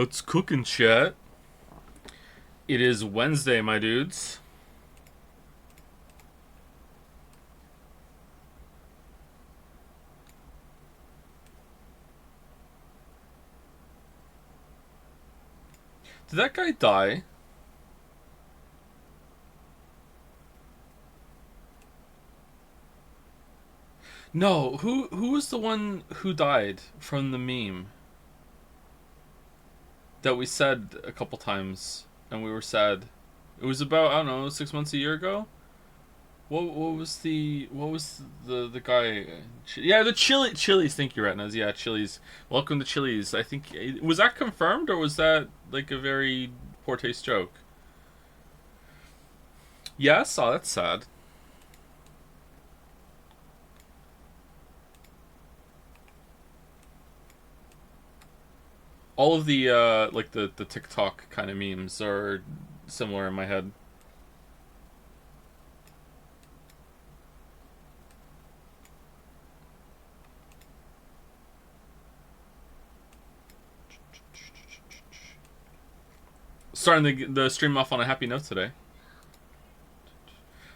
What's cooking, chat? It is Wednesday, my dudes. Did that guy die? No, who was the one who died from the meme that we said a couple times and we were sad? It was about, I don't know, 6 months, a year ago. What was the guy? Yeah, the Chili's. Thank you, Retinas. Yeah, Chili's. Welcome to Chili's. I think, was that confirmed or was that like a very poor taste joke? Yes. Oh, that's sad. All of the like the TikTok kind of memes are similar in my head. Starting the stream off on a happy note today.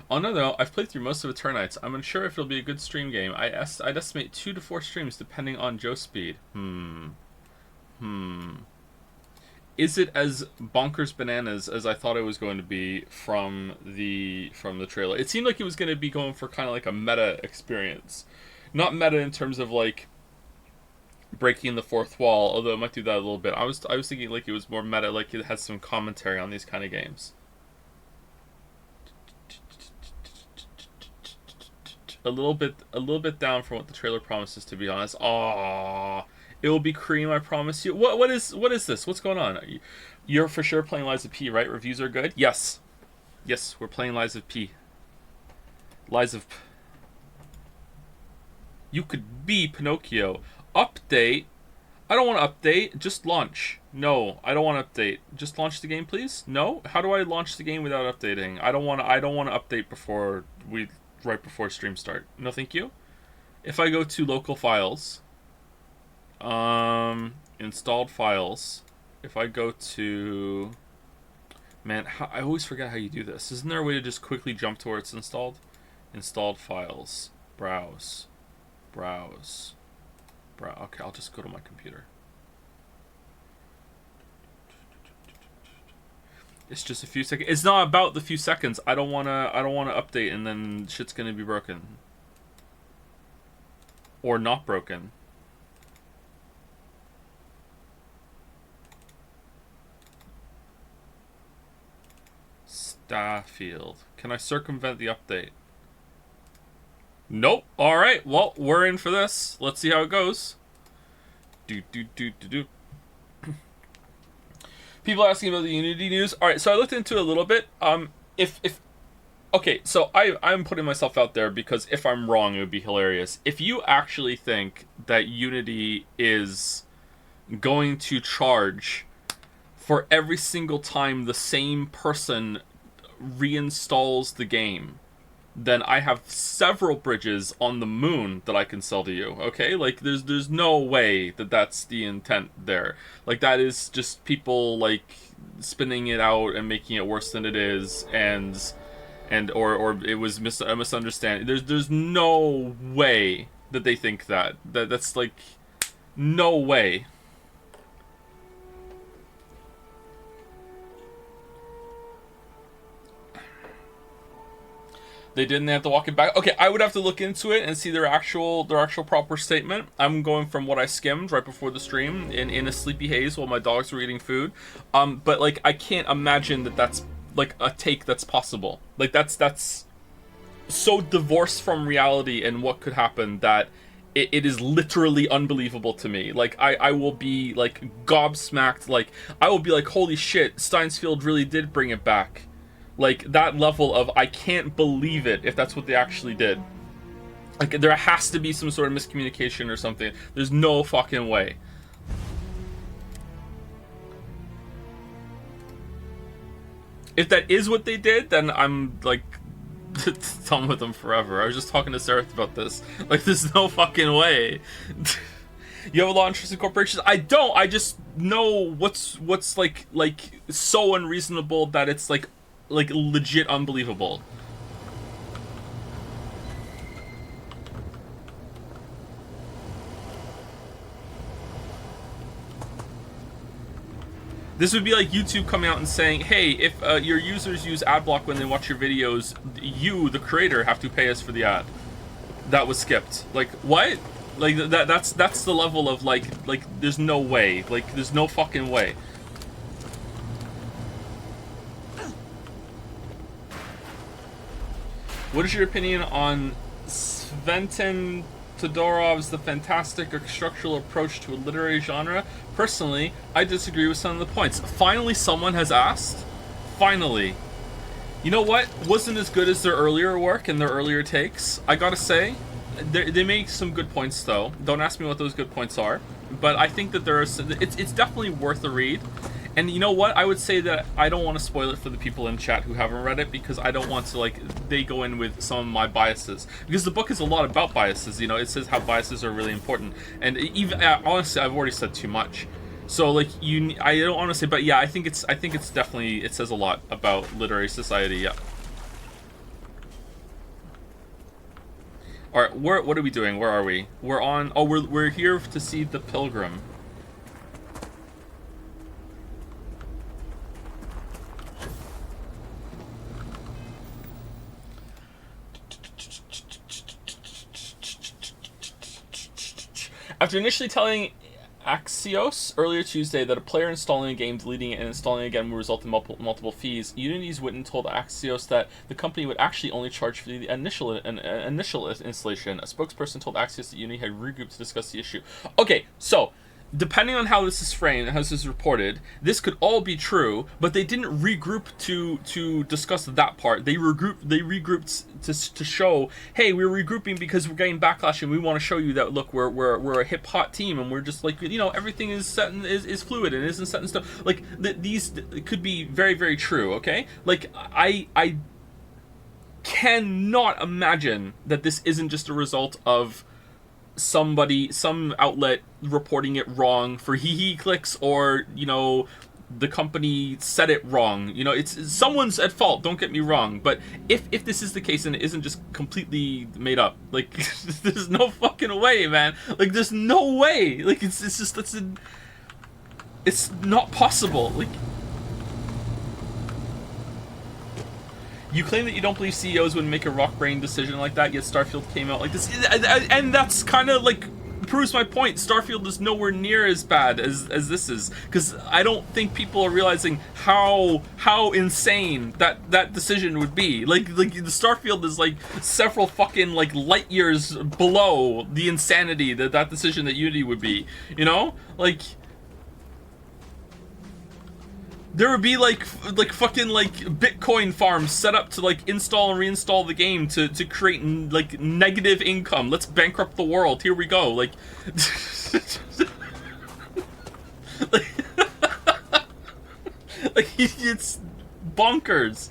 Oh no, I've played through most of Eternites. I'm unsure if it'll be a good stream game. I'd estimate 2 to 4 streams depending on Joe speed. Is it as bonkers bananas as I thought it was going to be from the trailer? It seemed like it was going to be going for kind of like a meta experience. Not meta in terms of like breaking the fourth wall, although it might do that a little bit. I was thinking like it was more meta, like it has some commentary on these kind of games. A little bit down from what the trailer promises, to be honest. Aww. It will be cream, I promise you. What is this? What's going on? You're for sure playing Lies of P, right? Reviews are good? Yes, we're playing Lies of P. Lies of P. You could be Pinocchio. Update? I don't want to update. Just launch. No, I don't want to update. Just launch the game, please. No? How do I launch the game without updating? I don't want to update right before stream start. No, thank you. If I go to local files, installed files. If I go to, man, I always forget how you do this. Isn't there a way to just quickly jump to where it's installed? Installed files, browse. Okay, I'll just go to my computer. It's just a few seconds. It's not about the few seconds. I don't wanna update and then shit's gonna be broken. Or not broken. Starfield. Can I circumvent the update? Nope. Alright, well, we're in for this. Let's see how it goes. People asking about the Unity news. Alright, so I looked into it a little bit. Okay, so I'm putting myself out there because if I'm wrong, it would be hilarious. If you actually think that Unity is going to charge for every single time the same person reinstalls the game, then I have several bridges on the moon that I can sell to you. Okay, like there's no way that that's the intent there. Like that is just people like spinning it out and making it worse than it is, or it was a misunderstanding. There's no way that they think that's like no way. They didn't have to walk it back. Okay, I would have to look into it and see their actual proper statement. I'm going from what I skimmed right before the stream in a sleepy haze while my dogs were eating food. But like I can't imagine that that's like a take that's possible. Like that's so divorced from reality and what could happen that it is literally unbelievable to me. Like I will be like gobsmacked. Like I will be like, holy shit, Starfield really did bring it back. Like, that level of, I can't believe it, if that's what they actually did. Like, there has to be some sort of miscommunication or something. There's no fucking way. If that is what they did, then I'm, like, done with them forever. I was just talking to Sarah about this. Like, there's no fucking way. You have a lot of interest in corporations? I don't. I just know what's like so unreasonable that it's like legit unbelievable. This would be like YouTube coming out and saying, hey, if your users use adblock when they watch your videos, you, the creator, have to pay us for the ad. That was skipped. Like, what? Like, that's the level of, like, there's no way. Like, there's no fucking way. What is your opinion on Sventon Todorov's The Fantastic Structural Approach to a Literary Genre? Personally, I disagree with some of the points. Finally, someone has asked. Finally. You know what? Wasn't as good as their earlier work and their earlier takes, I gotta say. They make some good points, though. Don't ask me what those good points are. But I think that it's definitely worth a read. And you know what? I would say that I don't want to spoil it for the people in chat who haven't read it, because I don't want to, like, they go in with some of my biases. Because the book is a lot about biases, you know? It says how biases are really important. And even, honestly, I've already said too much. So, like, I don't want to say, but yeah, I think it's definitely, it says a lot about literary society, yeah. Alright, what are we doing? Where are we? We're on, oh, we're here to see the Pilgrim. After initially telling Axios earlier Tuesday that a player installing a game, deleting it, and installing it again would result in multiple fees, Unity's Witten told Axios that the company would actually only charge for the initial installation. A spokesperson told Axios that Unity had regrouped to discuss the issue. Okay, so depending on how this is framed, how this is reported, this could all be true, but they didn't regroup to discuss that part. They regrouped to show, hey, we're regrouping because we're getting backlash and we want to show you that, look, we're a hip hot team and we're just like, you know, everything is set and is fluid and isn't set in stone. Like these could be very, very true. Okay, like I cannot imagine that this isn't just a result of some outlet reporting it wrong for hee clicks, or, you know, the company said it wrong. You know, it's someone's at fault, don't get me wrong, but if this is the case and it isn't just completely made up, like, there's no fucking way, man. Like, there's no way. Like, it's just, it's not possible. Like, you claim that you don't believe CEOs would make a rock-brain decision like that, yet Starfield came out like this. And that's kind of, like, proves my point. Starfield is nowhere near as bad as this is. Because I don't think people are realizing how insane that decision would be. Like the Starfield is, like, several fucking, like, light years below the insanity that decision that Unity would be. You know? Like, there would be like fucking, like, Bitcoin farms set up to, like, install and reinstall the game to create, like, negative income. Let's bankrupt the world. Here we go. Like, like it's bonkers.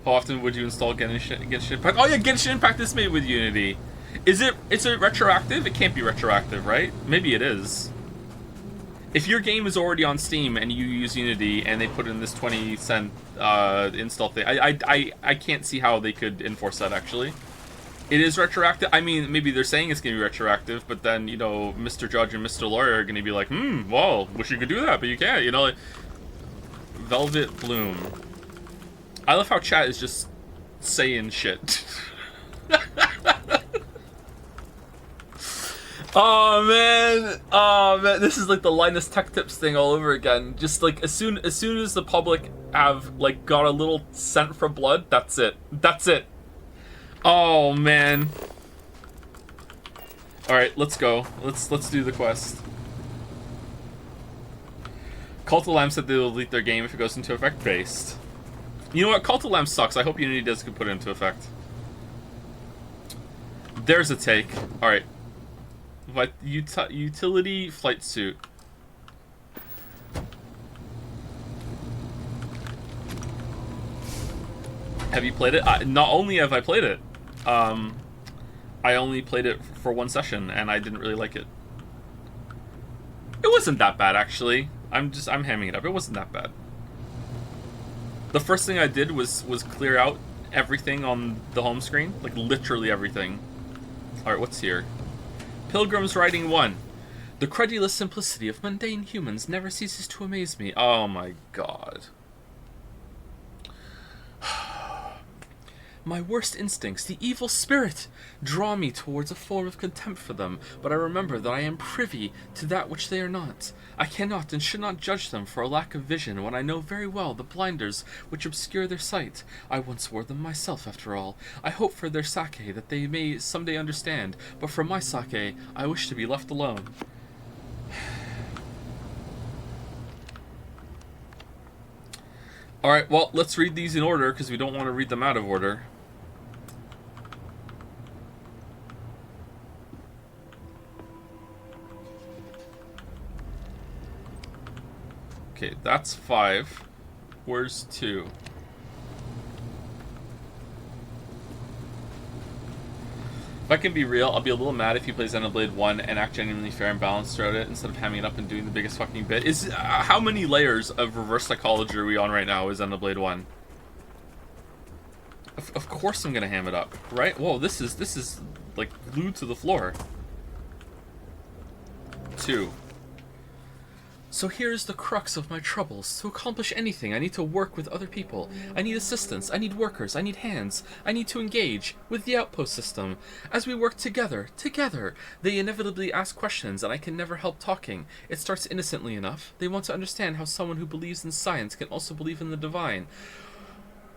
How often would you install Genshin Impact? Oh yeah, Genshin Impact is made with Unity. Is it? It's a retroactive? It can't be retroactive, right? Maybe it is. If your game is already on Steam and you use Unity and they put in this 20-cent install thing, I can't see how they could enforce that, actually. It is retroactive. I mean, maybe they're saying it's going to be retroactive, but then, you know, Mr. Judge and Mr. Lawyer are going to be like, well, wish you could do that, but you can't, you know, like, Velvet Bloom. I love how chat is just saying shit. Oh man, this is like the Linus Tech Tips thing all over again. Just like as soon as the public have, like, got a little scent for blood, that's it. That's it. Oh man. All right, let's go. Let's do the quest. Cult of Lamb said they'll delete their game if it goes into effect based. You know what? Cult of Lamb sucks. I hope Unity does put it into effect. There's a take. All right. Utility flight suit. Have you played it? Not only have I played it, I only played it for one session, and I didn't really like it. It wasn't that bad, actually. I'm hamming it up. It wasn't that bad. The first thing I did was clear out everything on the home screen, like literally everything. All right, what's here? Pilgrim's Writing 1. The credulous simplicity of mundane humans never ceases to amaze me. Oh my god. My worst instincts, the evil spirit, draw me towards a form of contempt for them, but I remember that I am privy to that which they are not. I cannot and should not judge them for a lack of vision, when I know very well the blinders which obscure their sight. I once wore them myself, after all. I hope for their sake that they may someday understand, but for my sake, I wish to be left alone. Alright, well, let's read these in order, because we don't want to read them out of order. Okay, that's 5. Where's 2? If I can be real, I'll be a little mad if he plays Xenoblade 1 and act genuinely fair and balanced throughout it instead of hamming it up and doing the biggest fucking bit. How many layers of reverse psychology are we on right now with Xenoblade 1? Of course I'm gonna ham it up, right? Whoa, this is like glued to the floor. 2. So here's the crux of my troubles. To accomplish anything, I need to work with other people. I need assistance, I need workers, I need hands. I need to engage with the outpost system. As we work together, they inevitably ask questions and I can never help talking. It starts innocently enough. They want to understand how someone who believes in science can also believe in the divine.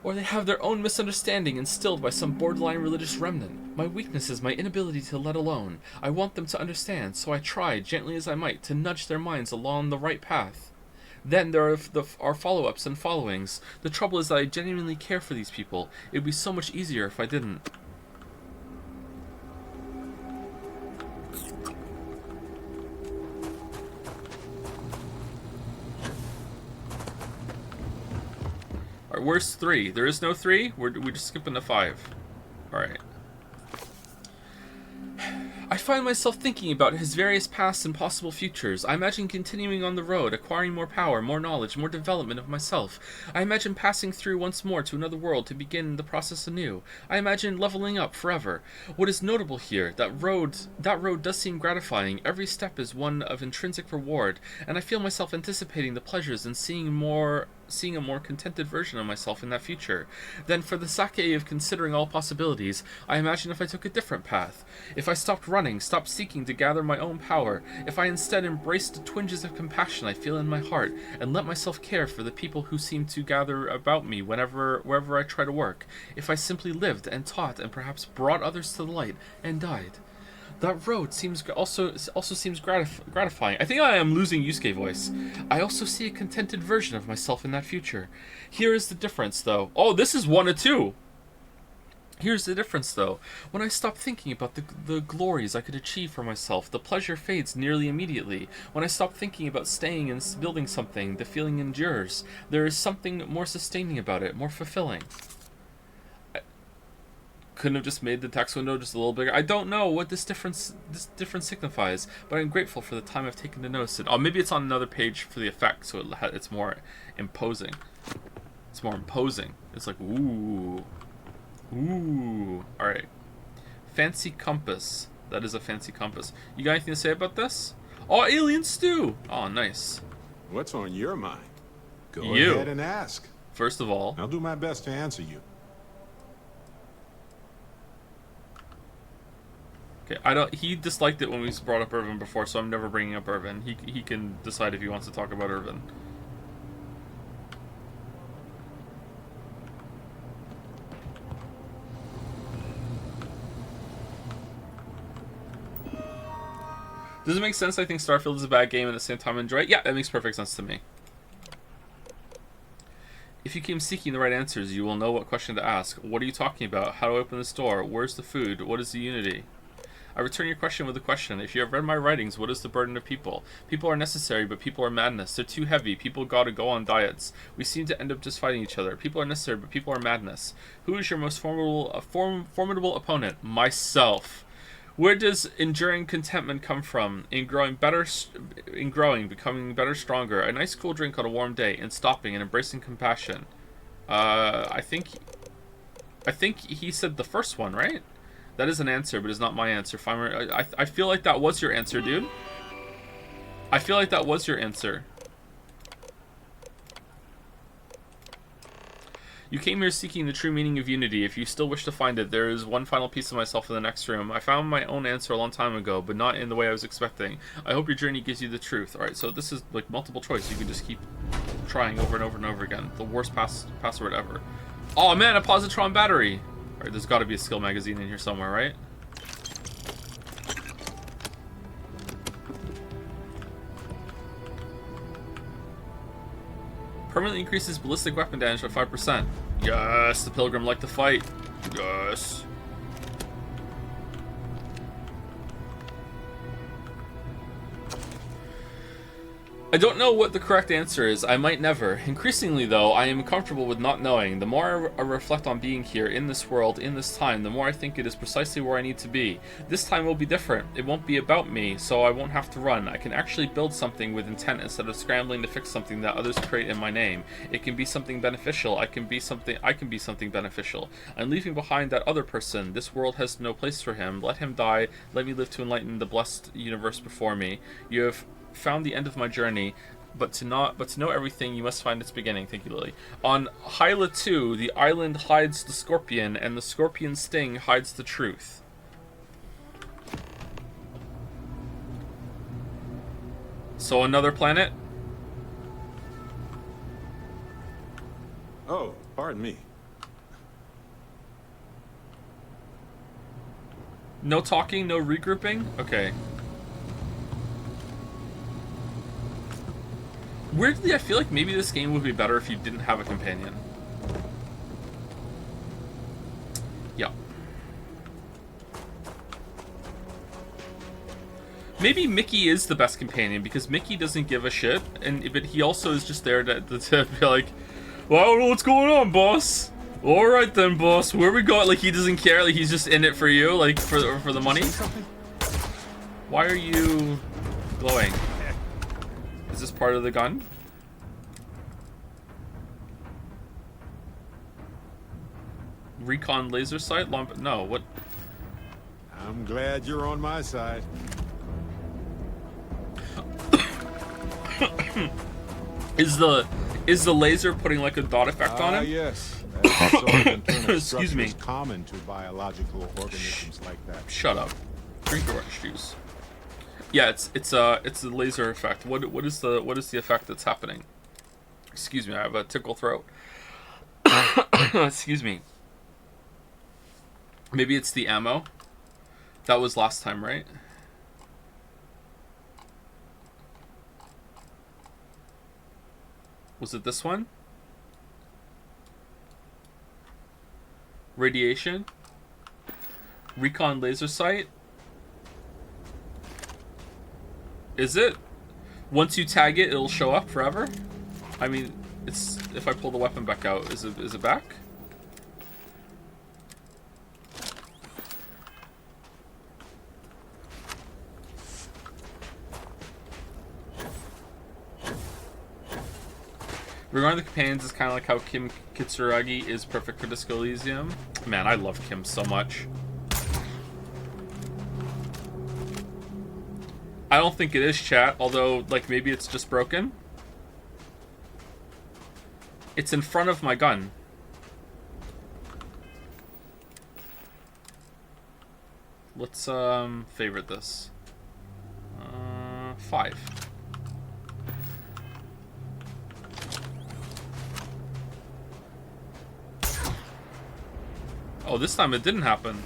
Or they have their own misunderstanding instilled by some borderline religious remnant. My weakness is my inability to let alone. I want them to understand, so I try, gently as I might, to nudge their minds along the right path. Then there are follow-ups and followings. The trouble is that I genuinely care for these people. It would be so much easier if I didn't. Alright, where's 3? There is no 3? We're just skipping to 5. Alright. I find myself thinking about his various pasts and possible futures. I imagine continuing on the road, acquiring more power, more knowledge, more development of myself. I imagine passing through once more to another world to begin the process anew. I imagine leveling up forever. What is notable here, that road does seem gratifying. Every step is one of intrinsic reward, and I feel myself anticipating the pleasures and seeing a more contented version of myself in that future. Then, for the sake of considering all possibilities, I imagine if I took a different path. If I stopped running, stopped seeking to gather my own power, if I instead embraced the twinges of compassion I feel in my heart, and let myself care for the people who seem to gather about me wherever I try to work, if I simply lived and taught and perhaps brought others to the light, and died. That road also seems gratifying. I think I am losing Yusuke voice. I also see a contented version of myself in that future. Here is the difference, though. Oh, this is 1 of 2. Here's the difference, though. When I stop thinking about the glories I could achieve for myself, the pleasure fades nearly immediately. When I stop thinking about staying and building something, the feeling endures. There is something more sustaining about it, more fulfilling. Couldn't have just made the text window just a little bigger. I don't know what this difference signifies, but I'm grateful for the time I've taken to notice it. Oh, maybe it's on another page for the effect, so it's more imposing. It's more imposing. It's like, ooh. Ooh. Alright. Fancy compass. That is a fancy compass. You got anything to say about this? Oh, alien stew! Oh, nice. What's on your mind? Go ahead and ask. First of all, I'll do my best to answer you. okay, he disliked it when we brought up Irvin before, so I'm never bringing up Irvin. He can decide if he wants to talk about Irvin. Does it make sense? I think Starfield is a bad game and at the same time enjoy it. Yeah, that makes perfect sense to me. If you came seeking the right answers, you will know what question to ask. What are you talking about? How do I open this door? Where's the food? What is the unity? I return your question with a question. If you have read my writings, what is the burden of people? People are necessary, but people are madness. They're too heavy. People gotta go on diets. We seem to end up just fighting each other. People are necessary, but people are madness. Who is your most formidable opponent? Myself. Where does enduring contentment come from? In growing, becoming better, stronger. A nice cool drink on a warm day, in stopping and embracing compassion. I think he said the first one, right? That is an answer, but it's not my answer. I feel like that was your answer, dude. I feel like that was your answer. You came here seeking the true meaning of unity. If you still wish to find it, there is one final piece of myself in the next room. I found my own answer a long time ago, but not in the way I was expecting. I hope your journey gives you the truth. Alright, so this is like multiple choice. You can just keep trying over and over and over again. The worst password ever. Oh man, a positron battery! Alright, there's gotta be a skill magazine in here somewhere, right? Permanently increases ballistic weapon damage by 5%. Yes, the pilgrim liked to fight. Yes. I don't know what the correct answer is. I might never. Increasingly, though, I am comfortable with not knowing. The more I reflect on being here, in this world, in this time, the more I think it is precisely where I need to be. This time will be different. It won't be about me, so I won't have to run. I can actually build something with intent instead of scrambling to fix something that others create in my name. It can be something beneficial. I can be something beneficial. I'm leaving behind that other person. This world has no place for him. Let him die. Let me live to enlighten the blessed universe before me. You have found the end of my journey, but to know everything, you must find its beginning. Thank you, Lily. On Hyla 2, the island hides the scorpion, and the scorpion's sting hides the truth. So another planet? Oh, pardon me. No talking, no regrouping? Okay. Weirdly, I feel like maybe this game would be better if you didn't have a companion. Yeah. Maybe Mickey is the best companion, because Mickey doesn't give a shit, but he also is just there to be like, well, I don't know what's going on, boss. Alright then, boss, where we go? Like, he doesn't care, like, he's just in it for you, like, for the money. Why are you glowing? Is this part of the gun? Recon laser sight? No, what? I'm glad you're on my side. Is the laser putting like a dot effect on him? Yes. Excuse me. Common to biological organisms like that. Shut up. Drink your orange juice. Yeah, it's a laser effect. What is the effect that's happening? Excuse me, I have a tickle throat. Excuse me. Maybe it's the ammo. That was last time, right? Was it this one? Radiation? Recon laser sight? Is it? Once you tag it, it'll show up forever? I mean, it's if I pull the weapon back out, is it back? Regarding the companions, it's kind of like how Kim Kitsuragi is perfect for Disco Elysium. Man, I love Kim so much. I don't think it is, chat, although, like, maybe it's just broken. It's in front of my gun. Let's, favorite this. 5. Oh, this time it didn't happen.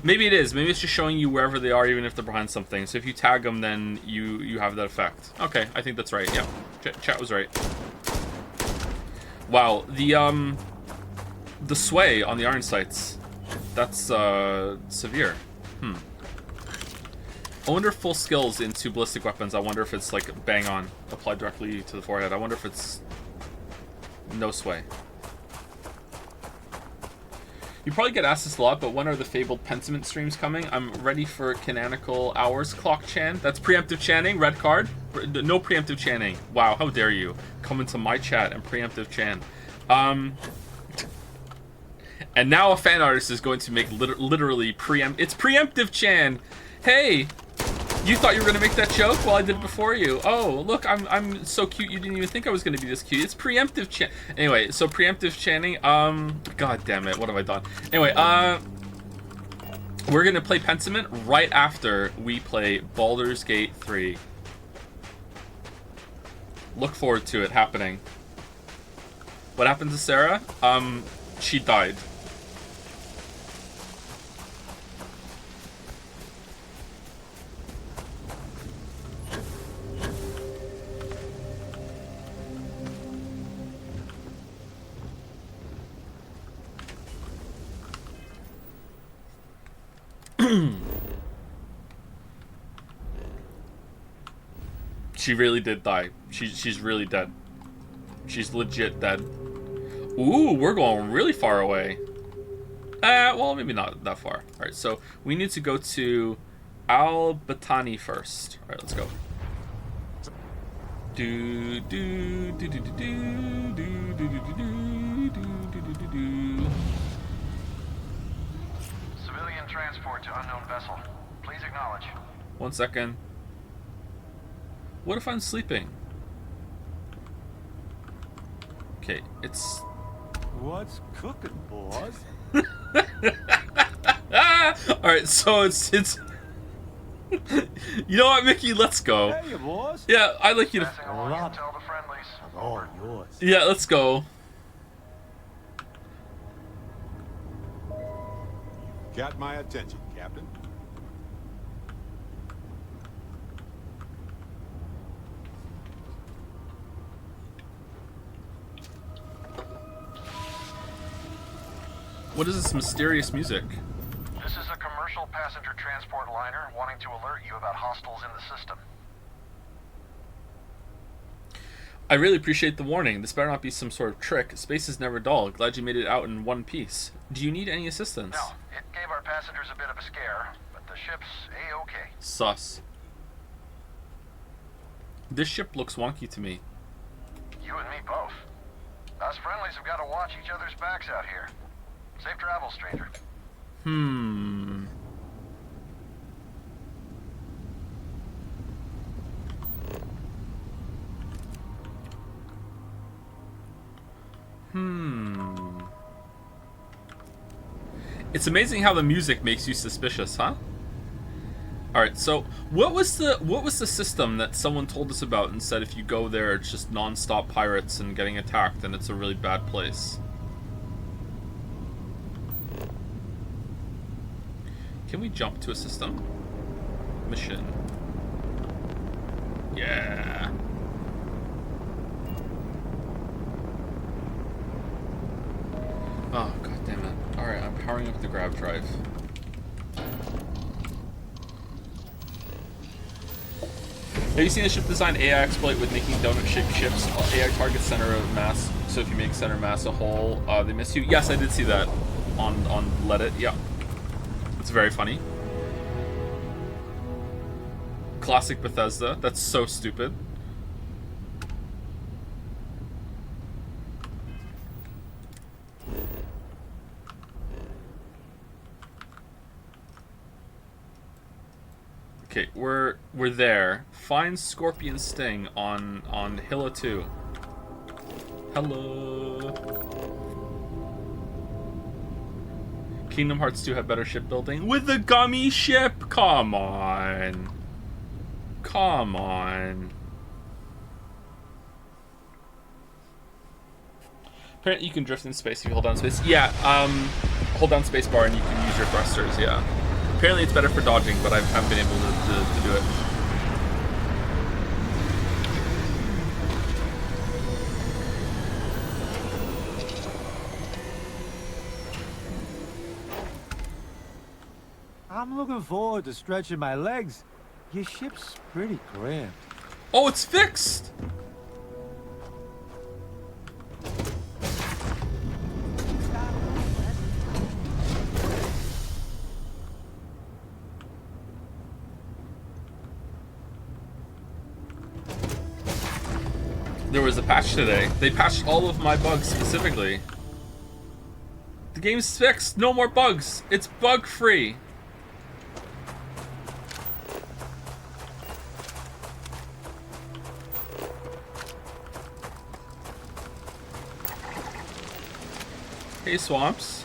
Maybe it is. Maybe it's just showing you wherever they are, even if they're behind something. So if you tag them, then you have that effect. Okay, I think that's right. Yeah, chat was right. Wow, the sway on the iron sights, that's severe. I wonder if full skills into ballistic weapons, I wonder if it's like bang on, applied directly to the forehead. I wonder if it's no sway. You probably get asked this a lot, but when are the fabled Pentiment streams coming? I'm ready for canonical hours clock chan. That's preemptive chanting, red card. No preemptive chanting. Wow, how dare you come into my chat and preemptive chan. And now a fan artist is going to make literally it's preemptive chan. Hey, you thought you were gonna make that joke? Well, I did it before you. Oh, look, I'm so cute. You didn't even think I was gonna be this cute. It's preemptive chan. Anyway, so preemptive chanting. God damn it, what have I done? Anyway, we're gonna play Pentiment right after we play Baldur's Gate 3. Look forward to it happening. What happened to Sarah? She died. She really did die. She's really dead. She's legit dead. Ooh, we're going really far away. Well, maybe not that far. Alright, so we need to go to Al-Batani first. Alright, let's go. Do do do do do do do do do do do do do. Civilian transport to unknown vessel. Please acknowledge. 1 second. What if I'm sleeping? Okay, it's... What's cooking, boss? Alright, so it's... You know what, Mickey? Let's go. Hey, boss. Yeah, I'd like you to... Passing along intel to friendlies. All yours. Yeah, let's go. Got my attention, Captain. What is this mysterious music? This is a commercial passenger transport liner wanting to alert you about hostiles in the system. I really appreciate the warning. This better not be some sort of trick. Space is never dull. Glad you made it out in one piece. Do you need any assistance? No, it gave our passengers a bit of a scare, but the ship's A-okay. Sus. This ship looks wonky to me. You and me both. Us friendlies have got to watch each other's backs out here. Safe travels, stranger. It's amazing how the music makes you suspicious, huh? Alright, so what was the system that someone told us about and said if you go there it's just non-stop pirates and getting attacked and it's a really bad place? Can we jump to a system? Mission. Yeah. Oh, god damn it. Alright, I'm powering up the grab drive. Have you seen the ship design AI exploit with making donut-shaped ships? AI targets center of mass, so if you make center mass a hole, they miss you? Yes, I did see that on Reddit, yeah. It's very funny. Classic Bethesda. That's so stupid. Okay, we're there. Find Scorpion Sting on Hilla 2. Hello. Kingdom Hearts 2 have better shipbuilding with the gummy ship. Come on. Come on. Apparently you can drift in space if you hold down space. Yeah, hold down space bar and you can use your thrusters, yeah. Apparently it's better for dodging, but I haven't been able to do it. I'm looking forward to stretching my legs. Your ship's pretty cramped. Oh, it's fixed! There was a patch today. They patched all of my bugs specifically. The game's fixed. No more bugs. It's bug-free. Hey, Swamps.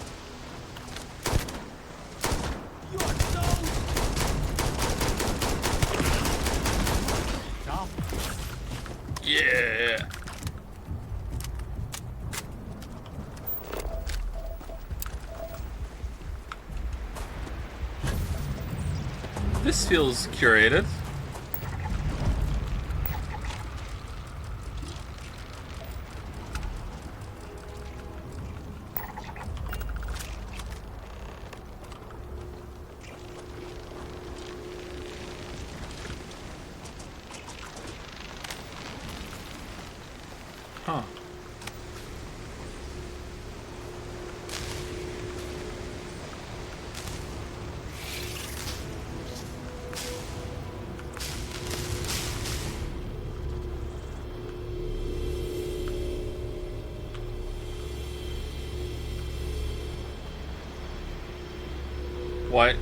Yeah. This feels curated. Huh. What?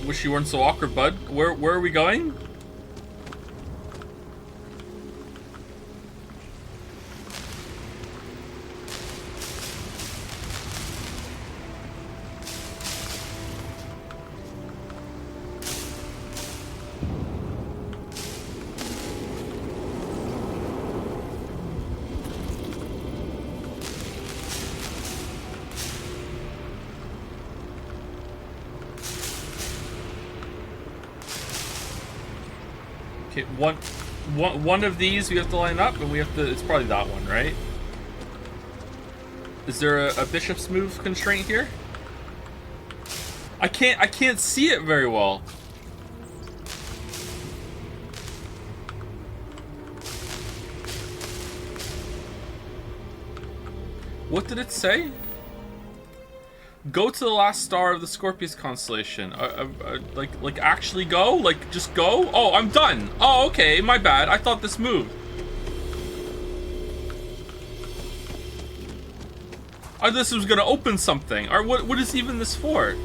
Wish you weren't so awkward, bud. Where are we going? Okay, one of these we have to line up, and we have to. It's probably that one, right? Is there a bishop's move constraint here? I can't see it very well. What did it say? Go to the last star of the Scorpius constellation. Like actually go? Like just go? Oh, I'm done. Oh, okay, my bad. I thought this moved. I thought this was gonna open something. Or what is even this for?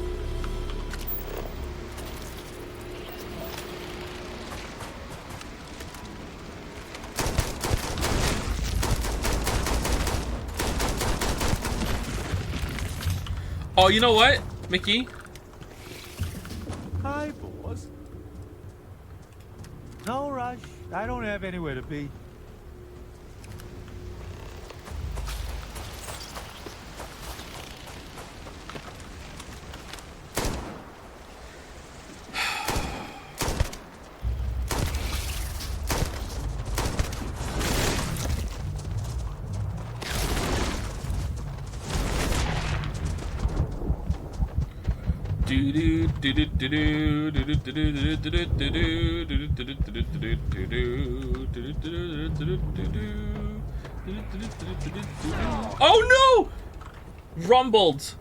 Oh, you know what, Mickey? Hi, boss. No rush. I don't have anywhere to be. Oh no! Rumbled.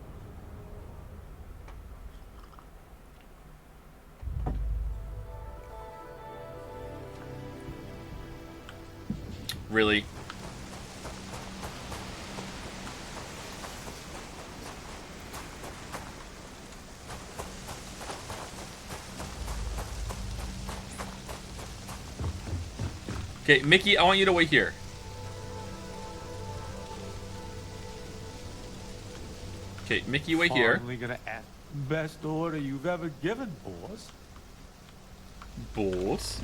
really? Okay, Mickey, I want you to wait here. Okay, Mickey, wait here. Finally gonna ask. Best order you've ever given, boss. Bulls.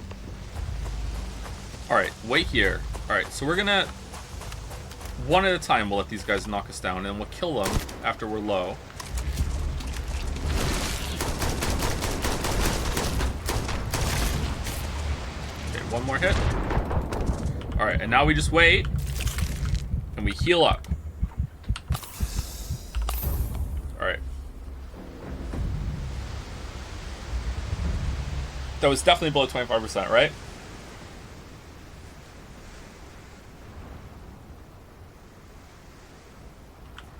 Alright, wait here. Alright, so we're gonna... One at a time, we'll let these guys knock us down, and we'll kill them after we're low. Okay, one more hit. Alright, and now we just wait. And we heal up. Alright. That was definitely below 25%, right?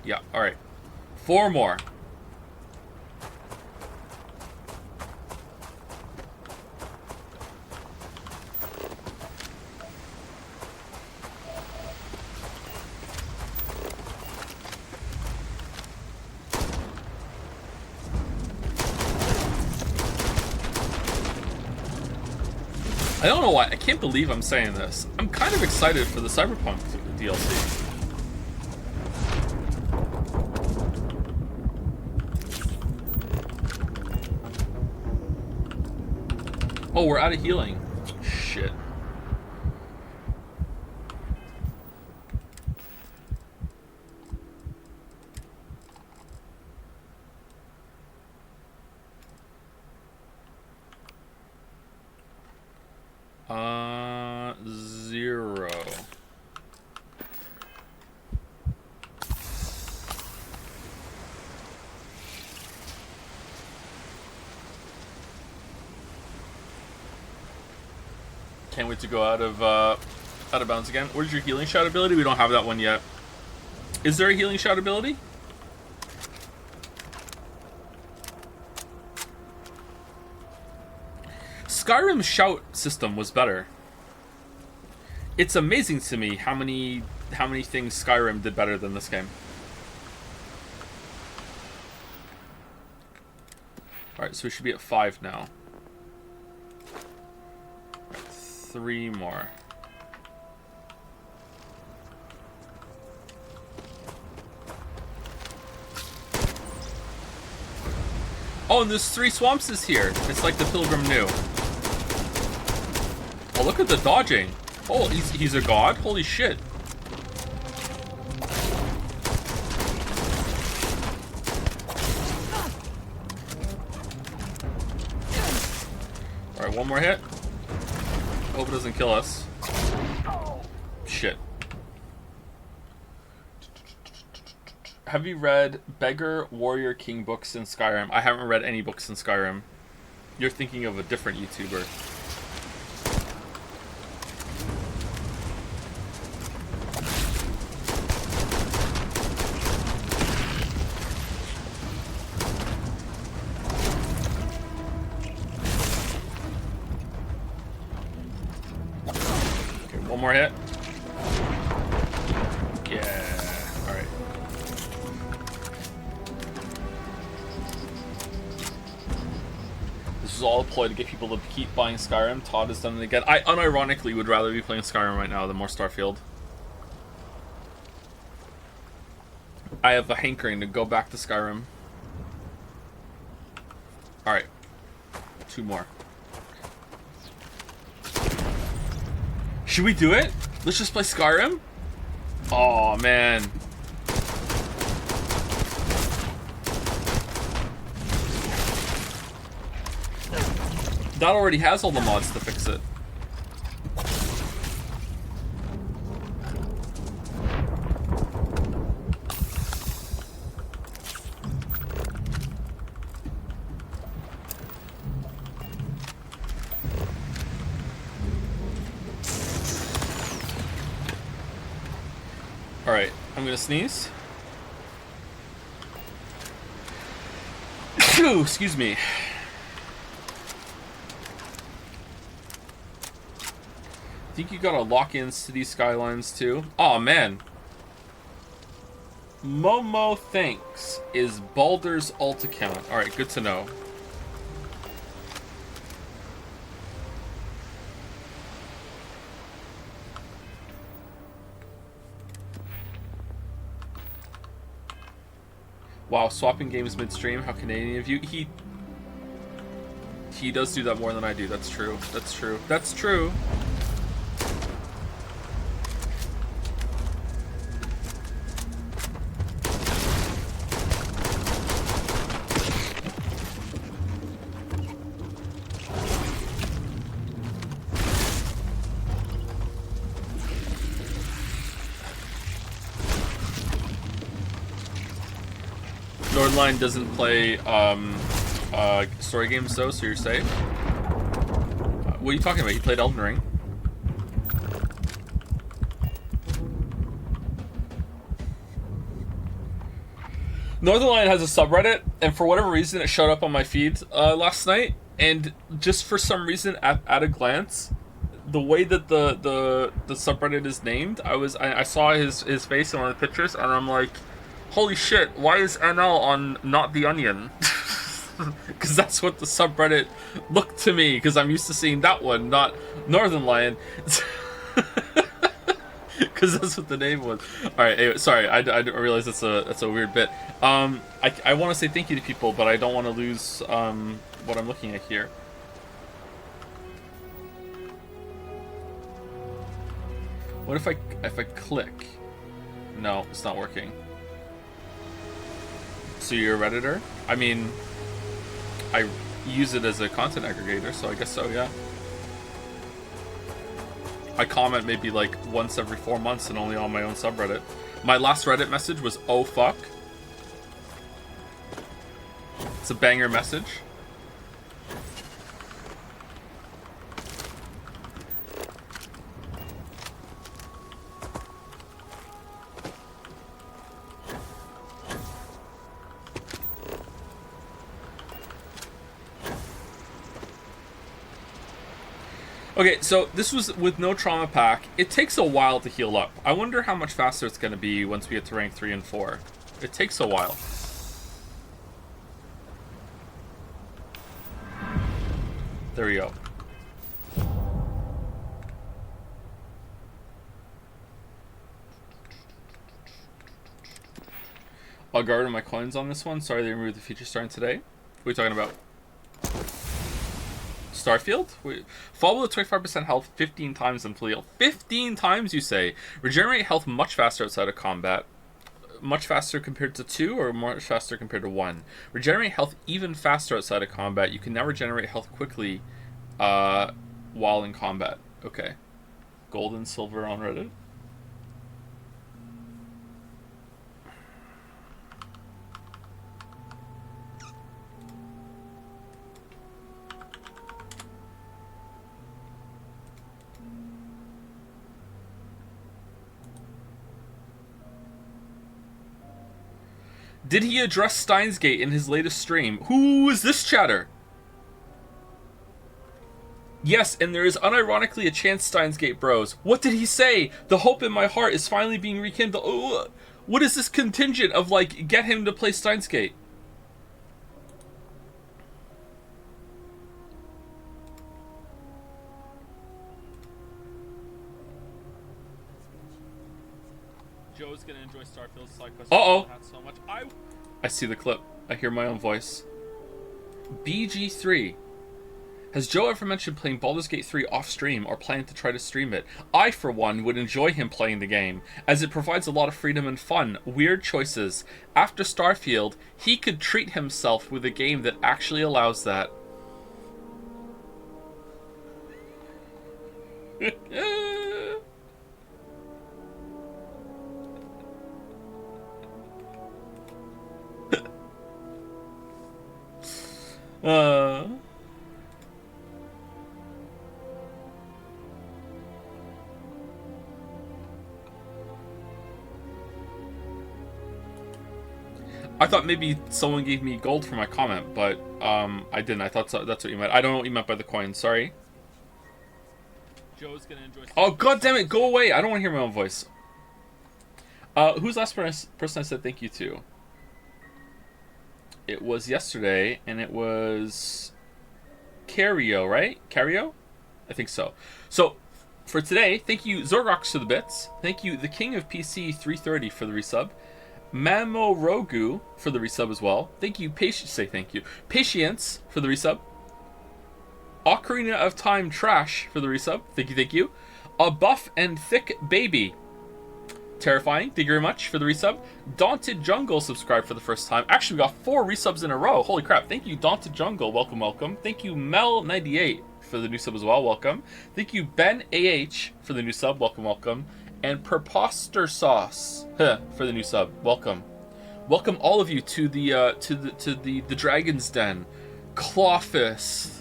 Yeah, alright. 4 more. I don't know why. I can't believe I'm saying this. I'm kind of excited for the Cyberpunk DLC. Oh, we're out of healing. Shit. Zero. Can't wait to go out of bounds again. Where's your healing shot ability? We don't have that one yet. Is there a healing shot ability? Skyrim's shout system was better. It's amazing to me how many things Skyrim did better than this game. Alright, so we should be at 5 now. Right, 3 more. Oh, and there's 3 swamps here. It's like the Pilgrim knew. Oh, look at the dodging. Oh, he's a god? Holy shit. Alright, one more hit. Hope it doesn't kill us. Shit. Have you read Beggar, Warrior, King books in Skyrim? I haven't read any books in Skyrim. You're thinking of a different YouTuber. Okay, one more hit. Yeah, alright. This is all a ploy to get people to keep buying Skyrim. Todd has done it again. I unironically would rather be playing Skyrim right now than more Starfield. I have a hankering to go back to Skyrim. Alright. 2 more. Should we do it? Let's just play Skyrim? Oh man. That already has all the mods to fix it. Alright, I'm gonna sneeze. Excuse me. Think you gotta lock in city skylines too? Oh man. Momo thanks is Baldur's alt account. Alright, good to know. Wow, swapping games midstream. How Canadian of you. He does do that more than I do. That's true. That's true. That's true. Nordline doesn't play story games though, so you're safe. What are you talking about? You played Elden Ring. Northernlion has a subreddit, and for whatever reason it showed up on my feed last night, and just for some reason at a glance, the way that the subreddit is named, I saw his face in one of the pictures, and I'm like, holy shit, why is NL on Not the Onion? Because that's what the subreddit looked to me, because I'm used to seeing that one, not Northernlion. Because that's what the name was. Alright, anyway, sorry, I didn't realize that's a weird bit. I want to say thank you to people, but I don't want to lose what I'm looking at here. What if I click? No, it's not working. So you're a Redditor? I mean, I use it as a content aggregator, so I guess so, yeah. I comment maybe like once every 4 months and only on my own subreddit. My last Reddit message was, oh fuck. It's a banger message. Okay, so this was with no trauma pack. It takes a while to heal up. I wonder how much faster it's going to be once we get to rank 3 and 4. It takes a while. There we go. I'll guard my coins on this one. Sorry they removed the feature starting today. What are you talking about? Starfield? Wait, fall with 25% health 15 times and flee. 15 times, you say? Regenerate health much faster outside of combat. Much faster compared to 2 or much faster compared to 1? Regenerate health even faster outside of combat. You can now regenerate health quickly while in combat. Okay. Gold and silver on Reddit. Did he address Steins Gate in his latest stream? Who is this chatter? Yes, and there is unironically a chance Steins Gate bros. What did he say? The hope in my heart is finally being rekindled. Oh, what is this contingent of, like, get him to play Steins Gate? Joe's gonna enjoy Starfield side quest. Uh-oh. So much. I see the clip. I hear my own voice. BG3. Has Joe ever mentioned playing Baldur's Gate 3 off stream or planning to try to stream it? I, for one, would enjoy him playing the game, as it provides a lot of freedom and fun. Weird choices. After Starfield, he could treat himself with a game that actually allows that. I thought maybe someone gave me gold for my comment, but I didn't. I thought that's what you meant. I don't know what you meant by the coin. Sorry. Joe's gonna enjoy. Oh god damn it! Go away! I don't want to hear my own voice. Who's the last person I said thank you to? It was yesterday, and it was Cario, right? Cario? I think so. So, for today, thank you Zorgox for the bits. Thank you the King of PC 330 for the resub. Mamorogu for the resub as well. Thank you, thank you. Patience for the resub. Ocarina of Time Trash for the resub. Thank you, thank you. A Buff and Thick Baby. Terrifying, thank you very much for the resub. Daunted Jungle subscribed for the first time. Actually, we got 4 resubs in a row. Holy crap. Thank you, Daunted Jungle. Welcome, welcome. Thank you, Mel98 for the new sub as well. Welcome. Thank you, Ben AH for the new sub. Welcome, welcome. And Perposter Sauce for the new sub. Welcome. Welcome all of you to the Dragon's Den. Clawfist.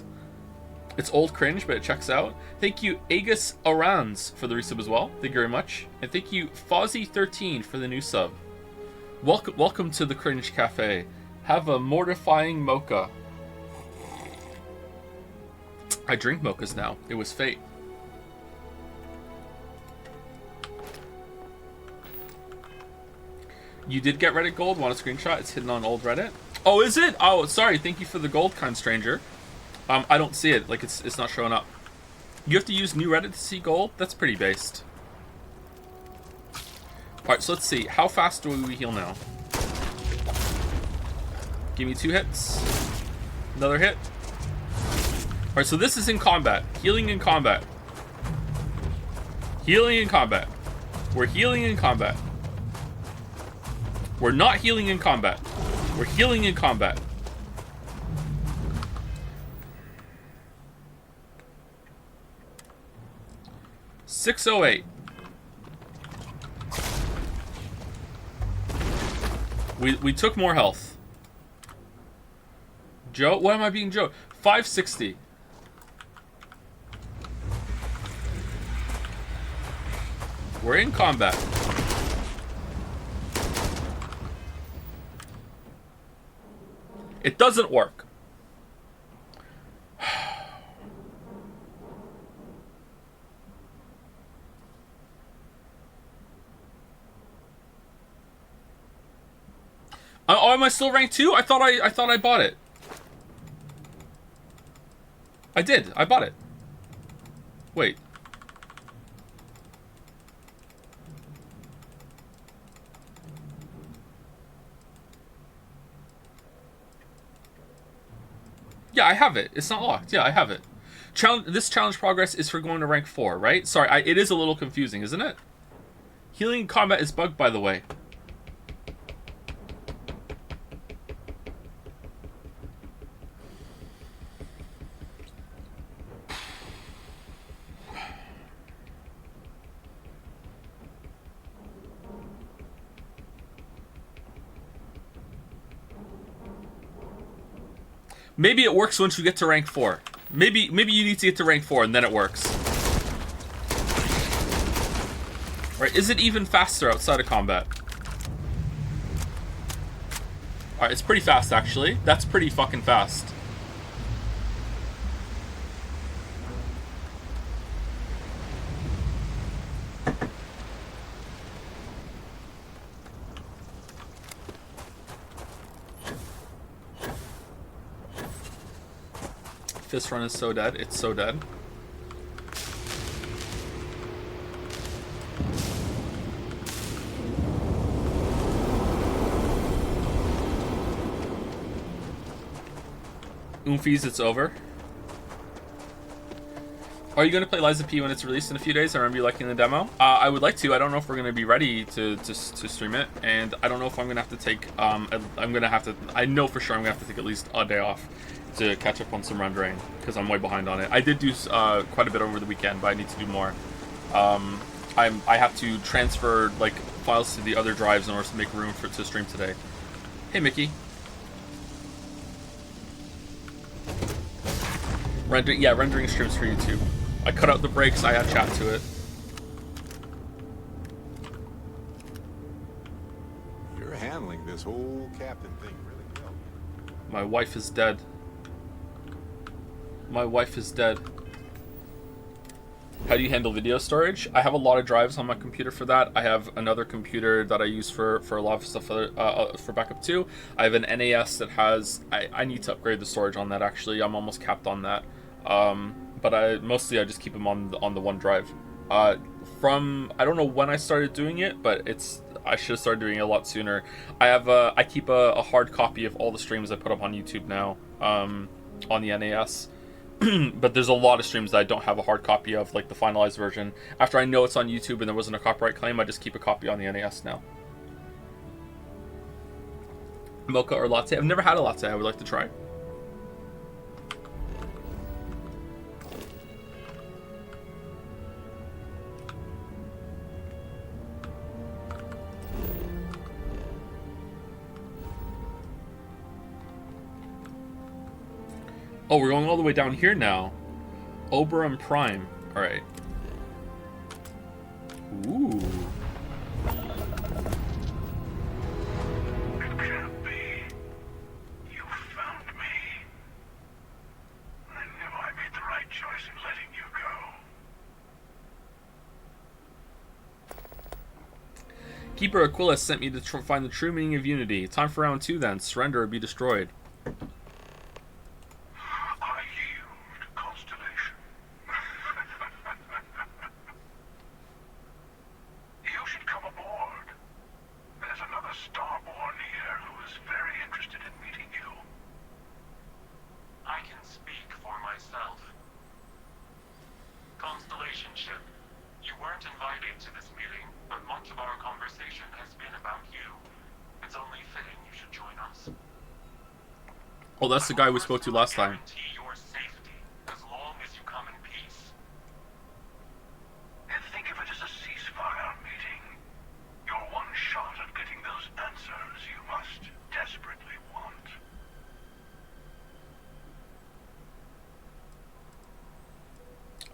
It's old cringe, but it checks out. Thank you, Aegis Arans, for the resub as well. Thank you very much. And thank you, Fozzie13 for the new sub. Welcome to the Cringe Cafe. Have a mortifying mocha. I drink mochas now. It was fate. You did get Reddit gold. Want a screenshot? It's hidden on old Reddit. Oh, is it? Oh, sorry. Thank you for the gold, kind stranger. I don't see it. Like, it's not showing up. You have to use new Reddit to see gold? That's pretty based. Alright, so let's see. How fast do we heal now? Give me 2 hits. Another hit. Alright, so this is in combat. Healing in combat. Healing in combat. We're healing in combat. We're not healing in combat. We're healing in combat. $608. We took more health. Joe, what am I being Joe? 560. We're in combat. It doesn't work. Oh, am I still ranked 2? I thought I bought it. I did. I bought it. Wait. Yeah, I have it. It's not locked. Yeah, I have it. This challenge progress is for going to rank 4, right? Sorry, it is a little confusing, isn't it? Healing combat is bugged, by the way. Maybe it works once you get to rank 4. Maybe you need to get to rank 4 and then it works. Alright, is it even faster outside of combat? Alright, it's pretty fast actually. That's pretty fucking fast. Fist run is so dead. It's so dead. Oomfies, it's over. Are you going to play Liza P when it's released in a few days? I remember you liking the demo. I would like to. I don't know if we're going to be ready to stream it, and I don't know if I'm going to have to take. I know for sure I'm going to have to take at least a day off to catch up on some rendering because I'm way behind on it. I did do quite a bit over the weekend, but I need to do more. I have to transfer like files to the other drives in order to make room to stream today. Hey, Mickey. Rendering streams for YouTube. I cut out the breaks. I add chat to it. You're handling this whole captain thing really well. My wife is dead. My wife is dead. How do you handle video storage? I have a lot of drives on my computer for that. I have another computer that I use for a lot of stuff for backup too. I have an NAS that has... I need to upgrade the storage on that, actually. I'm almost capped on that. But I just keep them on the one drive. I don't know when I started doing it, but I should have started doing it a lot sooner. I keep a hard copy of all the streams I put up on YouTube now, on the NAS. But there's a lot of streams that I don't have a hard copy of, like the finalized version. After I know it's on YouTube and there wasn't a copyright claim, I just keep a copy on the NAS now. Mocha or latte? I've never had a latte. I would like to try. Oh, we're going all the way down here now. Oberon Prime. Alright. Ooh. It can't be. You found me. I knew I made the right choice in letting you go. Keeper Aquila sent me to find the true meaning of unity. Time for round 2 then. Surrender or be destroyed. Oh, that's the guy we spoke to last time.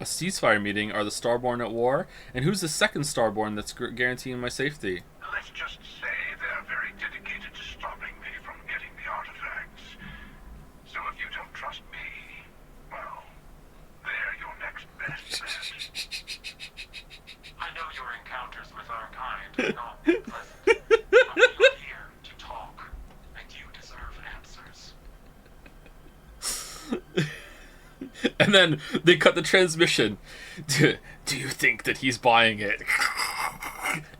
A ceasefire meeting? Are the Starborn at war? And who's the second Starborn that's guaranteeing my safety? Let's just say they're very dedicated to stopping me from getting the artifacts. So if you don't trust me, well, they're your next best bet. I know your encounters with our kind are not pleasant, but you're here to talk, and you deserve answers. And then they cut the transmission. Do you think that he's buying it?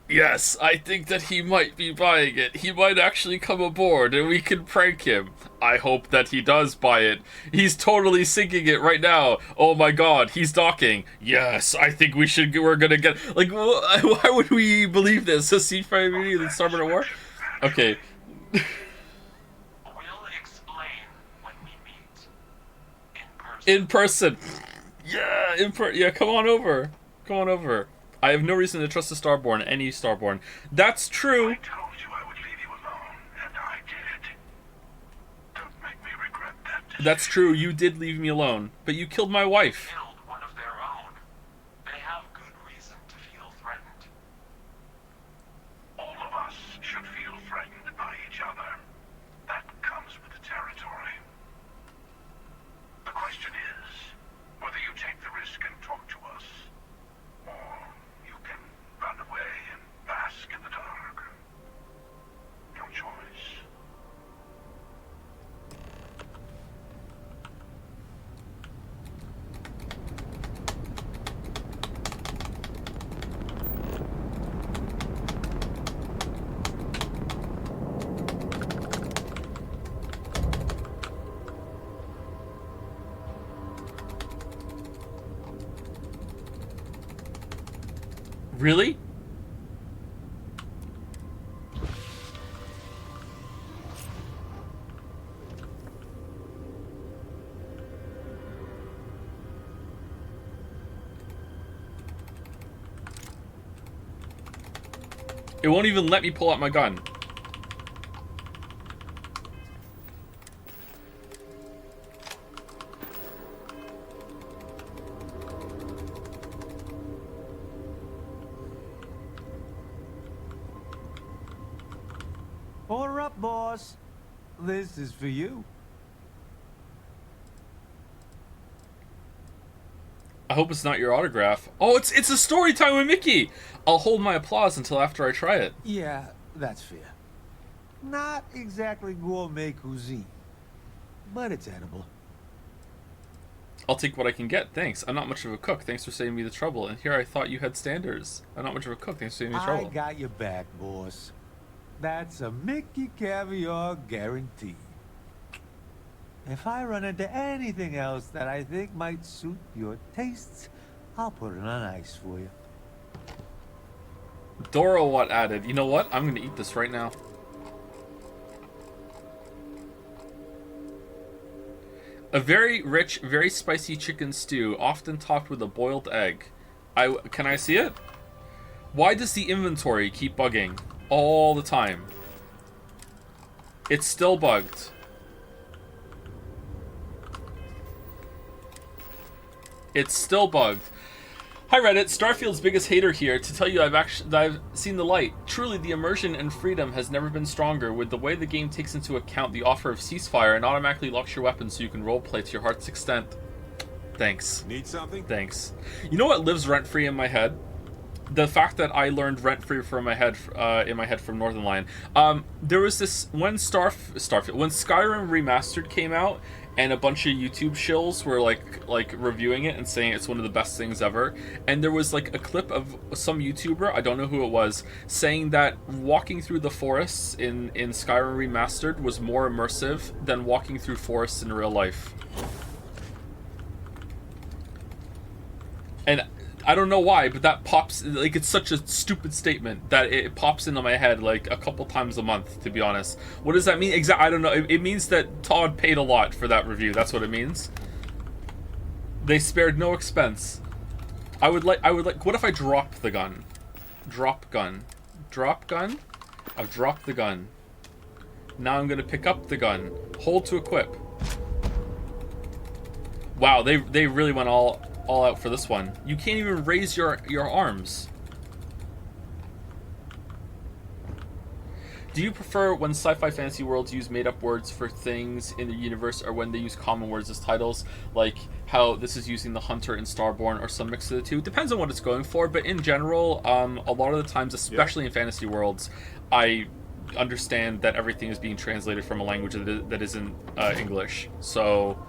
Yes, I think that he might be buying it. He might actually come aboard and we can prank him. I hope that he does buy it. He's totally sinking it right now. Oh my god, he's docking. Yes, I think we're gonna get... Like, why would we believe this? A ceasefire meeting and Starboard at war? Okay. In person. Yeah, yeah, come on over. Come on over. I have no reason to trust the Starborn, any Starborn. That's true. I told you I would leave you alone, and I did. Don't make me regret that decision. That's true, you did leave me alone, but you killed my wife. Killed one of their own. They have good reason to feel threatened. All of us should feel threatened by each other. That comes with the territory. The question is whether you take the risk and talk to us, or you can run away and bask in the dark. Your choice. Really? It won't even let me pull out my gun. Order up, boss. This is for you. I hope it's not your autograph. Oh, it's a story time with Mickey. I'll hold my applause until after I try it. Yeah, that's fair. Not exactly gourmet cuisine, but it's edible. I'll take what I can get, thanks. I'm not much of a cook, thanks for saving me the trouble. And here I thought you had standards. I'm not much of a cook, thanks for saving me the trouble. I got your back, boss. That's a Mickey caviar guarantee. If I run into anything else that I think might suit your tastes, I'll put it on ice for you. Dora what added, you know what? I'm gonna eat this right now. A very rich, very spicy chicken stew, often topped with a boiled egg. Can I see it? Why does the inventory keep bugging all the time? It's still bugged. It's still bugged. Hi Reddit, Starfield's biggest hater here to tell you I've seen the light. Truly, the immersion and freedom has never been stronger with the way the game takes into account the offer of ceasefire and automatically locks your weapons so you can roleplay to your heart's extent. Thanks. Need something? Thanks. You know what lives rent-free in my head? The fact that I learned rent-free from my head, in my head from Northern Lion. There was this, when Starfield, when Skyrim Remastered came out, and a bunch of YouTube shills were like reviewing it and saying it's one of the best things ever. And there was like a clip of some YouTuber, I don't know who it was, saying that walking through the forests in Skyrim Remastered was more immersive than walking through forests in real life. And I don't know why, but that pops, like, it's such a stupid statement that it pops into my head like a couple times a month, to be honest. What does that mean? Exactly, I don't know. It means that Todd paid a lot for that review. That's what it means. They spared no expense. I would like, what if I dropped the gun? Drop gun. Drop gun? I've dropped the gun. Now I'm gonna pick up the gun. Hold to equip. Wow, they really went all out for this one. You can't even raise your arms. Do you prefer when sci-fi fantasy worlds use made-up words for things in the universe, or when they use common words as titles, like how this is using the Hunter in Starborn, or some mix of the two? Depends on what it's going for, but in general, a lot of the times, especially in fantasy worlds, I understand that everything is being translated from a language that isn't English. So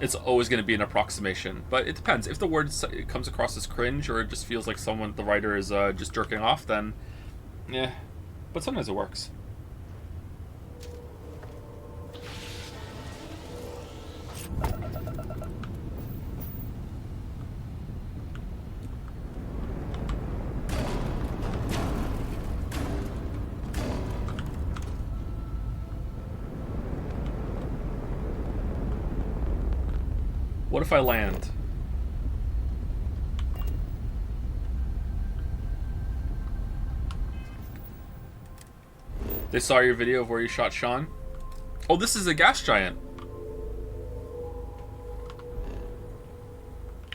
it's always going to be an approximation, but it depends. If the word comes across as cringe, or it just feels like the writer is just jerking off, then yeah. But sometimes it works. What if I land? They saw your video of where you shot Sean? Oh, this is a gas giant.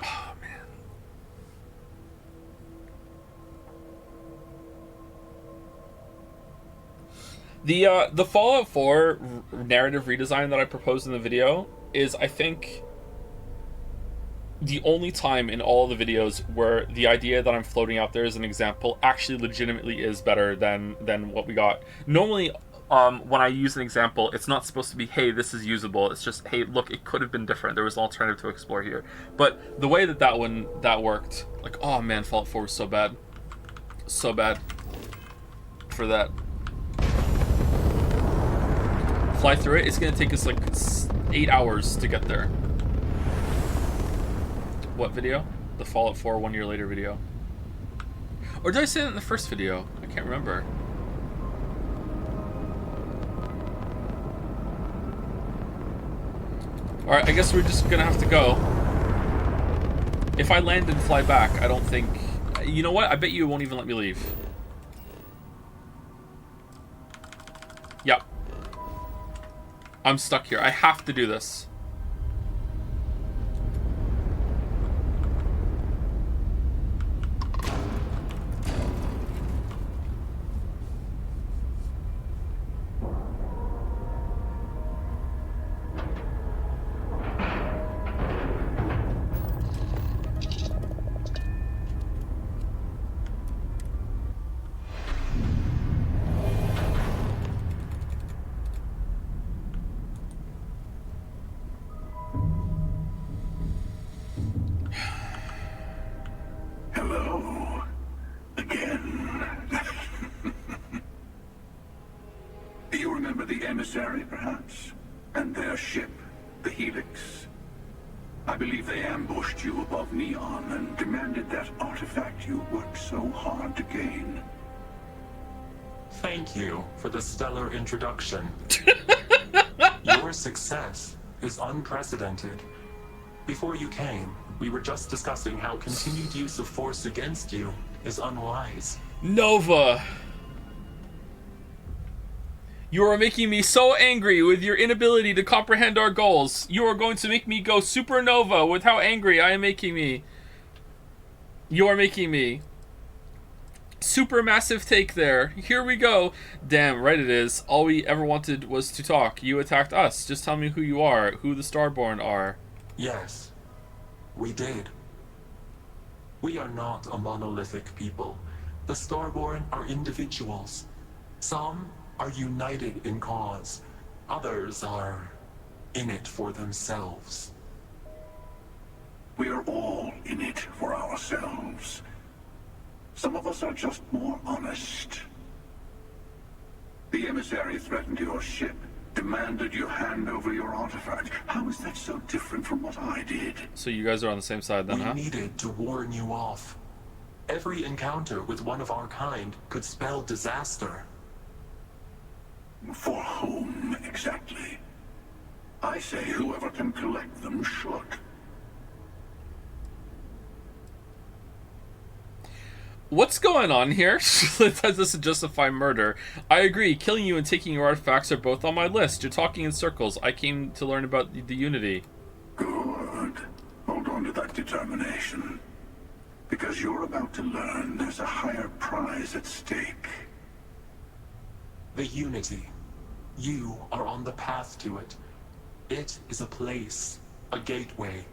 Oh, man. The Fallout 4 narrative redesign that I proposed in the video is, I think, the only time in all of the videos where the idea that I'm floating out there as an example actually legitimately is better than what we got. Normally, when I use an example, it's not supposed to be, hey, this is usable. It's just, hey, look, it could have been different. There was an alternative to explore here. But the way that worked, like, oh man, Fallout 4 was so bad. So bad for that. Fly through it. It's going to take us like 8 hours to get there. What video? The Fallout 4 1 year later video. Or did I say that in the first video? I can't remember. Alright, I guess we're just gonna have to go. If I land and fly back, I don't think... You know what? I bet you won't even let me leave. Yep. I'm stuck here. I have to do this. remember the emissary, perhaps? And their ship, the Helix? I believe they ambushed you above Neon and demanded that artifact you worked so hard to gain. Thank you for the stellar introduction. Your success is unprecedented. Before you came, we were just discussing how continued use of force against you is unwise. Nova! You are making me so angry with your inability to comprehend our goals. You are going to make me go supernova with how angry I am making me. You are making me. Super massive take there. Here we go. Damn, right it is. All we ever wanted was to talk. You attacked us. Just tell me who you are, who the Starborn are. Yes, we did. We are not a monolithic people. The Starborn are individuals. Some are united in cause. Others are in it for themselves. We are all in it for ourselves. Some of us are just more honest. The emissary threatened your ship, demanded you hand over your artifact. How is that so different from what I did? So you guys are on the same side then, huh? We needed to warn you off. Every encounter with one of our kind could spell disaster. For whom, exactly? I say whoever can collect them should. What's going on here? That doesn't justify murder. I agree. Killing you and taking your artifacts are both on my list. You're talking in circles. I came to learn about the Unity. Good. Hold on to that determination. Because you're about to learn there's a higher prize at stake. The Unity. You are on the path to it. It is a place, a gateway.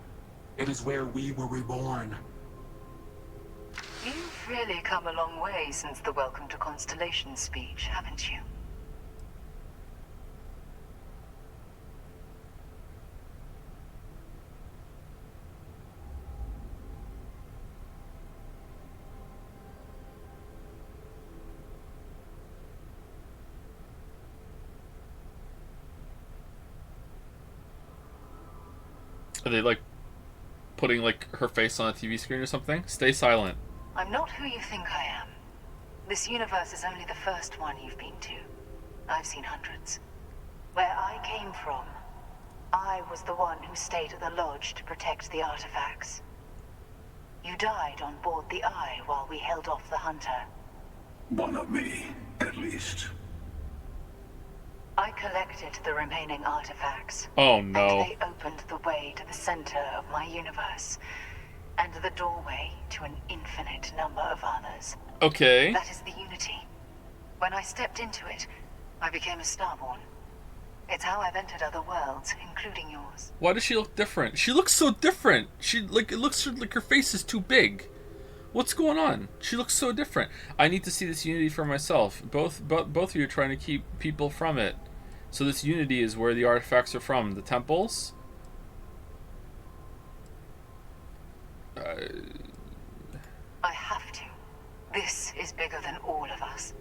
It is where we were reborn. You've really come a long way since the Welcome to Constellation speech, haven't you? Are they like putting like her face on a TV screen or something? Stay silent. I'm not who you think I am. This universe is only the first one you've been to. I've seen hundreds. Where I came from, I was the one who stayed at the lodge to protect the artifacts. You died on board the Eye while we held off the Hunter. One of me, at least. I collected the remaining artifacts. Oh no. And they opened the way to the center of my universe. And the doorway to an infinite number of others. Okay. That is the Unity. When I stepped into it, I became a Starborn. It's how I've entered other worlds, including yours. Why does she look different? She looks so different. It looks like her face is too big. What's going on? She looks so different. I need to see this Unity for myself. Both of you are trying to keep people from it. So this Unity is where the artifacts are from. The temples? I have to. This is bigger than all of us.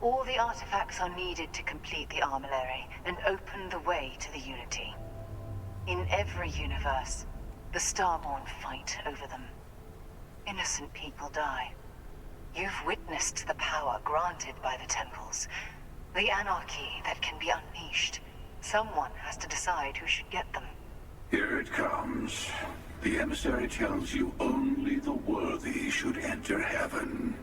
All the artifacts are needed to complete the armillary and open the way to the Unity. In every universe, the Starborn fight over them. Innocent people die. You've witnessed the power granted by the temples, the anarchy that can be unleashed. Someone has to decide who should get them. Here it comes. The emissary tells you only the worthy should enter heaven.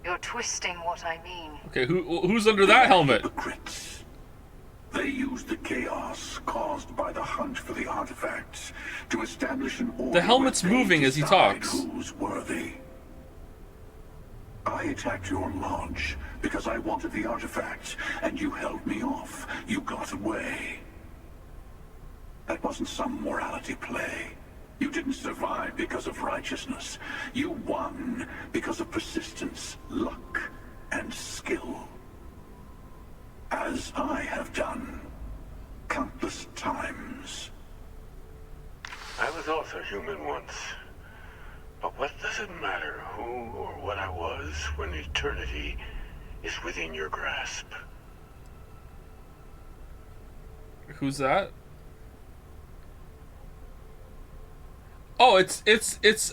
You're twisting what I mean. Okay, who's under that helmet? Hypocrites. They use the chaos caused by the hunt for the artifacts to establish an order. The helmet's where they moving as he decide talks. Who's worthy? I attacked your lodge because I wanted the artifacts, and you held me off. You got away. That wasn't some morality play. You didn't survive because of righteousness. You won because of persistence, luck, and skill. As I have done countless times. I was also human once. But what does it matter who or what I I was when eternity is within your grasp. Who's that? Oh, it's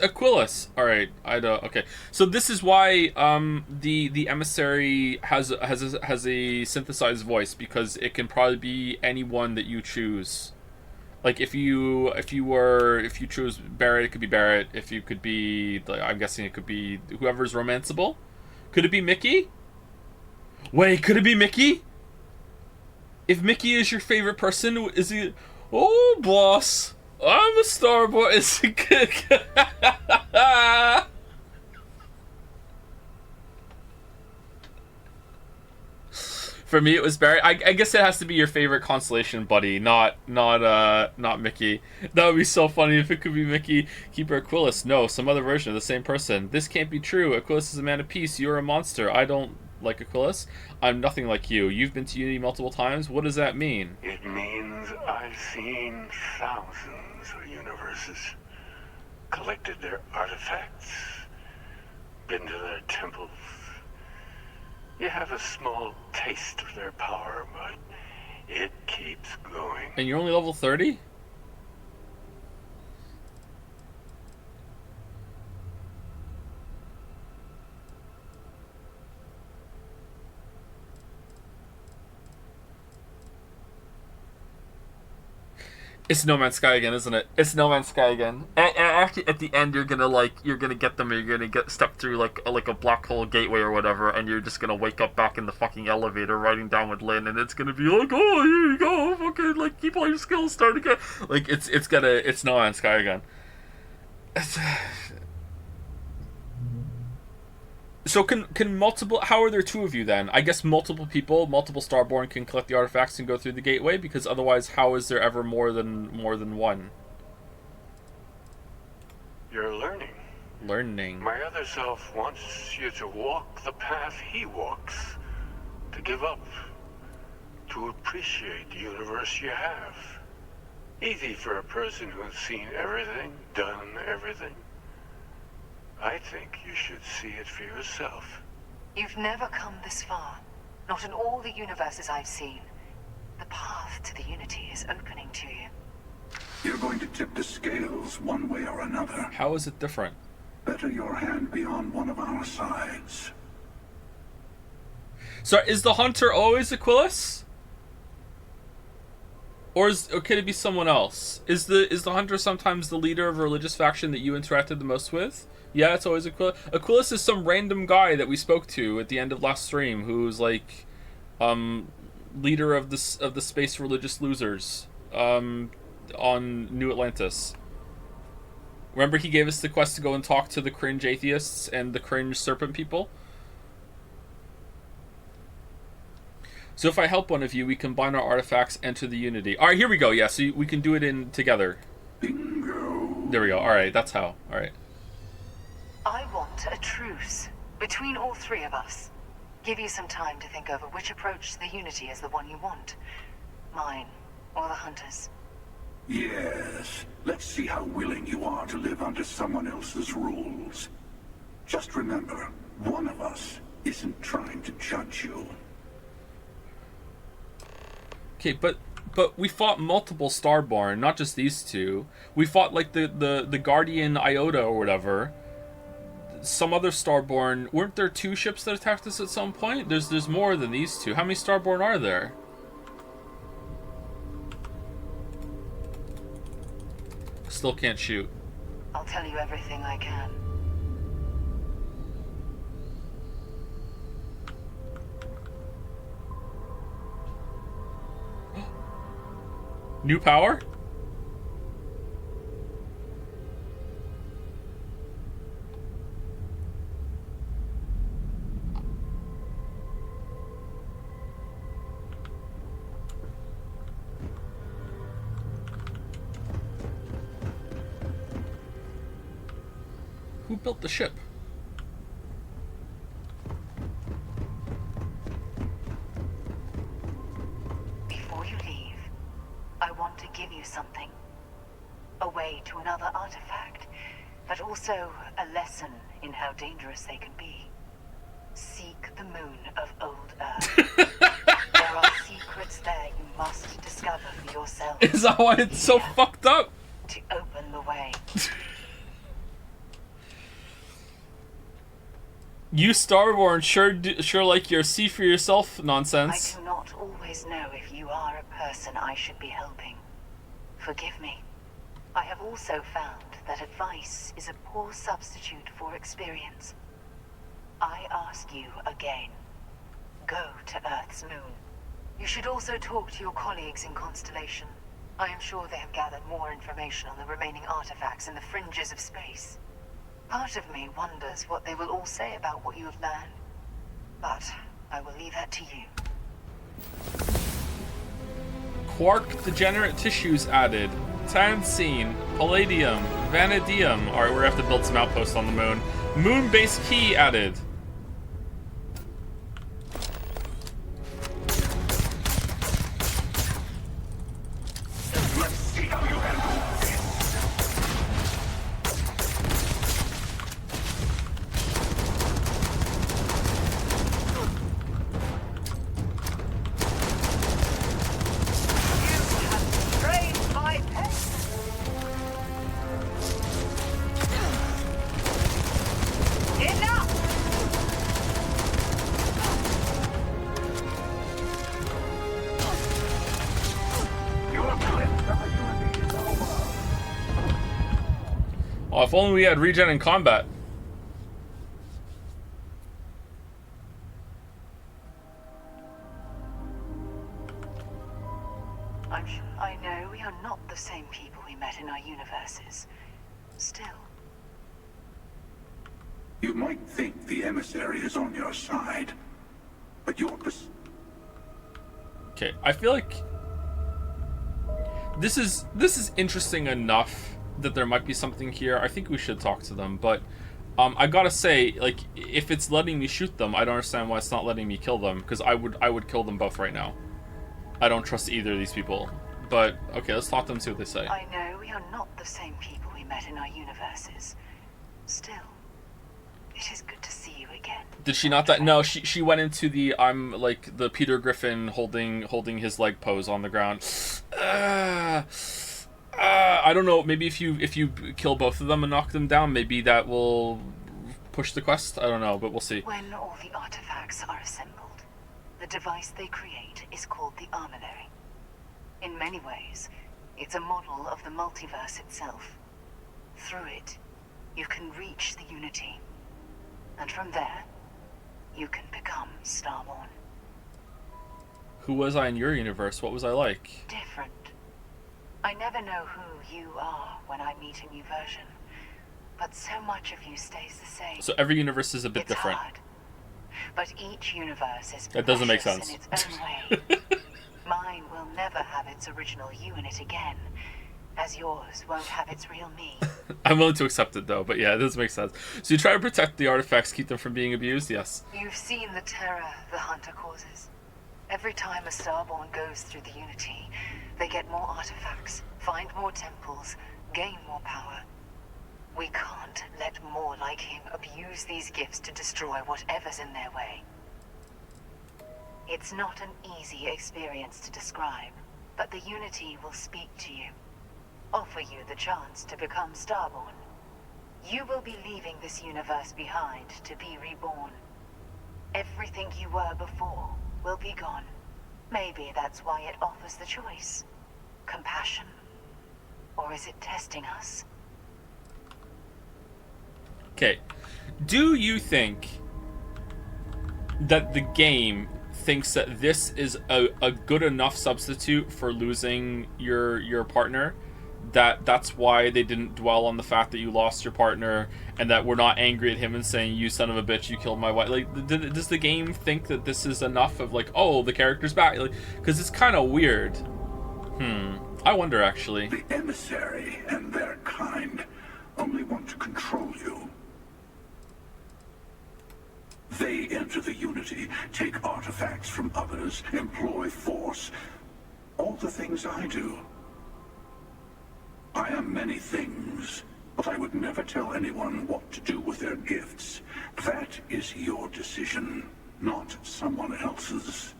Aquilus. All right, I don't. Okay, so this is why the emissary has a synthesized voice, because it can probably be anyone that you choose. Like if you choose Barrett, it could be Barrett. If you could be, like, I'm guessing it could be whoever's romanceable. Could it be Mickey? Wait, could it be Mickey? If Mickey is your favorite person, is he? Oh, boss. I'm a Starboy. Is it good? For me, it was Barry. I guess it has to be your favorite constellation buddy, not Mickey. That would be so funny if it could be Mickey. Keeper Aquilus. No, some other version of the same person. This can't be true. Aquilus is a man of peace. You're a monster. I don't like Aquilus. I'm nothing like you. You've been to Unity multiple times. What does that mean? It means I've seen thousands of universes, collected their artifacts, been to their temples. You have a small taste of their power, but it keeps going. And you're only level 30? It's No Man's Sky again, isn't it? It's No Man's Sky again. And actually, at the end, you're gonna get them, or you're gonna get step through like a black hole gateway or whatever, and you're just gonna wake up back in the fucking elevator, riding down with Lynn, and it's gonna be like, oh, here you go, fucking, like, keep all your skills, start again. Like, it's No Man's Sky again. So can multiple? How are there two of you then? I guess multiple people, multiple Starborn can collect the artifacts and go through the gateway, because otherwise, how is there ever more than one? You're learning. Learning. My other self wants you to walk the path he walks, to give up, to appreciate the universe you have. Easy for a person who's seen everything, done everything. I think you should see it for yourself. You've never come this far. Not in all the universes I've seen. The path to the Unity is opening to you. You're going to tip the scales one way or another. How is it different? Better your hand be on one of our sides. So is the hunter always Aquilus? Or could it be someone else? Is the hunter sometimes the leader of a religious faction that you interacted the most with? Yeah, it's always Aquilus. Aquilus is some random guy that we spoke to at the end of last stream, who's like, leader of the space religious losers, on New Atlantis. Remember, he gave us the quest to go and talk to the cringe atheists and the cringe serpent people. So if I help one of you, we combine our artifacts, enter the Unity. All right, here we go. Yeah, so we can do it in together. Bingo. There we go. All right, that's how. All right. I want a truce between all three of us. Give you some time to think over which approach to the Unity is the one you want. Mine, or the Hunter's. Yes. Let's see how willing you are to live under someone else's rules. Just remember, one of us isn't trying to judge you. Okay, but we fought multiple Starborn, not just these two. We fought like the Guardian Iota or whatever. Some other Starborn. Weren't there two ships that attacked us at some point? There's more than these two. How many Starborn are there? Still can't shoot. I'll tell you everything I can. New power? Who built the ship? Before you leave, I want to give you something. A way to another artifact, but also a lesson in how dangerous they can be. Seek the moon of old Earth. There are secrets there you must discover for yourself. Is that why it's so fucked up? To open the way. You Starborn sure like your see for yourself nonsense. I do not always know if you are a person I should be helping. Forgive me. I have also found that advice is a poor substitute for experience. I ask you again. Go to Earth's moon. You should also talk to your colleagues in Constellation. I am sure they have gathered more information on the remaining artifacts in the fringes of space. Part of me wonders what they will all say about what you have learned. But I will leave that to you. Quark degenerate tissues added. Tansine, palladium, vanadium. Alright, we're gonna have to build some outposts on the moon. Moon base key added. Let's see how you handle this. You have trained my pace. Enough! Your glimpse of the unity is over. Oh, if only we had regen in combat. I know we are not the same people we met in our universes. Still. You might think the emissary is on your side, but you're Okay, I feel like this is interesting enough that there might be something here. I think we should talk to them, but I gotta say, like, if it's letting me shoot them, I don't understand why it's not letting me kill them, because I would kill them both right now. I don't trust either of these people. But okay, let's talk to them and see what they say. I know we are not the same people we met in our universes. Still, it is good to see you again. Did she not that? No, she went into the I'm like the Peter Griffin holding his leg pose on the ground. I don't know. Maybe if you kill both of them and knock them down, maybe that will push the quest. I don't know, but we'll see. When all the artifacts are assembled, the device they create is called the Armillary. In many ways, it's a model of the multiverse itself. Through it, you can reach the Unity. And from there, you can become Starborn. Who was I in your universe? What was I like? Different. I never know who you are when I meet a new version. But so much of you stays the same. So every universe is a bit It's different. hard. But each universe is That doesn't make precious sense. in its own way. Mine will never have its original you in it again, as yours won't have its real me. I'm willing to accept it though, but yeah, it does make sense. So you try to protect the artifacts, keep them from being abused? Yes. You've seen the terror the Hunter causes. Every time a Starborn goes through the Unity, they get more artifacts, find more temples, gain more power. We can't let more like him abuse these gifts to destroy whatever's in their way. It's not an easy experience to describe, but the Unity will speak to you, offer you the chance to become Starborn. You will be leaving this universe behind to be reborn. Everything you were before will be gone. Maybe that's why it offers the choice. Compassion? Or is it testing us? Okay. Do you think that the game thinks that this is a good enough substitute for losing your partner, that's why they didn't dwell on the fact that you lost your partner, and that we're not angry at him and saying, you son of a bitch, you killed my wife? Like, does the game think that this is enough of like, oh, the character's back? Like, because it's kind of weird. I wonder, actually. The emissary and their kind only want to control you. They enter the Unity, take artifacts from others, employ force. All the things I do. I am many things, a but I would never tell anyone what to do with their gifts. That is your decision, not someone else's.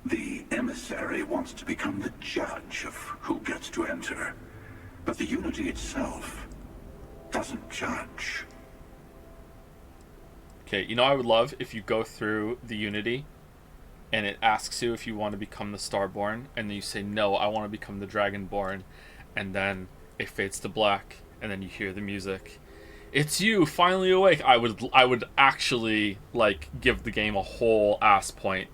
The emissary wants to become the judge of who gets to enter, but the Unity itself doesn't judge. Okay, you know, I would love if you go through the Unity and it asks you if you want to become the Starborn, and then you say, no, I want to become the Dragonborn, and then it fades to black, and then you hear the music. It's you, finally awake. I would actually, like, give the game a whole ass point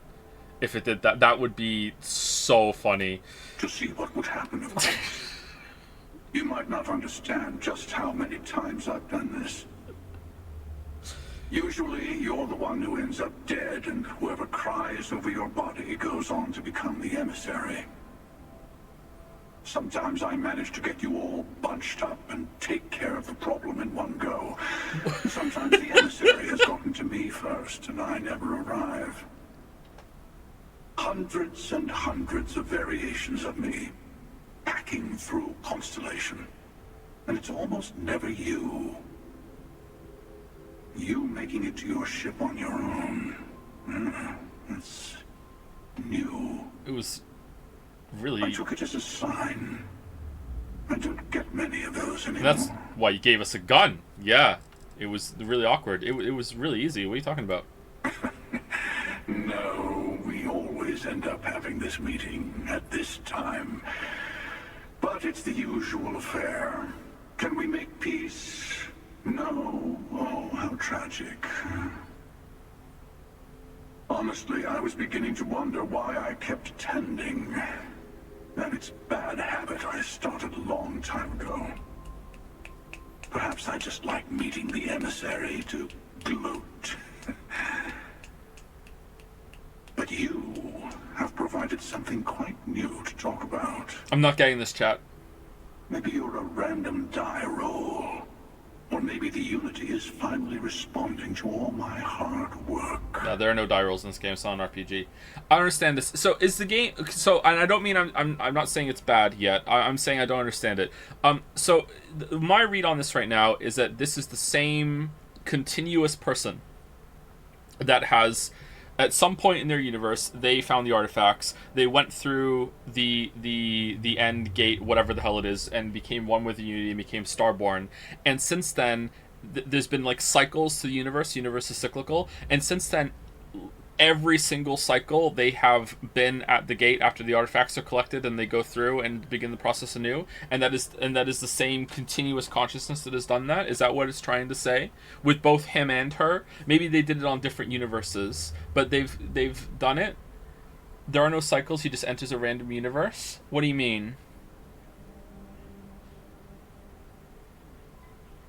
if it did that. That would be so funny. To see what would happen, of course. You might not understand just how many times I've done this. Usually, you're the one who ends up dead, and whoever cries over your body goes on to become the emissary. Sometimes I manage to get you all bunched up and take care of the problem in one go. Sometimes the emissary has gotten to me first, and I never arrive. Hundreds and hundreds of variations of me, packing through Constellation. And it's almost never you. You making it to your ship on your own. It's new. It was really... I took it as a sign. I don't get many of those anymore. That's why you gave us a gun. Yeah. It was really awkward. It was really easy. What are you talking about? No, we always end up having this meeting at this time. But it's the usual affair. Can we make peace? No. Oh, how tragic. Honestly, I was beginning to wonder why I kept tending. And it's a bad habit I started a long time ago. Perhaps I just like meeting the emissary to gloat. But you have provided something quite new to talk about. I'm not getting this, chat. Maybe you're a random die roll. Or maybe the Unity is finally responding to all my hard work. No, there are no die rolls in this game. It's not an RPG. I understand this. So is the game... So, and I don't mean I'm not saying it's bad yet. I'm saying I don't understand it. So my read on this right now is that this is the same continuous person that has... At some point in their universe, they found the artifacts. They went through the end gate, whatever the hell it is, and became one with the Unity and became Starborn. And since then, there's been like cycles to the universe. The universe is cyclical, and since then, every single cycle they have been at the gate after the artifacts are collected, and they go through and begin the process anew. And that is the same continuous consciousness that has done that. Is that what it's trying to say with both him and her? Maybe they did it on different universes, but they've done it. There are no cycles. He just enters a random universe. What do you mean?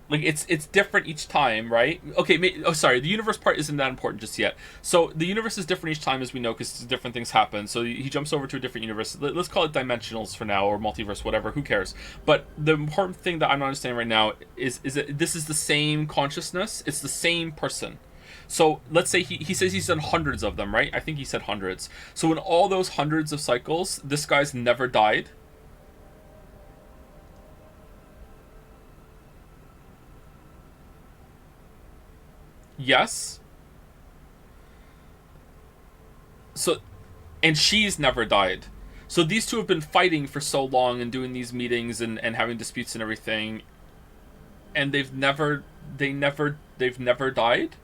Like, it's different each time, right? Okay, sorry, the universe part isn't that important just yet. So, the universe is different each time, as we know, because different things happen. So, he jumps over to a different universe. Let's call it dimensionals for now, or multiverse, whatever, who cares? But the important thing that I'm not understanding right now is that this is the same consciousness. It's the same person. So, let's say he says he's done hundreds of them, right? I think he said hundreds. So, in all those hundreds of cycles, this guy's never died. Yes. So, and she's never died. So these two have been fighting for so long and doing these meetings and having disputes and everything, and they've never died?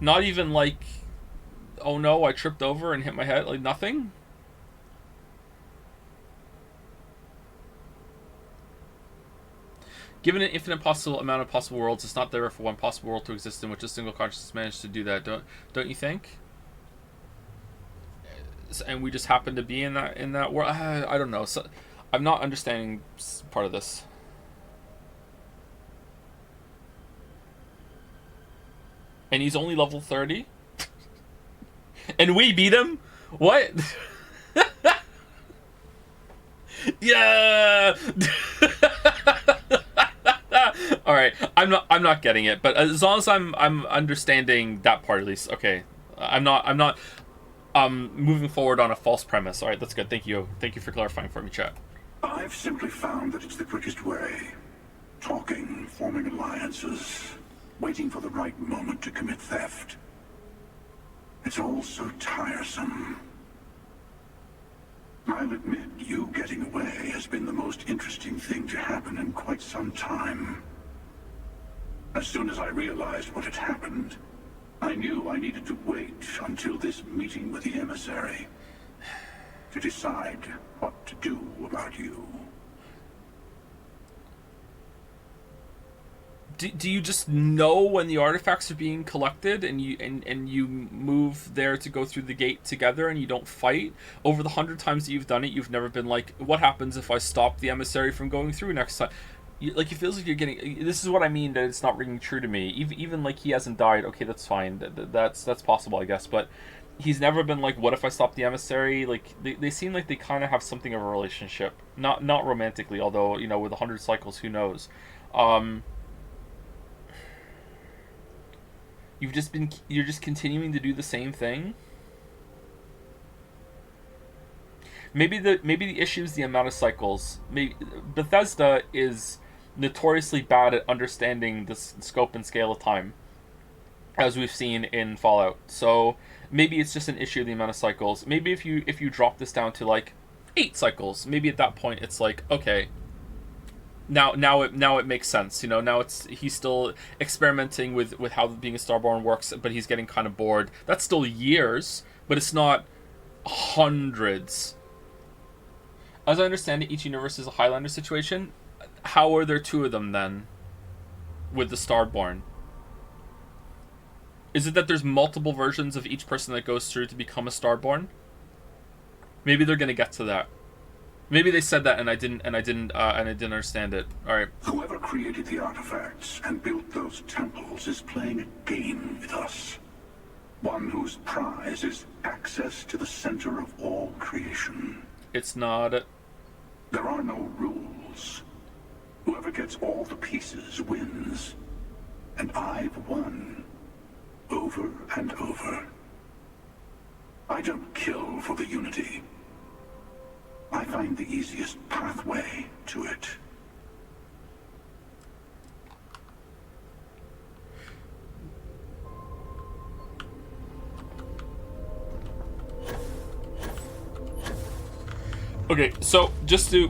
Not even like, oh no, I tripped over and hit my head, like nothing? Given an infinite possible amount of possible worlds, it's not there for one possible world to exist in which a single consciousness managed to do that. Don't you think? And we just happen to be in that world. I don't know. So, I'm not understanding part of this. And he's only level 30? And we beat him? What? Yeah! I'm not getting it, but as long as I'm understanding that part at least. Okay, I'm not moving forward on a false premise. All right, that's good. Thank you for clarifying for me, chat. I've simply found that it's the quickest way. Talking, forming alliances, waiting for the right moment to commit theft. It's all so tiresome. I'll admit, you getting away has been the most interesting thing to happen in quite some time. As soon as I realized what had happened, I knew I needed to wait until this meeting with the emissary to decide what to do about you. Do you just know when the artifacts are being collected and you move there to go through the gate together and you don't fight? Over the 100 times that you've done it, you've never been like, what happens if I stop the emissary from going through next time? Like, it feels like you're getting... This is what I mean, that it's not ringing true to me. Even like, he hasn't died. Okay, that's fine. That's possible, I guess. But he's never been like, what if I stop the emissary? Like, they seem like they kind of have something of a relationship. Not romantically, although, you know, with 100 cycles, who knows? You're just continuing to do the same thing. Maybe the issue is the amount of cycles. Maybe Bethesda is notoriously bad at understanding the scope and scale of time, as we've seen in Fallout. So maybe it's just an issue of the amount of cycles. Maybe if you drop this down to like 8 cycles, maybe at that point it's like, okay, now it makes sense. You know, now he's still experimenting with how being a Starborn works, but he's getting kind of bored. That's still years, but it's not hundreds. As I understand it, each universe is a Highlander situation. How are there 2 of them then with the Starborn? Is it that there's multiple versions of each person that goes through to become a Starborn? Maybe they're gonna get to that. Maybe they said that and I didn't understand it. All right. Whoever created the artifacts and built those temples is playing a game with us. One whose prize is access to the center of all creation. It's not. There are no rules. Whoever gets all the pieces wins. And I've won. Over and over. I don't kill for the Unity. I find the easiest pathway to it. Okay, so just to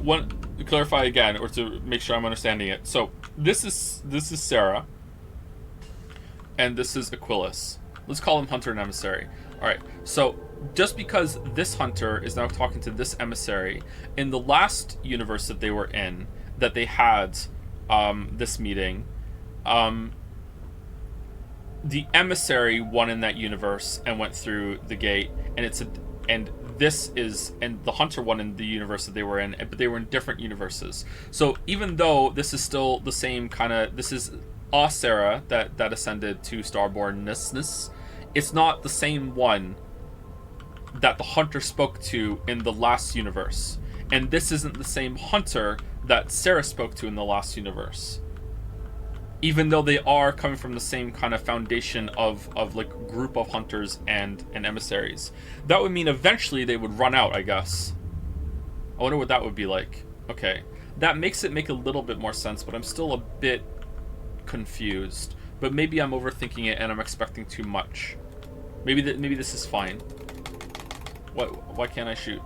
clarify again, or to make sure I'm understanding it. So this is Sarah, and this is Aquilus. Let's call him Hunter and Emissary. All right. So just because this Hunter is now talking to this Emissary, in the last universe that they were in, that they had this meeting, the Emissary won in that universe and went through the gate, and the Hunter won in the universe that they were in, but they were in different universes. So even though this is still the same kind of, this is Sarah that ascended to Starbornness, it's not the same one that the Hunter spoke to in the last universe. And this isn't the same Hunter that Sarah spoke to in the last universe. Even though they are coming from the same kind of foundation of like group of hunters and emissaries. That would mean eventually they would run out, I guess. I wonder what that would be like. Okay. That makes it make a little bit more sense, but I'm still a bit confused. But maybe I'm overthinking it and I'm expecting too much. Maybe this is fine. Why can't I shoot?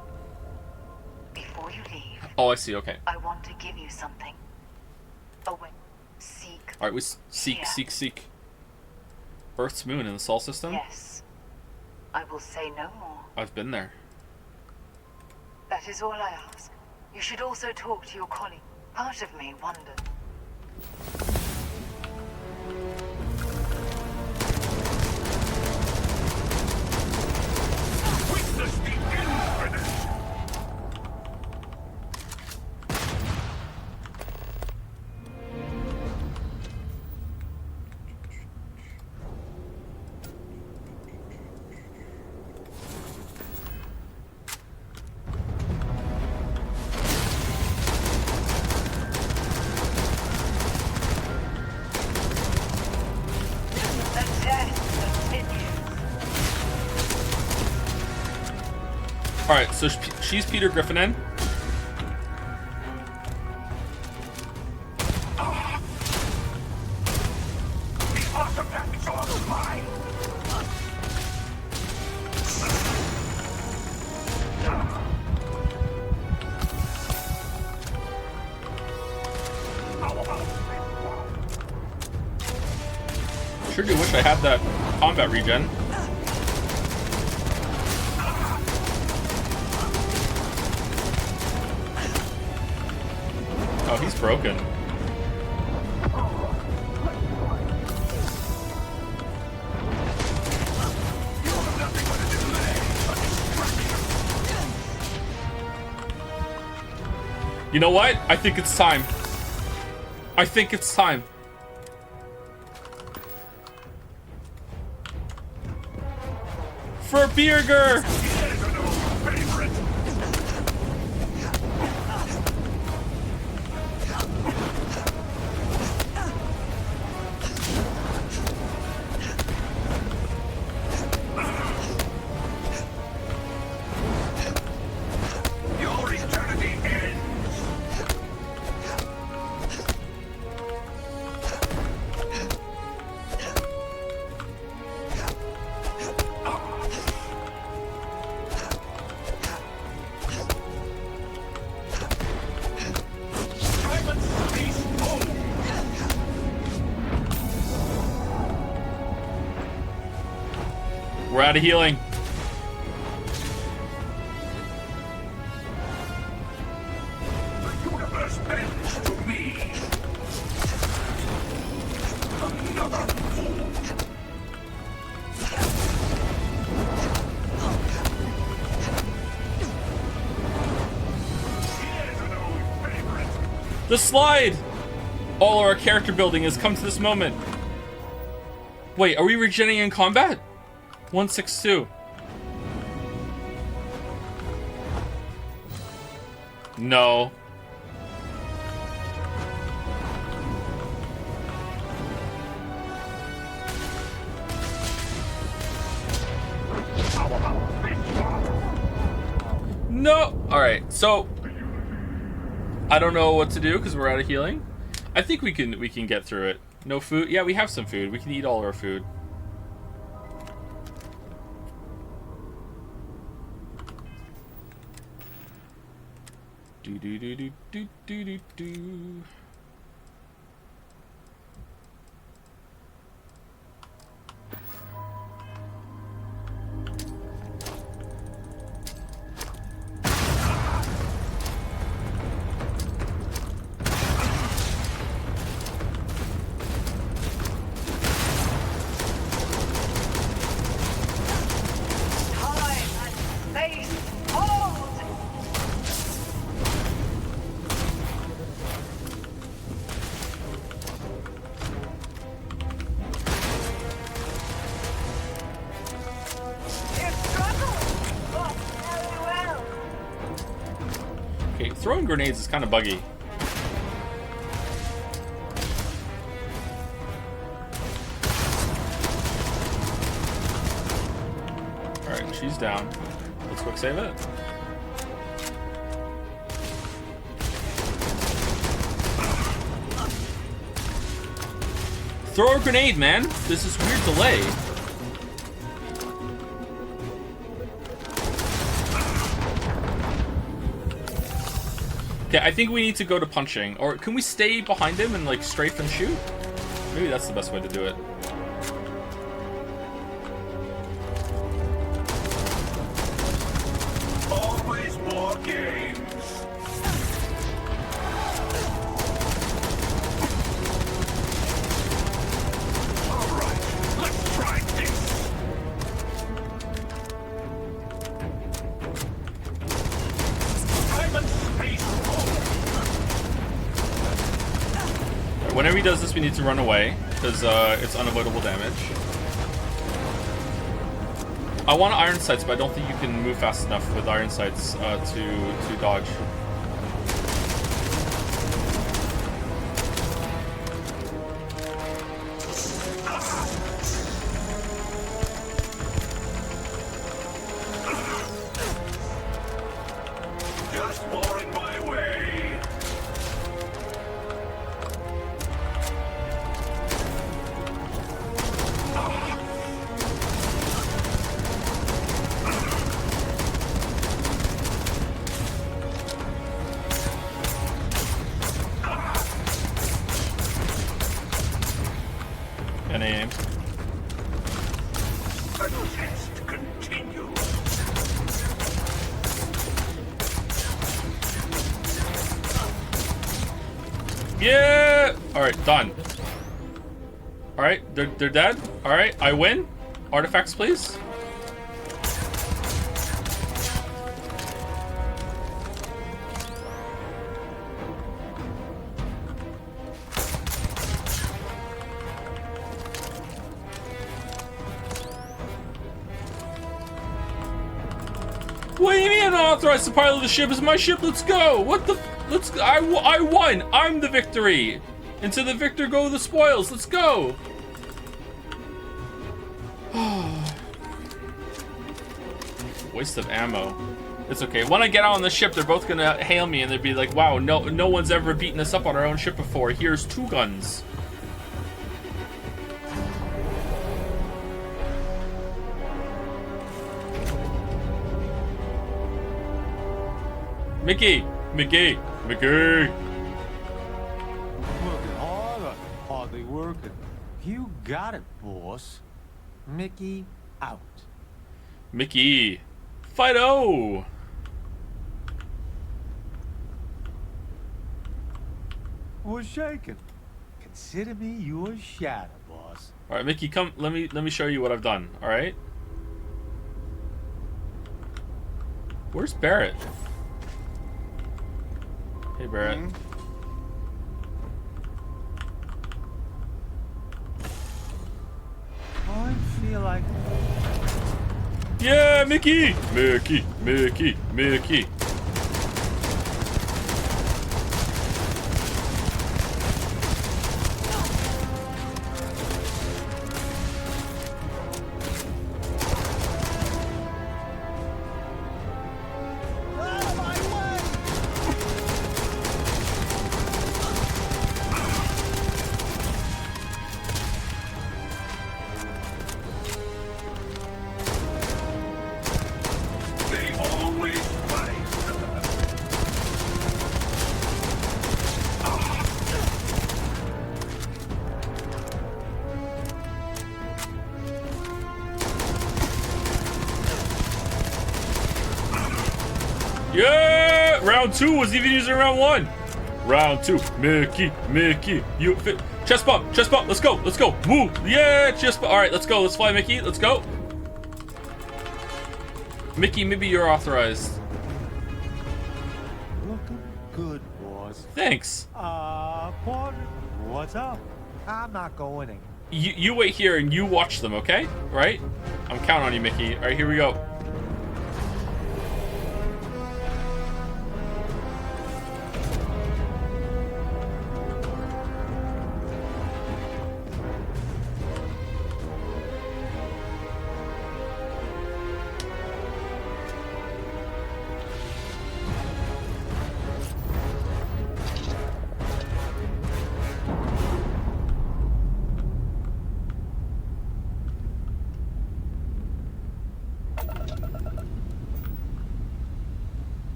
Before you leave. Oh, I see. Okay. I want to give you something. Away. Seek. All right, we seek. Earth's moon in the Sol system? Yes. I will say no more. I've been there. That is all I ask. You should also talk to your colleague. Part of me wondered. Witness the infinite! Alright, so she's Peter Griffinin. The artifacts are mine. Sure do wish I had that combat regen. Oh, he's broken. You know what? I think it's time. I think it's time. For Birger! Your eternity ends. We're out of healing. The universe bends to me. Another fool. Here's an old favorite. The slide! All our character building has come to this moment. Wait, are we regenerating in combat? 162. No. No. All right. So I don't know what to do because we're out of healing. I think we can get through it. No food. Yeah, we have some food. We can eat all our food. Do do do do do do do do. Throwing grenades is kind of buggy. Alright, she's down. Let's quick save it. Throw a grenade, man! This is weird delay. Okay, I think we need to go to punching. Or can we stay behind him and like strafe and shoot? Maybe that's the best way to do it. Always more games. All right, let's try this. Time and space. Whenever he does this, we need to run away, because it's unavoidable damage. I want iron sights, but I don't think you can move fast enough with iron sights to dodge. And aim. The test continues. Yeah! Alright, done. Alright, they're dead. Alright, I win. Artifacts, please. What do you mean unauthorized to pilot the ship? It's my ship. Let's go. What the? Let's. I won. I'm the victory. And to the victor go the spoils. Let's go. Waste of ammo. It's okay. When I get out on the ship, they're both gonna hail me and they'd be like, "Wow, no one's ever beaten us up on our own ship before. Here's 2 guns." Mickey! Mickey! Mickey! Working hard or hardly working? You got it, boss. Mickey out. Mickey! Fido! What's shaking? Consider me your shadow, boss. All right, Mickey, come. Let me show you what I've done. All right. Where's Barrett? Hey, Barrett. I feel like Yeah, Mickey! Mickey! Mickey! Mickey! They always fight. Yeah! Round 2 was even using round 1. Round 2. Mickey! Mickey! You fit. Chest bump! Chest bump! Let's go! Let's go! Woo! Yeah! Chest bump! Alright, let's go. Let's fly, Mickey. Let's go. Mickey, maybe you're authorized. looking good, boss. Thanks. Partner, what's up? I'm not going in. You wait here and you watch them, okay? Right? I'm counting on you, Mickey. Alright, here we go.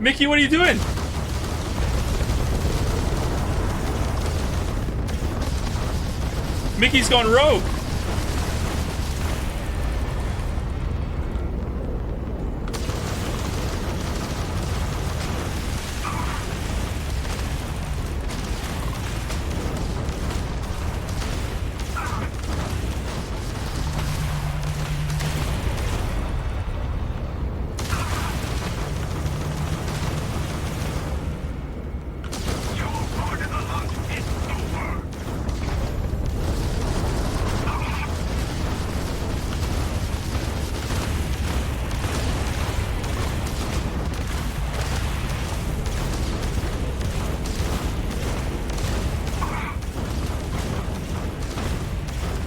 Mickey, what are you doing? Mickey's gone rogue.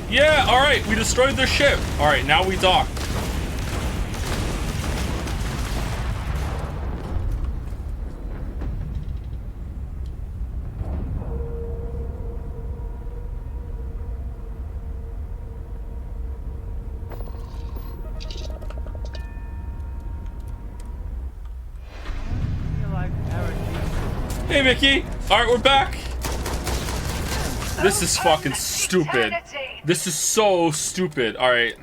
Yeah, alright, we destroyed their ship. Alright, now we dock. I feel like Hey, Mickey. All right, we're back. This is fucking stupid. This is so stupid. All right.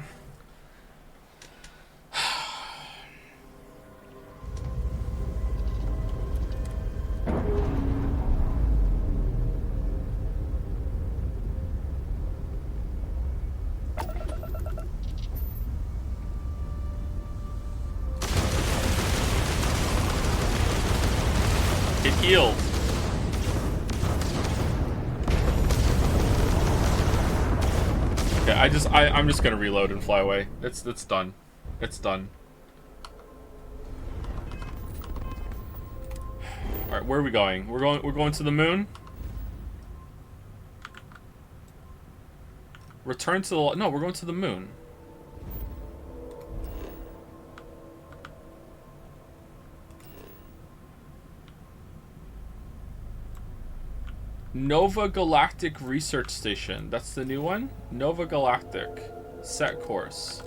It healed. Okay, I'm just gonna reload and fly away. It's done. It's done. All right, where are we going? We're going to the moon. Return to the no, we're going to the moon. Nova Galactic Research Station. That's the new one? Nova Galactic. Set course.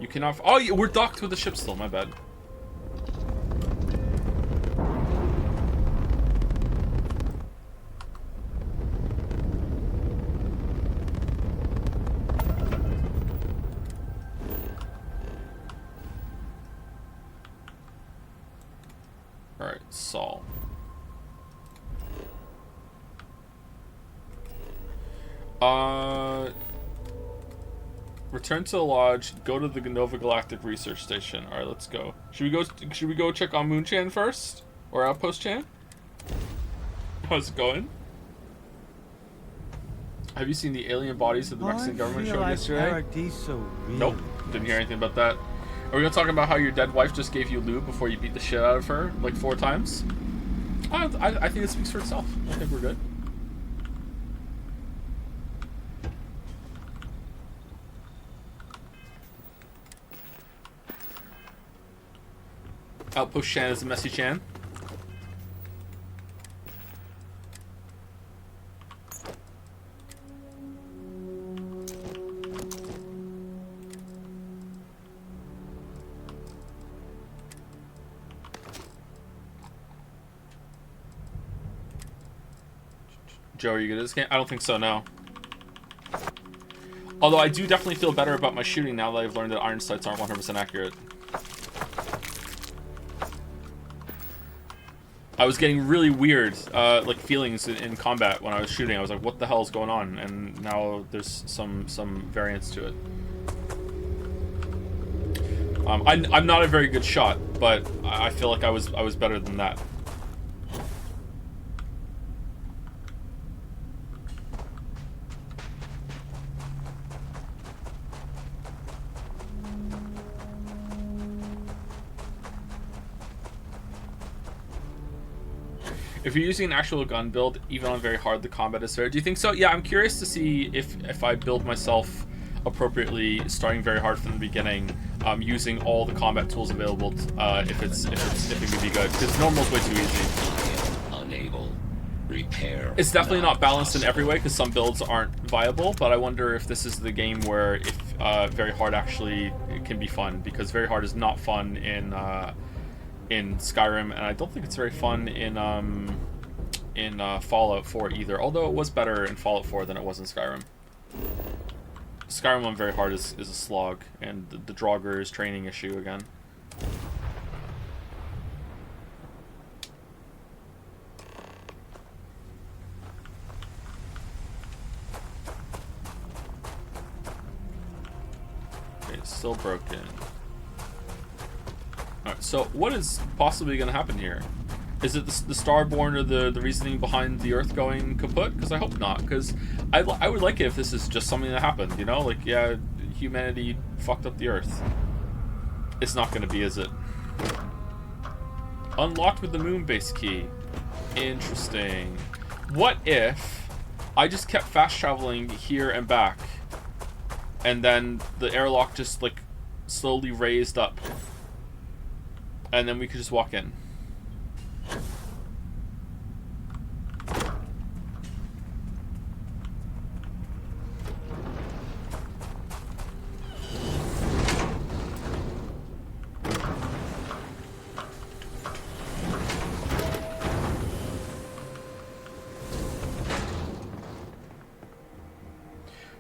You cannot... Oh, we're docked with the ship still. My bad. Alright, Saul. Return to the lodge. Go to the Nova Galactic Research Station. All right, let's go. Should we go check on Moonchan first, or Outpost Chan? How's it going? Have you seen the alien bodies that the Mexican government showed yesterday? Nope. Didn't hear anything about that. Are we gonna talk about how your dead wife just gave you lube before you beat the shit out of her like 4 times? I think it speaks for itself. I think we're good. Outpost Chan is a messy Chan. Joe, are you good at this game? I don't think so, no. Although I do definitely feel better about my shooting now that I've learned that iron sights aren't 100% accurate. I was getting really weird, like feelings in combat when I was shooting. I was like, "What the hell is going on?" And now there's some variance to it. I'm not a very good shot, but I feel like I was better than that. If you're using an actual gun build, even on very hard, the combat is fair. Do you think so? Yeah, I'm curious to see if I build myself appropriately, starting very hard from the beginning, using all the combat tools available. If it could be good, because normal's way too easy. Unable. Repair. It's definitely not balanced in every way because some builds aren't viable. But I wonder if this is the game where if very hard actually can be fun, because very hard is not fun in Skyrim, and I don't think it's very fun in Fallout 4 either, although it was better in Fallout 4 than it was in Skyrim. Skyrim on very hard is a slog, and the Draugr is training issue again. Okay, it's still broken. Alright, so what is possibly going to happen here? Is it the Starborn or the reasoning behind the Earth going kaput? Because I hope not, because I would like it if this is just something that happened, you know? Like, yeah, humanity fucked up the Earth. It's not going to be, is it? Unlocked with the moon base key. Interesting. What if I just kept fast traveling here and back, and then the airlock just, like, slowly raised up, and then we could just walk in?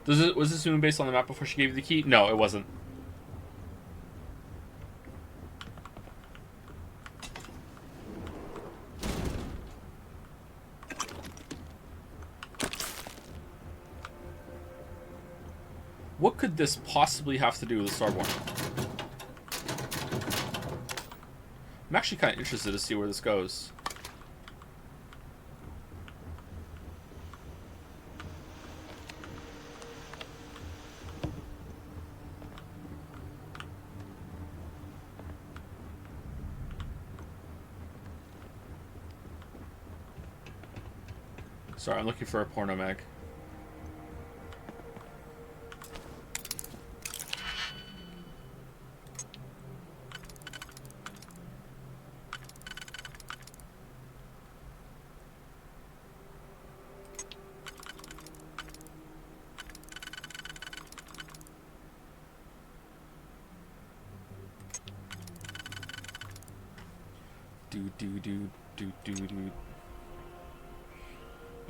Was this moon based on the map before she gave you the key? No, it wasn't. What could this possibly have to do with the Starborn? I'm actually kind of interested to see where this goes. Sorry, I'm looking for a porno mag.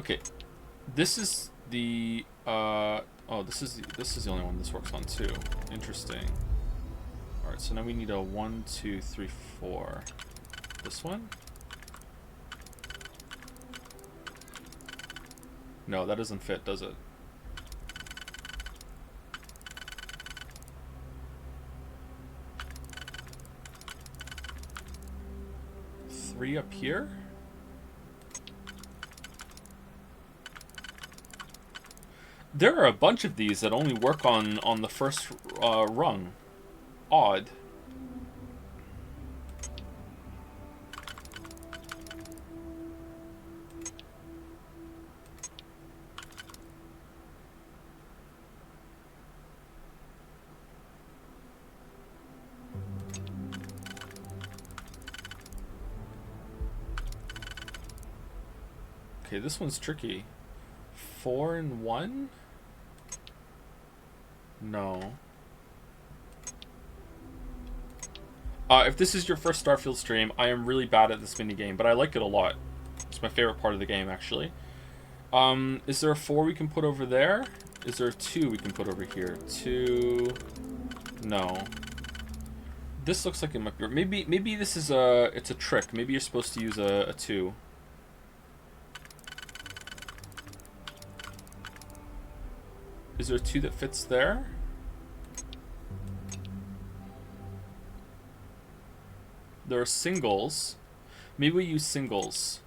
Okay, this is the oh, this is the only one this works on too. Interesting. All right, so now we need a 1, 2, 3, 4. This one? No, that doesn't fit, does it? Three up here? There are a bunch of these that only work on the first rung. Odd. Okay, this one's tricky. 4 and 1? No. If this is your first Starfield stream, I am really bad at this minigame, but I like it a lot. It's my favorite part of the game, actually. Is there a 4 we can put over there? Is there a 2 we can put over here? 2... No. This looks like it might be... Maybe this is a... It's a trick. Maybe you're supposed to use a 2. Is there a 2 that fits there? There are singles. Maybe we use singles.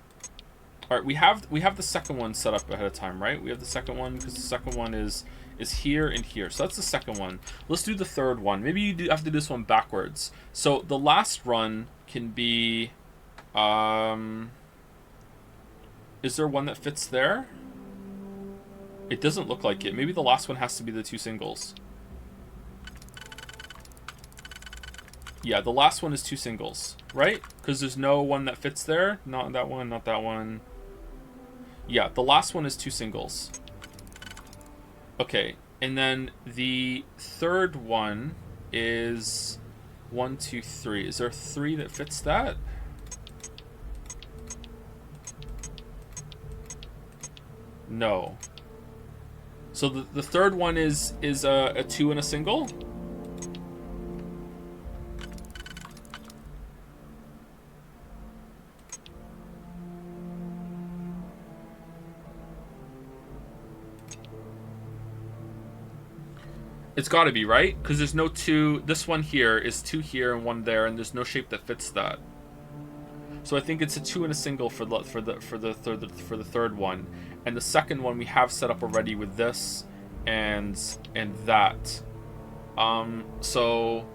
All right, we have the second one set up ahead of time, right? We have the second one because the second one is here and here. So that's the second one. Let's do the third one. Maybe you have to do this one backwards. So the last run can be. Is there one that fits there? It doesn't look like it. Maybe the last one has to be the 2 singles. Yeah, the last one is 2 singles, right? Because there's no one that fits there. Not that one, not that one. Yeah, the last one is 2 singles. Okay, and then the third one is 1, 2, 3. Is there 3 that fits that? No. So the third one is a 2 and a single? It's got to be, right? Because there's no 2. This one here is 2 here and 1 there, and there's no shape that fits that. So I think it's a 2 and a single for the third one, and the second one we have set up already with this and that. So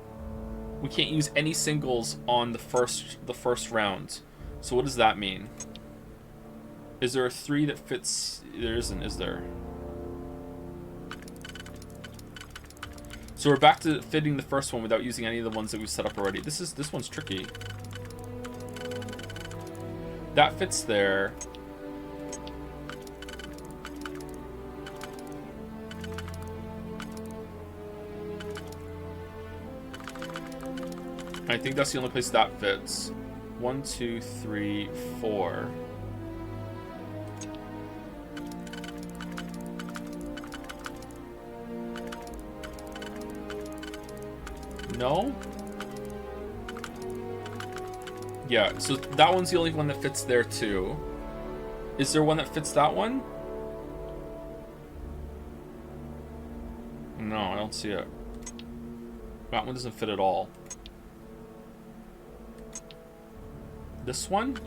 we can't use any singles on the first round. So what does that mean? Is there a 3 that fits? There isn't, is there? So we're back to fitting the first one without using any of the ones that we've set up already. This one's tricky. That fits there. I think that's the only place that fits. 1, 2, 3, 4. No? Yeah, so that one's the only one that fits there too. Is there one that fits that one? No, I don't see it. That one doesn't fit at all. This one?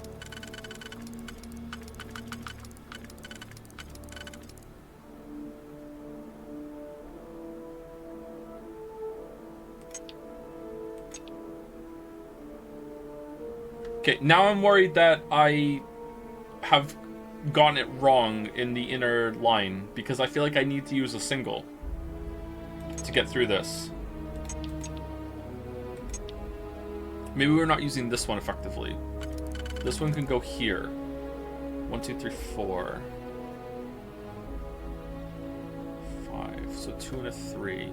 Okay, now I'm worried that I have gotten it wrong in the inner line, because I feel like I need to use a single to get through this. Maybe we're not using this one effectively. This one can go here. 1, 2, 3, 4. 5. So 2 and a 3.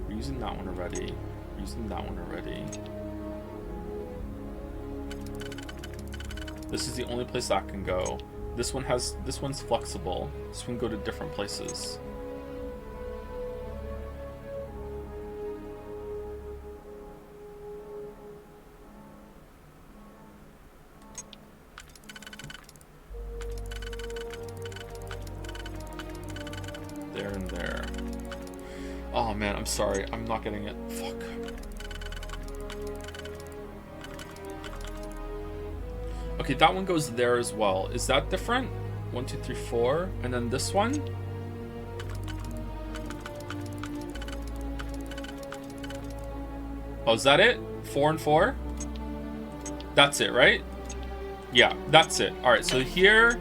We're using that one already. We're using that one already. This is the only place that can go. This one's flexible. This one can go to different places. There and there. Oh man, I'm sorry. I'm not getting it. Fuck. Okay, that one goes there as well. Is that different? 1, 2, 3, 4. And then this one? Oh, is that it? 4 and 4? That's it, right? Yeah, that's it. Alright, so here.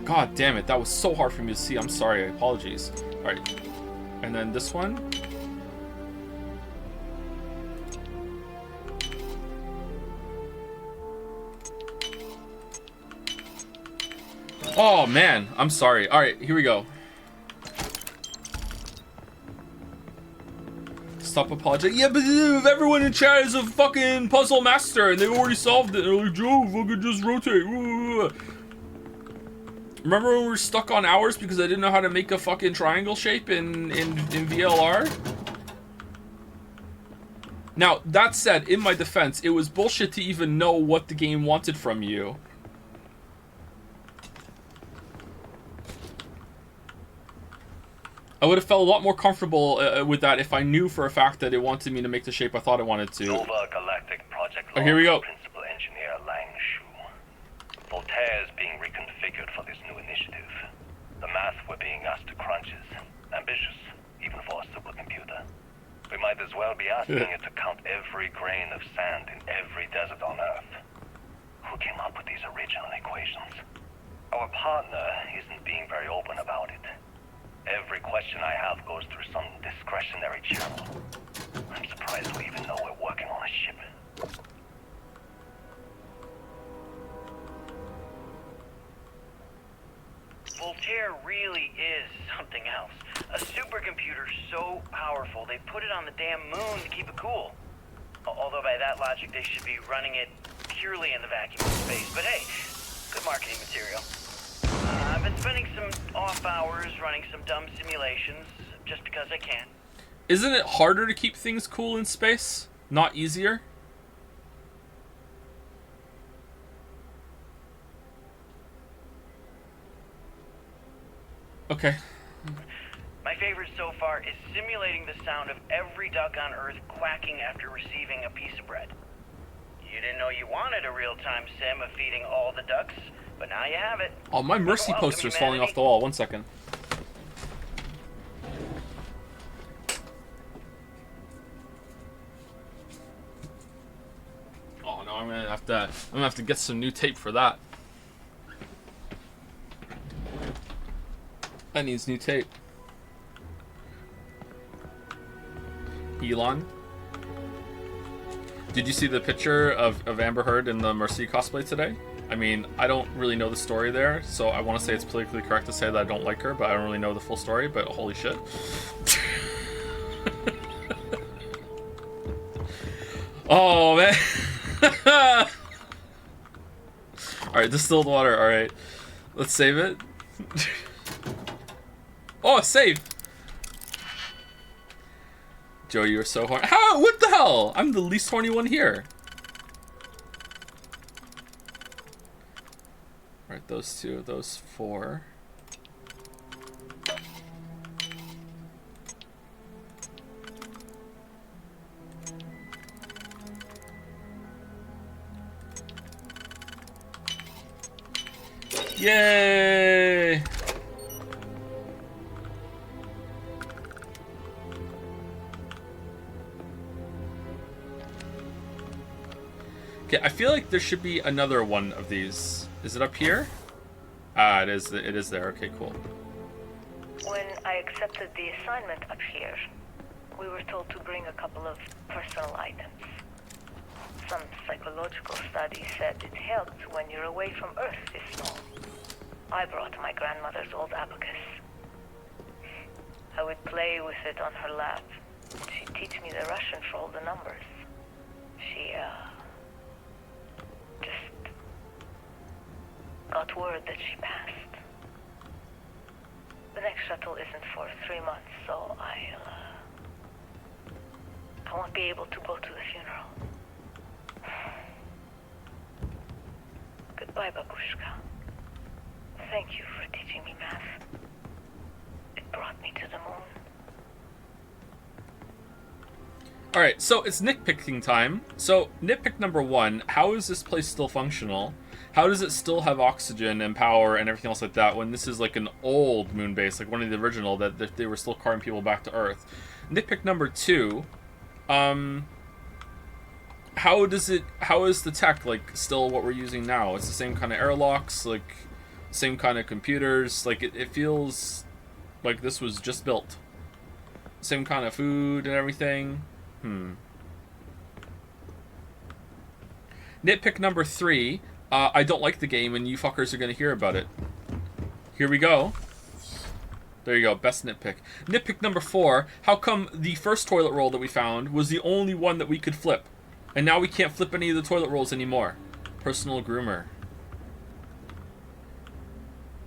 God damn it. That was so hard for me to see. I'm sorry. Apologies. Alright. And then this one. Oh man, I'm sorry. Alright, here we go. Stop apologizing. Yeah, but everyone in chat is a fucking puzzle master and they've already solved it. They're like, Joe, fucking just rotate. Remember when we were stuck on hours because I didn't know how to make a fucking triangle shape in VLR? Now, that said, in my defense, it was bullshit to even know what the game wanted from you. I would have felt a lot more comfortable with that if I knew for a fact that it wanted me to make the shape I thought it wanted to. Nova Galactic Project Oh, here we go. Principal Engineer Lang Shu. Voltaire is being reconfigured for this new initiative. The math we're being asked to crunch is ambitious, even for a supercomputer. We might as well be asking it to count every grain of sand in every desert on Earth. Who came up with these original equations? Our partner isn't being very open about it. Every question I have goes through some discretionary channel. I'm surprised we even know we're working on a ship. Voltaire really is something else. A supercomputer so powerful they put it on the damn moon to keep it cool. Although by that logic they should be running it purely in the vacuum of space. But hey, good marketing material. I've been spending some off hours running some dumb simulations just because I can. Isn't it harder to keep things cool in space? Not easier? Okay. My favorite so far is simulating the sound of every duck on Earth quacking after receiving a piece of bread. You didn't know you wanted a real-time sim of feeding all the ducks, but now you have it. Oh, my Mercy poster's falling off the wall. 1 second. Oh no, I'm gonna have to get some new tape for that. That needs new tape. Elon. Did you see the picture of Amber Heard in the Mercy cosplay today? I mean, I don't really know the story there, so I want to say it's politically correct to say that I don't like her, but I don't really know the full story, but holy shit. Oh, man. Alright, distilled water, alright. Let's save it. Oh, saved! Joe, you're so horny. How? What the hell? I'm the least horny one here. Alright, those two, those four. Yay! Okay, I feel like there should be another one of these. Is it up here? Ah, it is there. Okay, cool. When I accepted the assignment up here, we were told to bring a couple of personal items. Some psychological studies said it helped when you're away from Earth this long. I brought my grandmother's old abacus. I would play with it on her lap. She'd teach me the Russian for all the numbers. She, just got word that she passed. The next shuttle isn't for 3 months, so I won't be able to go to the funeral. Goodbye, Babushka. Thank you for teaching me math. It brought me to the moon. Alright, so it's nitpicking time. So, nitpick number 1, how is this place still functional? How does it still have oxygen and power and everything else like that when this is like an old moon base, like one of the original, that they were still carting people back to Earth? Nitpick number 2, how is the tech like still what we're using now? It's the same kind of airlocks, like same kind of computers, like it feels like this was just built. Same kind of food and everything. Nitpick number 3, I don't like the game and you fuckers are gonna hear about it. Here we go. There you go, best nitpick. Nitpick number 4, how come the first toilet roll that we found was the only one that we could flip? And now we can't flip any of the toilet rolls anymore. Personal groomer.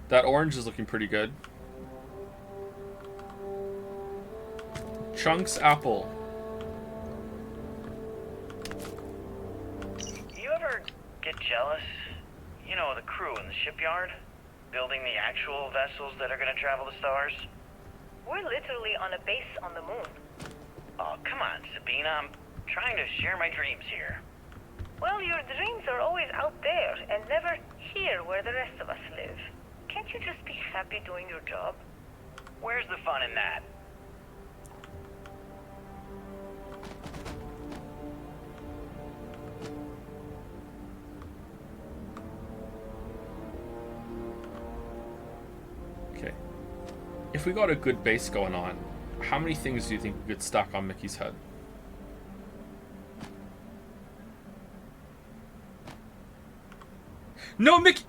That orange is looking pretty good. Chunks apple. You ever get jealous? You know, the crew in the shipyard? Building the actual vessels that are gonna travel the stars? We're literally on a base on the moon. Oh, come on, Sabina. I'm trying to share my dreams here. Well, your dreams are always out there and never here where the rest of us live. Can't you just be happy doing your job? Where's the fun in that? Okay. If we got a good base going on, how many things do you think we could stack on Mickey's head? No, Mickey!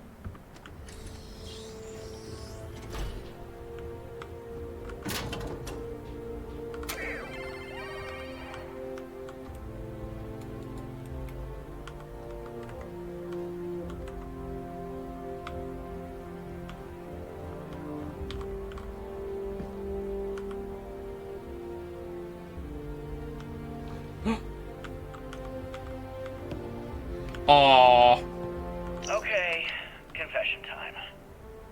Aww. Okay, confession time.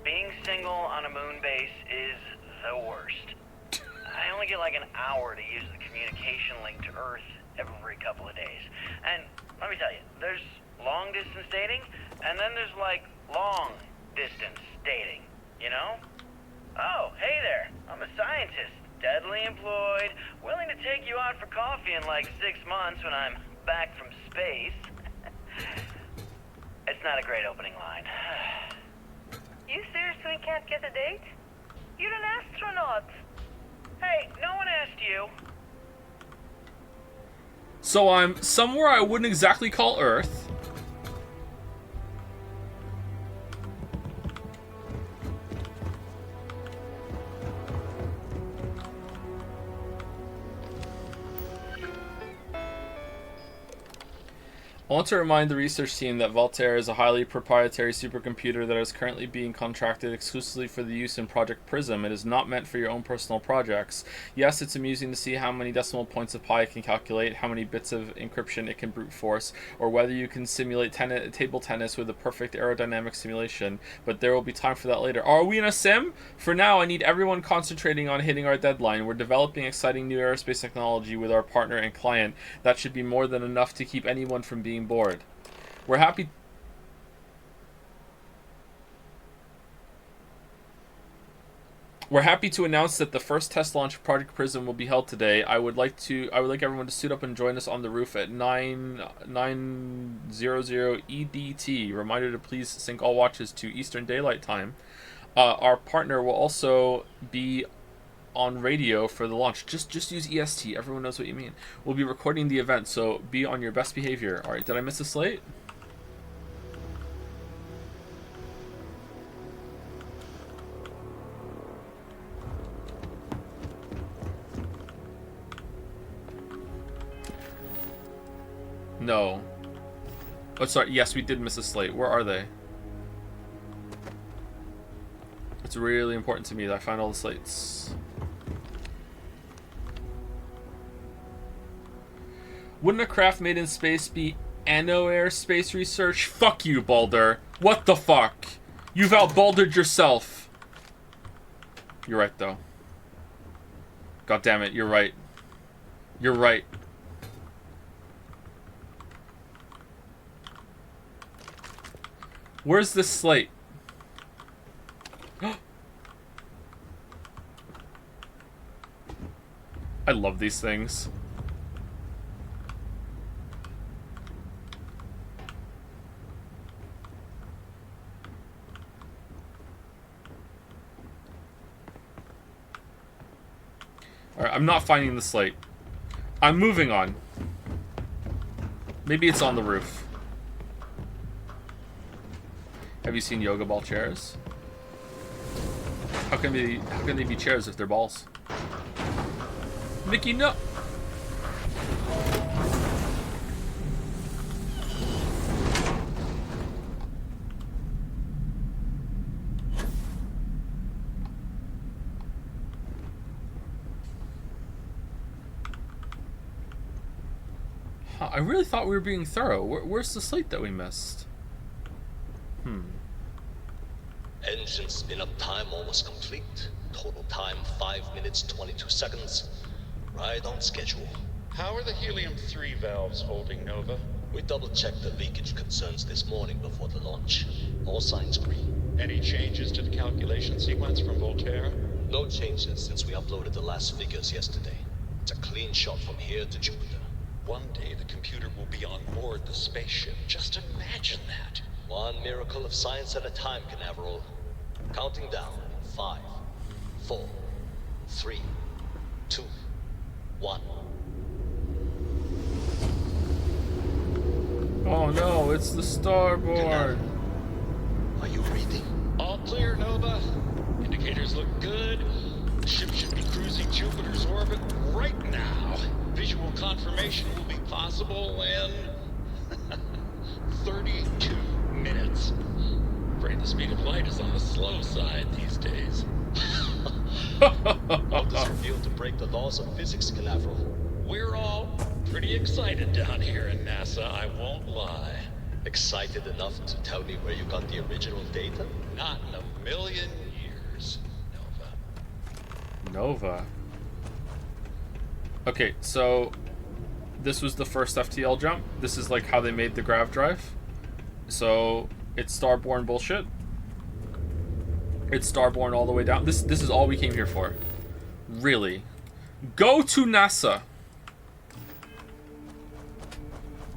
Being single on a moon base is the worst. I only get like an hour to use the communication link to Earth every couple of days. And let me tell you, there's long distance dating, and then there's like long distance dating, you know? Oh, hey there, I'm a scientist, deadly employed, willing to take you out for coffee in like 6 months when I'm back from space. It's not a great opening line. You seriously can't get a date? You're an astronaut. Hey, no one asked you. So I'm somewhere I wouldn't exactly call Earth. I want to remind the research team that Voltaire is a highly proprietary supercomputer that is currently being contracted exclusively for the use in Project Prism. It is not meant for your own personal projects. Yes, it's amusing to see how many decimal points of pi it can calculate, how many bits of encryption it can brute force, or whether you can simulate table tennis with a perfect aerodynamic simulation, but there will be time for that later. Are we in a sim? For now, I need everyone concentrating on hitting our deadline. We're developing exciting new aerospace technology with our partner and client. That should be more than enough to keep anyone from being bored. We're happy to announce that the first test launch of Project Prism will be held today. I would like everyone to suit up and join us on the roof at 900 EDT. Reminder to please sync all watches to Eastern Daylight Time. Our partner will also be on radio for the launch. Just use EST. Everyone knows what you mean. We'll be recording the event, so be on your best behavior. All right, did I miss a slate? No. Oh, sorry. Yes, we did miss a slate. Where are they? It's really important to me that I find all the slates. Wouldn't a craft made in space be aerospace research? Fuck you, Baldur. What the fuck? You've out-Baldured yourself. You're right, though. God damn it, you're right. You're right. Where's this slate? I love these things. Alright, I'm not finding the slate. I'm moving on. Maybe it's on the roof. Have you seen yoga ball chairs? How can they be chairs if they're balls? Mickey, no! Huh, I really thought we were being thorough. Where's the slate that we missed? Engine spin-up time almost complete. Total time 5 minutes 22 seconds. Right on schedule. How are the helium-3 valves holding, Nova? We double-checked the leakage concerns this morning before the launch. All signs green. Any changes to the calculation sequence from Voltaire? No changes since we uploaded the last figures yesterday. It's a clean shot from here to Jupiter. One day the computer will be on board the spaceship. Just imagine that. One miracle of science at a time, Canaveral. Counting down. 5, 4, 3, 2, 1. Oh no, it's the starboard. Are you reading? All clear, Nova. Indicators look good. The ship should be cruising Jupiter's orbit right now. Visual confirmation will be possible in 32 minutes. Afraid the speed of light is on the slow side these days. Won't this reveal to break the laws of physics, Canaveral? We're all pretty excited down here in NASA, I won't lie. Excited enough to tell me where you got the original data? Not in a million years, Nova. Nova. Okay, so this was the first FTL jump. This is like how they made the grav drive. So it's starborn bullshit. It's starborn all the way down. This is all we came here for. Really. Go to NASA.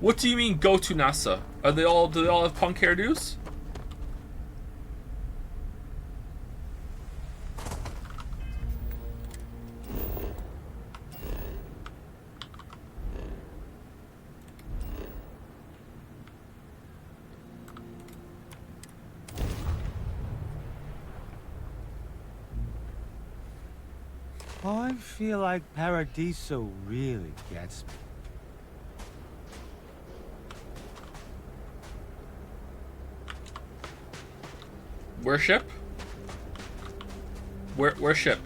What do you mean go to NASA? Do they all have punk hairdos? I feel like Paradiso really gets me. Where ship? Where ship?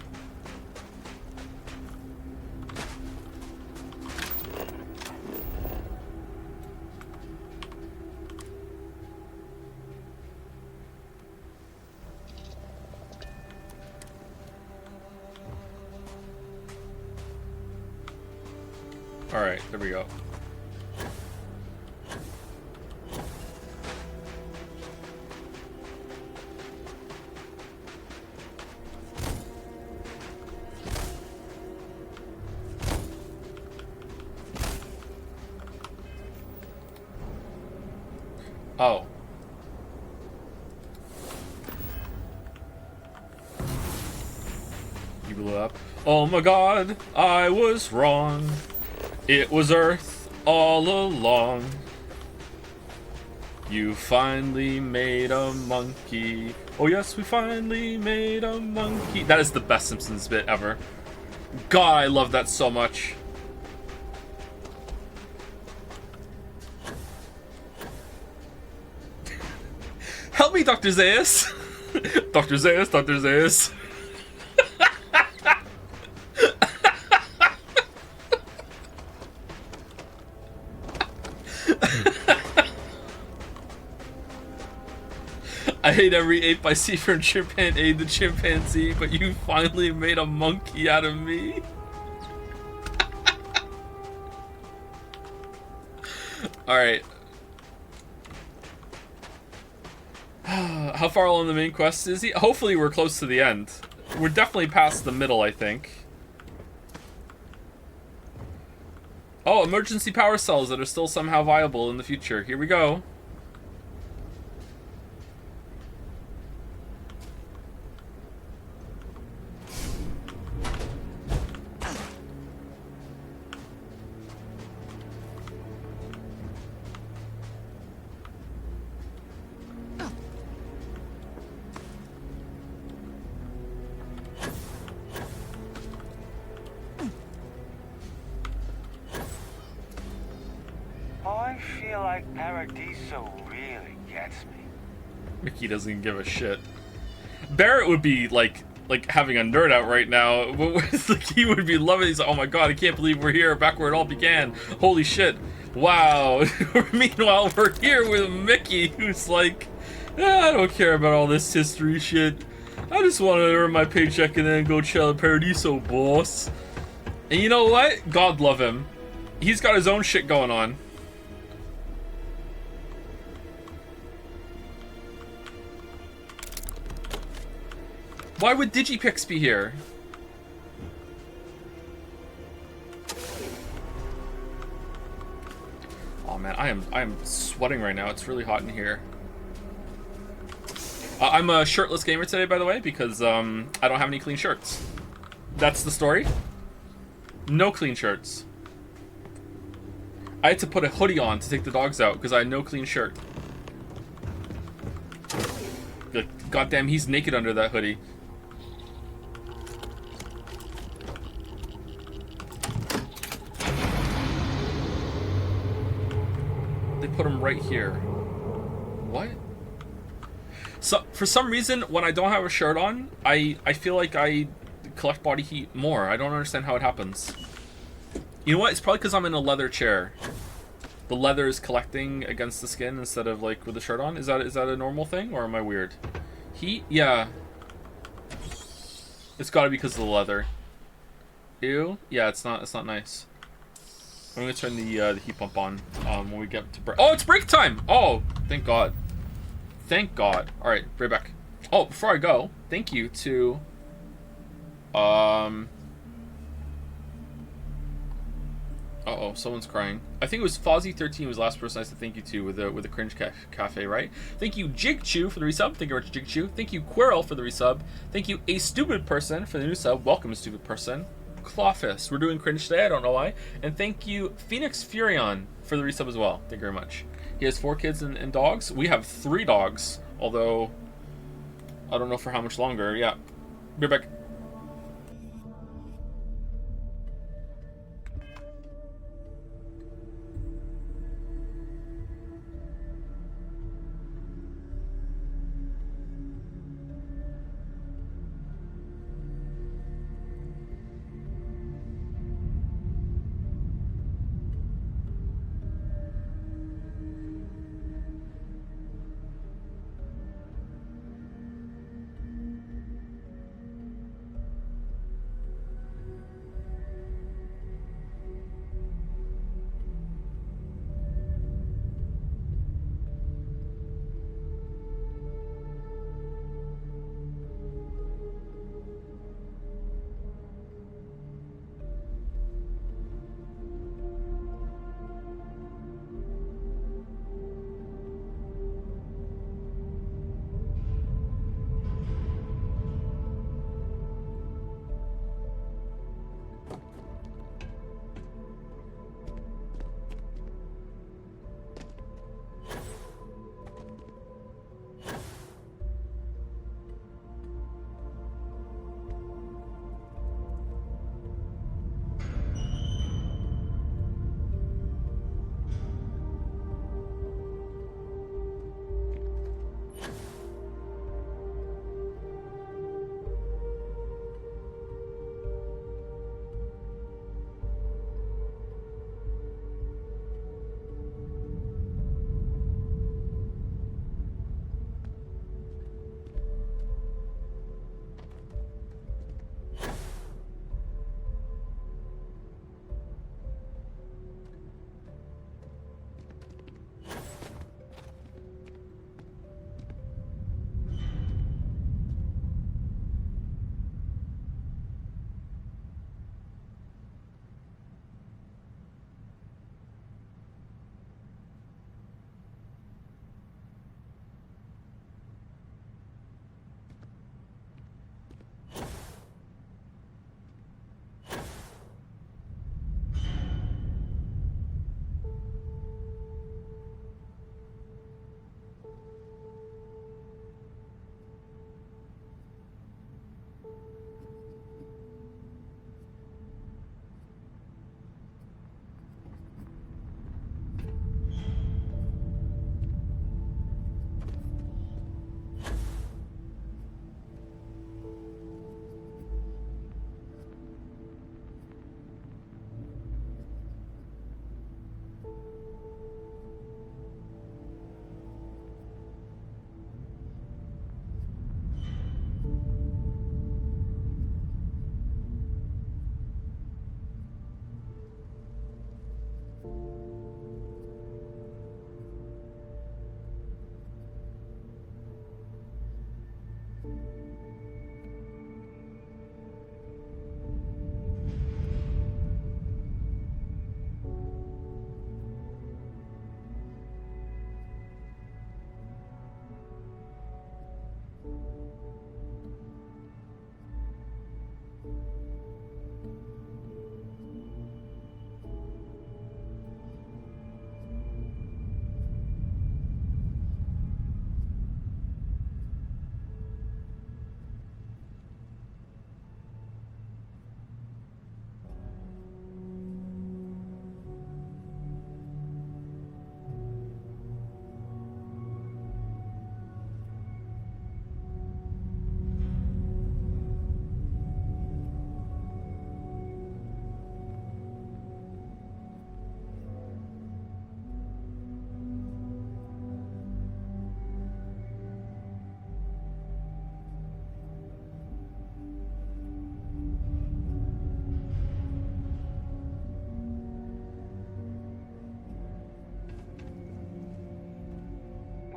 Alright, there we go. Oh. You blew up. Oh my god, I was wrong. It was Earth all along. You finally made a monkey. Oh yes, we finally made a monkey. That is the best Simpsons bit ever. God, I love that so much. Help me, Dr. Zaius. Dr. Zaius, Dr. Zaius. I hate every ape I see from chimpanzee the chimpanzee, but you finally made a monkey out of me. Alright. How far along the main quest is he? Hopefully we're close to the end. We're definitely past the middle, I think. Oh, emergency power cells that are still somehow viable in the future. Here we go. I feel like Paradiso really gets me. Mickey doesn't give a shit. Barrett would be like having a nerd out right now. Like, he would be loving it. He's like, oh my god, I can't believe we're here back where it all began. Holy shit. Wow. Meanwhile, we're here with Mickey, who's like, I don't care about all this history shit. I just want to earn my paycheck and then go chill at Paradiso, boss. And you know what? God love him. He's got his own shit going on. Why would Digipix be here? Oh man, I am sweating right now. It's really hot in here. I'm a shirtless gamer today, by the way, because I don't have any clean shirts. That's the story. No clean shirts. I had to put a hoodie on to take the dogs out because I had no clean shirt. Goddamn, he's naked under that hoodie. They put him right here. What? So for some reason, when I don't have a shirt on, I feel like I collect body heat more. I don't understand how it happens. You know what? It's probably because I'm in a leather chair. The leather is collecting against the skin instead of like with the shirt on. Is that a normal thing, or am I weird? Heat? Yeah. It's got to be because of the leather. Ew. Yeah, it's not nice. I'm gonna turn the heat pump on when we get to break. Oh, it's break time! Oh, thank God. Thank God. All right, right back. Oh, before I go, thank you to uh-oh, someone's crying. I think it was Fozzie13 was the last person I said thank you to with a cringe cafe, right? Thank you Jigchew for the resub. Thank you very much, Jigchew. Thank you Quirrell for the resub. Thank you A Stupid Person for the new sub. Welcome, Stupid Person. Clawfist, we're doing cringe today, I don't know why. And thank you Phoenix Furion for the resub as well. Thank you very much. He has 4 kids and dogs. We have 3 dogs, although I don't know for how much longer. Yeah. Be right back.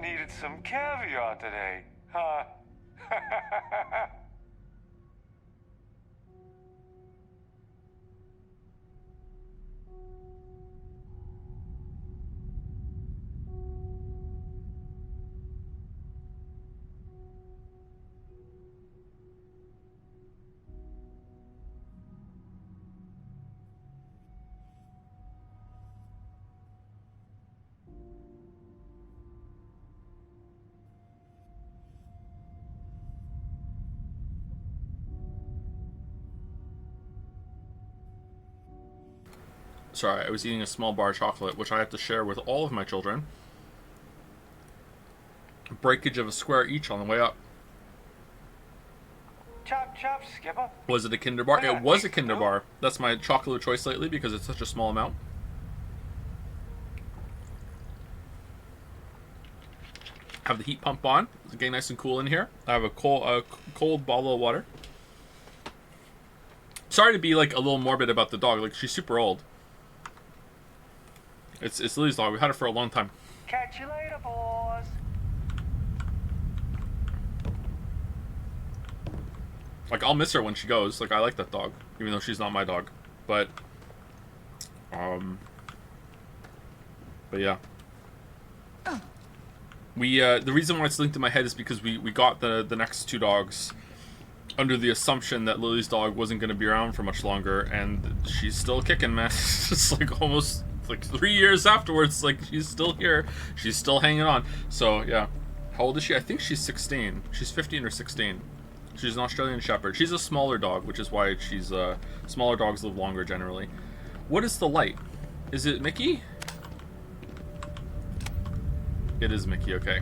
Needed some caviar today, huh? Sorry, I was eating a small bar of chocolate, which I have to share with all of my children. Breakage of a square each on the way up. Chop, chop, Skipper. Was it a Kinder Bar? It was a Kinder Bar. That's my chocolate of choice lately because it's such a small amount. Have the heat pump on. It's getting nice and cool in here. I have a cold bottle of water. Sorry to be like a little morbid about the dog. Like, she's super old. It's Lily's dog. We've had it for a long time. Catch you later, boys. Like, I'll miss her when she goes. Like, I like that dog, even though she's not my dog. But yeah. We the reason why it's linked in my head is because we got the next two dogs under the assumption that Lily's dog wasn't going to be around for much longer, and she's still kicking, man. It's like almost like 3 years afterwards, like she's still here, she's still hanging on. So yeah, how old is she? I think she's 16. She's 15 or 16. She's an Australian Shepherd. She's a smaller dog, which is why she's smaller dogs live longer generally. What is the light? Is it Mickey? It is Mickey. Okay.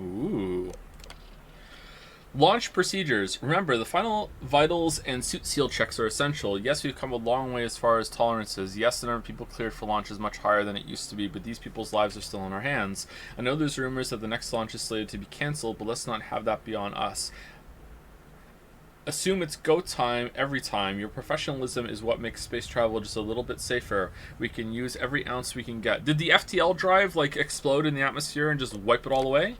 Ooh. Launch procedures. Remember, the final vitals and suit seal checks are essential. Yes, we've come a long way as far as tolerances. Yes, the number of people cleared for launch is much higher than it used to be, but these people's lives are still in our hands. I know there's rumors that the next launch is slated to be cancelled, but let's not have that be on us. Assume it's go time every time. Your professionalism is what makes space travel just a little bit safer. We can use every ounce we can get. Did the FTL drive, like, explode in the atmosphere and just wipe it all away?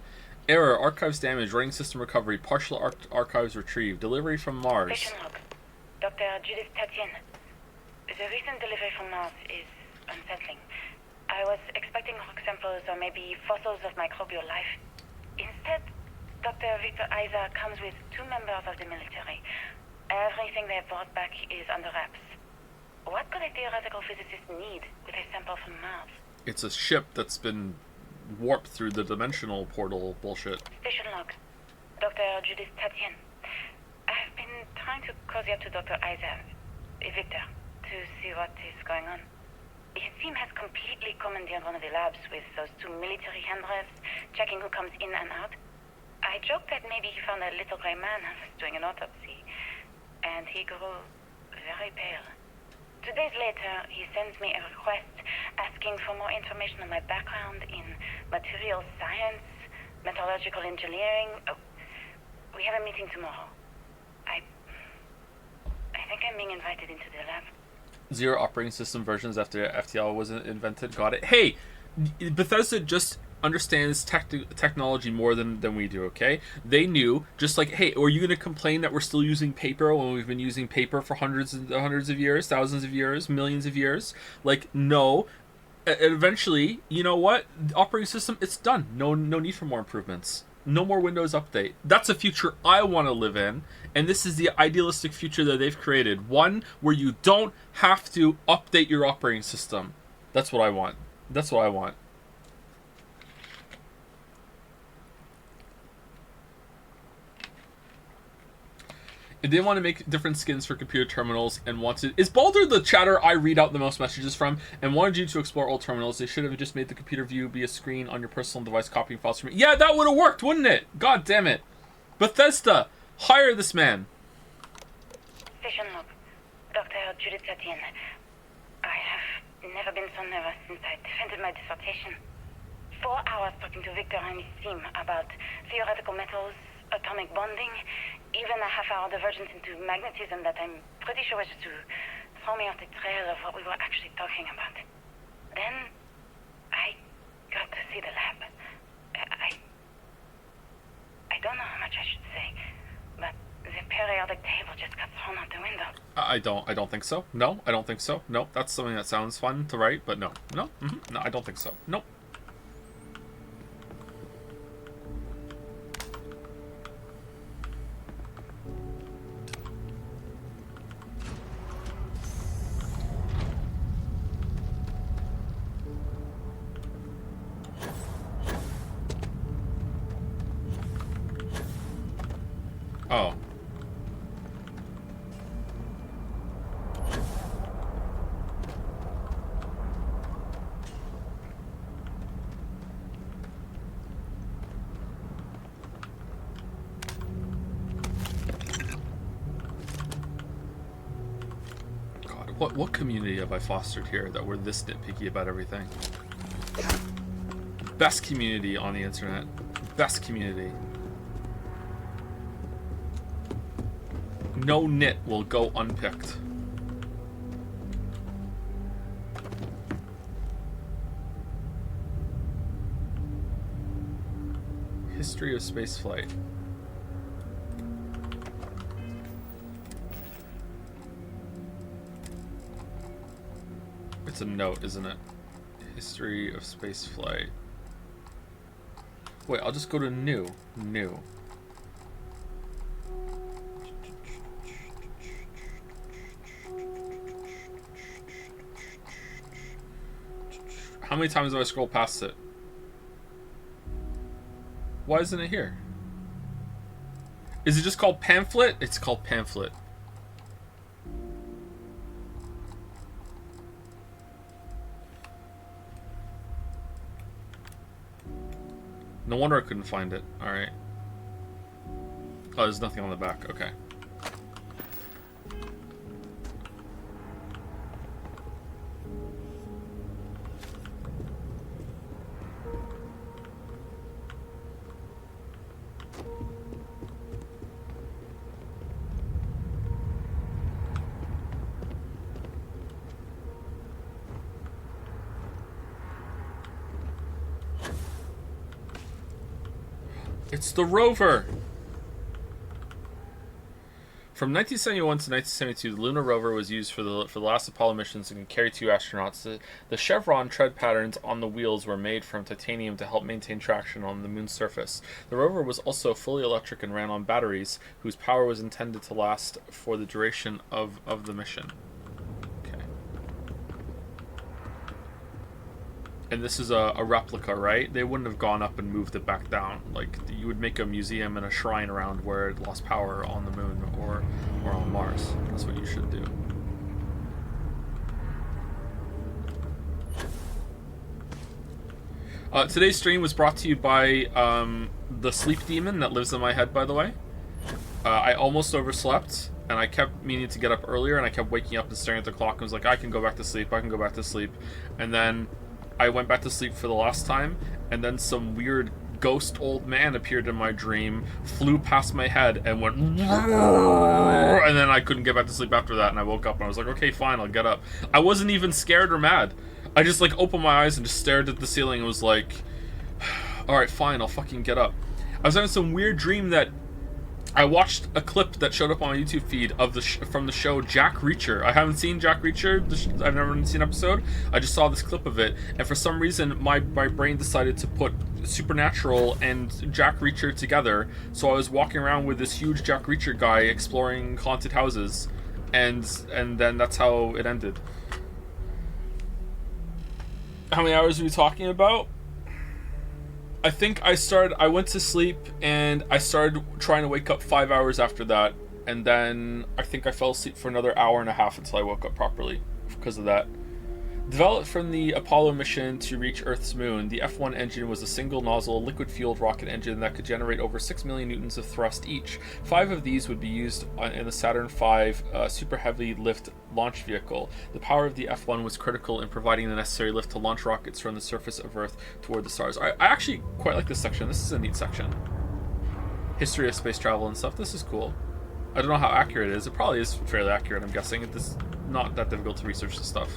Error, archives damaged, running system recovery, partial archives retrieved, delivery from Mars. Station log. Dr. Judith Tatian. The recent delivery from Mars is unsettling. I was expecting rock samples or maybe fossils of microbial life. Instead, Dr. Victor Isa comes with 2 members of the military. Everything they brought back is under wraps. What could a theoretical physicist need with a sample from Mars? It's a ship that's been warped through the dimensional portal bullshit. Station log. Dr. Judith Tatian. I've been trying to cozy up to Dr. Isa, Victor, to see what is going on. His team has completely commandeered one of the labs with those 2 military handlers, checking who comes in and out. I joked that maybe he found a little gray man and was doing an autopsy, and he grew very pale. 2 days later, he sends me a request asking for more information on my background in material science, metallurgical engineering. Oh, we have a meeting tomorrow. I think invited into the lab. 0 operating system versions after FTL was invented. Got it. Hey, Bethesda just understands technology more than we do, okay? They knew, just like, hey, are you going to complain that we're still using paper when we've been using paper for hundreds of years, thousands of years, millions of years? Like, no. Eventually, you know what? The operating system, it's done. No need for more improvements. No more Windows Update. That's a future I want to live in, and this is the idealistic future that they've created. One where you don't have to update your operating system. That's what I want. That's what I want. They want to make different skins for computer terminals and wanted... Is Baldur the chatter I read out the most messages from and wanted you to explore old terminals? They should have just made the computer view be a screen on your personal device copying files from it. Yeah, that would have worked, wouldn't it? God damn it. Bethesda, hire this man. Session log. Dr. Judith Satien. I have never been so nervous since I defended my dissertation. 4 hours talking to Victor and his team about theoretical metals, atomic bonding, even a half-hour divergence into magnetism that I'm pretty sure was just to throw me off the trail of what we were actually talking about. Then, I got to see the lab. I don't know how much I should say, but the periodic table just got thrown out the window. I don't think so. No, I don't think so. No, that's something that sounds fun to write, but no. No, no, I don't think so. Nope. Oh. God, what community have I fostered here that we're this nitpicky about everything? Best community on the internet. Best community. No nit will go unpicked. History of spaceflight. It's a note, isn't it? History of spaceflight. Wait, I'll just go to new. New. How many times have I scrolled past it? Why isn't it here? Is it just called pamphlet? It's called pamphlet. No wonder I couldn't find it. Alright. Oh, there's nothing on the back. Okay. It's the rover! From 1971 to 1972, the lunar rover was used for the last Apollo missions and could carry 2 astronauts. The chevron tread patterns on the wheels were made from titanium to help maintain traction on the moon's surface. The rover was also fully electric and ran on batteries, whose power was intended to last for the duration of the mission. Okay. And this is a replica, right? They wouldn't have gone up and moved it back down. Like, you would make a museum and a shrine around where it lost power on the moon or on Mars. That's what you should do. Today's stream was brought to you by the sleep demon that lives in my head, by the way. I almost overslept, and I kept meaning to get up earlier, and I kept waking up and staring at the clock and was like, I can go back to sleep, I can go back to sleep. And then I went back to sleep for the last time, and then some weird ghost old man appeared in my dream, flew past my head, and went, and then I couldn't get back to sleep after that, and I woke up and I was like, okay, fine, I'll get up. I wasn't even scared or mad. I just like opened my eyes and just stared at the ceiling and was like, alright, fine, I'll fucking get up. I was having some weird dream that I watched a clip that showed up on my YouTube feed of the from the show Jack Reacher. I haven't seen Jack Reacher. I've never seen an episode. I just saw this clip of it, and for some reason, my brain decided to put Supernatural and Jack Reacher together. So I was walking around with this huge Jack Reacher guy exploring haunted houses, and then that's how it ended. How many hours are we talking about? I think I went to sleep and I started trying to wake up 5 hours after that, and then I think I fell asleep for another hour and a half until I woke up properly because of that. Developed from the Apollo mission to reach Earth's moon, the F-1 engine was a single-nozzle, liquid-fueled rocket engine that could generate over 6 million newtons of thrust each. 5 of these would be used in the Saturn V super heavy lift launch vehicle. The power of the F-1 was critical in providing the necessary lift to launch rockets from the surface of Earth toward the stars. I actually quite like this section. This is a neat section. History of space travel and stuff. This is cool. I don't know how accurate it is. It probably is fairly accurate, I'm guessing. It's not that difficult to research this stuff.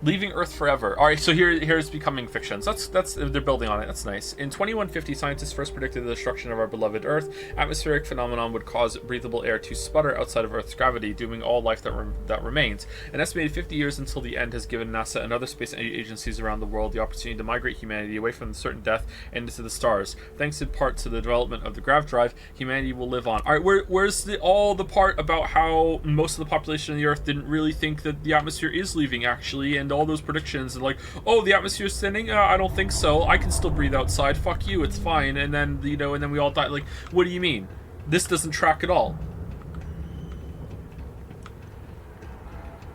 Leaving Earth forever. All right, so here's becoming fiction. So that's they're building on it. That's nice. In 2150, scientists first predicted the destruction of our beloved Earth. Atmospheric phenomenon would cause breathable air to sputter outside of Earth's gravity, dooming all life that remains. An estimated 50 years until the end has given NASA and other space agencies around the world the opportunity to migrate humanity away from certain death and into the stars. Thanks in part to the development of the grav drive, humanity will live on. All right, where's all the part about how most of the population of the Earth didn't really think that the atmosphere is leaving actually, and all those predictions and like, oh, the atmosphere's thinning? I don't think so. I can still breathe outside. Fuck you, it's fine. And then, you know, and then we all die. Like, what do you mean? This doesn't track at all.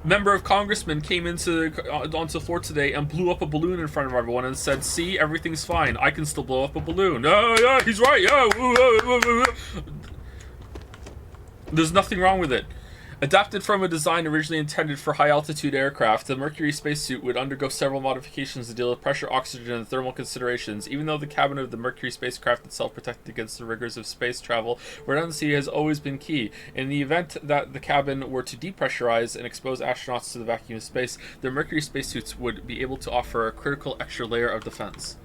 Member of congressman came onto the floor today and blew up a balloon in front of everyone and said, see, everything's fine. I can still blow up a balloon. Oh, yeah, he's right. Yeah. There's nothing wrong with it. Adapted from a design originally intended for high-altitude aircraft, the Mercury spacesuit would undergo several modifications to deal with pressure, oxygen, and thermal considerations. Even though the cabin of the Mercury spacecraft itself protected against the rigors of space travel, redundancy has always been key. In the event that the cabin were to depressurize and expose astronauts to the vacuum of space, the Mercury spacesuits would be able to offer a critical extra layer of defense.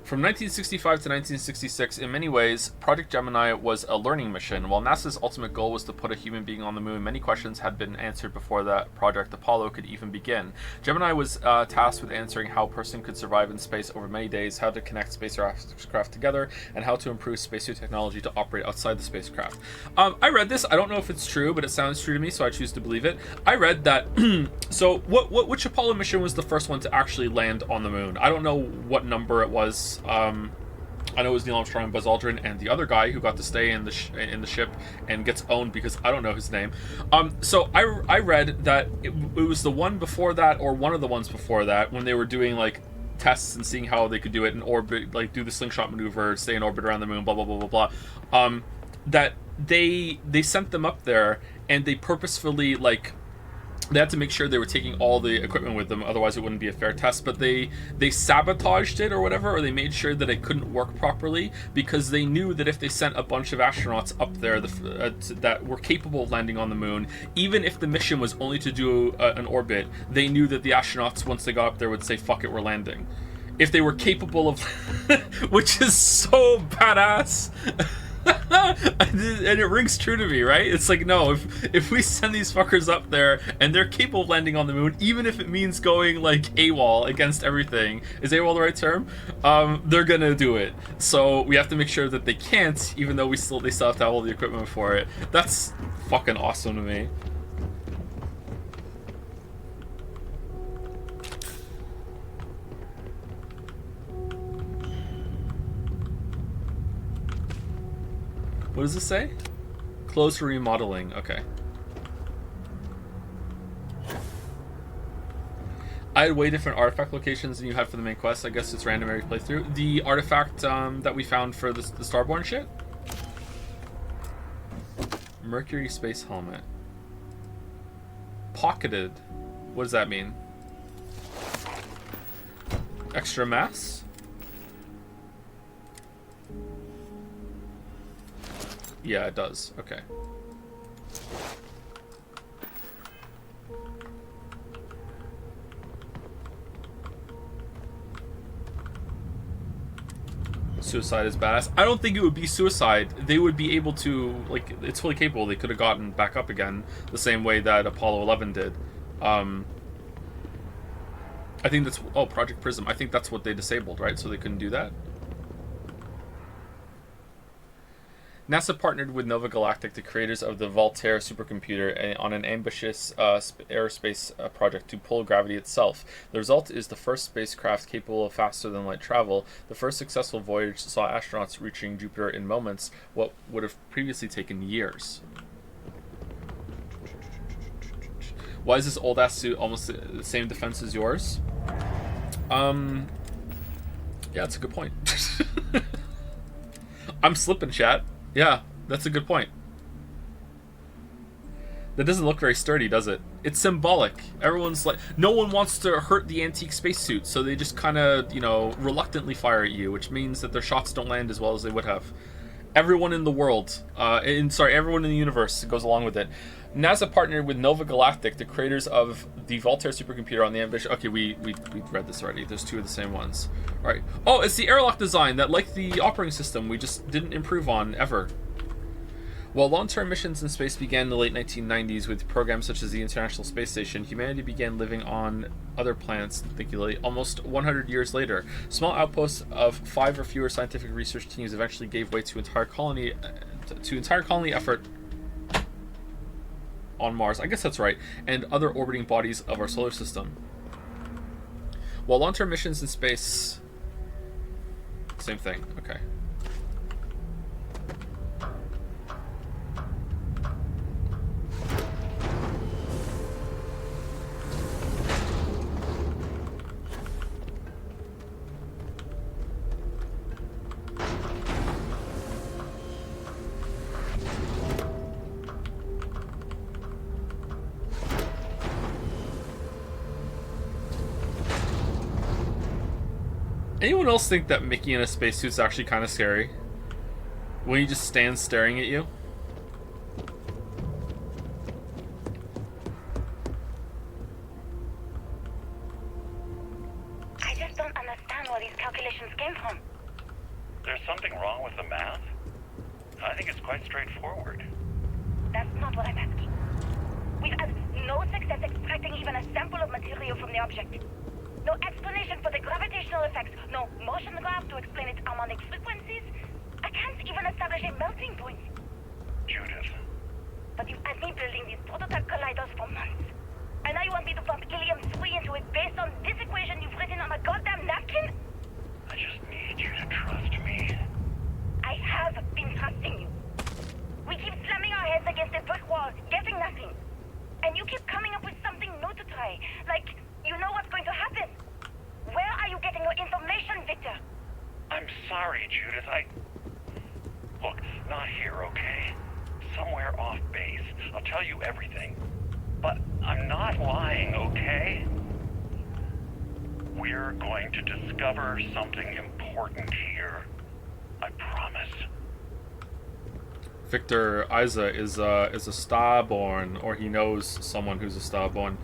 From 1965 to 1966, in many ways, Project Gemini was a learning mission. While NASA's ultimate goal was to put a human being on the moon, many questions had been answered before that Project Apollo could even begin. Gemini was tasked with answering how a person could survive in space over many days, how to connect spacecraft together, and how to improve spacesuit technology to operate outside the spacecraft. I read this. I don't know if it's true, but it sounds true to me, so I choose to believe it. I read that... so, which Apollo mission was the first one to actually land on the moon? I don't know what number it was. I know it was Neil Armstrong and Buzz Aldrin and the other guy who got to stay in the ship and gets owned because I don't know his name. So I read that it was the one before that, or one of the ones before that, when they were doing like tests and seeing how they could do it in orbit, like do the slingshot maneuver, stay in orbit around the moon, blah blah blah blah blah. That they sent them up there and they purposefully like. They had to make sure they were taking all the equipment with them, otherwise it wouldn't be a fair test. But they sabotaged it or whatever, or they made sure that it couldn't work properly because they knew that if they sent a bunch of astronauts up there that were capable of landing on the moon, even if the mission was only to do an orbit, they knew that the astronauts, once they got up there, would say, fuck it, we're landing. If they were capable of... which is so badass. And it rings true to me, right? It's like, no, if we send these fuckers up there and they're capable of landing on the moon, even if it means going like AWOL against everything, is AWOL the right term? They're gonna do it. So we have to make sure that they can't, even though they still have to have all the equipment for it. That's fucking awesome to me. What does this say? Close for remodeling. Okay. I had way different artifact locations than you had for the main quest. I guess it's random every playthrough. The artifact that we found for the Starborn shit? Mercury space helmet. Pocketed. What does that mean? Extra mass? Yeah, it does. Okay. Suicide is badass. I don't think it would be suicide. They would be able to, like, it's fully capable. They could have gotten back up again the same way that Apollo 11 did. I think that's, oh, Project Prism. I think that's what they disabled, right? So they couldn't do that. NASA partnered with Nova Galactic, the creators of the Voltaire supercomputer, on an ambitious aerospace project to pull gravity itself. The result is the first spacecraft capable of faster than light travel. The first successful voyage saw astronauts reaching Jupiter in moments, what would have previously taken years. Why is this old-ass suit almost the same defense as yours? Yeah, that's a good point. I'm slipping, chat. Yeah, that's a good point. That doesn't look very sturdy, does it? It's symbolic. Everyone's like, no one wants to hurt the antique spacesuit, so they just kind of, you know, reluctantly fire at you, which means that their shots don't land as well as they would have. Everyone in the world, everyone in the universe goes along with it. NASA partnered with Nova Galactic, the creators of the Voltaire supercomputer, on the ambition. Okay, we read this already. There's two of the same ones. All right. Oh, it's the airlock design that, like the operating system, we just didn't improve on ever. While long-term missions in space began in the late 1990s with programs such as the International Space Station, humanity began living on other planets, thankfully, almost 100 years later. Small outposts of 5 or fewer scientific research teams eventually gave way to entire colony effort on Mars. I guess that's right, and other orbiting bodies of our solar system. While long-term missions in space, same thing. Okay. Anyone else think that Mickey in a spacesuit's actually kind of scary? When he just stands staring at you? I just don't understand where these calculations came from. There's something wrong with the math? I think it's quite straightforward. That's not what I'm asking. We've had no success extracting even a sample of material from the object. No explanation for the gravitational effects. No motion graph to explain its harmonic frequencies. I can't even establish a melting point. Judith. But you've had me building these prototype colliders for months. And now you want me to pump helium-3 into it based on this equation you've written on a goddamn napkin? I just need you to trust me. I have been trusting you. We keep slamming our heads against a brick wall, getting nothing. And you keep coming up with something new to try. Like, you know what's going to happen. Where are you getting your information, Victor? I'm sorry, Judith. Look, not here, okay? Somewhere off base. I'll tell you everything. But I'm not lying, okay? We're going to discover something important here. I promise. Victor Isa is a Starborn, or he knows someone who's a Starborn.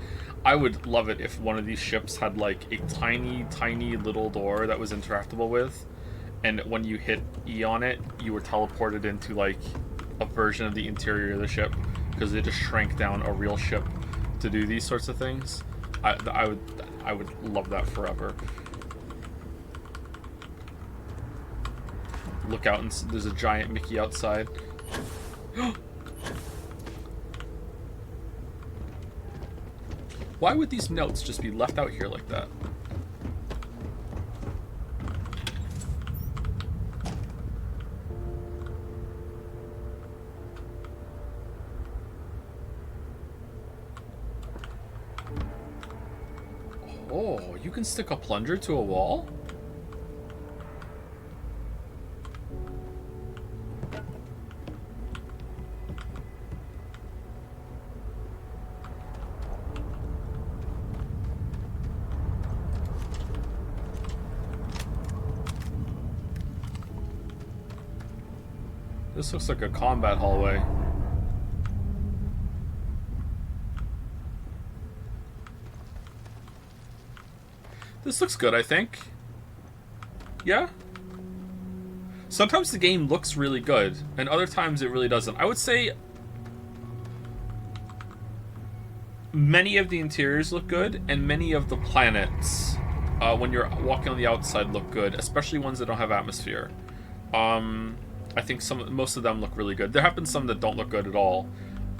I would love it if one of these ships had like a tiny, tiny little door that was interactable with, and when you hit E on it, you were teleported into like a version of the interior of the ship, because they just shrank down a real ship to do these sorts of things. I would love that forever. Look out, and there's a giant Mickey outside. Why would these notes just be left out here like that? Oh, you can stick a plunger to a wall? This looks like a combat hallway. This looks good, I think. Yeah? Sometimes the game looks really good, and other times it really doesn't. I would say many of the interiors look good, and many of the planets, when you're walking on the outside, look good, especially ones that don't have atmosphere. I think most of them look really good. There have been some that don't look good at all.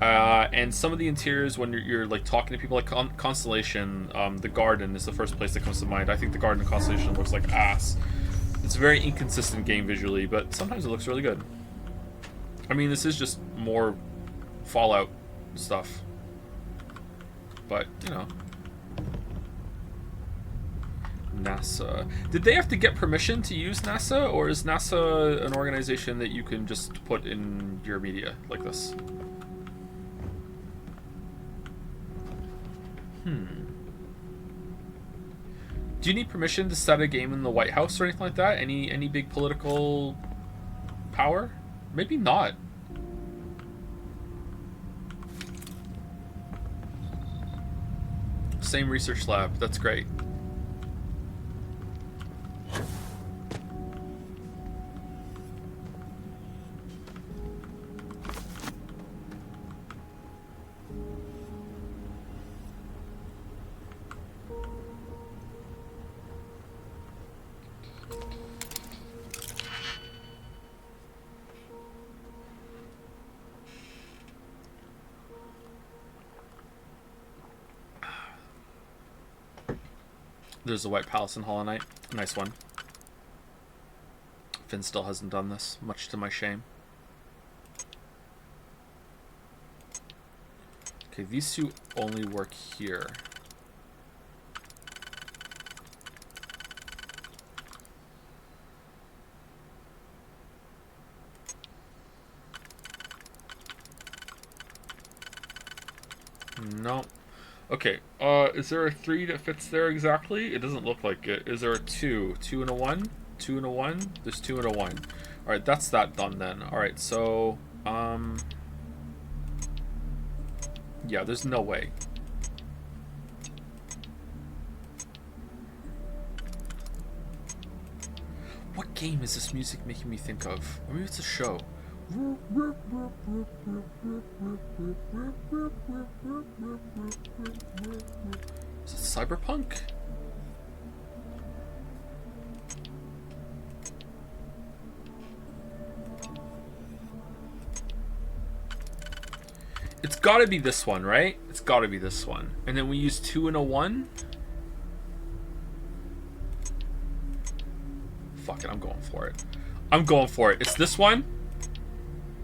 And some of the interiors, when you're like talking to people, like Constellation, the garden is the first place that comes to mind. I think the garden in Constellation looks like ass. It's a very inconsistent game visually, but sometimes it looks really good. I mean, this is just more Fallout stuff. But, you know. NASA. Did they have to get permission to use NASA, or is NASA an organization that you can just put in your media like this? Do you need permission to set a game in the White House or anything like that? Any big political power? Maybe not. Same research lab. That's great. There's the White Palace in Hollow Knight. Nice one. Finn still hasn't done this, much to my shame. Okay, these two only work here. No. Okay, is there a 3 that fits there exactly? It doesn't look like it. Is there a 2? 2 and a 1? 2 and a 1? There's 2 and a 1. Alright, that's that done then. Alright, so, yeah, there's no way. What game is this music making me think of? Or maybe it's a show. Is it Cyberpunk? It's gotta be this one, right? It's gotta be this one. And then we use 2 and a 1? Fuck it, I'm going for it. I'm going for it. It's this one.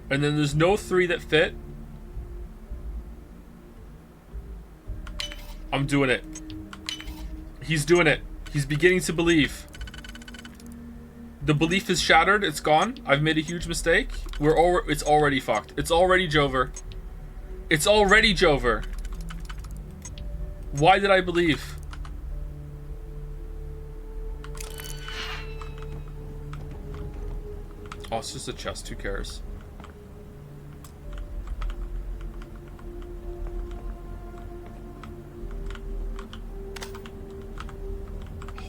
And then there's no 3 that fit. I'm doing it. He's doing it. He's beginning to believe. The belief is shattered. It's gone. I've made a huge mistake. It's already fucked. It's already Jover. It's already Jover. Why did I believe? Oh, it's just a chest. Who cares?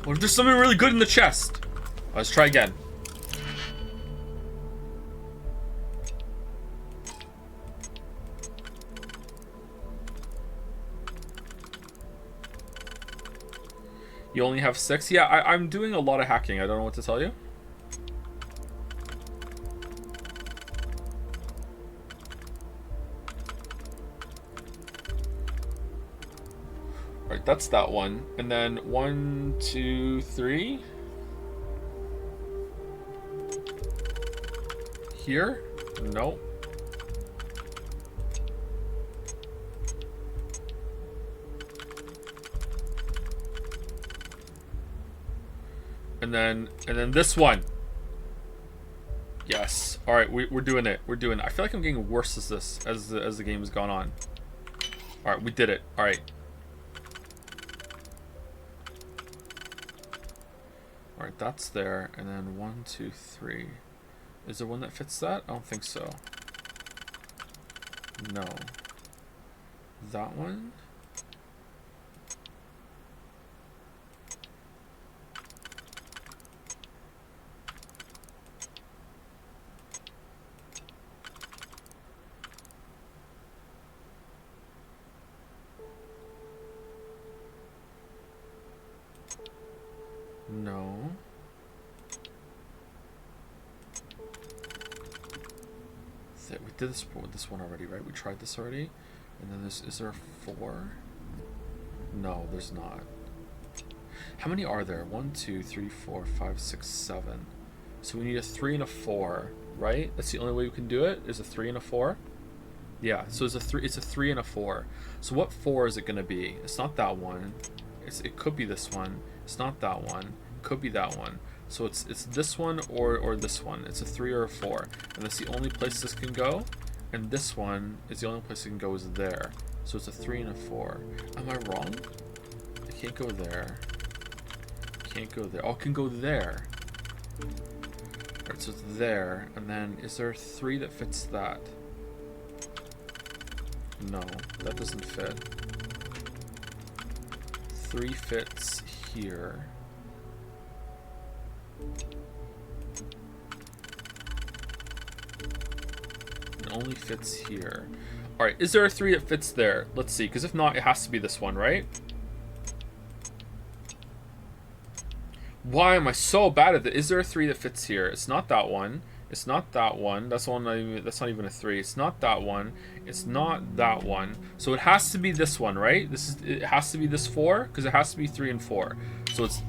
What if there's something really good in the chest? Let's try again. You only have 6? Yeah, I'm doing a lot of hacking. I don't know what to tell you. Alright, that's that one. And then 1, 2, 3. Here? No. and then this one. Yes. All right, we're doing it. We're doing it. I feel like I'm getting worse as the game has gone on. All right, we did it. All right. All right, that's there, and then 1, 2, 3. Is there one that fits that? I don't think so. No. That one? No. We did this with this one already, right? We tried this already. And then is there a 4? No, there's not. How many are there? 1, 2, 3, 4, 5, 6, 7. So we need a 3 and a 4, right? That's the only way we can do it, is a 3 and a 4. Yeah, so it's a 3 and a 4. So what 4 is it gonna be? It's not that one. It could be this one. It's not that one. It could be that one. So it's this one or this one. It's a 3 or a 4. And that's the only place this can go. And this one is the only place it can go is there. So it's a 3 and a 4. Am I wrong? I can't go there. Can't go there. Oh, it can go there. Alright, so it's there. And then is there a 3 that fits that? No, that doesn't fit. 3 fits here. It only fits here. Alright, is there a 3 that fits there? Let's see, because if not, it has to be this one, right? Why am I so bad at it? Is there a 3 that fits here? It's not that one. It's not that one. That's one. That's not even a 3. It's not that one. It's not that one. So it has to be this one, right? It has to be this 4 because it has to be 3 and 4. So it's.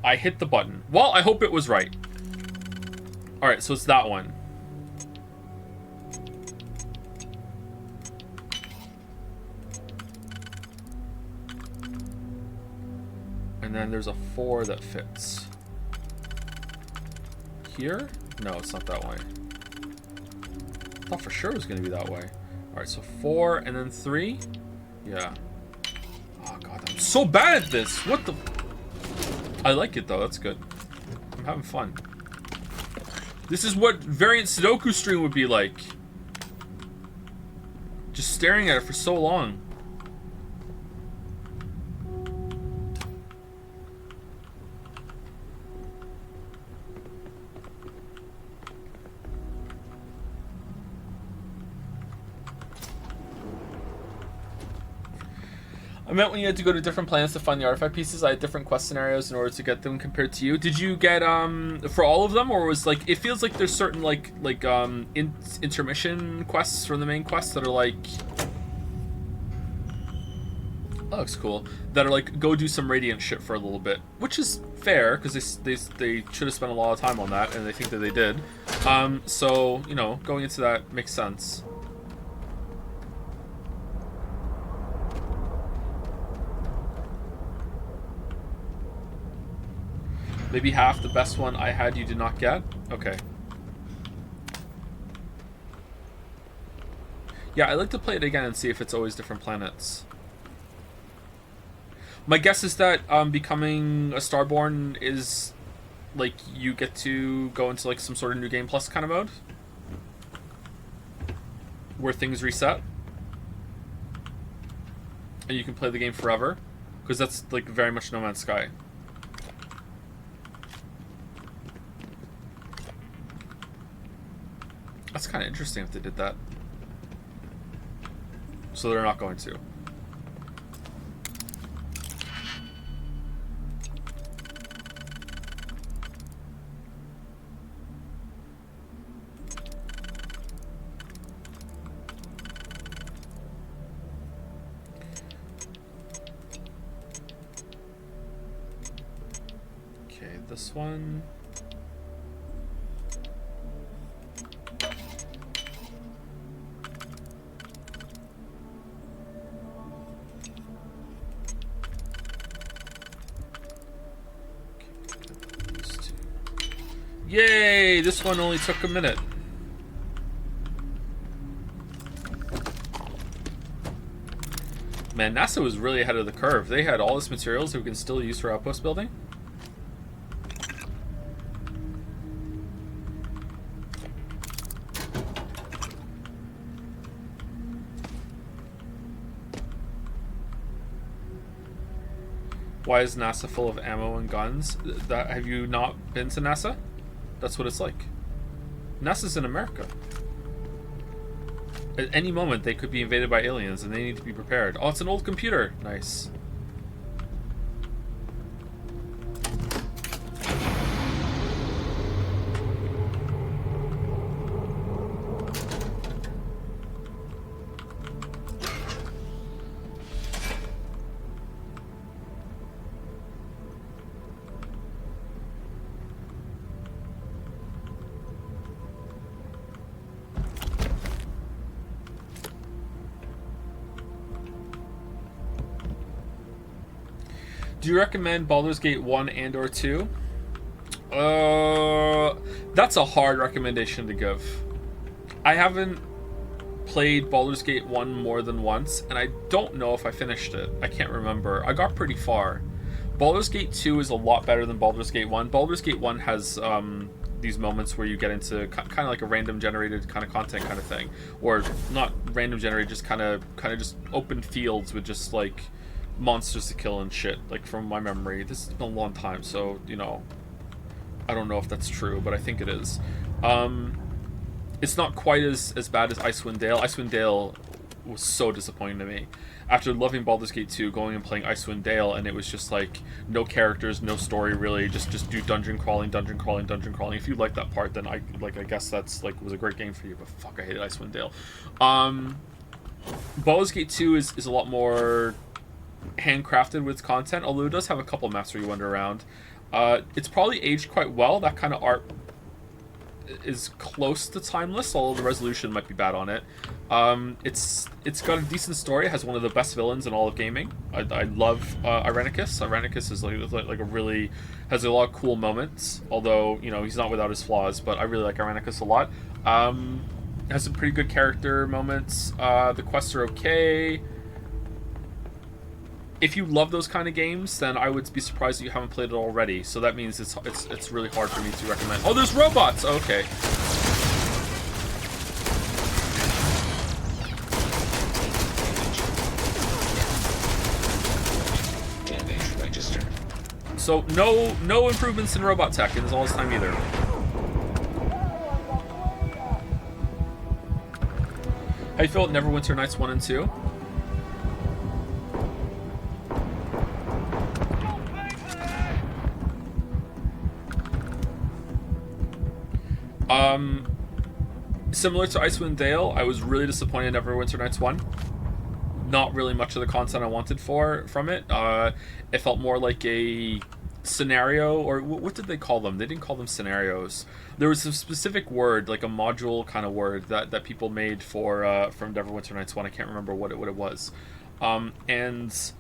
I hit the button. Well, I hope it was right. All right, so it's that one. And then there's a 4 that fits. Here? No, it's not that way. I thought for sure it was going to be that way. Alright, so 4 and then 3? Yeah. Oh god, I'm so bad at this! What the... I like it though, that's good. I'm having fun. This is what variant Sudoku stream would be like. Just staring at it for so long. I meant when you had to go to different planets to find the artifact pieces, I had different quest scenarios in order to get them compared to you. Did you get for all of them, or was like it feels like there's certain intermission quests from the main quest that are like that looks cool, that are like go do some Radiant shit for a little bit, which is fair because they should have spent a lot of time on that and they think that they did. So you know, going into that makes sense. Maybe half the best one I had you did not get? Okay. Yeah, I'd like to play it again and see if it's always different planets. My guess is that becoming a Starborn is like you get to go into like some sort of New Game Plus kind of mode where things reset and you can play the game forever, because that's like very much No Man's Sky. That's kind of interesting if they did that. So they're not going to. Okay, this one. Yay! This one only took a minute. Man, NASA was really ahead of the curve. They had all this materials that we can still use for outpost building. Why is NASA full of ammo and guns? Have you not been to NASA? That's what it's like. NASA's in America. At any moment, they could be invaded by aliens, and they need to be prepared. Oh, it's an old computer. Nice. Do you recommend Baldur's Gate 1 and or 2? That's a hard recommendation to give. I haven't played Baldur's Gate 1 more than once, and I don't know if I finished it. I can't remember. I got pretty far. Baldur's Gate 2 is a lot better than Baldur's Gate 1. Baldur's Gate 1 has these moments where you get into kind of like a random generated kind of content kind of thing. Or not random generated, just kind of just open fields with just like monsters to kill and shit, like from my memory. This has been a long time, so you know, I don't know if that's true, but I think it is. It's not quite as bad as Icewind Dale. Icewind Dale was so disappointing to me. After loving Baldur's Gate 2, going and playing Icewind Dale, and it was just like no characters, no story really, just do dungeon crawling. If you like that part, then I guess that's like was a great game for you. But fuck, I hated Icewind Dale. Baldur's Gate 2 is a lot more handcrafted with content, although it does have a couple maps where you wander around. It's probably aged quite well. That kind of art is close to timeless, although the resolution might be bad on it. It's got a decent story. It has one of the best villains in all of gaming. I love Irenicus. Irenicus is like a really has a lot of cool moments, although you know he's not without his flaws. But I really like Irenicus a lot. It has some pretty good character moments. The quests are okay. If you love those kind of games, then I would be surprised that you haven't played it already. So that means it's really hard for me to recommend. Oh, there's robots! Okay. Damage register. So no improvements in robot tech in all this time either. How you feel at Neverwinter Nights 1 and 2? Similar to Icewind Dale, I was really disappointed in Neverwinter Nights 1. Not really much of the content I wanted from it. It felt more like a scenario, or what did they call them? They didn't call them scenarios. There was a specific word, like a module kind of word that people made for from Neverwinter Nights 1. I can't remember what it was. And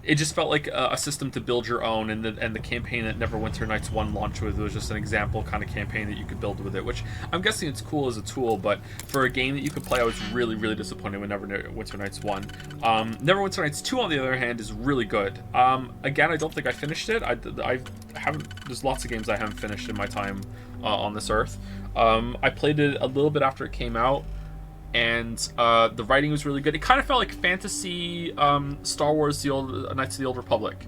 it just felt like a system to build your own, and the campaign that Neverwinter Nights 1 launched with was just an example kind of campaign that you could build with it, which I'm guessing it's cool as a tool, but for a game that you could play, I was really, really disappointed with Neverwinter Nights 1. Neverwinter Nights 2, on the other hand, is really good. Again, I don't think I finished it. I haven't. There's lots of games I haven't finished in my time on this earth. I played it a little bit after it came out, and the writing was really good. It kind of felt like fantasy Star Wars, the old Knights of the Old Republic.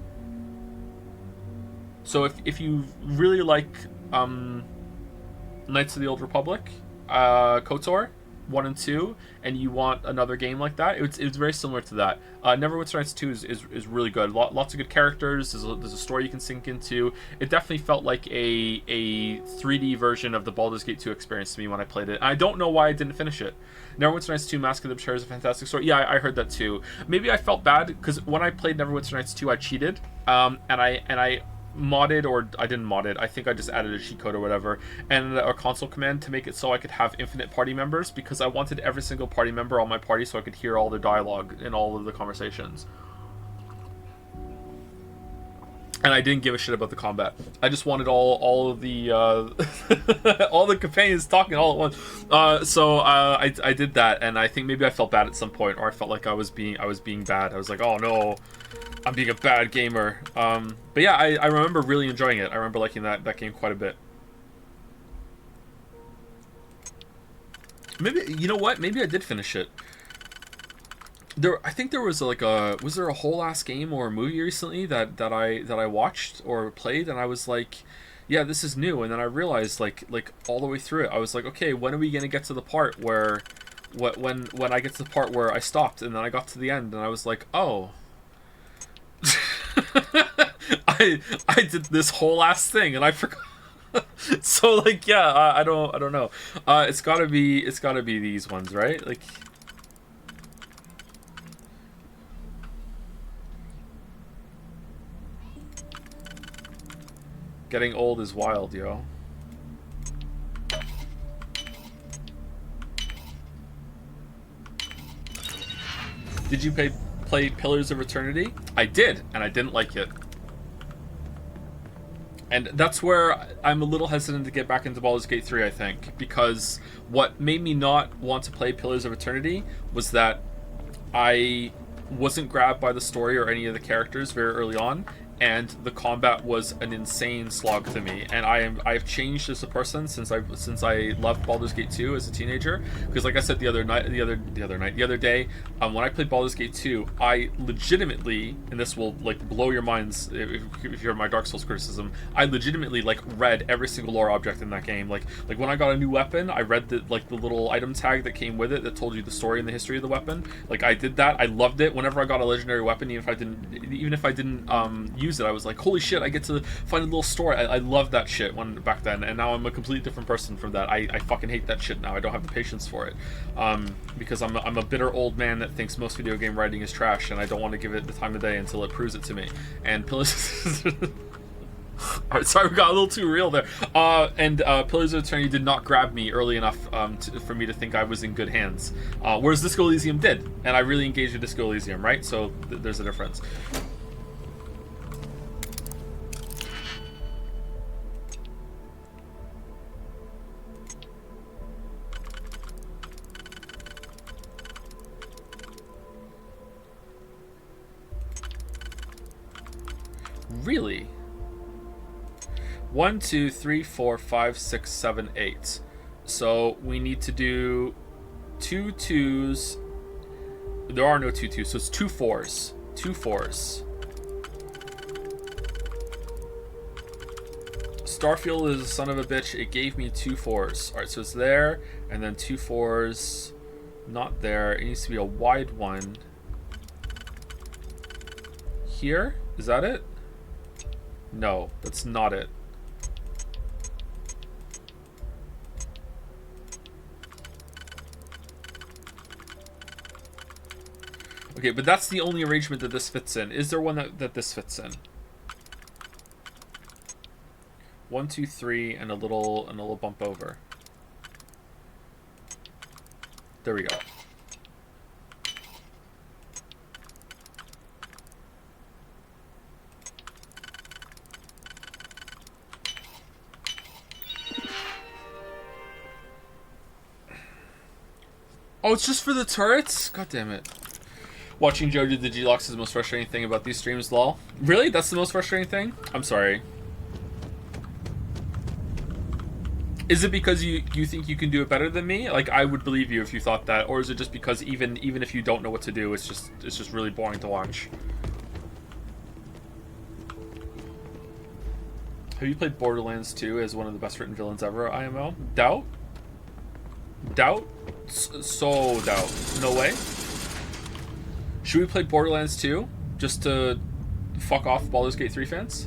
So if you really like Knights of the Old Republic, KOTOR 1 and 2, and you want another game like that, it's very similar to that. Neverwinter Nights 2 is really good. Lots of good characters. There's a story you can sink into. It definitely felt like a 3D version of the Baldur's Gate 2 experience to me when I played it. And I don't know why I didn't finish it. Neverwinter Nights 2 Mask of the Betrayer is a fantastic story. Yeah, I heard that too. Maybe I felt bad because when I played Neverwinter Nights 2, I cheated, and I modded, or I didn't mod it, I think I just added a cheat code or whatever, and a console command to make it so I could have infinite party members, because I wanted every single party member on my party so I could hear all their dialogue in all of the conversations. and I didn't give a shit about the combat. I just wanted all of the all the companions talking all at once. So I did that, and I think maybe I felt bad at some point, or I felt like I was being bad. I was like, oh no, I'm being a bad gamer. But yeah, I remember really enjoying it. I remember liking that game quite a bit. Maybe, you know what? Maybe I did finish it. I think there was like was there a whole ass game or a movie recently that I watched or played, and I was like, yeah, this is new. And then I realized like all the way through it, I was like, okay, when are we gonna get to the part where, when I get to the part where I stopped, and then I got to the end, and I was like, oh, I did this whole ass thing, and I forgot. So like, yeah, I don't know. It's gotta be these ones, right? Like. Getting old is wild, yo. Did you play Pillars of Eternity? I did, and I didn't like it. And that's where I'm a little hesitant to get back into Baldur's Gate 3, I think. Because what made me not want to play Pillars of Eternity was that I wasn't grabbed by the story or any of the characters very early on. And the combat was an insane slog to me, and I've changed as a person since I loved Baldur's Gate 2 as a teenager. Because like I said the other day, when I played Baldur's Gate 2, I legitimately, and this will like blow your minds if you hear my Dark Souls criticism, I legitimately like read every single lore object in that game. Like when I got a new weapon, I read the little item tag that came with it that told you the story and the history of the weapon. Like I did that. I loved it. Whenever I got a legendary weapon, even if I didn't use it, I was like, holy shit, I get to find a little story. I loved that shit back then, and now I'm a completely different person from that. I fucking hate that shit now. I don't have the patience for it, because I'm a bitter old man that thinks most video game writing is trash, and I don't want to give it the time of day until it proves it to me. And Pillars Alright, sorry, we got a little too real there. Pillars of Eternity did not grab me early enough for me to think I was in good hands, whereas Disco Elysium did, and I really engaged with Disco Elysium, right? So there's a difference. Really? 1, 2, 3, 4, 5, 6, 7, 8. So we need to do 2 2s. There are no 2 2s, so it's 2 4s. 2 4s. Starfield is a son of a bitch. It gave me 2 4s. Alright, so it's there, and then 2 4s. Not there. It needs to be a wide one. Here? Is that it? No, that's not it. Okay, but that's the only arrangement that this fits in. Is there one that this fits in? 1, 2, 3, and a little bump over. There we go. Oh, it's just for the turrets? God damn it. Watching Joe do the G-Locks is the most frustrating thing about these streams, lol. Really? That's the most frustrating thing? I'm sorry. Is it because you think you can do it better than me? Like, I would believe you if you thought that. Or is it just because even if you don't know what to do, it's just really boring to watch? Have you played Borderlands 2 as one of the best written villains ever, IMO? Doubt? Doubt? So doubt. No way? Should we play Borderlands 2 just to fuck off Baldur's Gate 3 fans?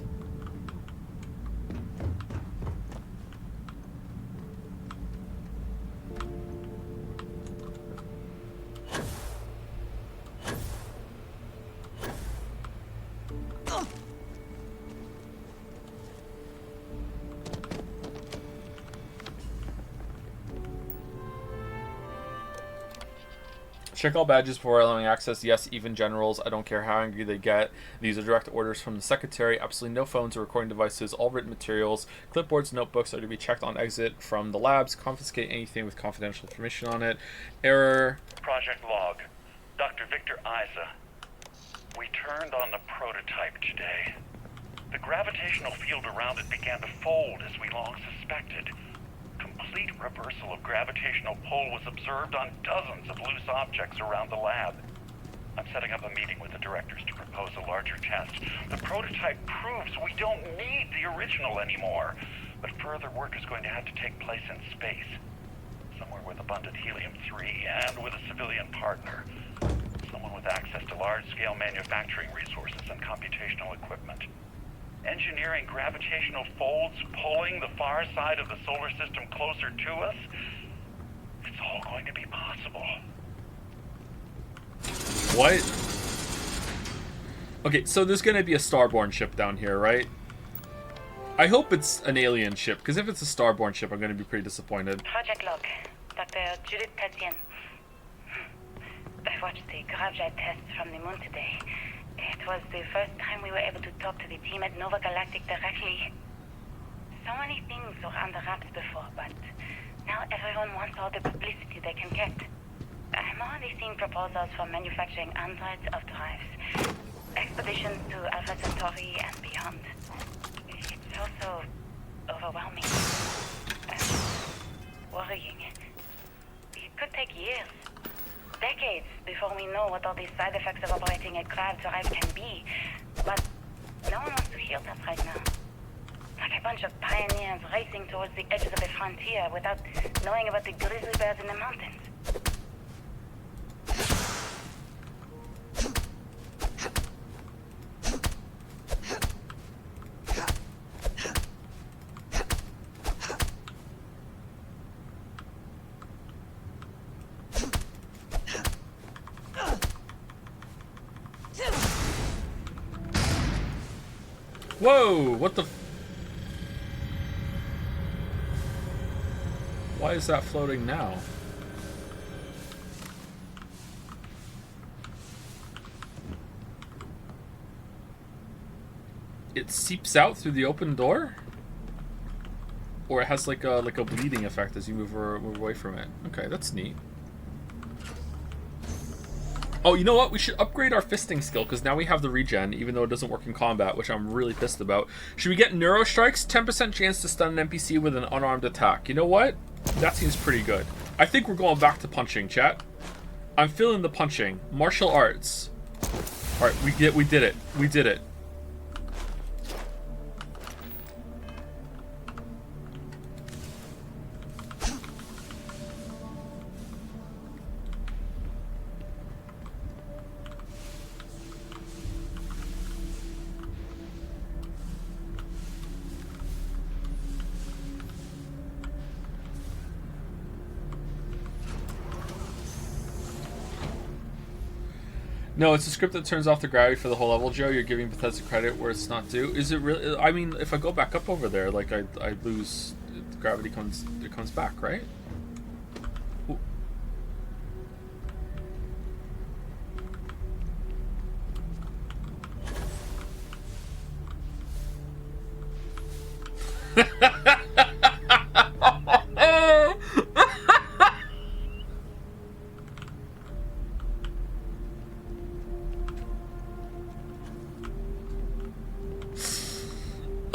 Check all badges before allowing access. Yes, even generals. I don't care how angry they get. These are direct orders from the secretary. Absolutely no phones or recording devices. All written materials, clipboards, notebooks are to be checked on exit from the labs. Confiscate anything with confidential information on it. Error. Project log. Dr. Victor Isa. We turned on the prototype today. The gravitational field around it began to fold as we long suspected. Complete reversal of gravitational pull was observed on dozens of loose objects around the lab. I'm setting up a meeting with the directors to propose a larger test. The prototype proves we don't need the original anymore, but further work is going to have to take place in space. Somewhere with abundant helium-3 and with a civilian partner. Someone with access to large-scale manufacturing resources and computational equipment. Engineering gravitational folds pulling the far side of the solar system closer to us. It's all going to be possible. What? Okay, so there's going to be a starborn ship down here, right? I hope it's an alien ship, because if it's a starborn ship, I'm going to be pretty disappointed. Project log. Dr. Judith Tatian. I watched the gravjet tests from the moon today. It was the first time we were able to talk to the team at Nova Galactic directly. So many things were under wraps before, but now everyone wants all the publicity they can get. I'm already seeing proposals for manufacturing androids of drives, expeditions to Alpha Centauri and beyond. It's also overwhelming. Worrying. It could take years. Decades before we know what all these side effects of operating a grav drive can be. But no one wants to hear that right now. Like a bunch of pioneers racing towards the edges of the frontier without knowing about the grizzly bears in the mountains. Whoa, what the... Why is that floating now? It seeps out through the open door? Or it has like a bleeding effect as you move away from it. Okay, that's neat. Oh, you know what? We should upgrade our fisting skill, because now we have the regen, even though it doesn't work in combat, which I'm really pissed about. Should we get Neuro Strikes? 10% chance to stun an NPC with an unarmed attack. You know what? That seems pretty good. I think we're going back to punching, chat. I'm feeling the punching. Martial arts. Alright, we did it. We did it. No, it's a script that turns off the gravity for the whole level, Joe. You're giving Bethesda credit where it's not due. Is it really? I mean, if I go back up over there, like I lose, the gravity comes back, right? Ooh.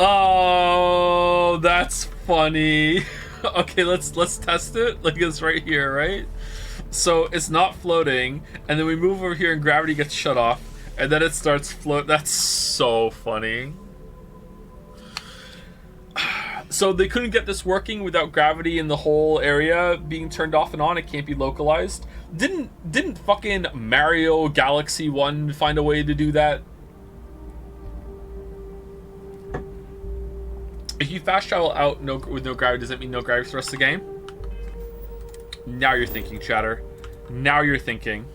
Oh, that's funny. Okay, let's test it. Like it's right here, right? So it's not floating, and then we move over here and gravity gets shut off, and then it starts float. That's so funny. So they couldn't get this working without gravity in the whole area being turned off and on. It can't be localized. Didn't fucking Mario Galaxy 1 find a way to do that? If you fast travel out with no gravity, does that mean no gravity for the rest of the game? Now you're thinking, chatter. Now you're thinking.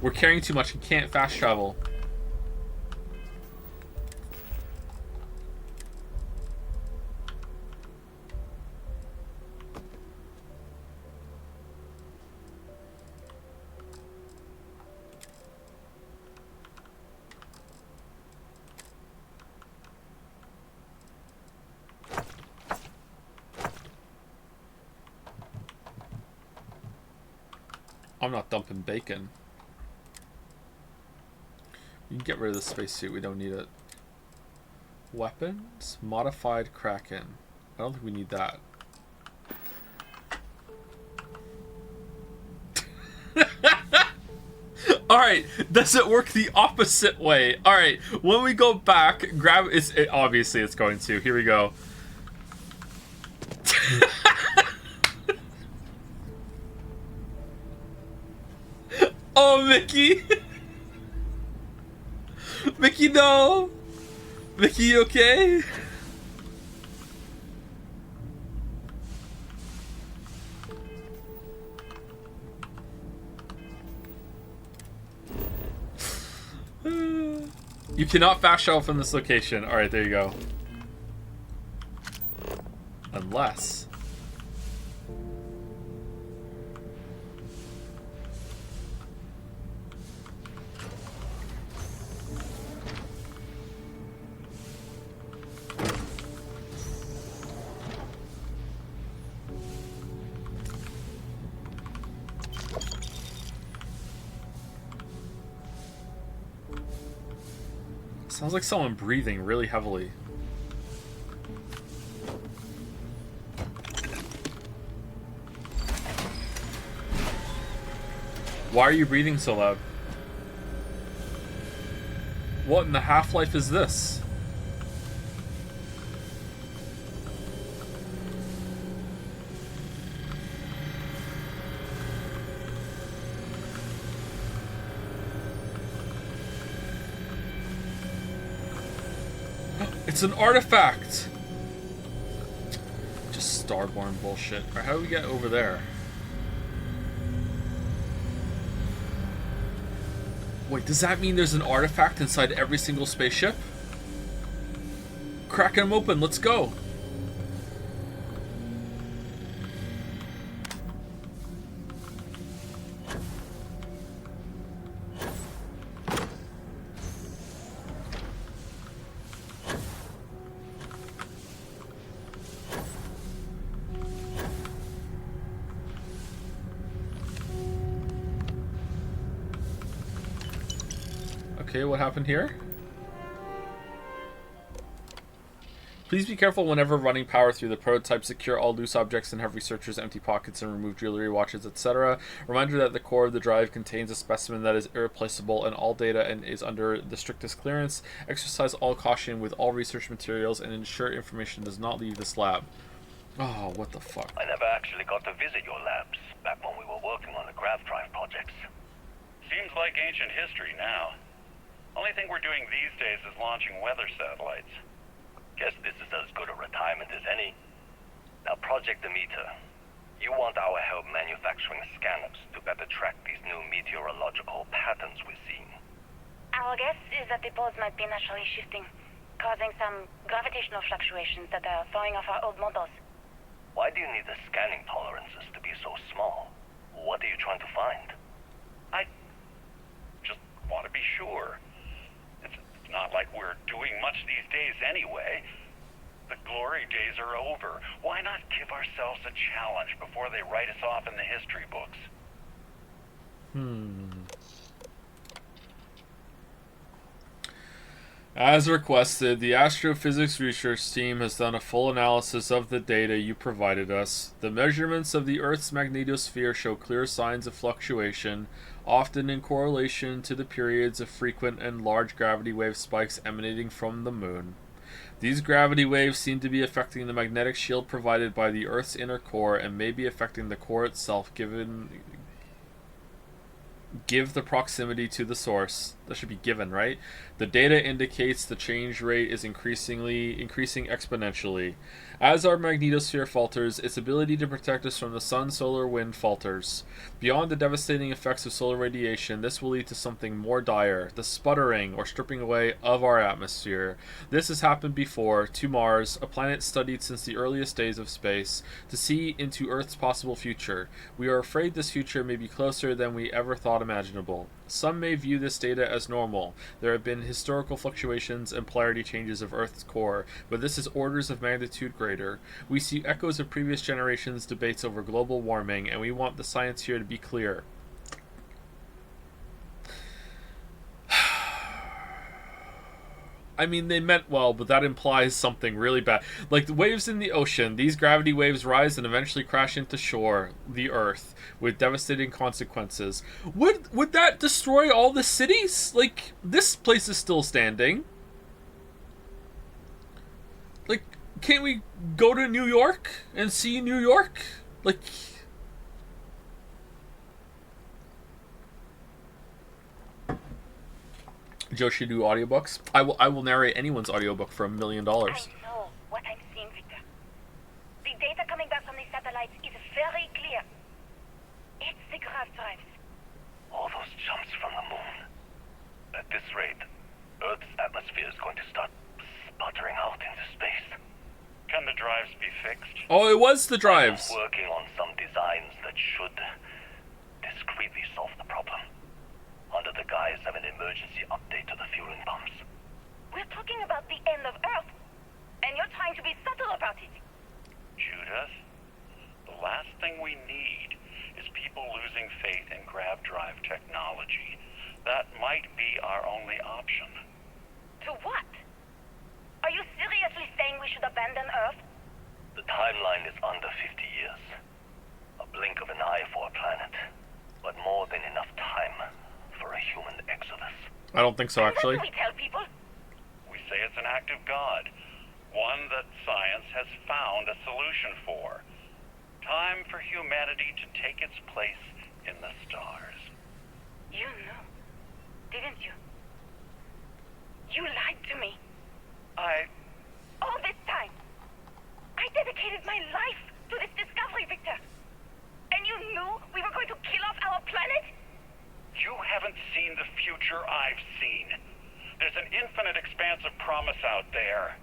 We're carrying too much and can't fast travel. I'm not dumping bacon. You can get rid of the spacesuit. We don't need it. Weapons? Modified Kraken. I don't think we need that. Alright, does it work the opposite way? Alright, when we go back, grab... obviously it's going to. Here we go. Oh, Mickey! Mickey, no! Mickey, you okay? You cannot fast travel from this location. Alright, there you go. Unless... Sounds like someone breathing really heavily. Why are you breathing so loud? What in the Half-Life is this? It's an artifact! Just Starborn bullshit. Alright, how do we get over there? Wait, does that mean there's an artifact inside every single spaceship? Cracking them open, let's go! Okay, what happened here? Please be careful whenever running power through the prototype. Secure all loose objects and have researchers empty pockets and remove jewelry, watches, etc. Reminder that the core of the drive contains a specimen that is irreplaceable and all data and is under the strictest clearance. Exercise all caution with all research materials and ensure information does not leave this lab. Oh, what the fuck? I never actually got to visit your labs back when we were working on the grav drive projects. Seems like ancient history now. Only thing we're doing these days is launching weather satellites. Guess this is as good a retirement as any. Now, Project Demeter, you want our help manufacturing scanners to better track these new meteorological patterns we're seeing. Our guess is that the poles might be naturally shifting, causing some gravitational fluctuations that are throwing off our old models. Why do you need the scanning tolerances to be so small? What are you trying to find? I just want to be sure. It's not like we're doing much these days anyway. The glory days are over. Why not give ourselves a challenge before they write us off in the history books? As requested, the astrophysics research team has done a full analysis of the data you provided us. The measurements of the Earth's magnetosphere show clear signs of fluctuation, often in correlation to the periods of frequent and large gravity wave spikes emanating from the moon. These gravity waves seem to be affecting the magnetic shield provided by the Earth's inner core and may be affecting the core itself give the proximity to the source. That should be given, right? The data indicates the change rate is increasing exponentially. As our magnetosphere falters, its ability to protect us from the sun, solar wind falters. Beyond the devastating effects of solar radiation, this will lead to something more dire, the sputtering or stripping away of our atmosphere. This has happened before to Mars, a planet studied since the earliest days of space, to see into Earth's possible future. We are afraid this future may be closer than we ever thought imaginable. Some may view this data as normal. There have been historical fluctuations and polarity changes of Earth's core, but this is orders of magnitude greater. We see echoes of previous generations' debates over global warming, and we want the science here to be clear. I mean, they meant well, but that implies something really bad. Like the waves in the ocean, these gravity waves rise and eventually crash into shore, the Earth, with devastating consequences. Would that destroy all the cities? Like, this place is still standing. Like, can't we go to New York and see New York? Like... Joe should do audiobooks. I will narrate anyone's audiobook for $1 million. I know what I'm seeing, Victor. The data coming back from the satellites is very clear. It's the grav drives. All those jumps from the moon. At this rate, Earth's atmosphere is going to start sputtering out into space. Can the drives be fixed? Oh, it was the drives. I'm working on some designs that should discreetly solve the problem, under the guise of an emergency update to the fueling pumps. We're talking about the end of Earth, and you're trying to be subtle about it. Judith, the last thing we need is people losing faith in grav drive technology. That might be our only option. To what? Are you seriously saying we should abandon Earth? The timeline is under 50 years. A blink of an eye for a planet, but more than enough time for a human exodus. I don't think so, actually. What do we tell people? We say it's an act of God, one that science has found a solution for. Time for humanity to take its place in the stars. You knew, didn't you? You lied to me. All this time. I dedicated my life to this discovery, Victor. And you knew we were going to kill off our planet? You haven't seen the future I've seen. There's an infinite expanse of promise out there.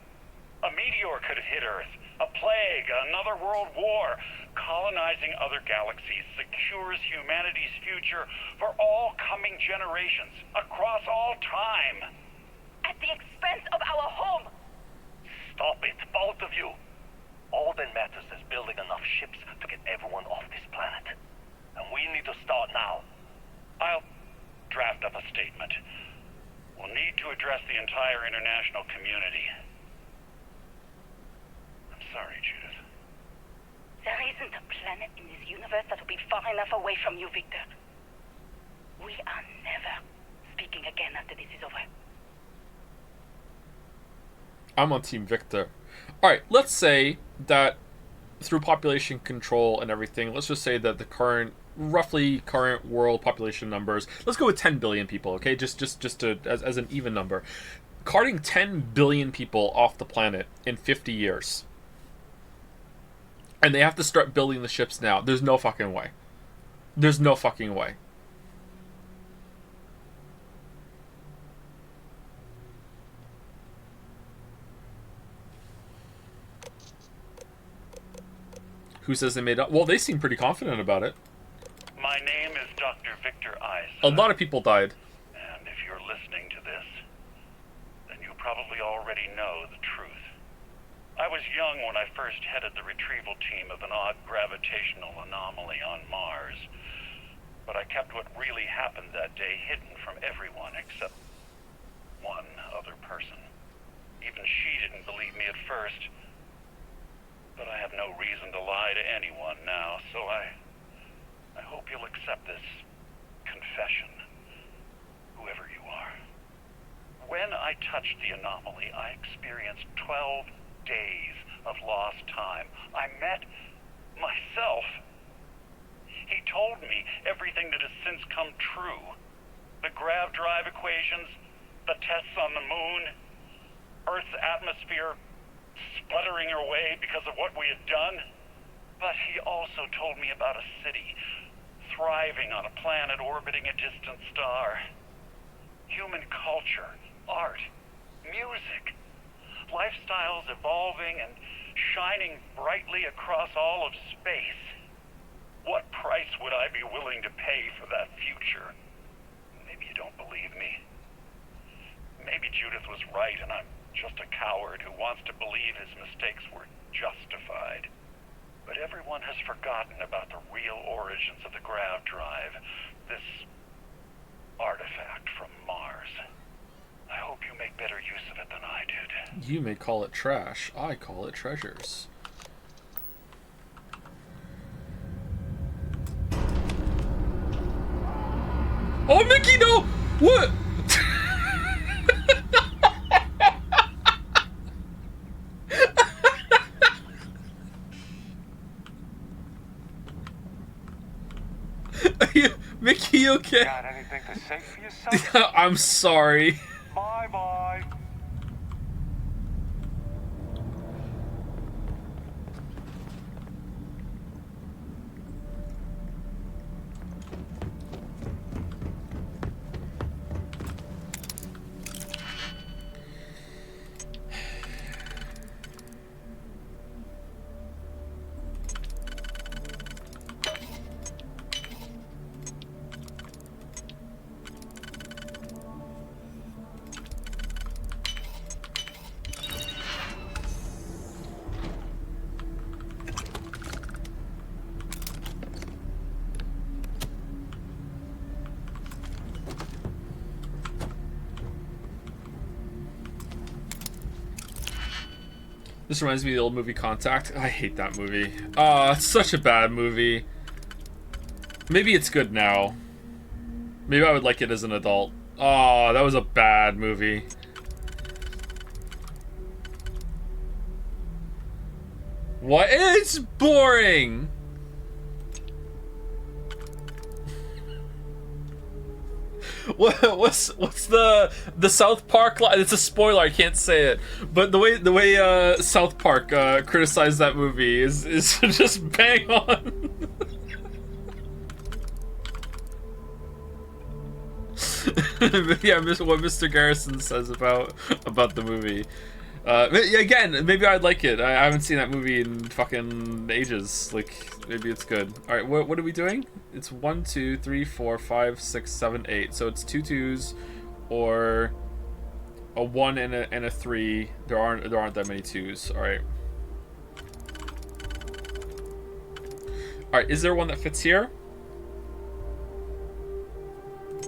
A meteor could hit Earth, a plague, another world war. Colonizing other galaxies secures humanity's future for all coming generations, across all time. At the expense of our home. Stop it, both of you. All that matters is building enough ships to get everyone off this planet. And we need to start now. I'll draft up a statement. We'll need to address the entire international community. I'm sorry, Judith. There isn't a planet in this universe that will be far enough away from you, Victor. We are never speaking again after this is over. I'm on Team Victor. Alright, let's say that through population control and everything, let's just say that the roughly current world population numbers, let's go with 10 billion people, okay? Just to, as an even number. Carting 10 billion people off the planet in 50 years. And they have to start building the ships now. There's no fucking way. There's no fucking way. Who says they made up? Well, they seem pretty confident about it. My name is Dr. Victor Isa. A lot of people died. And if you're listening to this, then you probably already know the truth. I was young when I first headed the retrieval team of an odd gravitational anomaly on Mars. But I kept what really happened that day hidden from everyone except one other person. Even she didn't believe me at first. But I have no reason to lie to anyone now, so I hope you'll accept this confession, whoever you are. When I touched the anomaly, I experienced 12 days of lost time. I met myself. He told me everything that has since come true. The grav drive equations, the tests on the moon, Earth's atmosphere sputtering away because of what we had done. But he also told me about a city thriving on a planet orbiting a distant star. Human culture, art, music, lifestyles evolving and shining brightly across all of space. What price would I be willing to pay for that future? Maybe you don't believe me. Maybe Judith was right and I'm just a coward who wants to believe his mistakes were justified. But everyone has forgotten about the real origins of the grav drive, this artifact from Mars. I hope you You make better use of it than I did. You may call it trash. I call it treasures. Oh, Mickey, no! What? Mickey, you okay? Got anything to say for yourself? I'm sorry. Bye-bye. This reminds me of the old movie Contact. I hate that movie. It's such a bad movie. Maybe it's good now. Maybe I would like it as an adult. Oh, that was a bad movie. What? It's boring! What's the South Park line? It's a spoiler, I can't say it. But the way South Park criticized that movie is just bang on. Yeah, what Mr. Garrison says about the movie. Again, maybe I'd like it. I haven't seen that movie in fucking ages. Like, maybe it's good. All right, what are we doing? It's 1, 2, 3, 4, 5, 6, 7, 8. So it's 2 2s, or a 1 and a 3. There aren't that many 2s. All right. All right. Is there one that fits here?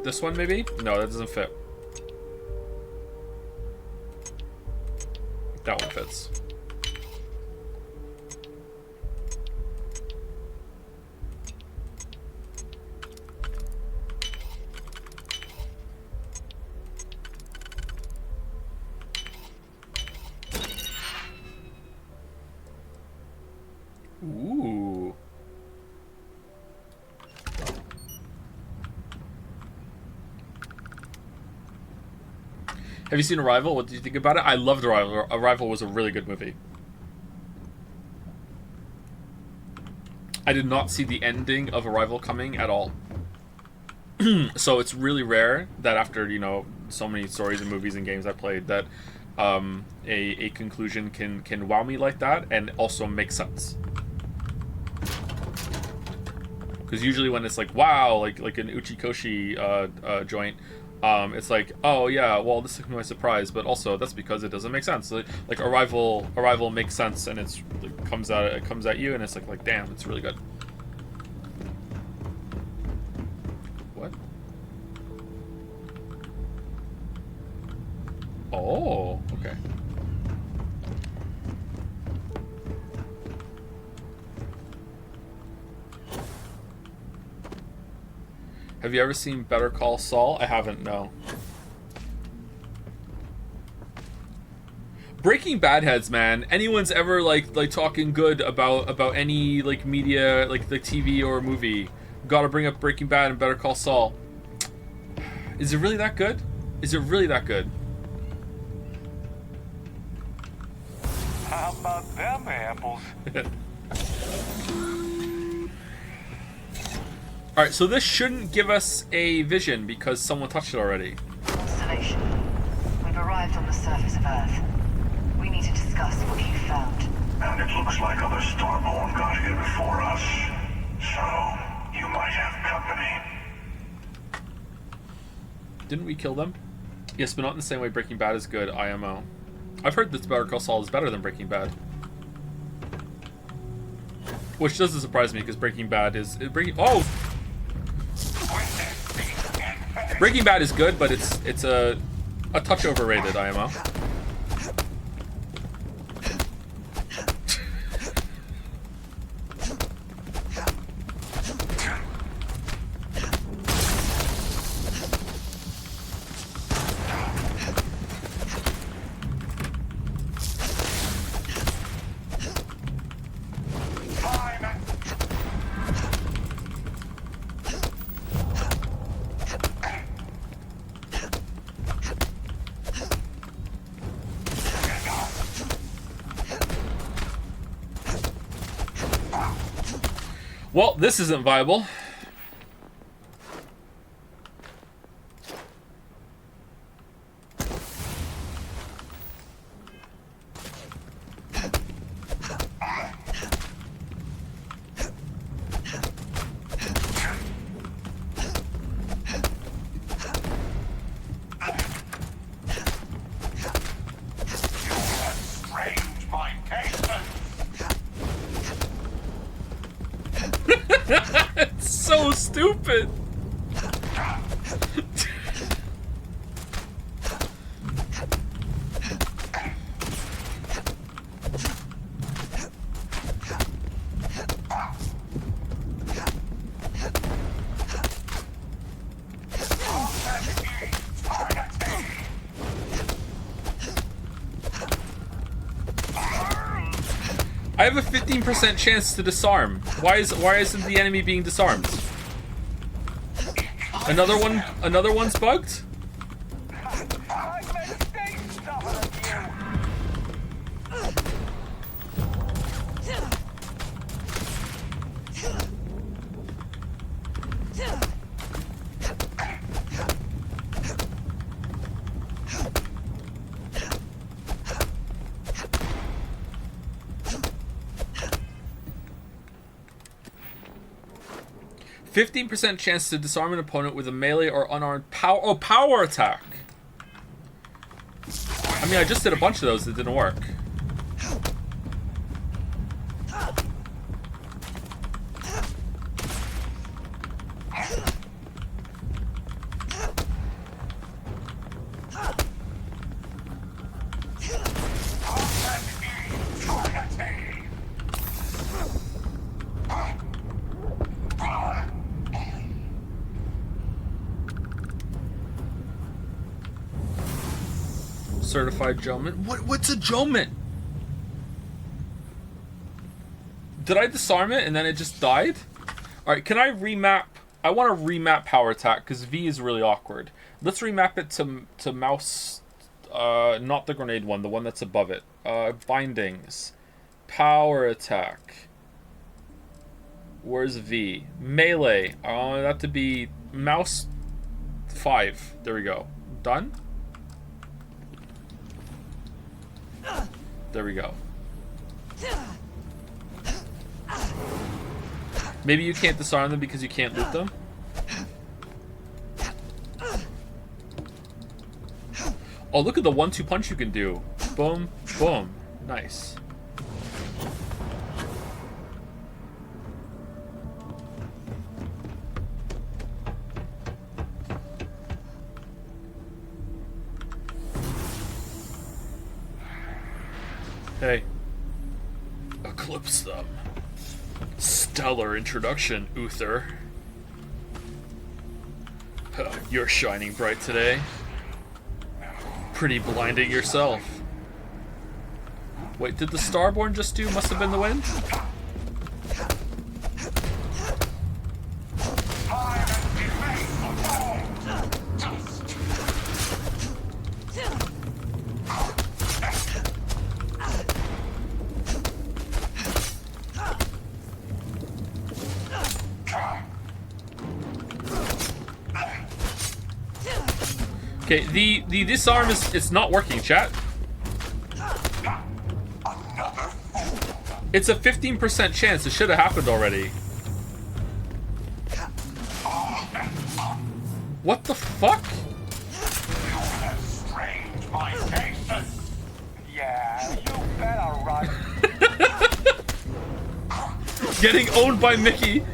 This one maybe? No, that doesn't fit. That one fits. Ooh. Have you seen Arrival? What did you think about it? I loved Arrival. Arrival was a really good movie. I did not see the ending of Arrival coming at all. So it's really rare that after, you know, so many stories and movies and games I played that a conclusion can wow me like that and also make sense. Because usually when it's like, wow, like an Uchikoshi joint, it's like, oh yeah, well this is my surprise, but also that's because it doesn't make sense. Like Arrival makes sense, and it comes at you, and it's like damn, it's really good. What? Oh, okay. Have you ever seen Better Call Saul? I haven't, no. Breaking Bad heads, man. Anyone's ever like talking good about any like media, like the TV or movie, gotta bring up Breaking Bad and Better Call Saul. Is it really that good? Is it really that good? How about them apples? Alright, so this shouldn't give us a vision because someone touched it already. Constellation. We've arrived on the surface of Earth. We need to discuss what you found. And it looks like other Starborn got here before us. So, you might have company. Didn't we kill them? Yes, but not in the same way Breaking Bad is good, IMO. I've heard that Better Call Saul is better than Breaking Bad. Which doesn't surprise me because Breaking Bad is... Breaking Bad is good, but it's a a touch overrated, IMO. Well, this isn't viable. It's so stupid. I have a 15% chance to disarm. Why isn't the enemy being disarmed? Another one's bugged? %15% chance to disarm an opponent with a melee or unarmed power attack. I mean, I just did a bunch of those that didn't work. Certified Joman. What's a Joman? Did I disarm it and then it just died? Alright, can I remap? I want to remap power attack because V is really awkward. Let's remap it to mouse, not the grenade one, the one that's above it. Bindings. Power attack. Where's V? Melee. I want that to be mouse 5. There we go. Done? There we go. Maybe you can't disarm them because you can't loot them? Oh, look at the 1-2 punch you can do. Boom, boom. Nice. Hey. Eclipse them. Stellar introduction, Uther. You're shining bright today. Pretty blinding yourself. Wait, did the Starborn just do must have been the wind? Okay, the disarm is not working, chat. It's a 15% chance. It should have happened already. What the fuck? Yeah, you better run. Getting owned by Mickey.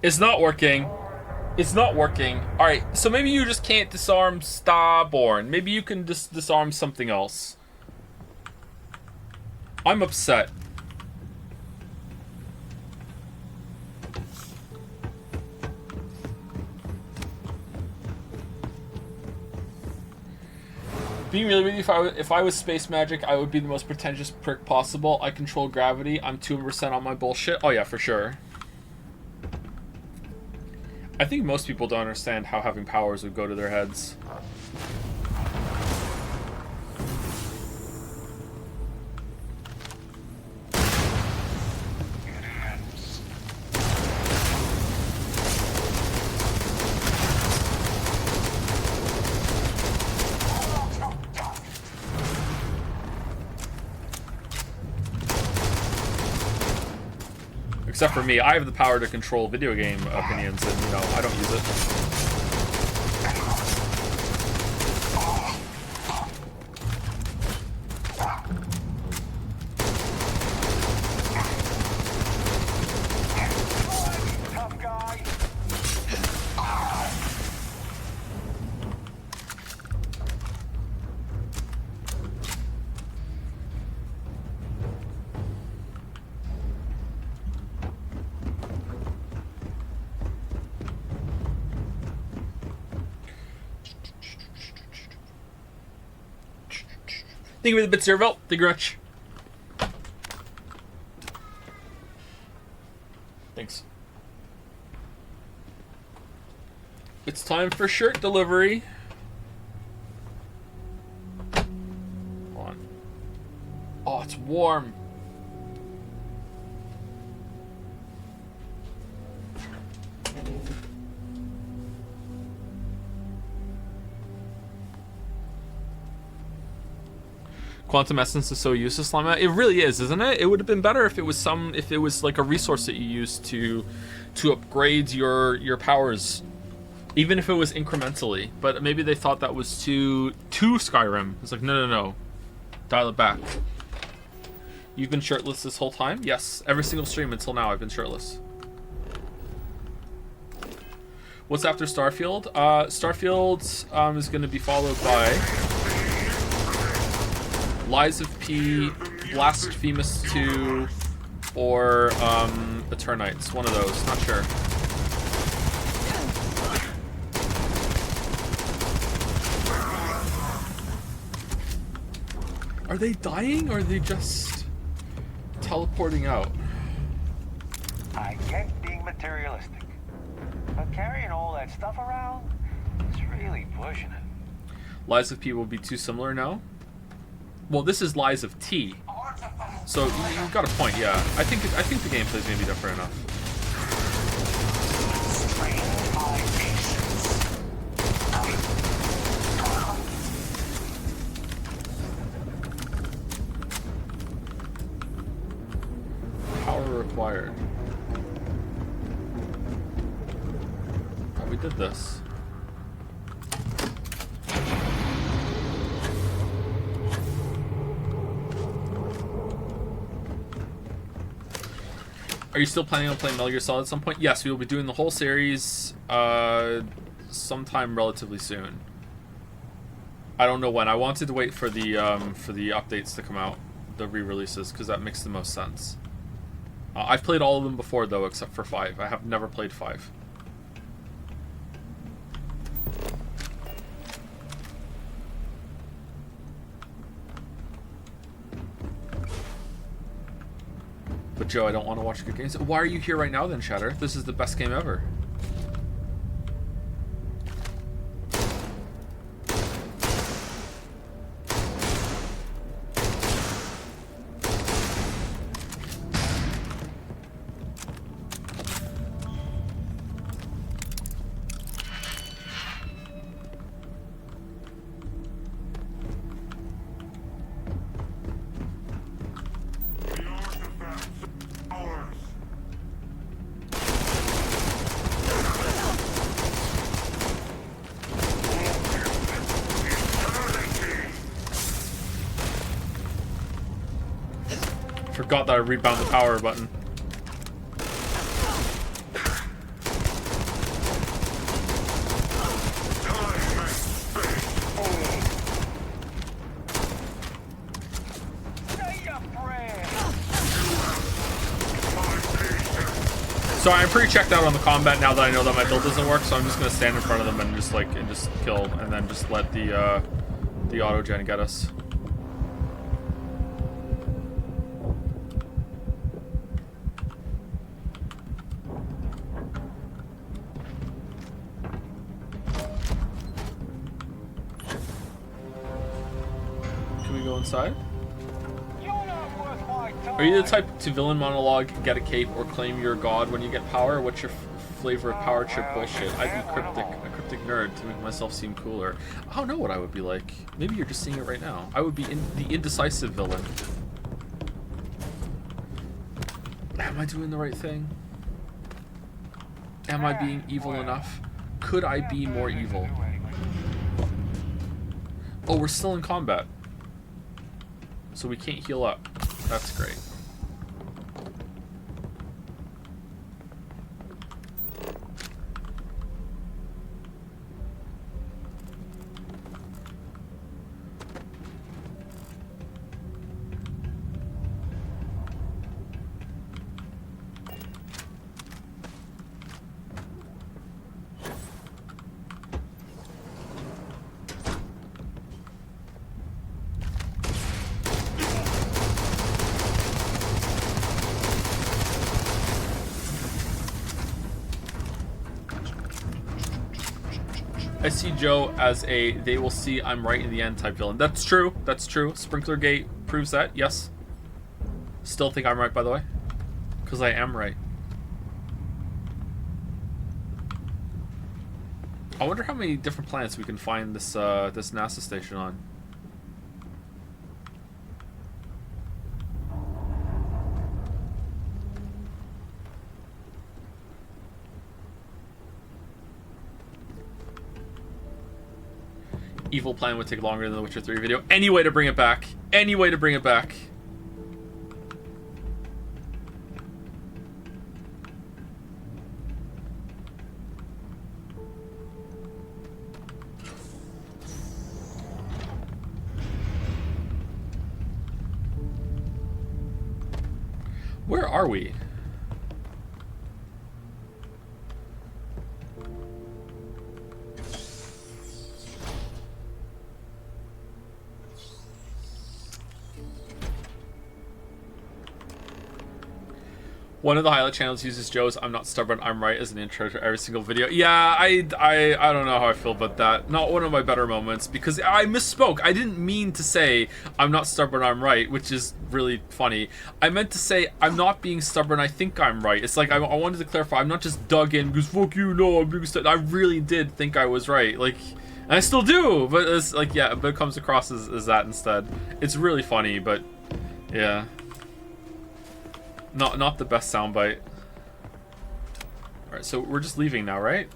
It's not working. It's not working. Alright, so maybe you just can't disarm Starborn. Maybe you can just disarm something else. I'm upset. Being really with you, if I was space magic, I would be the most pretentious prick possible. I control gravity. I'm 2% on my bullshit. Oh yeah, for sure. I think most people don't understand how having powers would go to their heads. Except for me, I have the power to control video game opinions, and, you know, I don't use it. Tough guy. Thank you for the bit, Zervelt. Thank you very much. Thanks. It's time for shirt delivery. Hold on. Oh, it's warm. Quantum essence is so useless, Lama. It really is, isn't it? It would have been better if it was like a resource that you used to upgrade your powers, even if it was incrementally. But maybe they thought that was too Skyrim. It's like, no, dial it back. You've been shirtless this whole time? Yes, every single stream until now I've been shirtless. What's after Starfield? Starfield is going to be followed by Lies of P, Blasphemous 2, or Eternites. One of those. Not sure. Are they dying, or are they just teleporting out? I get being materialistic, but carrying all that stuff around is really pushing it. Lies of P will be too similar now? Well, this is Lies of T, so you've got a point. Yeah, I think the gameplay is gonna be different enough. Power required. Oh, we did this. Are you still planning on playing Metal Gear Solid at some point? Yes, we will be doing the whole series sometime relatively soon. I don't know when. I wanted to wait for the updates to come out, the re-releases, because that makes the most sense. I've played all of them before, though, except for 5. I have never played 5. But Joe, I don't want to watch good games. Why are you here right now then, Shatter? This is the best game ever. Forgot that I rebound the power button. So I'm pretty checked out on the combat now that I know that my build doesn't work. So I'm just gonna stand in front of them and just kill, and then just let the auto gen get us. Can we go inside? Are you the type to villain monologue, get a cape, or claim you're a god when you get power? What's your flavor of power trip bullshit? I'd be a cryptic nerd to make myself seem cooler. I don't know what I would be like. Maybe you're just seeing it right now. I would be the indecisive villain. Am I doing the right thing? Am I being evil enough? Could I be more evil? Oh, we're still in combat. So we can't heal up. That's great. I see Joe as a they will see I'm right in the end type villain. That's true. That's true. Sprinklergate proves that. Yes. Still think I'm right, by the way. Because I am right. I wonder how many different planets we can find this this NASA station on. Evil plan would take longer than the Witcher 3 video. Any way to bring it back. Any way to bring it back. Where are we? One of the highlight channels uses Joe's "I'm not stubborn, I'm right" as an intro to every single video. Yeah, I don't know how I feel about that. Not one of my better moments, because I misspoke. I didn't mean to say "I'm not stubborn, I'm right," which is really funny. I meant to say I'm not being stubborn, I think I'm right. It's like I wanted to clarify. I'm not just dug in because fuck you, no, I'm being stubborn. I really did think I was right. Like, and I still do, but it's like, yeah, but it comes across as that instead. It's really funny, but yeah. Not the best soundbite. Alright, so we're just leaving now, right?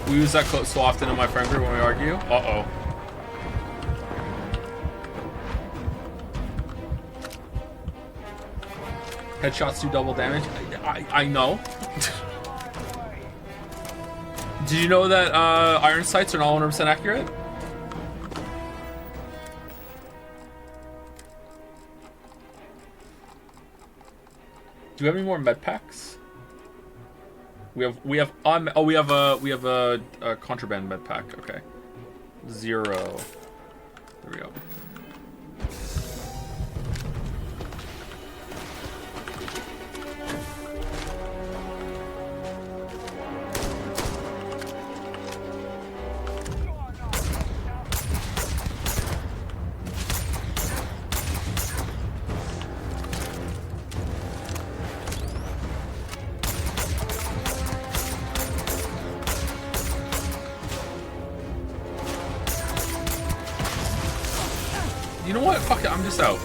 We use that quote so often in my friend group when we argue. Uh-oh. Headshots do double damage. I know. Did you know that iron sights are not 100% accurate? Do we have any more med packs? We have a contraband med pack. Okay. 0. There we go. You know what? Fuck it, I'm just out.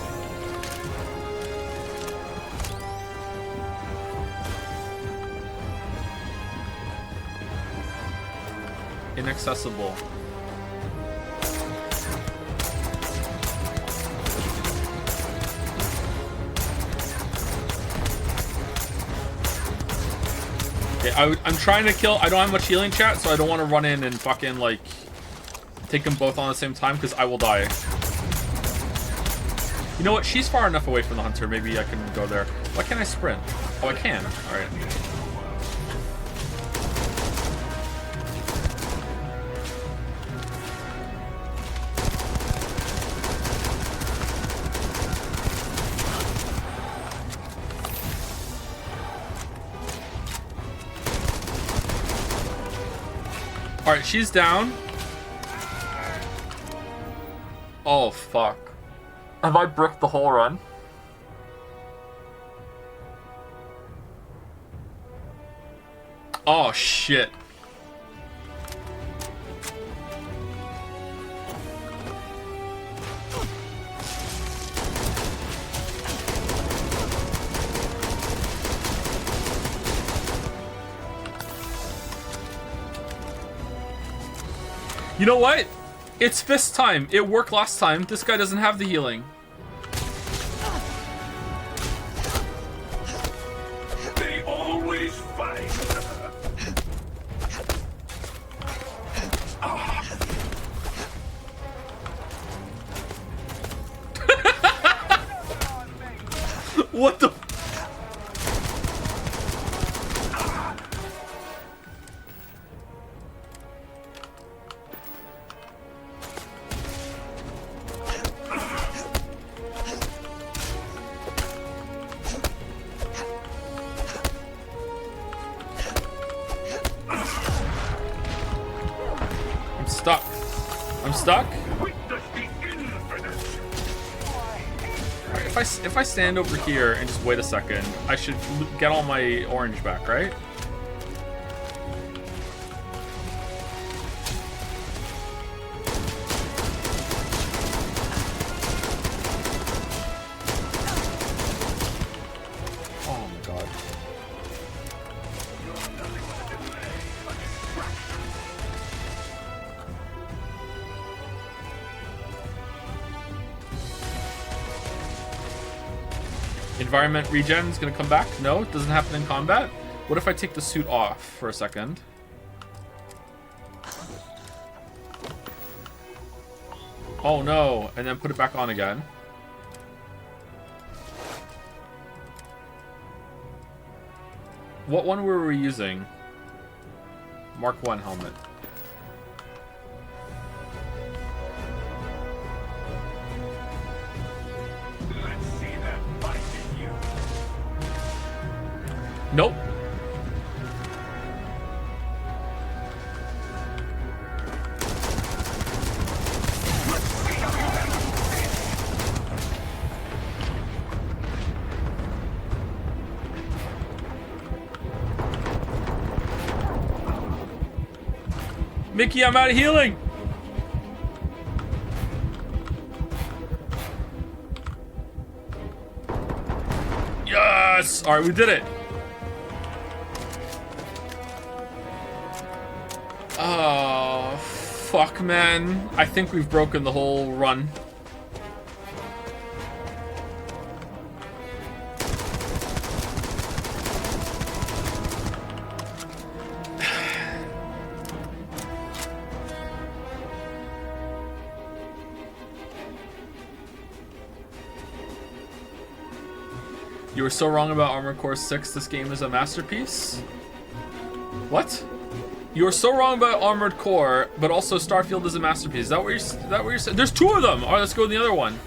Inaccessible. Okay, I'm trying to kill. I don't have much healing, chat, so I don't want to run in and fucking, like, take them both on the same time, because I will die. You know what? She's far enough away from the hunter. Maybe I can go there. Why can't I sprint? Oh, I can. All right. Alright, she's down. Oh, fuck. Have I bricked the whole run? Oh, shit. You know what? It's fist time. It worked last time. This guy doesn't have the healing. They always fight. What the? I'm stuck. I'm stuck? If I stand over here and just wait a second, I should get all my orange back, right? Oh my god. Environment regen is gonna come back? No, it doesn't happen in combat. What if I take the suit off for a second? Oh no, and then put it back on again. What one were we using? Mark 1 helmet. Nope. Mickey, I'm out of healing. Yes! All right, we did it. Oh, fuck, man. I think we've broken the whole run. You were so wrong about Armored Core 6. This game is a masterpiece. What? You were so wrong about Armored Core, but also Starfield is a masterpiece. Is that what you're saying? There's two of them! Alright, let's go to the other one.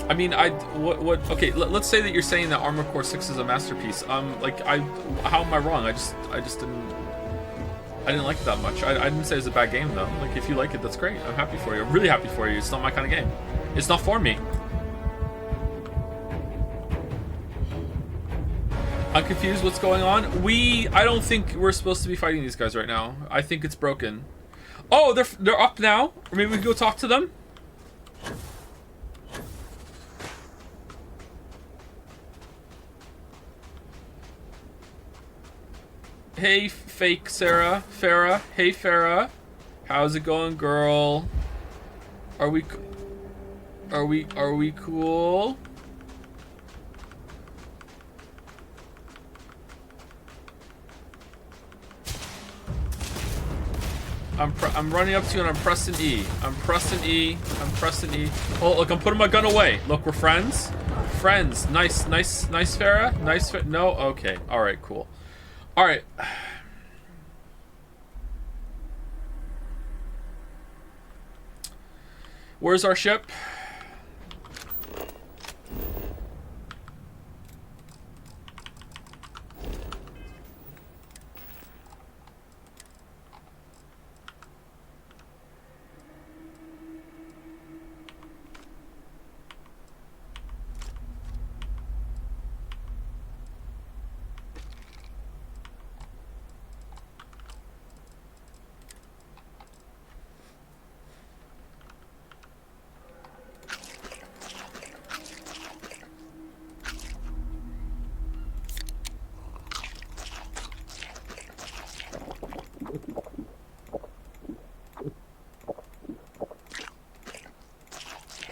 I mean, okay, let's say that you're saying that Armored Core 6 is a masterpiece. How am I wrong? I just didn't like it that much. I didn't say it's a bad game, though. Like, if you like it, that's great. I'm happy for you. I'm really happy for you. It's not my kind of game. It's not for me. I'm confused what's going on. I don't think we're supposed to be fighting these guys right now. I think it's broken. Oh, they're up now? Or maybe we can go talk to them? Hey, fake Sarah. Farah. Hey, Farah. How's it going, girl? Are we cool? I'm running up to you and I'm pressing E. I'm pressing E. Oh, look, I'm putting my gun away. Look, we're friends. Friends. Nice, Farah. No? Okay. Alright, cool. Alright. Where's our ship?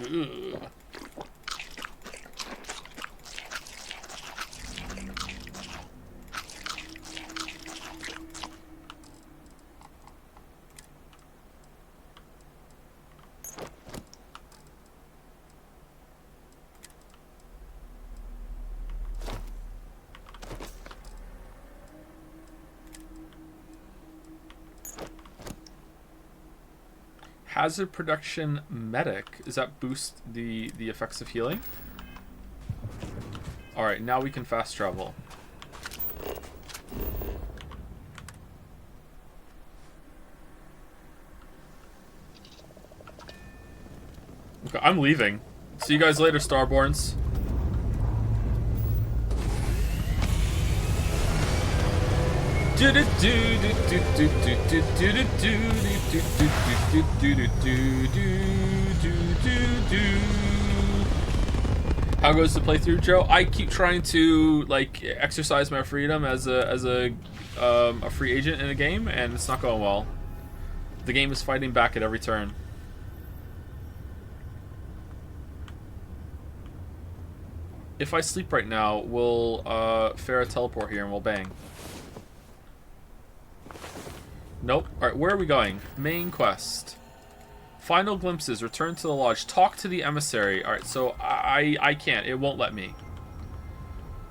Ugh. Hazard production medic. Does that boost the effects of healing? Alright, now we can fast travel. Okay, I'm leaving. See you guys later, Starborns. How goes the playthrough, Joe? I keep trying to like exercise my freedom as a free agent in a game, and it's not going well. The game is fighting back at every turn. If I sleep right now, will Farah teleport here and we'll bang? Nope. Alright, where are we going? Main quest. Final glimpses. Return to the lodge. Talk to the emissary. Alright, so I can't. It won't let me.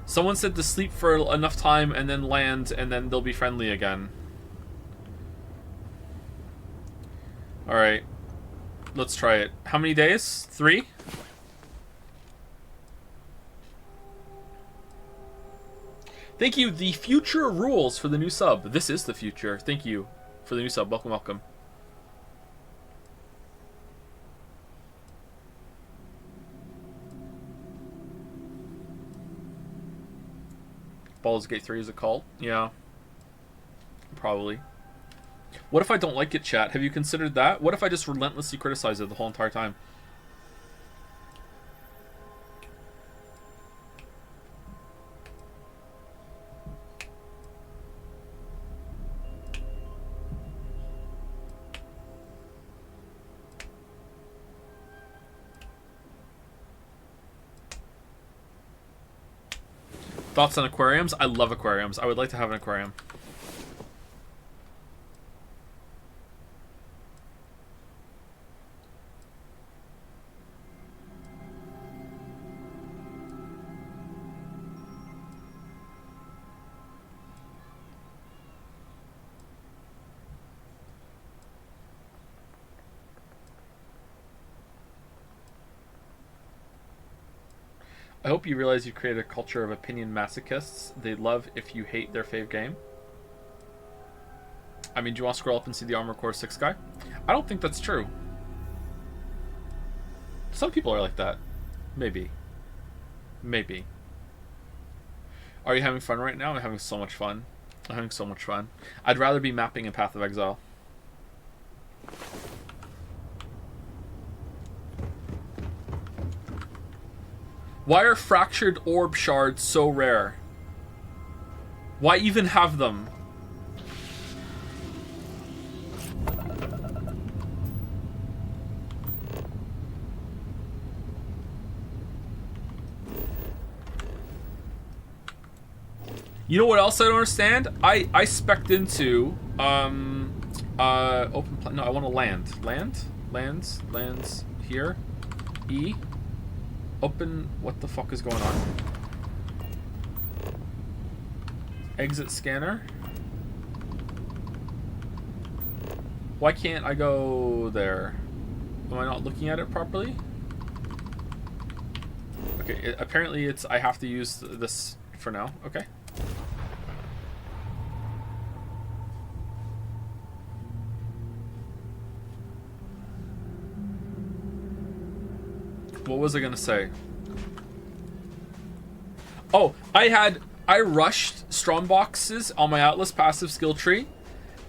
Someone said to sleep for enough time and then land and then they'll be friendly again. Alright. Let's try it. How many days? 3? Thank you. The future rules for the new sub. This is the future. Thank you for the new sub. Welcome, welcome. Baldur's Gate 3 is a cult? Yeah. Probably. What if I don't like it, chat? Have you considered that? What if I just relentlessly criticize it the whole entire time? Thoughts on aquariums? I love aquariums. I would like to have an aquarium. I hope you realize you created a culture of opinion masochists. They love if you hate their fave game. I mean, do you want to scroll up and see the Armored Core 6 guy? I don't think that's true. Some people are like that. Maybe. Maybe. Are you having fun right now? I'm having so much fun. I'm having so much fun. I'd rather be mapping in Path of Exile. Why are fractured orb shards so rare? Why even have them? You know what else I don't understand? I spec'd into open plan. No, I want to lands here. E. Open. What the fuck is going on? Exit scanner. Why can't I go there? Am I not looking at it properly? Okay, apparently it's I have to use this for now. Okay. What was I gonna say? Oh, I rushed Stromboxes on my Atlas passive skill tree,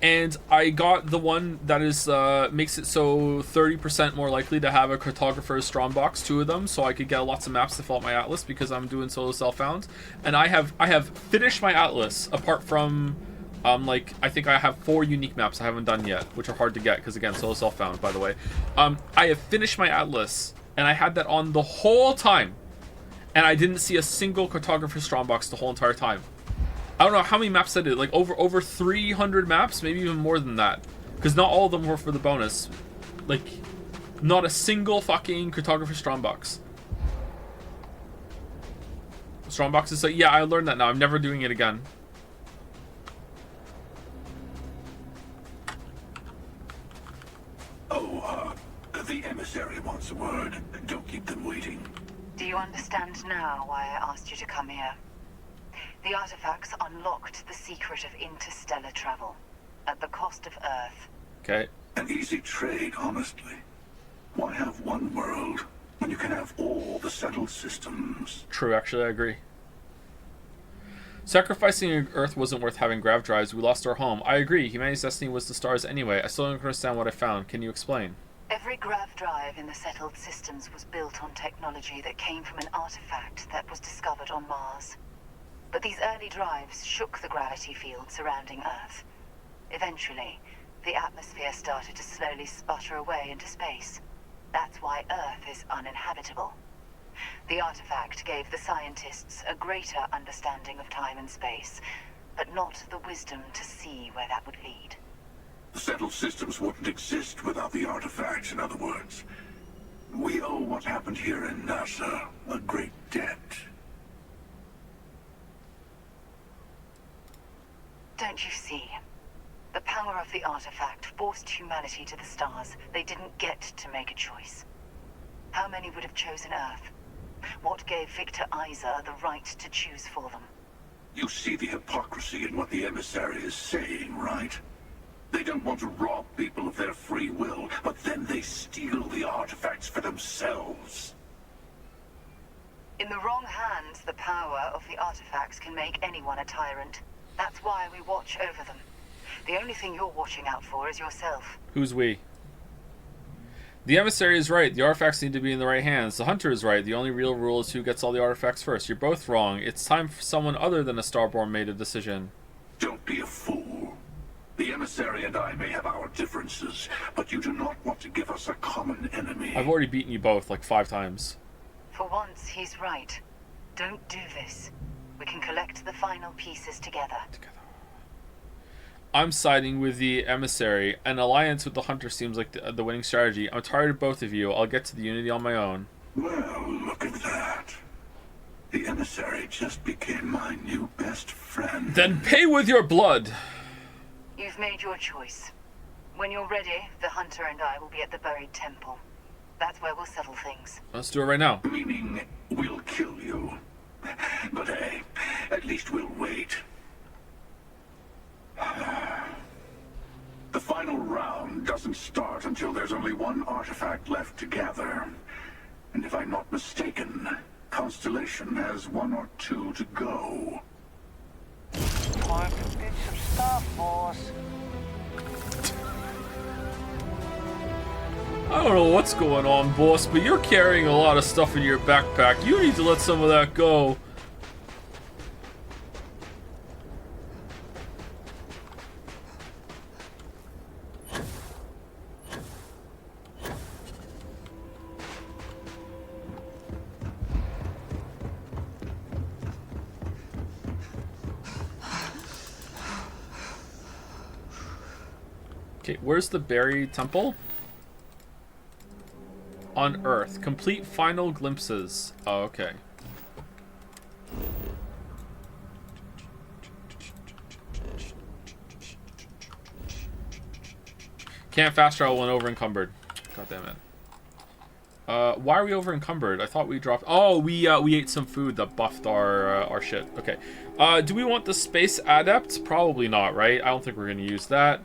and I got the one that is makes it so 30% more likely to have a cartographer's Strombox, 2 of them, so I could get lots of maps to fill out my Atlas because I'm doing solo self-found. And I have finished my Atlas apart from like I think I have 4 unique maps I haven't done yet, which are hard to get because again solo self-found, by the way. I have finished my Atlas. And I had that on the whole time. And I didn't see a single cartographer's Strombox the whole entire time. I don't know how many maps I did. Like over 300 maps? Maybe even more than that. Because not all of them were for the bonus. Like, not a single fucking cartographer's Strombox. Strombox is like, yeah, I learned that now. I'm never doing it again. The emissary wants a word. Don't keep them waiting. Do you understand now why I asked you to come here? The artifacts unlocked the secret of interstellar travel, at the cost of Earth. Okay. An easy trade, honestly. Why have one world when you can have all the settled systems? True, actually, I agree. Sacrificing Earth wasn't worth having grav drives. We lost our home. I agree. Humanity's destiny was the stars anyway. I still don't understand what I found. Can you explain? Every grav drive in the settled systems was built on technology that came from an artifact that was discovered on Mars. But these early drives shook the gravity field surrounding Earth. Eventually, the atmosphere started to slowly sputter away into space. That's why Earth is uninhabitable. The artifact gave the scientists a greater understanding of time and space, but not the wisdom to see where that would lead. The settled systems wouldn't exist without the artifacts, in other words. We owe what happened here in NASA a great debt. Don't you see? The power of the artifact forced humanity to the stars. They didn't get to make a choice. How many would have chosen Earth? What gave Victor Isa the right to choose for them? You see the hypocrisy in what the emissary is saying, right? They don't want to rob people of their free will, but then they steal the artifacts for themselves. In the wrong hands, the power of the artifacts can make anyone a tyrant. That's why we watch over them. The only thing you're watching out for is yourself. Who's we? The emissary is right. The artifacts need to be in the right hands. The hunter is right. The only real rule is who gets all the artifacts first. You're both wrong. It's time for someone other than a Starborn made a decision. Don't be a fool. The emissary and I may have our differences, but you do not want to give us a common enemy. I've already beaten you both like 5 times. For once, he's right. Don't do this. We can collect the final pieces together. I'm siding with the emissary. An alliance with the hunter seems like the winning strategy. I'm tired of both of you. I'll get to the unity on my own. Well, look at that. The emissary just became my new best friend. Then pay with your blood. You've made your choice. When you're ready, the hunter and I will be at the buried temple. That's where we'll settle things. Let's do it right now. Meaning, we'll kill you. But hey, at least we'll wait. The final round doesn't start until there's only one artifact left to gather. And if I'm not mistaken, Constellation has 1 or 2 to go. Time to ditch some stuff, boss. I don't know what's going on, boss, but you're carrying a lot of stuff in your backpack. You need to let some of that go. Okay, where's the buried temple? On Earth. Complete final glimpses. Oh, okay. Can't fast travel when over encumbered. God damn it. Why are we over encumbered? I thought we dropped. Oh, we ate some food that buffed our shit. Okay. Do we want the space adept? Probably not, right? I don't think we're gonna use that.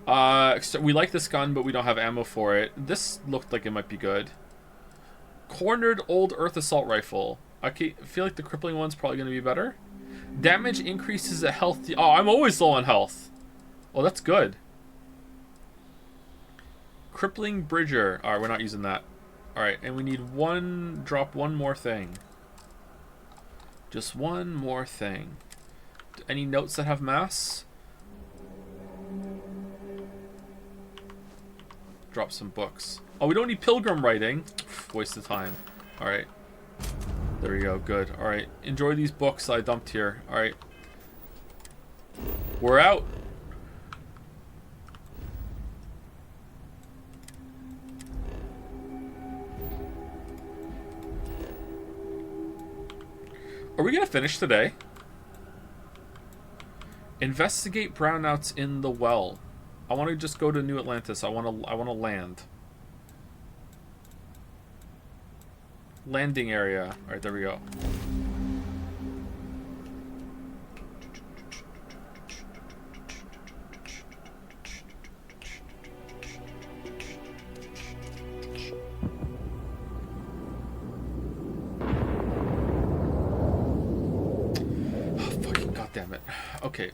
So we like this gun, but we don't have ammo for it. This looked like it might be good. Cornered old Earth assault rifle. I feel like the crippling one's probably gonna be better. Damage increases a health. Oh, I'm always low on health. Well, that's good. Crippling Bridger. Alright, we're not using that. Alright, and we need drop one more thing. Just one more thing. Any notes that have mass? Drop some books. Oh, we don't need pilgrim writing. Waste of time. Alright. There we go, good. Alright, enjoy these books I dumped here. Alright. We're out. Are we gonna finish today? Investigate brownouts in the well. I want to just go to New Atlantis. I want to land. Landing area. All right, there we go. Damn it. Okay.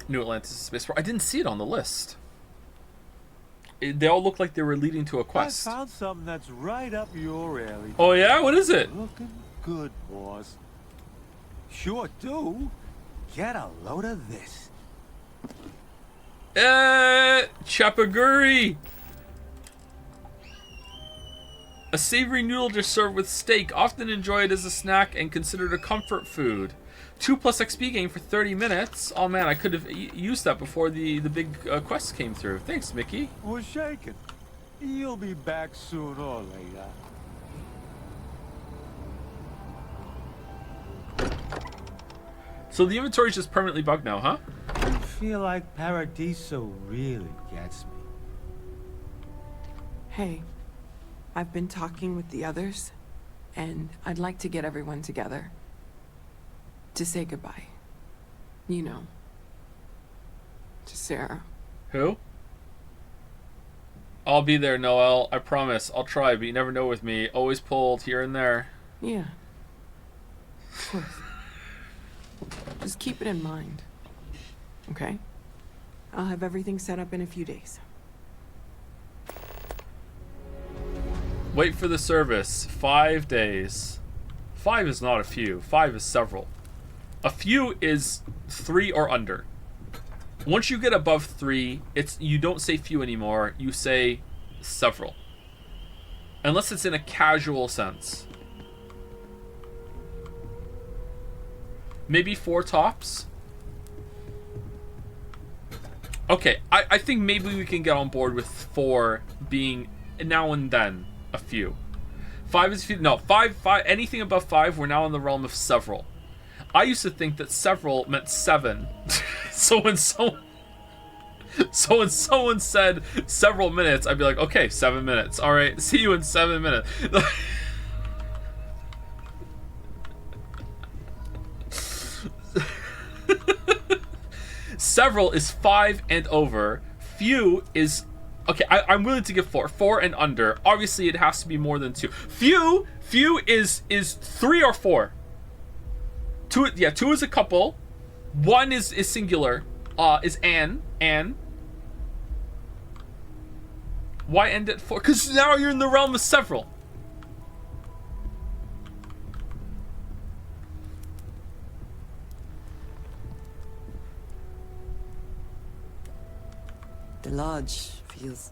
New Atlantis Spaceport. I didn't see it on the list. They all look like they were leading to a quest. I found something that's right up your alley. Oh yeah? What is it? Looking good, boss. Sure do. Get a load of this. Chapaguri! A savory noodle dish served with steak, often enjoyed as a snack and considered a comfort food. 2+ XP gain for 30 minutes. Oh man, I could have used that before the big quest came through. Thanks, Mickey. We're shaking. You'll be back sooner or later. So the inventory's just permanently bugged now, huh? I feel like Paradiso really gets me. Hey, I've been talking with the others, and I'd like to get everyone together. To say goodbye. You know. To Sarah. Who? I'll be there, Noel. I promise. I'll try, but you never know with me. Always pulled here and there. Yeah. Of course. Just keep it in mind. Okay? I'll have everything set up in a few days. Wait for the service. 5 days. 5 is not a few. 5 is several. A few is 3 or under. Once you get above 3, you don't say few anymore. You say several. Unless it's in a casual sense. Maybe 4 tops. Okay, I think maybe we can get on board with 4 being now and then a few. 5 is few. No, 5. Anything above 5, we're now in the realm of several. I used to think that several meant 7. So when someone said several minutes, I'd be like, okay, 7 minutes. All right, see you in 7 minutes. Several is 5 and over. Few is okay. I'm willing to give 4. 4 and under. Obviously, it has to be more than 2. Few is 3 or 4. 2, yeah, 2 is a couple. 1 is singular. Is Anne. Why end at 4? Because now you're in the realm of several. The lodge feels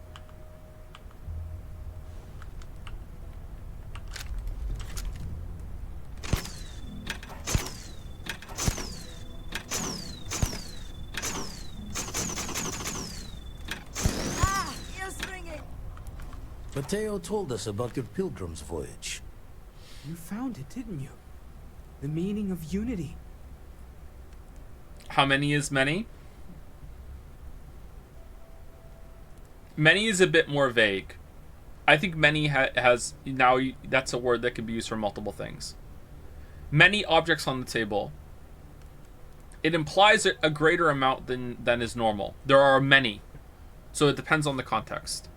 Mateo told us about your pilgrim's voyage. You found it, didn't you? The meaning of unity. How many is many? Many is a bit more vague. I think many has now that's a word that can be used for multiple things. Many objects on the table. It implies a greater amount than is normal. There are many. So it depends on the context.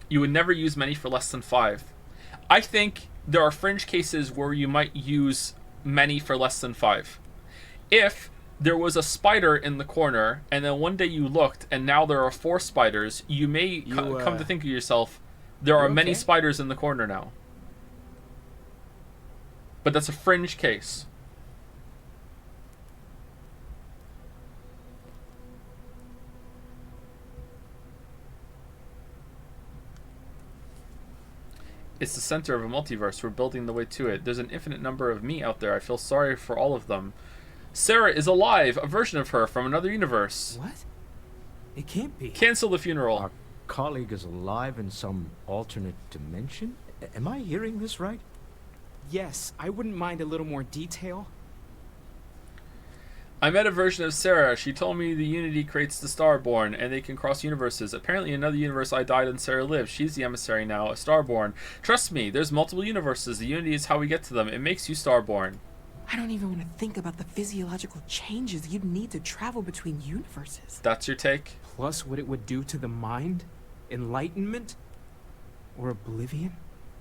You would never use many for less than 5. I think there are fringe cases where you might use many for less than 5. If there was a spider in the corner, and then one day you looked, and now there are 4 spiders, you may come to think of yourself, there are many spiders in the corner now. But that's a fringe case. It's the center of a multiverse. We're building the way to it. There's an infinite number of me out there. I feel sorry for all of them. Sarah is alive. A version of her from another universe. What? It can't be. Cancel the funeral. Our colleague is alive in some alternate dimension? Am I hearing this right? Yes, I wouldn't mind a little more detail. I met a version of Sarah. She told me the Unity creates the Starborn, and they can cross universes. Apparently in another universe I died and Sarah lived. She's the emissary now, a Starborn. Trust me, there's multiple universes. The Unity is how we get to them. It makes you Starborn. I don't even want to think about the physiological changes you'd need to travel between universes. That's your take? Plus what it would do to the mind? Enlightenment? Or oblivion?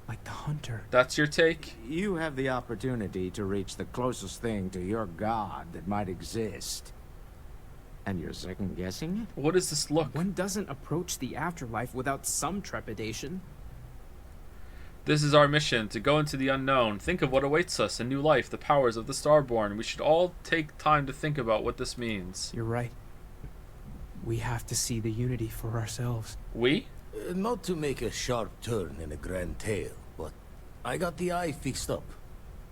Like the Hunter. That's your take? You have the opportunity to reach the closest thing to your god that might exist. And you're second guessing it? What does this look? One doesn't approach the afterlife without some trepidation. This is our mission, to go into the unknown. Think of what awaits us, a new life, the powers of the Starborn. We should all take time to think about what this means. You're right. We have to see the Unity for ourselves. We? Not to make a sharp turn in a grand tale, but I got the eye fixed up.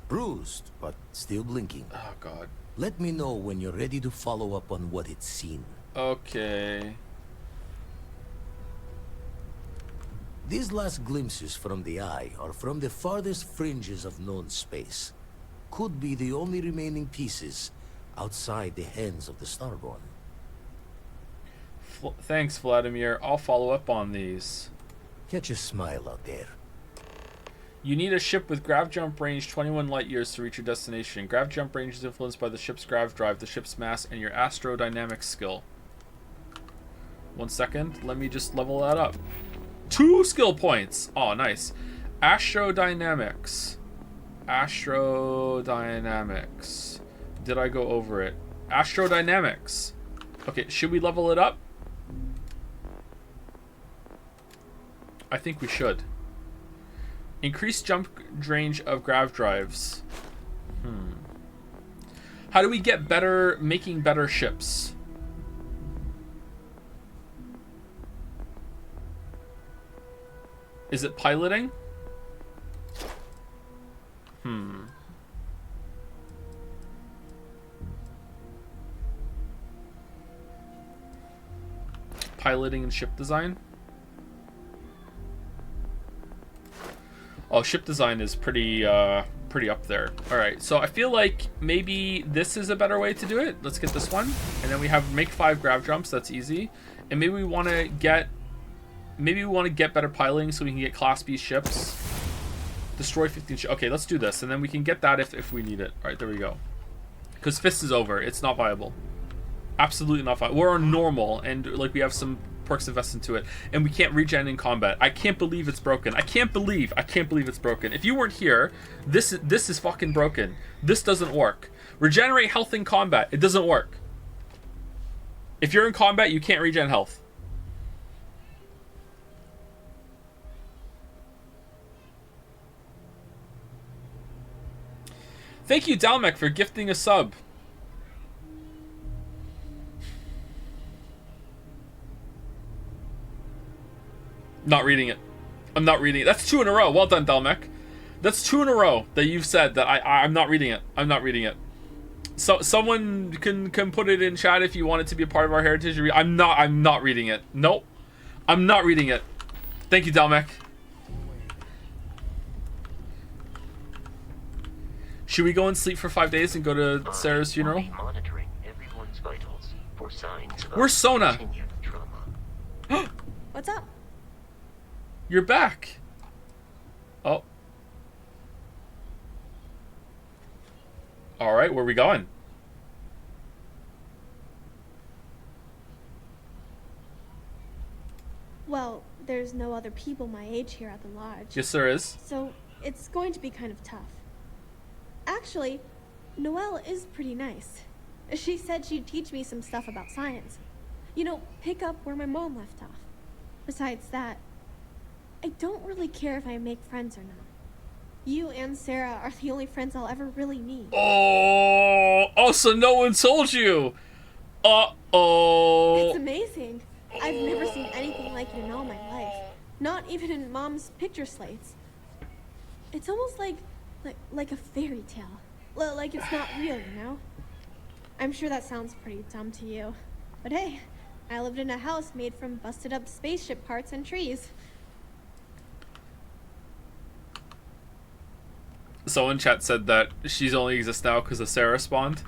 Bruised, but still blinking. Oh, God. Let me know when you're ready to follow up on what it's seen. Okay. These last glimpses from the eye are from the farthest fringes of known space. Could be the only remaining pieces outside the hands of the Starborn. Thanks, Vladimir. I'll follow up on these. Catch a smile out there. You need a ship with grav jump range 21 light years to reach your destination. Grav jump range is influenced by the ship's grav drive, the ship's mass, and your astrodynamics skill. 1 second. Let me just level that up. 2 skill points. Oh, nice. Astrodynamics. Astrodynamics. Did I go over it? Astrodynamics. Okay, should we level it up? I think we should. Increased jump range of grav drives. How do we get better, making better ships? Is it piloting? Piloting and ship design? Oh, ship design is pretty up there. Alright, so I feel like maybe this is a better way to do it. Let's get this one. And then we have make 5 grav jumps, that's easy. And maybe we want to get better piloting so we can get Class B ships. Destroy 15 ships. Okay, let's do this. And then we can get that if we need it. Alright, there we go. Because Fist is over. It's not viable. Absolutely not viable. We're on normal, and like we have some perks invested into it. And we can't regen in combat. I can't believe it's broken. I can't believe it's broken. If you weren't here, this is fucking broken. This doesn't work. Regenerate health in combat. It doesn't work. If you're in combat, you can't regen health. Thank you, Dalmek, for gifting a sub. Not reading it. I'm not reading it. That's 2 in a row. Well done, Dalmek. That's 2 in a row that you've said that I'm not reading it. I'm not reading it. So someone can put it in chat if you want it to be a part of our heritage. I'm not reading it. Nope. I'm not reading it. Thank you, Dalmec. Should we go and sleep for 5 days and go to Sarah's funeral? Monitoring everyone's vitals for signs of Where's Sona? continued trauma. What's up? You're back. Oh. All right, where are we going? Well, there's no other people my age here at the lodge. Yes, there is. So it's going to be kind of tough. Actually, Noelle is pretty nice. She said she'd teach me some stuff about science. You know, pick up where my mom left off. Besides that, I don't really care if I make friends or not. You and Sarah are the only friends I'll ever really need. Oh, so no one told you. Uh-oh. It's amazing. I've never seen anything like it in all my life. Not even in Mom's picture slates. It's almost like a fairy tale. Like it's not real, you know? I'm sure that sounds pretty dumb to you. But hey, I lived in a house made from busted up spaceship parts and trees. Someone in chat said that she's only exists now because of Sarah spawned.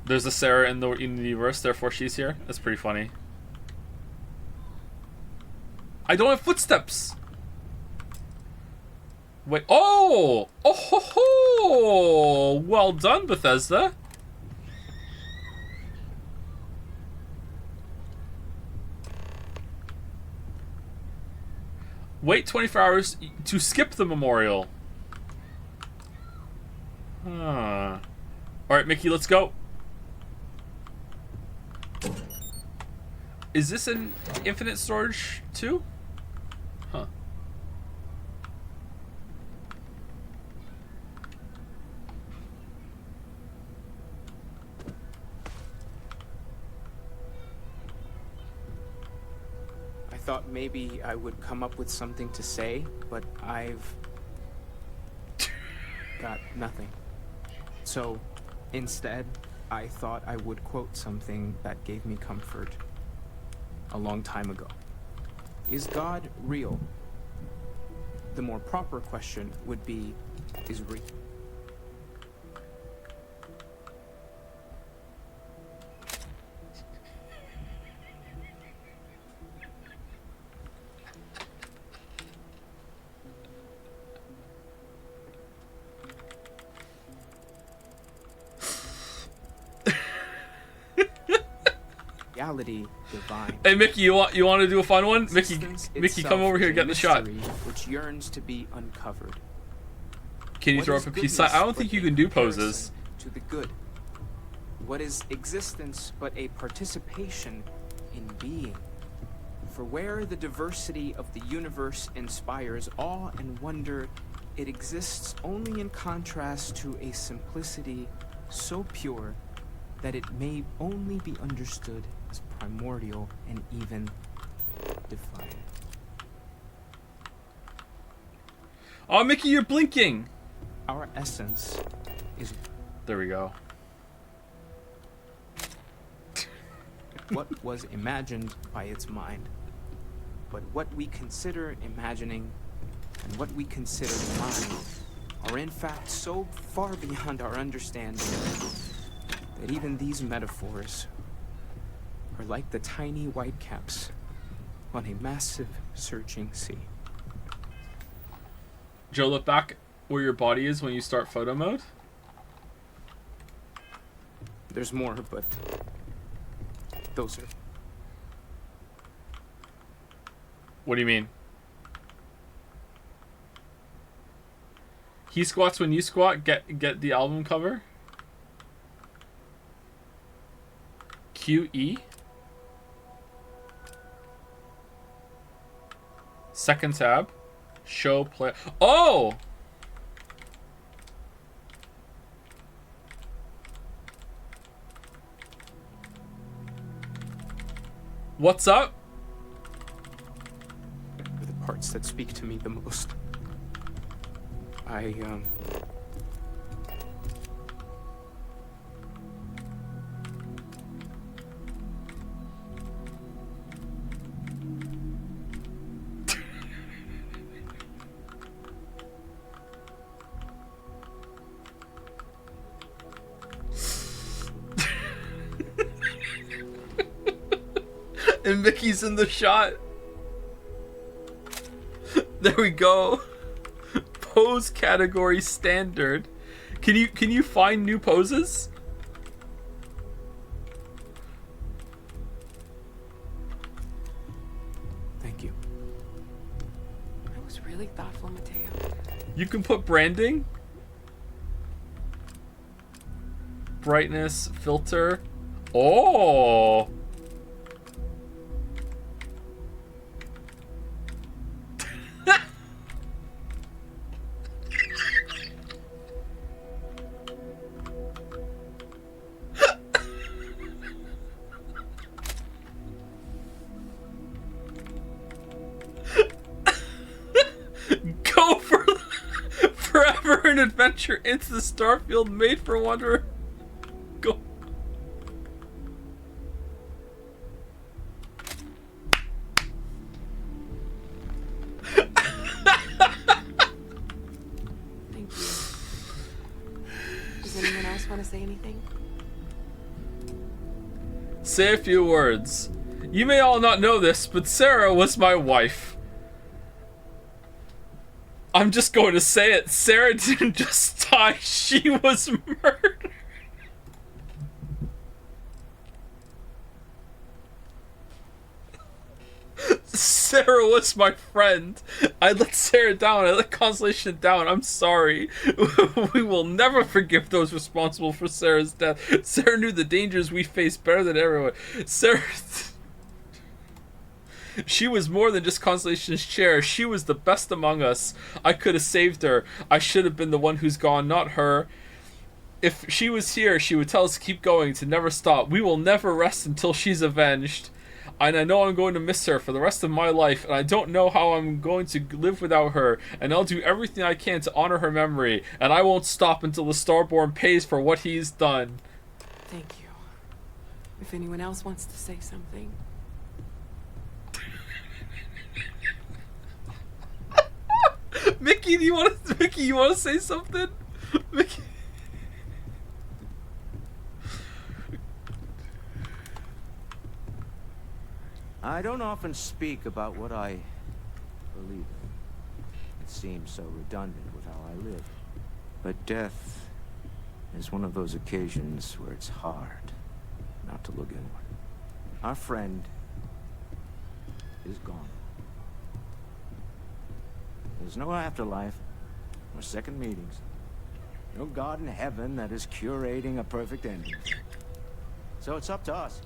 There's a Sarah in the universe, therefore she's here. That's pretty funny. I don't have footsteps. Wait. Oh! Oh ho ho! Well done, Bethesda. Wait 24 hours to skip the memorial. Huh. Alright, Mickey, let's go. Is this an infinite storage too? Huh. I thought maybe I would come up with something to say, but I've got nothing. So, instead, I thought I would quote something that gave me comfort a long time ago. Is God real? The more proper question would be, is real? Reality divine. Hey Mickey, you want to do a fun one? Mickey, come over here, get the shot. Which yearns to be uncovered. Can you throw up a peace sign? I don't think you can do poses. To the good. What is existence but a participation in being? For where the diversity of the universe inspires awe and wonder, it exists only in contrast to a simplicity so pure that it may only be understood as primordial and even defiant. Oh, Mickey, you're blinking! Our essence is... There we go. What was imagined by its mind. But what we consider imagining and what we consider mind are in fact so far beyond our understanding that even these metaphors are like the tiny whitecaps on a massive searching sea. Joe, look back where your body is when you start photo mode. There's more, but those are... What do you mean? He squats when you squat, get the album cover. QE. Second tab. Show play. Oh! What's up? The parts that speak to me the most. And Mickey's in the shot. There we go. Pose category standard. Can you find new poses? Thank you. That was really thoughtful, Mateo. You can put branding, brightness, filter. Oh. Go for forever an adventure into the Starfield made for Wanderer. Go. Thank you. Does anyone else want to say anything? Say a few words. You may all not know this, but Sarah was my wife. I'm just going to say it. Sarah didn't just die, she was murdered. Sarah was my friend. I let Sarah down. I let Constellation down. I'm sorry. We will never forgive those responsible for Sarah's death. Sarah knew the dangers we faced better than everyone. Sarah... She was more than just Constellation's chair. She was the best among us. I could have saved her. I should have been the one who's gone, not her. If she was here, she would tell us to keep going, to never stop. We will never rest until she's avenged. And I know I'm going to miss her for the rest of my life, and I don't know how I'm going to live without her, and I'll do everything I can to honor her memory, and I won't stop until the Starborn pays for what he's done. Thank you. If anyone else wants to say something. Mickey, you want to say something? Mickey. I don't often speak about what I believe in. It seems so redundant with how I live. But death is one of those occasions where it's hard not to look inward. Our friend is gone. There's no afterlife, no second meetings, no God in heaven that is curating a perfect ending. So it's up to us.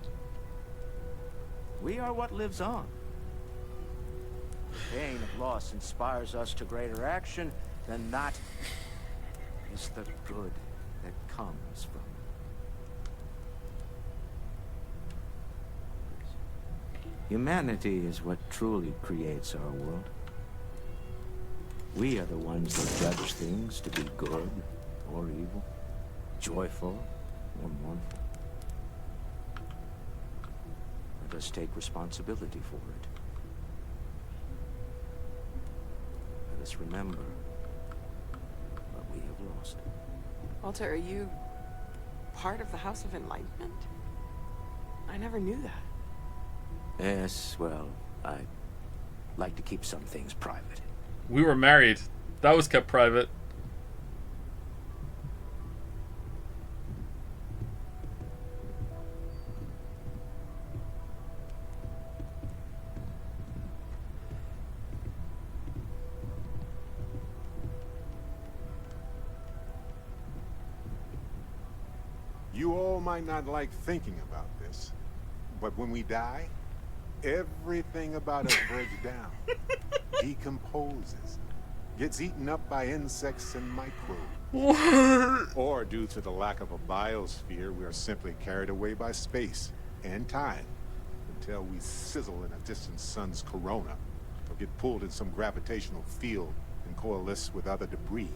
We are what lives on. The pain of loss inspires us to greater action, then that is the good that comes from it. Humanity is what truly creates our world. We are the ones that judge things to be good or evil, joyful or mournful. Let us take responsibility for it. Let us remember what we have lost. Walter, are you part of the House of Enlightenment? I never knew that. Yes, well, I like to keep some things private. We were married. That was kept private. You all might not like thinking about this, but when we die, everything about us breaks down, decomposes, gets eaten up by insects and microbes. What? Or due to the lack of a biosphere, we are simply carried away by space and time until we sizzle in a distant sun's corona or get pulled in some gravitational field and coalesce with other debris.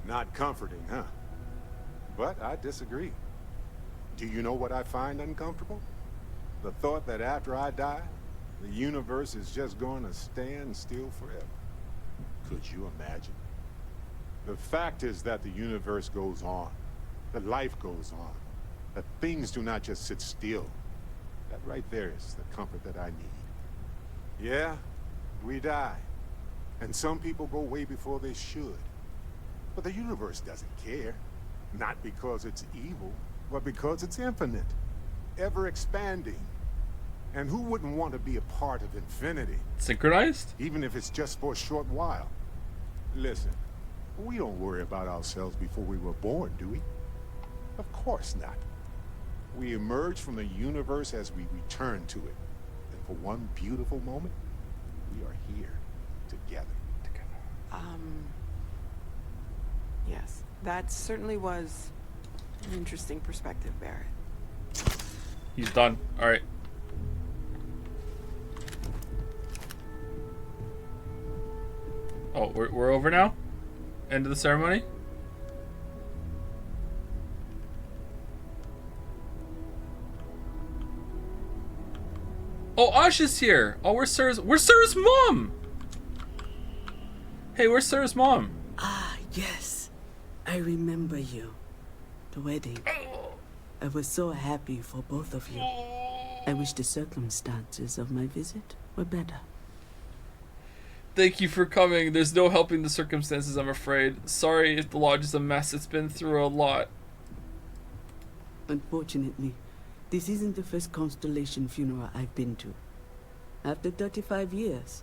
Not comforting, huh? But I disagree. Do you know what I find uncomfortable? The thought that after I die, the universe is just going to stand still forever. Could you imagine? The fact is that the universe goes on, that life goes on, that things do not just sit still. That right there is the comfort that I need. Yeah, we die. And some people go way before they should. But the universe doesn't care. Not because it's evil, but because it's infinite. Ever expanding. And who wouldn't want to be a part of infinity? Synchronized? Even if it's just for a short while. Listen, we don't worry about ourselves before we were born, do we? Of course not. We emerge from the universe as we return to it. And for one beautiful moment, we are here together. Yes, that certainly was an interesting perspective, Barrett. He's done. All right. Oh, we're over now? End of the ceremony? Oh, Ash is here. Oh, where's Sarah's mom? Hey, where's Sarah's mom? Ah, yes. I remember you. The wedding. I was so happy for both of you. I wish the circumstances of my visit were better. Thank you for coming. There's no helping the circumstances, I'm afraid. Sorry if the lodge is a mess. It's been through a lot. Unfortunately, this isn't the first Constellation funeral I've been to. After 35 years,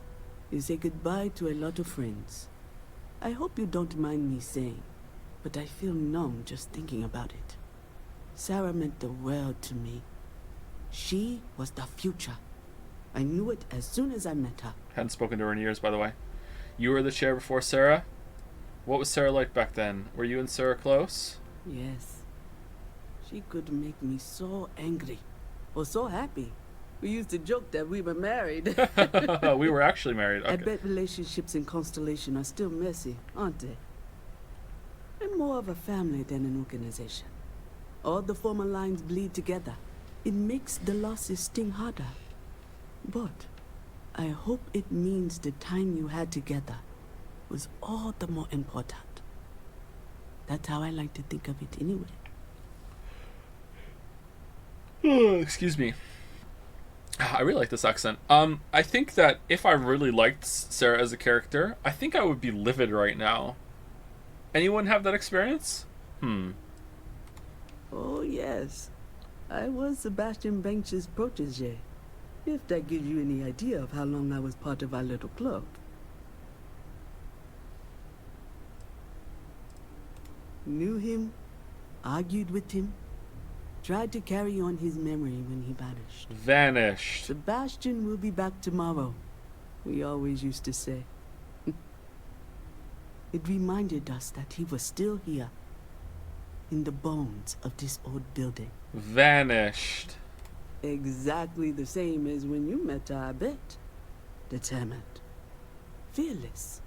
you say goodbye to a lot of friends. I hope you don't mind me saying, but I feel numb just thinking about it. Sarah meant the world to me. She was the future. I knew it as soon as I met her. Hadn't spoken to her in years, by the way. You were the chair before Sarah? What was Sarah like back then? Were you and Sarah close? Yes. She could make me so angry. Or so happy. We used to joke that we were married. We were actually married. Okay. I bet relationships in Constellation are still messy, aren't they? We're more of a family than an organization. All the former lines bleed together. It makes the losses sting harder. But I hope it means the time you had together was all the more important. That's how I like to think of it anyway. Excuse me. I really like this accent. I think that if I really liked Sarah as a character, I think I would be livid right now. Anyone have that experience? Oh, yes. I was Sebastian Banks' protege. If that gives you any idea of how long I was part of our little club. Knew him, argued with him, tried to carry on his memory when he vanished. Sebastian will be back tomorrow, we always used to say. It reminded us that he was still here, in the bones of this old building. Vanished. Exactly the same as when you met her, I bet. Determined. Fearless.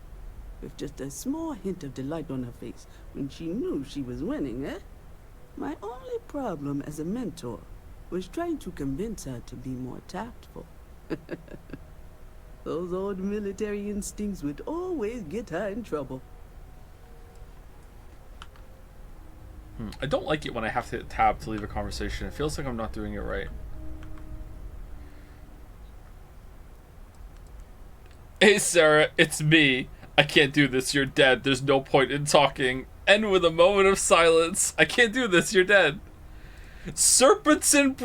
With just a small hint of delight on her face when she knew she was winning, eh? My only problem as a mentor was trying to convince her to be more tactful. Those old military instincts would always get her in trouble. I don't like it when I have to hit tab to leave a conversation. It feels like I'm not doing it right. Hey Sarah, it's me. I can't do this, you're dead. There's no point in talking. End with a moment of silence. I can't do this, you're dead. Serpents and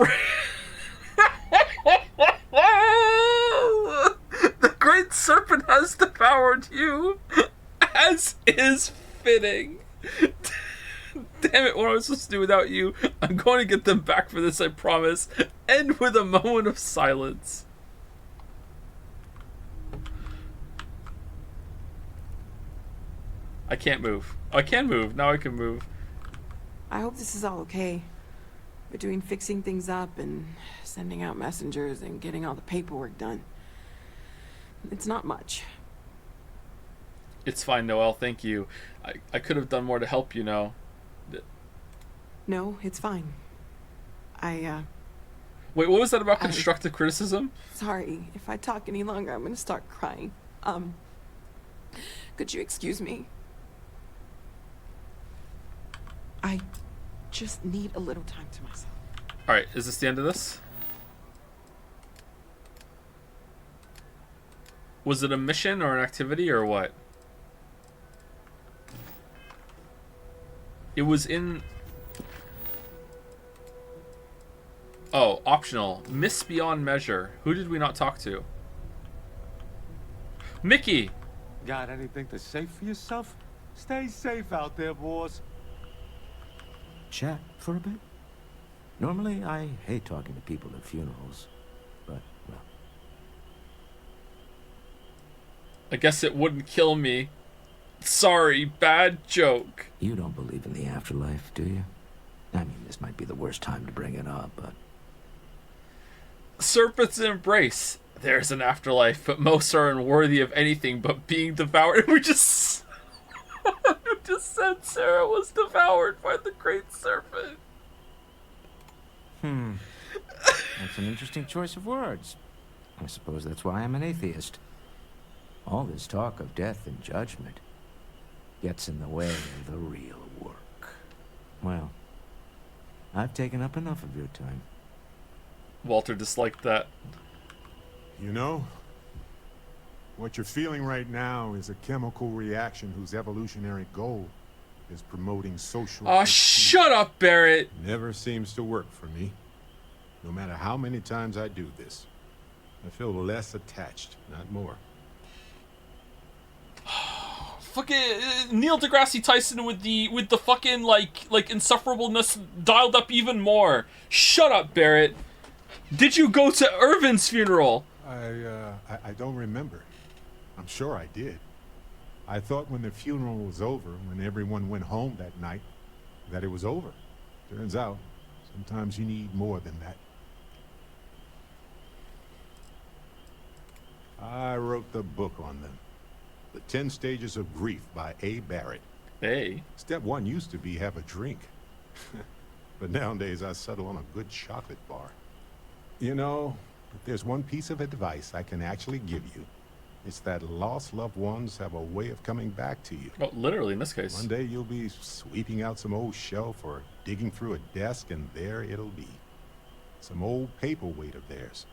The great serpent has devoured you, as is fitting. Damn it, what am I supposed to do without you? I'm going to get them back for this, I promise. End with a moment of silence. I can't move. I can move. Now I can move. I hope this is all okay. Between fixing things up and sending out messengers and getting all the paperwork done. It's not much. It's fine, Noelle. Thank you. I could have done more to help, you know. No, it's fine. Wait, what was that about constructive criticism? Sorry, if I talk any longer, I'm gonna start crying. Could you excuse me? I just need a little time to myself. Alright, is this the end of this? Was it a mission or an activity or what? It was in... Oh, optional. Miss beyond measure. Who did we not talk to? Mickey! Got anything to say for yourself? Stay safe out there, boss. Chat for a bit? Normally, I hate talking to people at funerals, but, well. I guess it wouldn't kill me. Sorry, bad joke. You don't believe in the afterlife, do you? I mean, this might be the worst time to bring it up, but... Serpent's embrace. There's an afterlife, but most are unworthy of anything but being devoured. We just... we just said Sarah was devoured by the great serpent. That's an interesting choice of words. I suppose that's why I'm an atheist. All this talk of death and judgment gets in the way of the real work. Well, I've taken up enough of your time. Walter disliked that. You know, what you're feeling right now is a chemical reaction whose evolutionary goal is promoting social... Aw, shut up, Barrett! Never seems to work for me. No matter how many times I do this, I feel less attached, not more. Fucking Neil deGrasse Tyson with the fucking like insufferableness dialed up even more. Shut up, Barrett. Did you go to Irvin's funeral? I don't remember. I'm sure I did. I thought when the funeral was over, when everyone went home that night, that it was over. Turns out, sometimes you need more than that. I wrote the book on them. The 10 Stages of Grief by A. Barrett. Hey. Step 1 used to be have a drink. But nowadays I settle on a good chocolate bar. You know, if there's one piece of advice I can actually give you, it's that lost loved ones have a way of coming back to you. Oh, literally in this case. One day you'll be sweeping out some old shelf or digging through a desk, and there it'll be. Some old paperweight of theirs.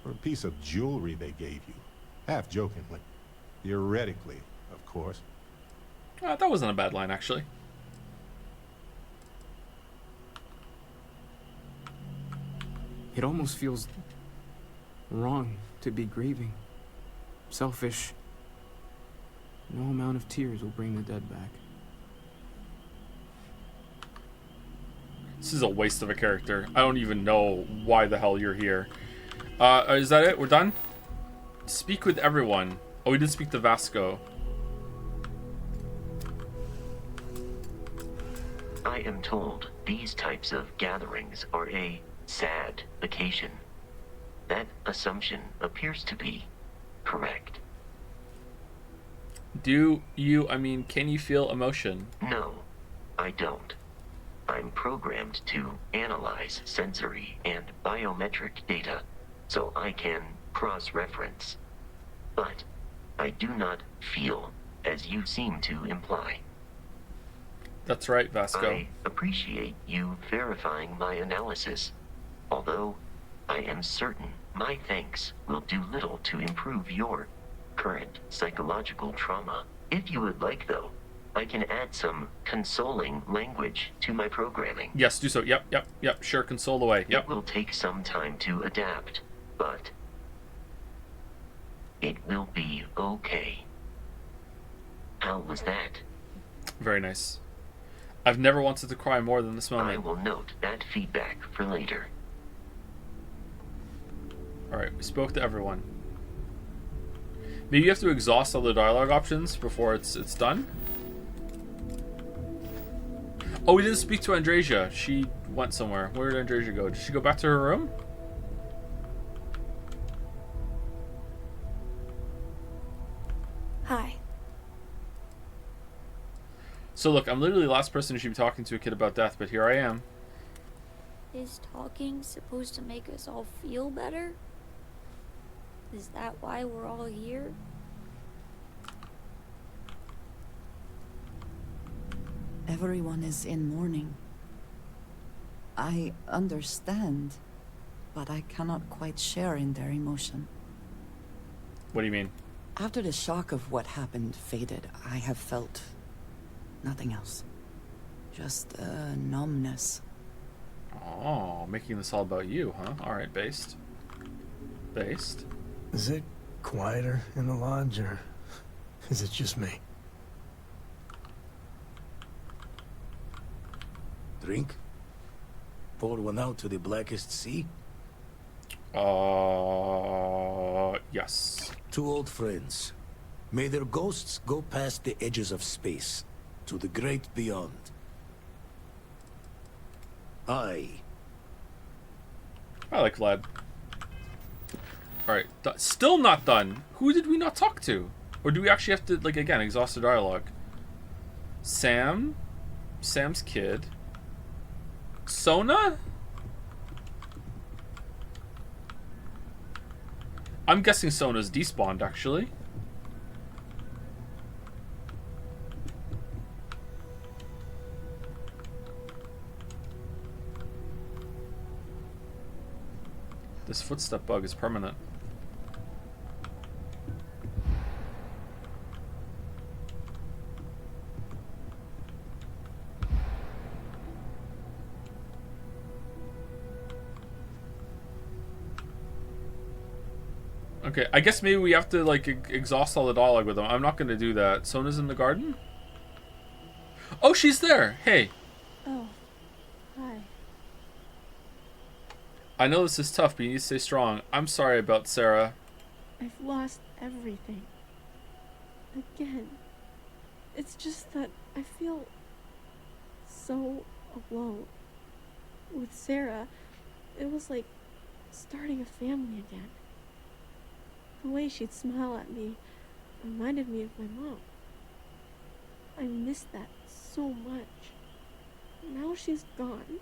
Or a piece of jewelry they gave you. Half jokingly. Theoretically, of course. That wasn't a bad line, actually. It almost feels wrong to be grieving. Selfish. No amount of tears will bring the dead back. This is a waste of a character. I don't even know why the hell you're here. Is that it? We're done? Speak with everyone. Oh, we didn't speak to Vasco. I am told these types of gatherings are a sad occasion. That assumption appears to be correct. Can you feel emotion? No, I don't. I'm programmed to analyze sensory and biometric data so I can cross-reference. But I do not feel as you seem to imply. That's right, Vasco. I appreciate you verifying my analysis, although I am certain my thanks will do little to improve your current psychological trauma. If you would like, though, I can add some consoling language to my programming. Yes, do so. Yep. Sure, console away. Yep. It will take some time to adapt, but it will be okay. How was that? Very nice. I've never wanted to cry more than this moment. I will note that feedback for later. Alright, we spoke to everyone. Maybe you have to exhaust all the dialogue options before it's done? Oh, we didn't speak to Andresia. She went somewhere. Where did Andresia go? Did she go back to her room? Hi. So look, I'm literally the last person who should be talking to a kid about death, but here I am. Is talking supposed to make us all feel better? Is that why we're all here? Everyone is in mourning. I understand, but I cannot quite share in their emotion. What do you mean? After the shock of what happened faded, I have felt nothing else. Just a numbness. Oh, making this all about you, huh? Alright, based. Based. Is it quieter in the lodge, or is it just me? Drink? Pour one out to the blackest sea? Yes. Two old friends. May their ghosts go past the edges of space, to the great beyond. I like Vlad. Alright, still not done. Who did we not talk to? Or do we actually have to, like, again, exhaust the dialogue? Sam? Sam's kid? Sona? I'm guessing Sona's despawned, actually. This footstep bug is permanent. Okay, I guess maybe we have to, like, exhaust all the dialogue with them. I'm not gonna do that. Sona's in the garden? Oh, she's there! Hey. Oh. Hi. I know this is tough, but you need to stay strong. I'm sorry about Sarah. I've lost everything. Again. It's just that I feel so alone. With Sarah, it was like starting a family again. The way she'd smile at me reminded me of my mom. I missed that so much. Now she's gone.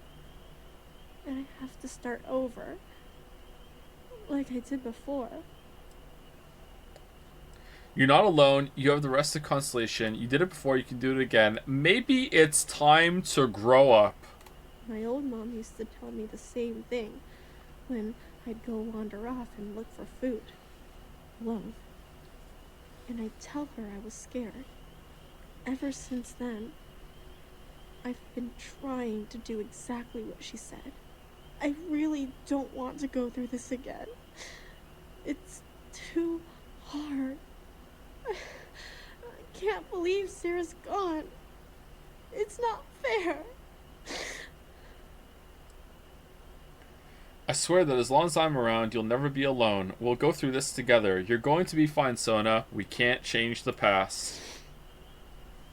And I have to start over. Like I did before. You're not alone. You have the rest of Constellation. You did it before. You can do it again. Maybe it's time to grow up. My old mom used to tell me the same thing when I'd go wander off and look for food. Alone. And I'd tell her I was scared. Ever since then, I've been trying to do exactly what she said. I really don't want to go through this again. It's too hard. I can't believe Sarah's gone. It's not fair. I swear that as long as I'm around, you'll never be alone. We'll go through this together. You're going to be fine, Sona. We can't change the past.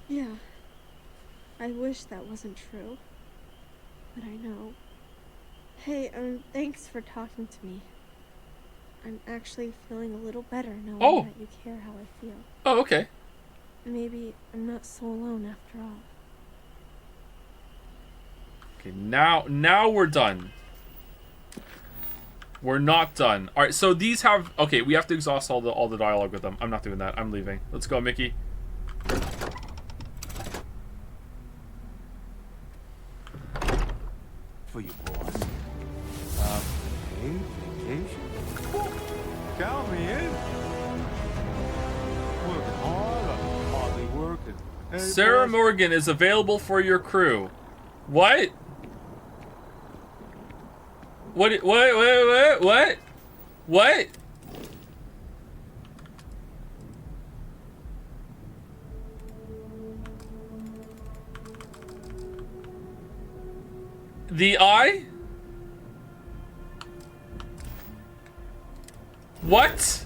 Yeah. I wish that wasn't true. But I know. Hey, thanks for talking to me. I'm actually feeling a little better knowing that you care how I feel. Oh, okay. Maybe I'm not so alone after all. Okay, now we're done. We're not done. All right, so these have... Okay, we have to exhaust all the dialogue with them. I'm not doing that. I'm leaving. Let's go, Mickey. For you, boss. Vacation? Count me in. Working hard or hardly working? Hey, Sarah boss. Morgan is available for your crew. What? What? What? The eye? What?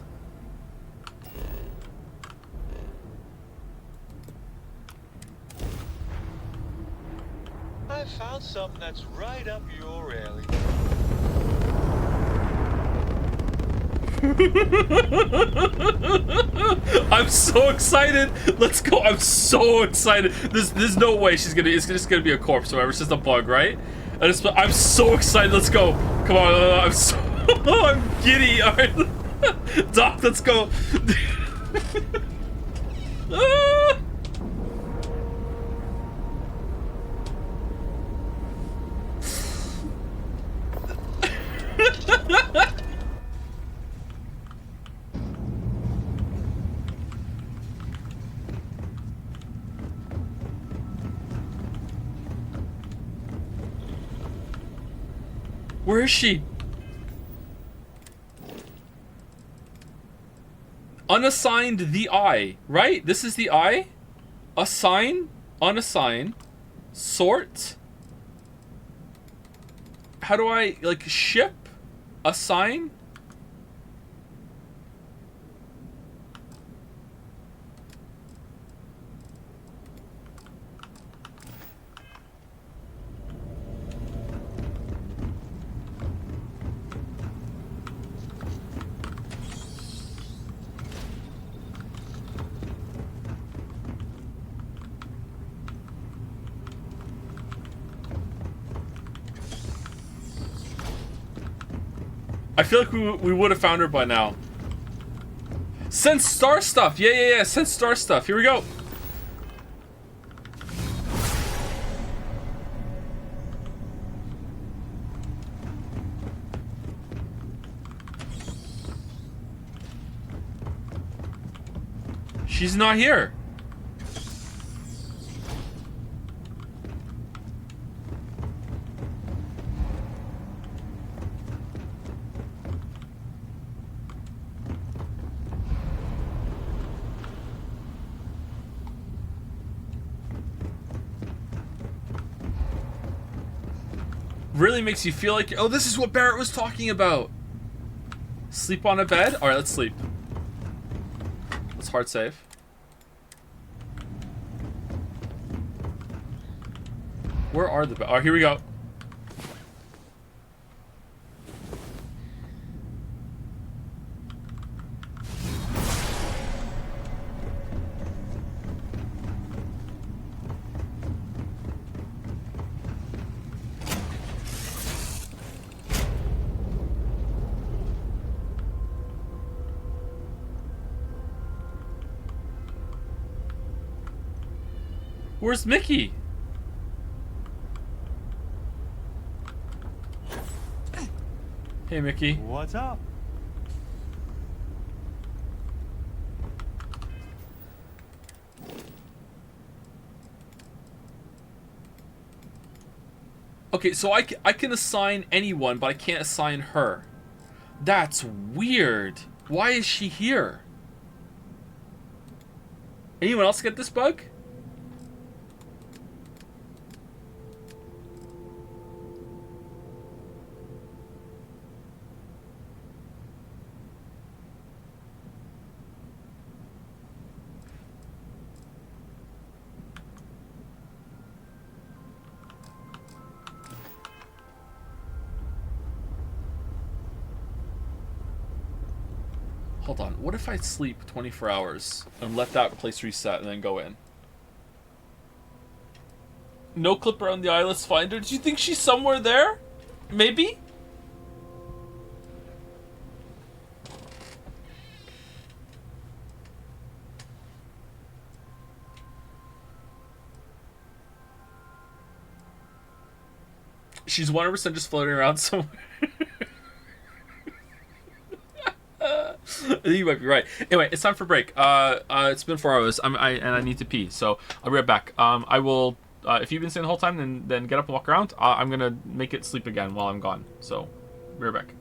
I found something that's right up your alley. I'm so excited. Let's go. I'm so excited. There's no way it's just gonna be a corpse or whatever. It's just a bug, right? I'm so excited. Let's go. Come on. I'm giddy. All right. Doc, let's go. Ah! Where is she? Unassigned the eye, right? This is the eye? Assign, unassign, sort. How do I, like, ship? Assign? I feel like we would have found her by now. Send star stuff. Yeah. Send star stuff. Here we go. She's not here. Really makes you feel like, oh, this is what Barrett was talking about. Sleep on a bed? Alright, let's sleep. Let's hard save. Where are the beds? Oh, here we go. Where's Mickey? Hey, Mickey. What's up? Okay, so I can assign anyone, but I can't assign her. That's weird. Why is she here? Anyone else get this bug? Hold on, what if I sleep 24 hours and let that place reset and then go in? No clip around the eye, let's find her. Do you think she's somewhere there? Maybe? She's 100% just floating around somewhere. I think you might be right. Anyway, it's time for break. It's been 4 hours. I need to pee, so I'll be right back. I will. If you've been staying the whole time, then get up and walk around. I'm gonna make it sleep again while I'm gone. So, be right back.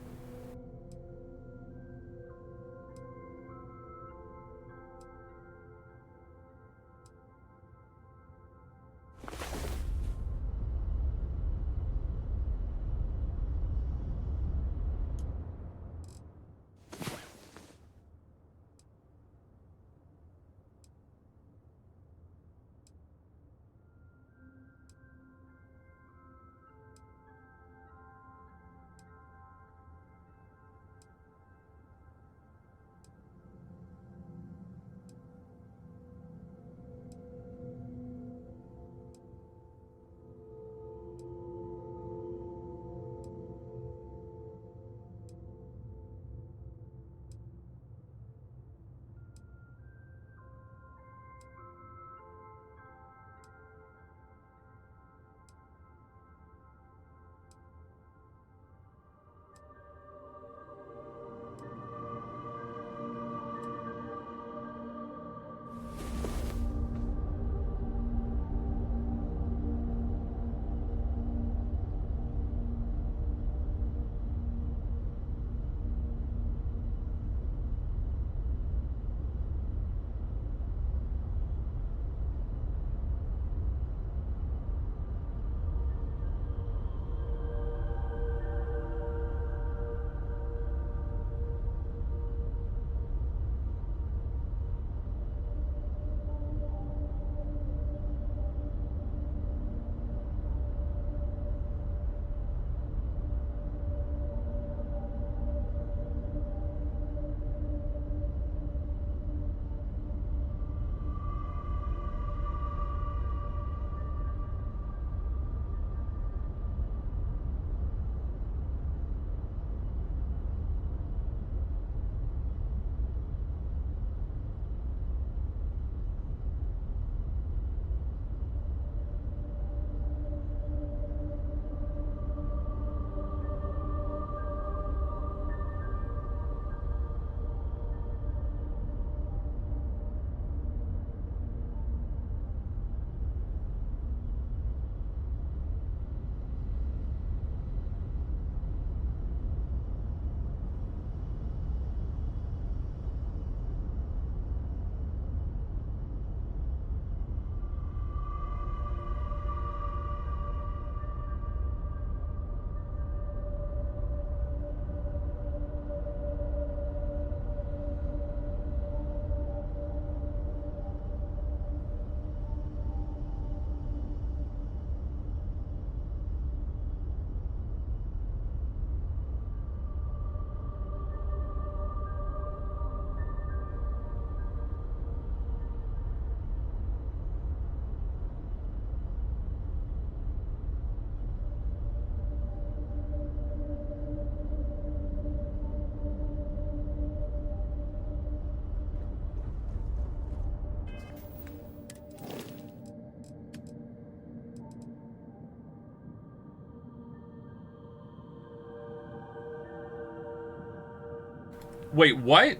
Wait, what?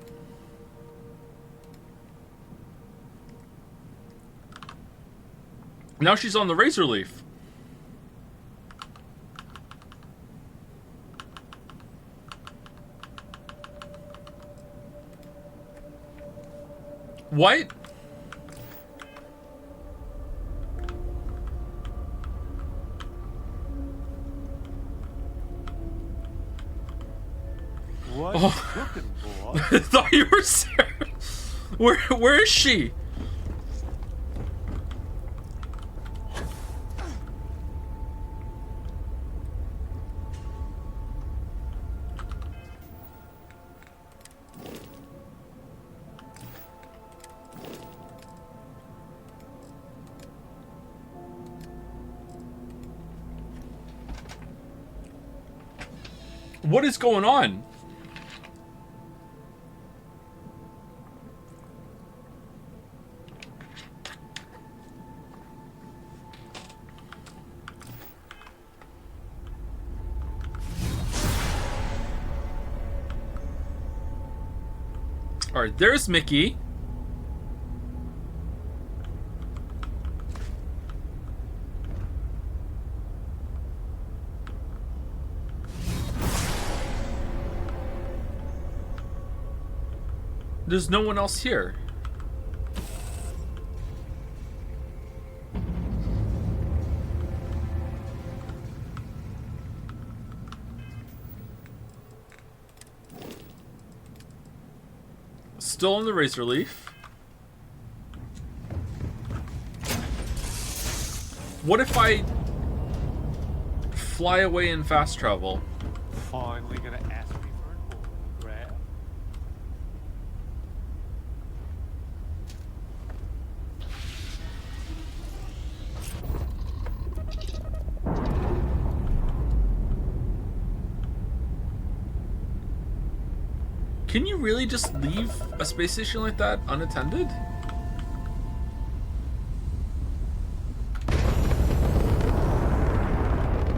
Now she's on the Razor Leaf. What? What Oh. cooking, boy? I thought you were serious. Where is she? What is going on? Alright, there's Mickey. There's no one else here. Still on the Razor Leaf. What if I fly away in fast travel? Finally gonna ask me for an autograph? Can you really just leave a space station like that unattended?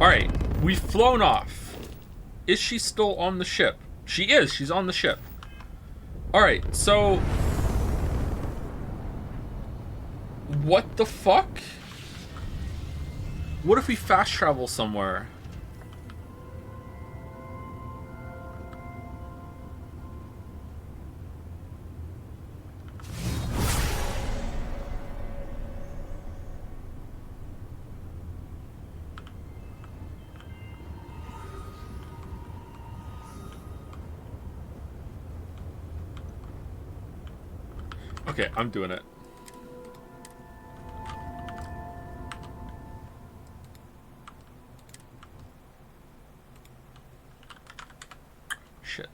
Alright, we've flown off. Is she still on the ship? She is, she's on the ship. Alright, so... what the fuck? What if we fast travel somewhere? Okay, I'm doing it. Shit.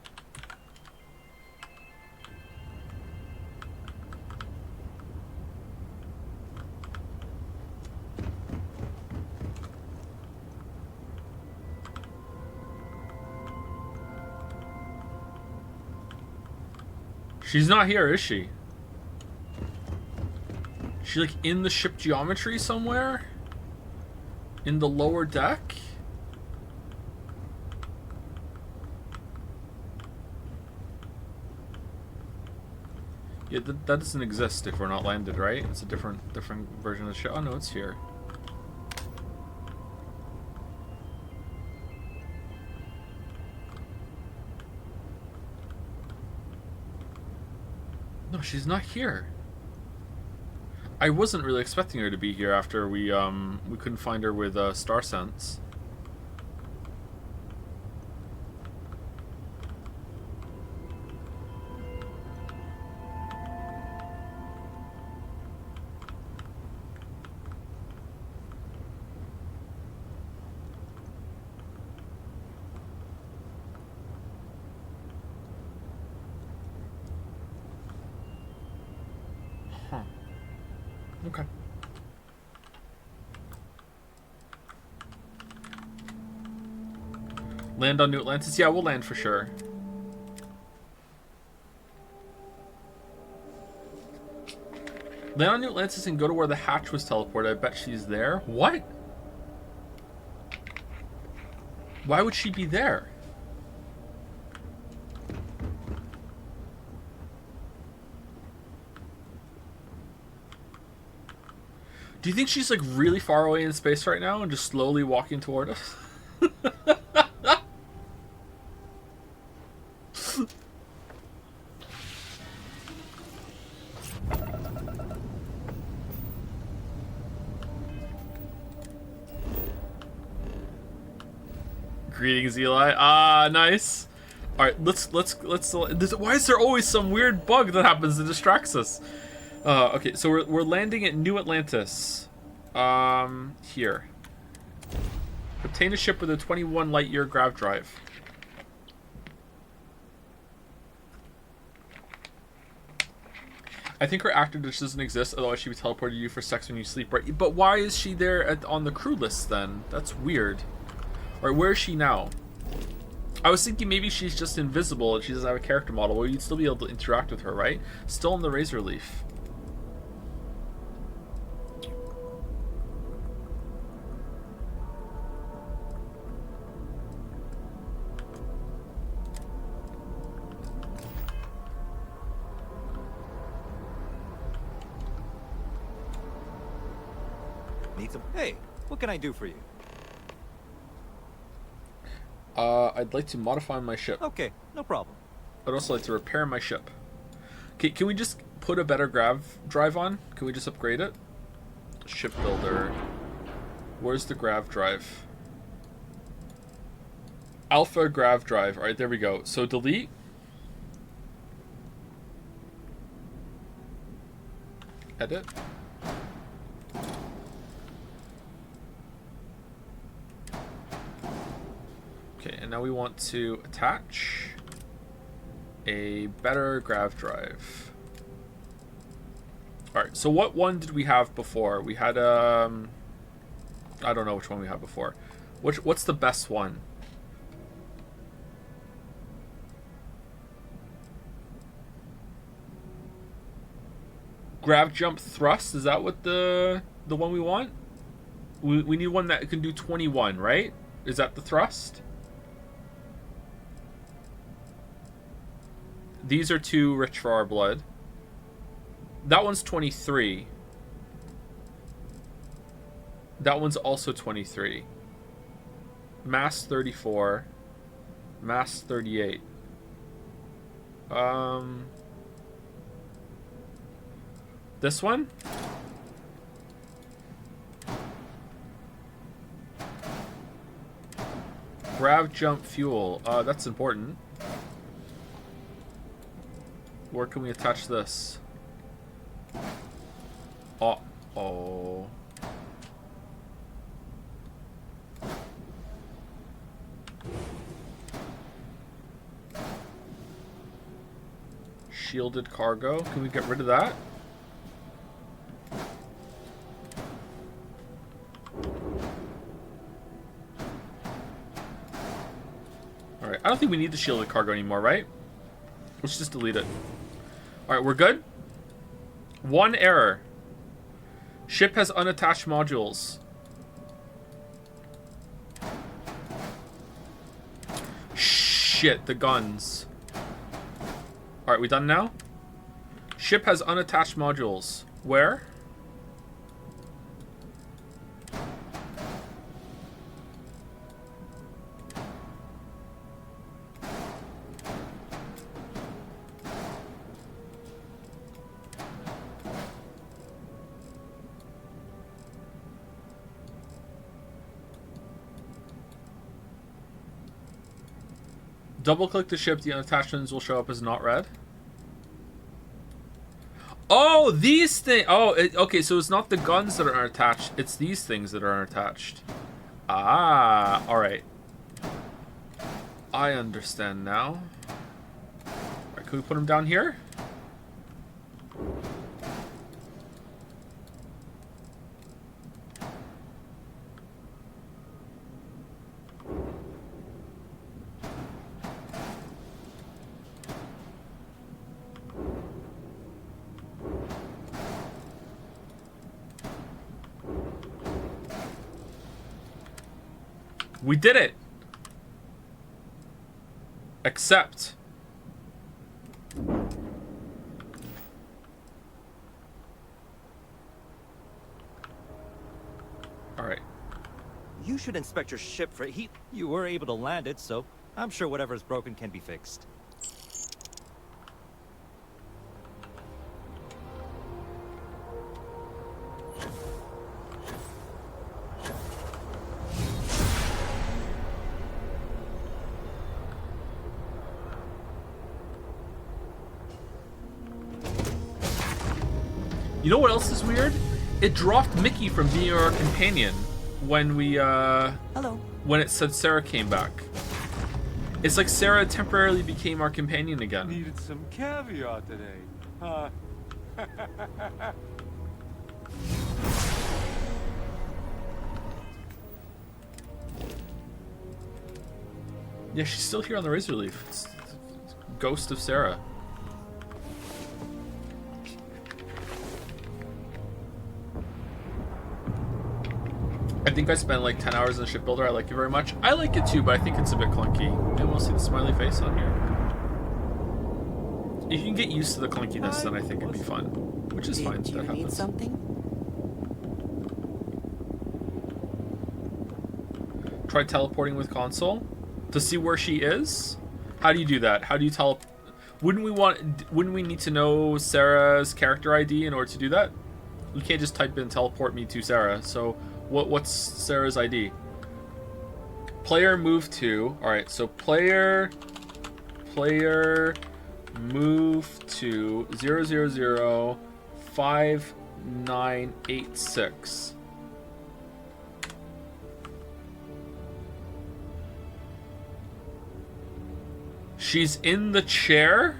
She's not here, is she? She like in the ship geometry somewhere? In the lower deck? Yeah, that doesn't exist if we're not landed, right? It's a different version of the ship. Oh no, it's here. No, she's not here. I wasn't really expecting her to be here after we couldn't find her with Star Sense. Huh. Okay. Land on New Atlantis? Yeah, we'll land for sure. Land on New Atlantis and go to where the hatch was teleported. I bet she's there. What? Why would she be there? Do you think she's like really far away in space right now and just slowly walking toward us? Greetings, Eli. Ah, nice. All right, let's. Why is there always some weird bug that happens that distracts us? Okay, so we're landing at New Atlantis. Here. Obtain a ship with a 21 light-year grav drive. I think her actor just doesn't exist, otherwise she'd be teleported to you for sex when you sleep, right? But why is she there on the crew list then? That's weird. Alright, where is she now? I was thinking maybe she's just invisible and she doesn't have a character model. Well, you'd still be able to interact with her, right? Still in the Razor Leaf. Need some? Hey, what can I do for you? I'd like to modify my ship. Okay, no problem. I'd also like to repair my ship. Okay, can we just put a better grav drive on? Can we just upgrade it? Shipbuilder. Where's the grav drive? Alpha grav drive. Alright, there we go. So delete. Edit. Okay, and now we want to attach a better grav drive. Alright, so what one did we have before? We had, I don't know which one we had before. What's the best one? Grav jump thrust, is that what the one we want? We need one that can do 21, right? Is that the thrust? These are too rich for our blood. That one's 23. That one's also 23. Mass 34. Mass 38. This one? Grav jump fuel. That's important. Where can we attach this? Uh-oh. Shielded cargo. Can we get rid of that? Alright, I don't think we need the shielded cargo anymore, right? Let's just delete it. Alright, we're good? One error. Ship has unattached modules. Shit, the guns. Alright, we done now? Ship has unattached modules. Where? Double-click the ship, the unattachments will show up as not read. Oh, these things. Oh, okay, so it's not the guns that are unattached. It's these things that are unattached. Ah, alright. I understand now. Alright, can we put them down here? We did it! Accept. should inspect your ship for heat. You were able to land it, so I'm sure whatever's broken can be fixed. You know what else is weird? It dropped Mickey from being our companion when we, Hello. when it said Sarah came back. It's like Sarah temporarily became our companion again. Needed some caviar today, huh? Yeah, she's still here on the Razor Leaf. It's Ghost of Sarah. I think I spent like 10 hours in the shipbuilder. I like it very much. I like it too, but I think it's a bit clunky. And we'll see the smiley face on here. If you can get used to the clunkiness, then I think it'd be fun. Which is fine. Do you That need happens. something? Try teleporting with console to see where she is. How do you do that? How do you Wouldn't we need to know Sarah's character ID in order to do that? You can't just type in teleport me to Sarah. So what's Sarah's ID? Player move to. All right, so player move to 0005986. She's in the chair?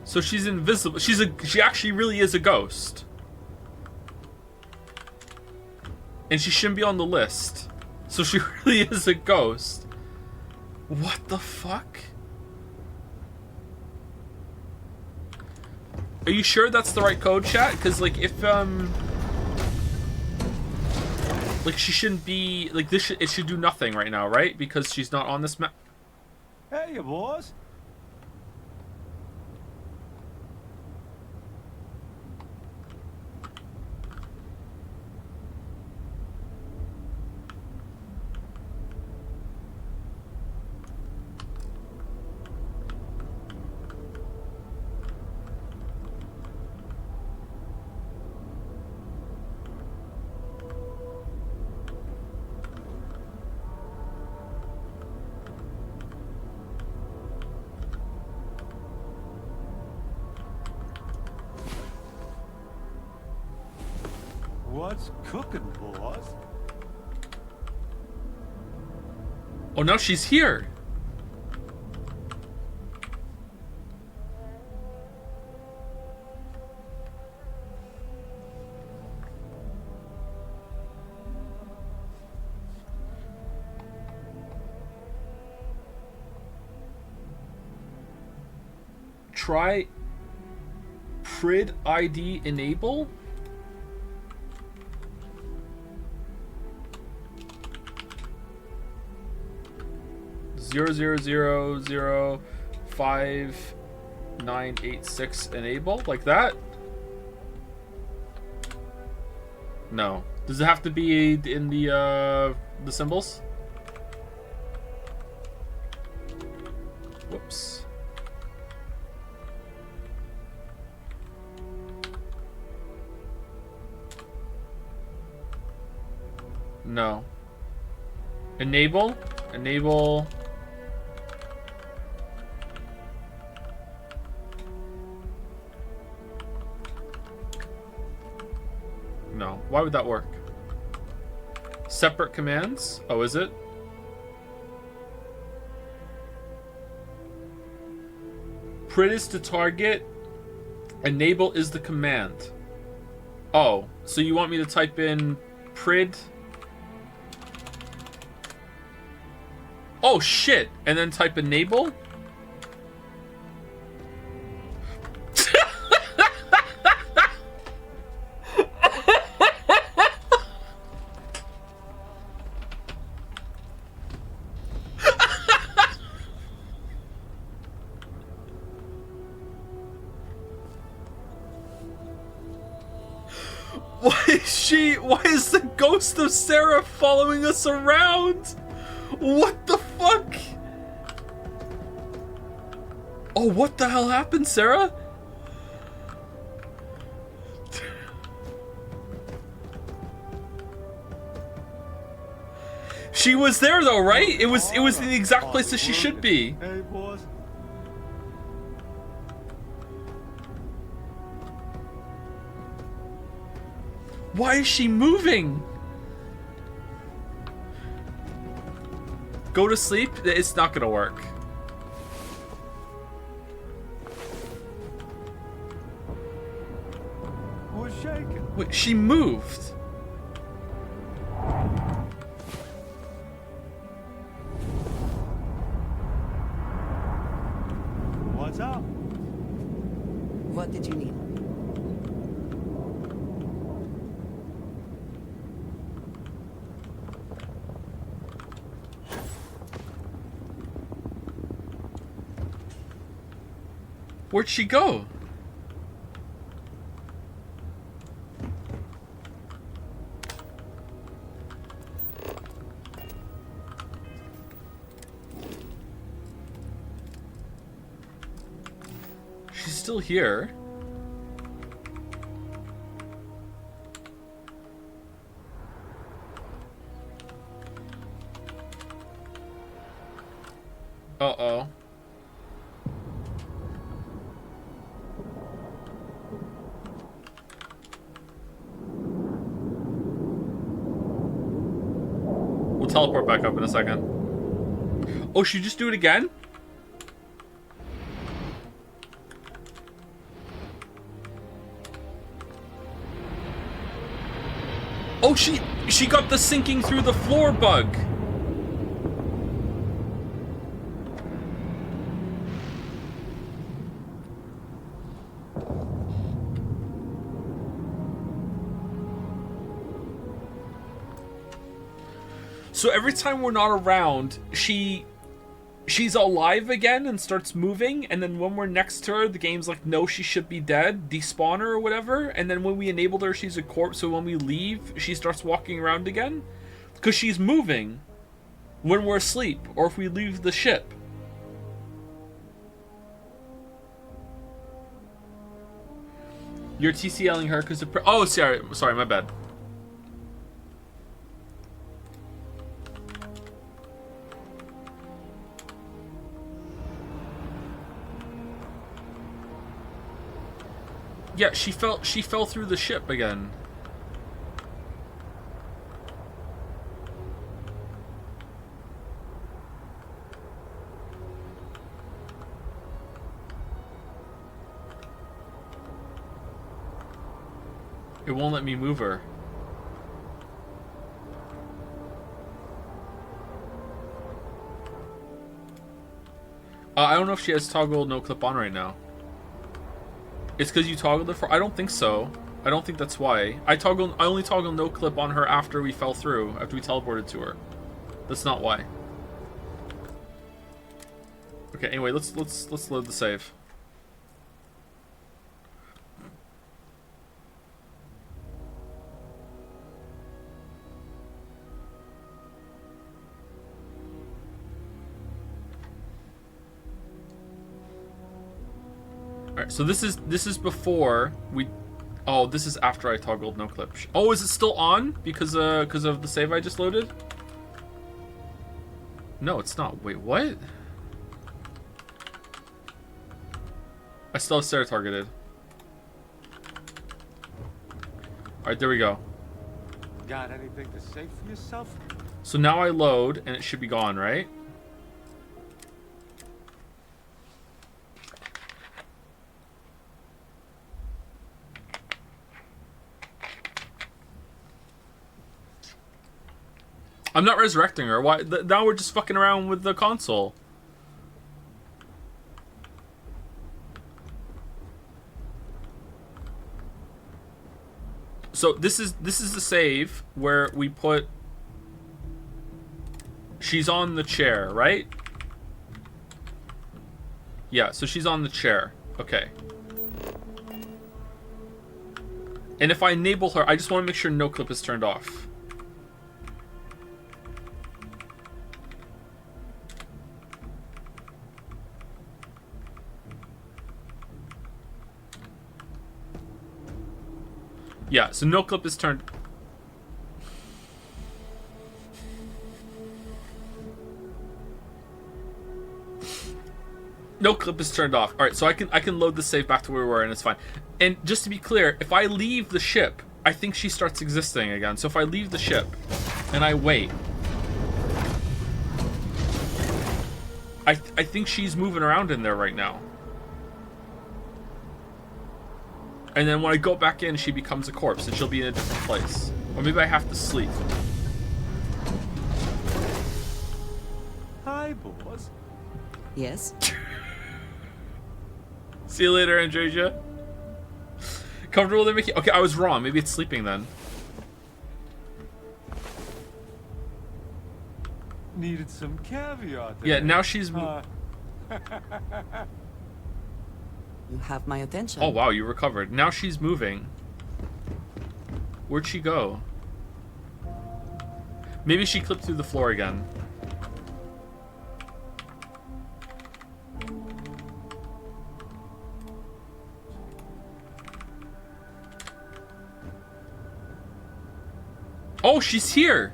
So she's invisible. She actually really is a ghost. And she shouldn't be on the list. So she really is a ghost. What the fuck? Are you sure that's the right code, chat? Because like if like she shouldn't be like this. It should do nothing right now, right? Because she's not on this map. Hey, boss. What's cooking, boss? Oh, now she's here. Try Prid ID enable. Zero zero zero zero 5986 enable like that. No. Does it have to be in the symbols? Whoops. No. Enable. No. Why would that work? Separate commands? Oh, is it? Prid is the target. Enable is the command. Oh, so you want me to type in Prid? Oh shit! And then type enable? Why is the ghost of Sarah following us around? What the fuck? Oh, what the hell happened, Sarah? She was there though, right? It was in the exact place that she should be. Hey, boss. Why is she moving? Go to sleep? It's not gonna work. Who's shaking? Wait, she moved. What's up? What did you need? Where'd she go? She's still here. Uh-oh. We'll teleport back up in a second. Oh, should you just do it again? Oh, she got the sinking through the floor bug. So every time we're not around, she's alive again and starts moving, and then when we're next to her, the game's like, no, she should be dead, despawn her or whatever, and then when we enabled her, she's a corpse, so when we leave, she starts walking around again. Because she's moving when we're asleep, or if we leave the ship. You're TCLing her because of... Oh, sorry, my bad. Yeah, she fell through the ship again. It won't let me move her. I don't know if she has toggle no clip on right now. It's because you toggled it for... I don't think so. I don't think that's why. I only toggled no clip on her after we fell through, after we teleported to her. That's not why. Okay, anyway, let's load the save. Alright, so this is before we... Oh, this is after I toggled no clip. Oh, is it still on because of the save I just loaded? No, it's not. Wait, what? I still have Sarah targeted. Alright, there we go. Got anything to say for yourself? So now I load and it should be gone, right? I'm not resurrecting her. Why? Now we're just fucking around with the console. So this is the save where we put. She's on the chair, right? Yeah, so she's on the chair. Okay. And if I enable her, I just want to make sure no clip is turned off. Yeah, so no clip is turned. No clip is turned off. All right, so I can load the save back to where we were, and it's fine. And just to be clear, if I leave the ship, I think she starts existing again. So if I leave the ship and I wait, I think she's moving around in there right now. And then when I go back in, she becomes a corpse, and she'll be in a different place. Or maybe I have to sleep. Hi, boss. Yes? See you later, Andresia. Comfortable to make it? Okay, I was wrong. Maybe it's sleeping then. Needed some caviar there. Yeah, now she's... You have my attention. Oh, wow, you recovered. Now she's moving. Where'd she go? Maybe she clipped through the floor again. Oh, she's here!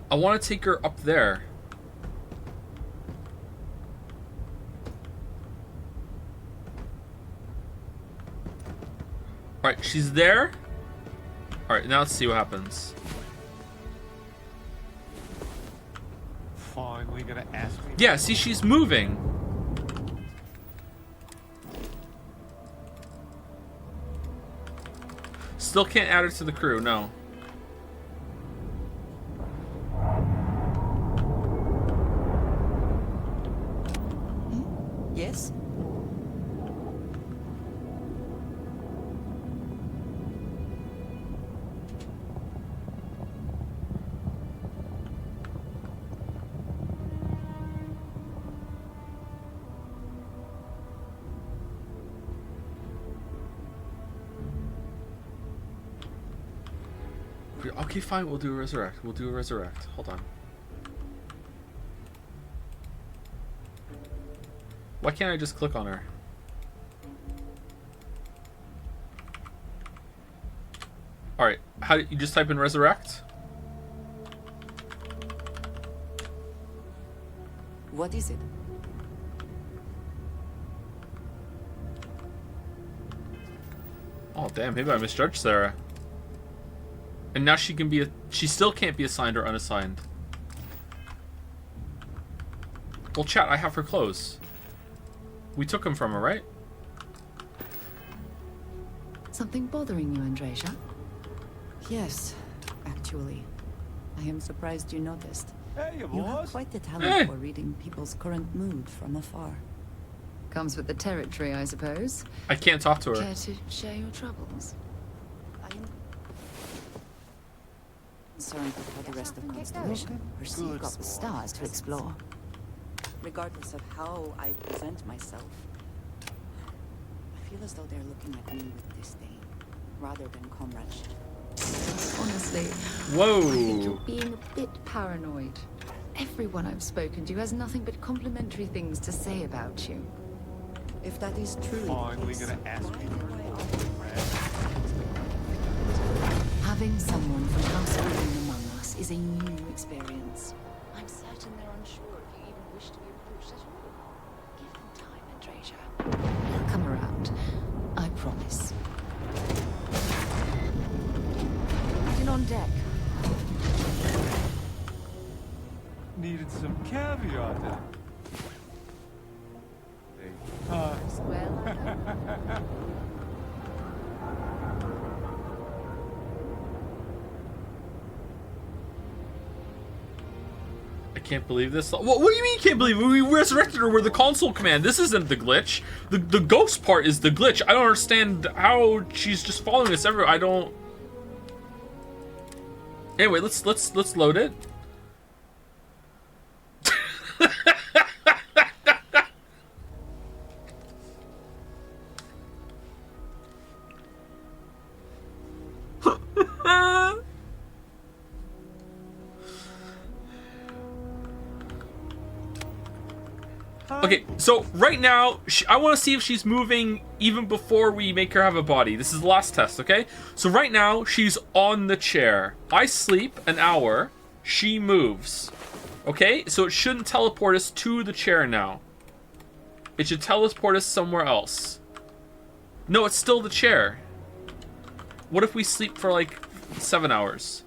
I want to take her up there. Alright, she's there. Alright, now let's see what happens. Finally gonna ask me. Yeah, see, she's moving. Still can't add her to the crew, no. Yes? Okay, fine, we'll do a resurrect. We'll do a resurrect. Hold on. Why can't I just click on her? Alright, how do you just type in resurrect? What is it? Oh damn, maybe I misjudged Sarah. And now she can be she still can't be assigned or unassigned. Well, chat, I have her clothes. We took them from her, right? Something bothering you, Andresia? Yes, actually. I am surprised you noticed. Hey, You have boss. quite the talent for reading people's current mood from afar. Comes with the territory, I suppose. I can't talk to her. Care to share your troubles? I am concerned with how the rest of Constellation perceive got the stars to explore. Regardless of how I present myself, I feel as though they're looking at me with disdain, rather than comradeship. Honestly, Whoa. I think you're being a bit paranoid. Everyone I've spoken to has nothing but complimentary things to say about you. If that is true, Finally gonna ask me. having someone from House Green among us is a new experience. I'm certain certain they're unsure if you even wish to be approached at all. Give them time, Andrasia. They'll come around. I promise. Get on deck. Needed some caviar then. I can't believe this. What do you mean you can't believe it? We resurrected her with the console command. This isn't the glitch. The ghost part is the glitch. I don't understand how she's just following us everywhere. I don't. Anyway, let's load it. Okay, so right now, I want to see if she's moving even before we make her have a body. This is the last test, okay? So right now, she's on the chair. I sleep an hour. She moves. Okay? So it shouldn't teleport us to the chair now. It should teleport us somewhere else. No, it's still the chair. What if we sleep for like 7 hours?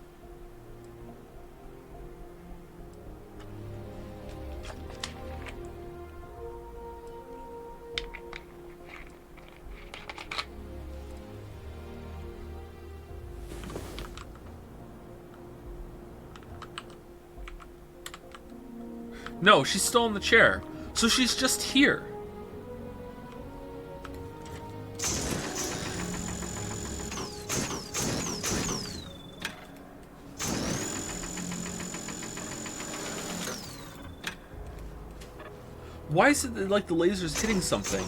No, she's still in the chair. So she's just here. Why is it like the laser's hitting something?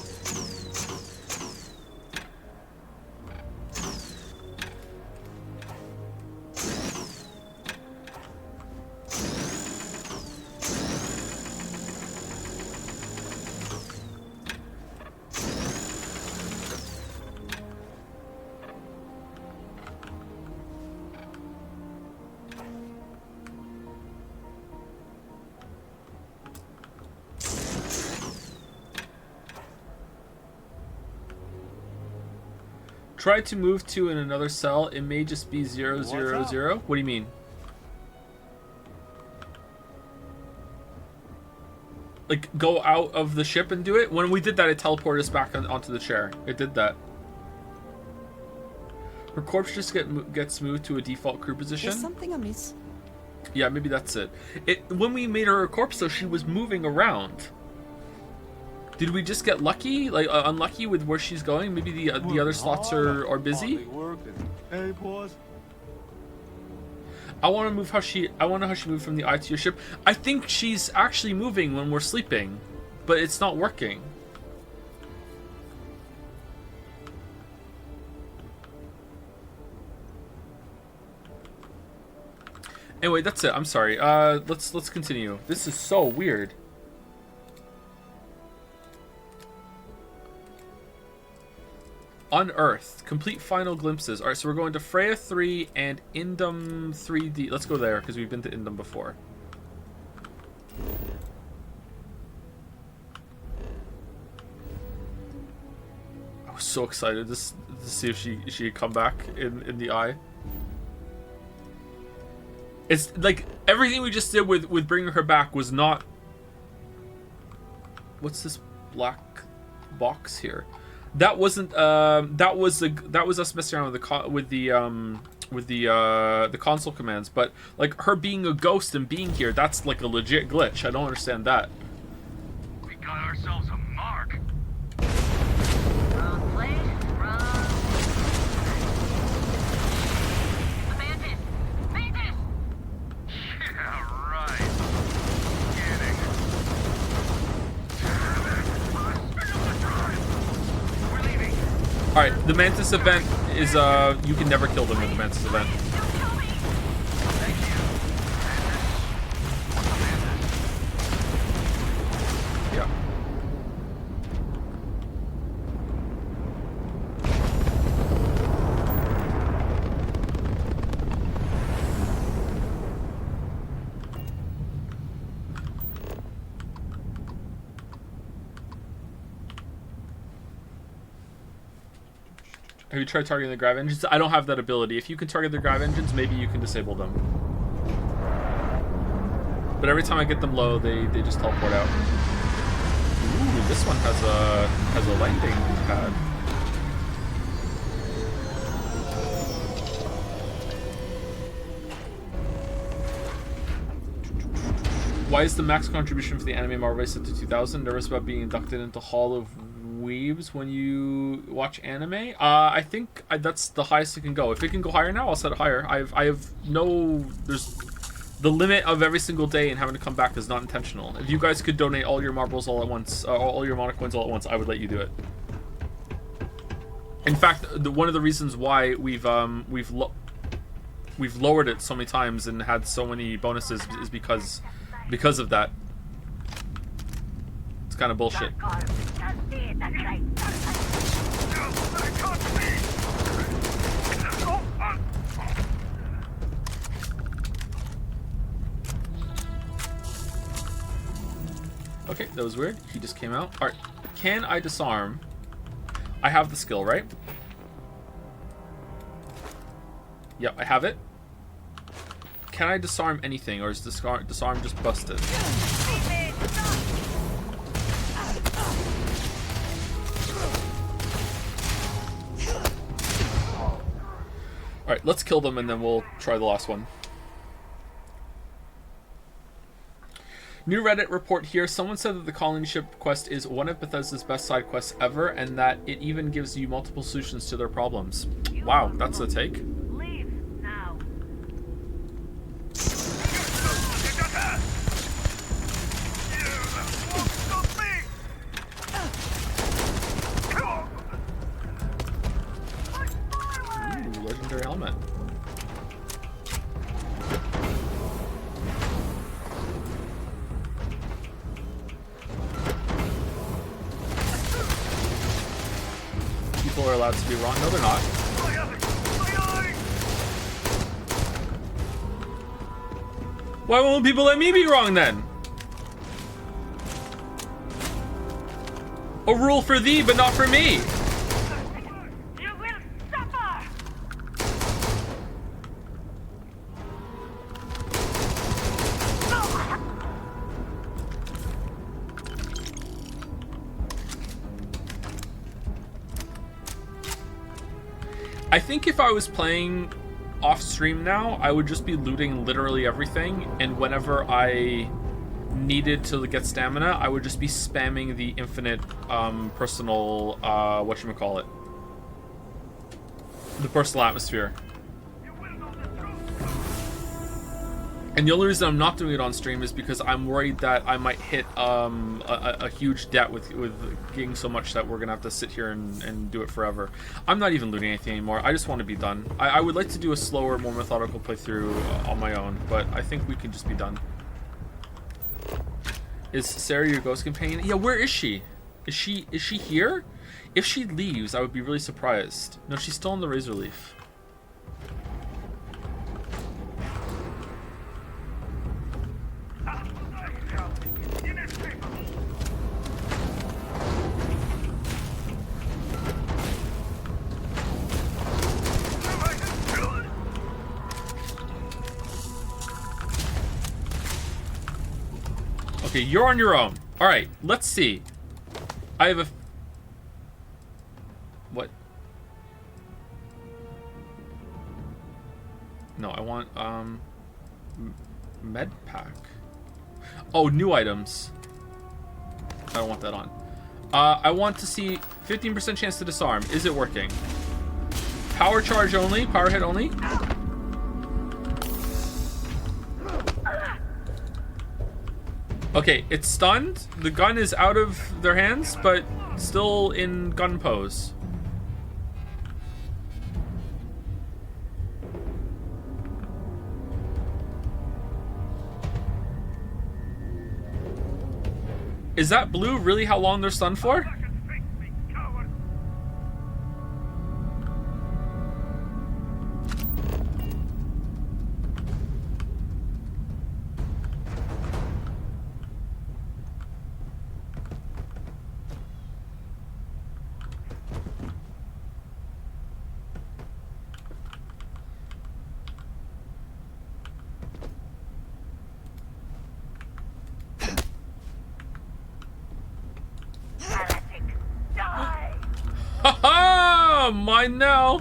Try to move to in another cell. It may just be 000. What do you mean? Like, go out of the ship and do it? When we did that, it teleported us back onto the chair. It did that. Her corpse just gets moved to a default crew position. Is something amiss? Yeah, maybe that's it. When we made her a corpse, though, she was moving around. Did we just get lucky, like unlucky with where she's going? Maybe the other slots are busy. Hey, boss. I want to move how she. I want to know how she moved from the eye to your ship. I think she's actually moving when we're sleeping, but it's not working. Anyway, that's it. I'm sorry. Let's continue. This is so weird. Unearthed. Complete final glimpses. Alright, so we're going to Freya 3 and Indum 3D. Let's go there, because we've been to Indum before. I was so excited to see if she'd come back in the eye. It's like, everything we just did with bringing her back was not... What's this black box here? That wasn't. That was us messing around with the console commands. But like her being a ghost and being here, that's like a legit glitch. I don't understand that. We got ourselves a mark. Wrong place, wrong. Mantis! Mantis! Yeah, right. Kidding. Alright, the Mantis event is, you can never kill them in the Mantis event. Yeah. Have you tried targeting the grav engines? I don't have that ability. If you can target the grav engines, maybe you can disable them. But every time I get them low, they just teleport out. Ooh, this one has a landing pad. Why is the max contribution for the anime Marvel set to 2,000? Nervous about being inducted into Hall of Weebs when you watch anime? I think that's the highest it can go. If it can go higher now, I'll set it higher. I have no... There's... The limit of every single day and having to come back is not intentional. If you guys could donate all your marbles all at once, all your mana coins all at once, I would let you do it. In fact, one of the reasons why we've lowered it so many times and had so many bonuses is because of that. It's kind of bullshit. Okay, that was weird. He just came out. Alright, can I disarm? I have the skill, right? Yep, I have it. Can I disarm anything, or is disarm just busted? Alright, let's kill them and then we'll try the last one. New Reddit report here. Someone said that the colony ship quest is one of Bethesda's best side quests ever, and that it even gives you multiple solutions to their problems. Wow, that's a take. Leave now. Ooh, legendary helmet. People are allowed to be wrong. No, they're not. Why won't people let me be wrong then? A rule for thee, but not for me. You will suffer. I think if I was playing off stream now, I would just be looting literally everything, and whenever I needed to get stamina, I would just be spamming the infinite personal whatchamacallit, the personal atmosphere. And the only reason I'm not doing it on stream is because I'm worried that I might hit a huge debt with getting so much that we're gonna have to sit here and do it forever. I'm not even looting anything anymore. I just want to be done. I would like to do a slower, more methodical playthrough on my own, but I think we can just be done. Is Sarah your ghost companion? Yeah, where is she? Is she here? If she leaves, I would be really surprised. No, she's still on the Razor Leaf. Okay, you're on your own. All right, let's see. I have a... What? No, I want, med pack. Oh, new items. I don't want that on. I want to see 15% chance to disarm. Is it working? Power charge only, power hit only. Okay, it's stunned. The gun is out of their hands, but still in gun pose. Is that blue really how long they're stunned for? Haha! Mine now!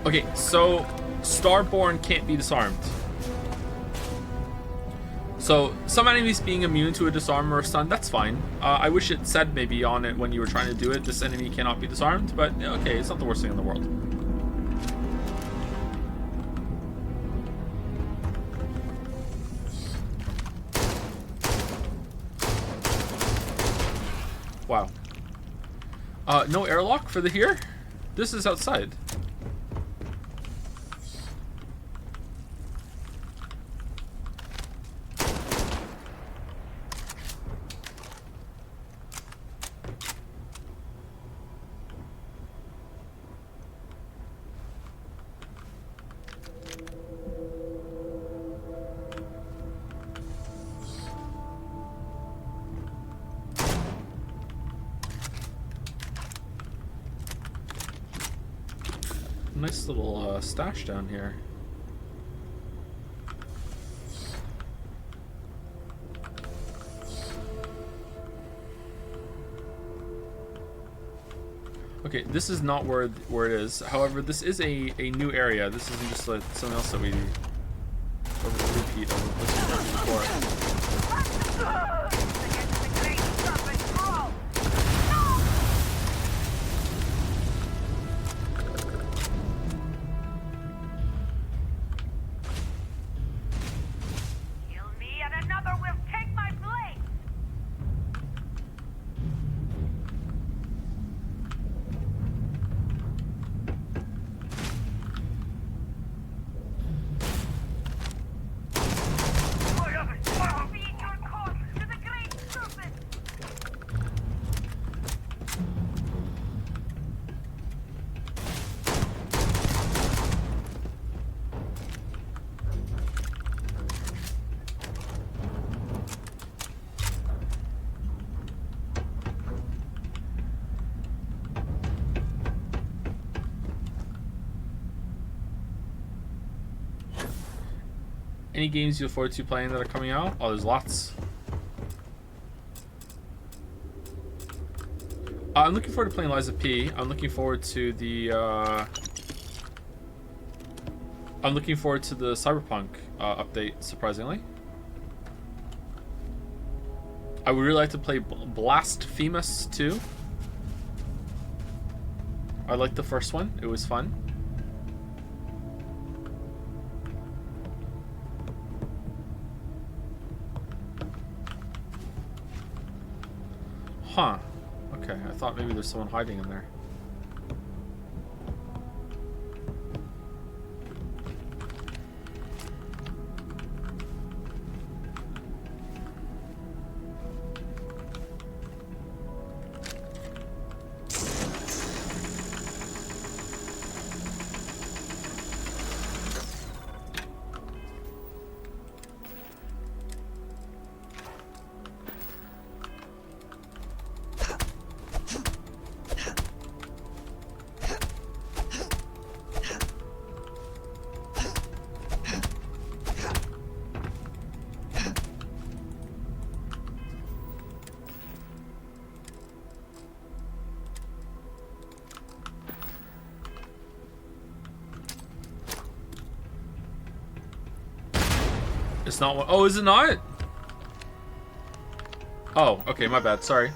Okay, so Starborn can't be disarmed. So some enemies being immune to a disarm or a stun, that's fine. I wish it said maybe on it when you were trying to do it, this enemy cannot be disarmed, but okay, it's not the worst thing in the world. Wow. No airlock for the here? This is outside. Nice little stash down here. Okay, this is not where it is. However, this is a new area. This isn't just something else that we repeat of what's before. Any games you look forward to playing that are coming out? Oh, there's lots. I'm looking forward to playing Lies of P. I'm looking forward to the Cyberpunk update, surprisingly. I would really like to play Blasphemous 2. I liked the first one. It was fun. Huh. Okay, I thought maybe there's someone hiding in there. It's not one. Oh, is it not? Oh, okay, my bad. Sorry.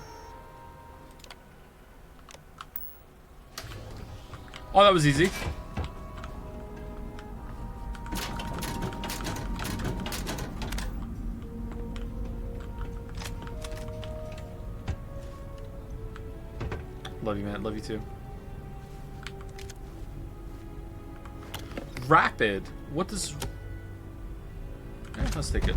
Oh, that was easy. Love you, man. Love you too. Rapid. What does... Let's take it.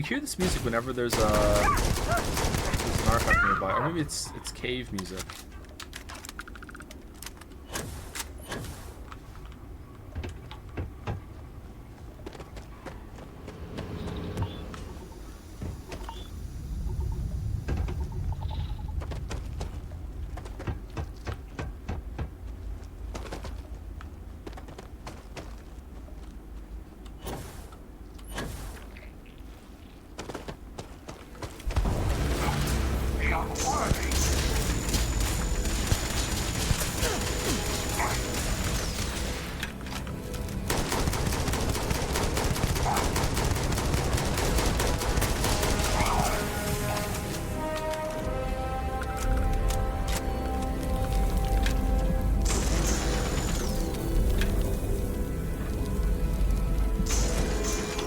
We hear this music whenever there's an artifact nearby, or maybe it's cave music.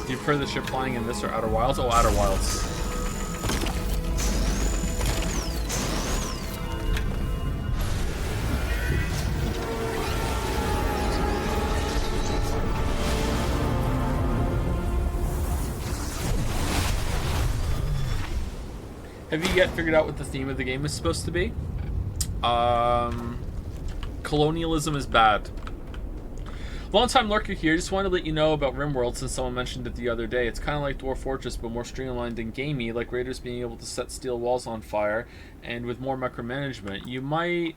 Do you prefer the ship flying in this or Outer Wilds? Oh, Outer Wilds. Have you yet figured out what the theme of the game is supposed to be? Colonialism is bad. Long-time lurker here, just wanted to let you know about RimWorld since someone mentioned it the other day. It's kind of like Dwarf Fortress, but more streamlined and gamey, like raiders being able to set steel walls on fire, and with more micromanagement. You might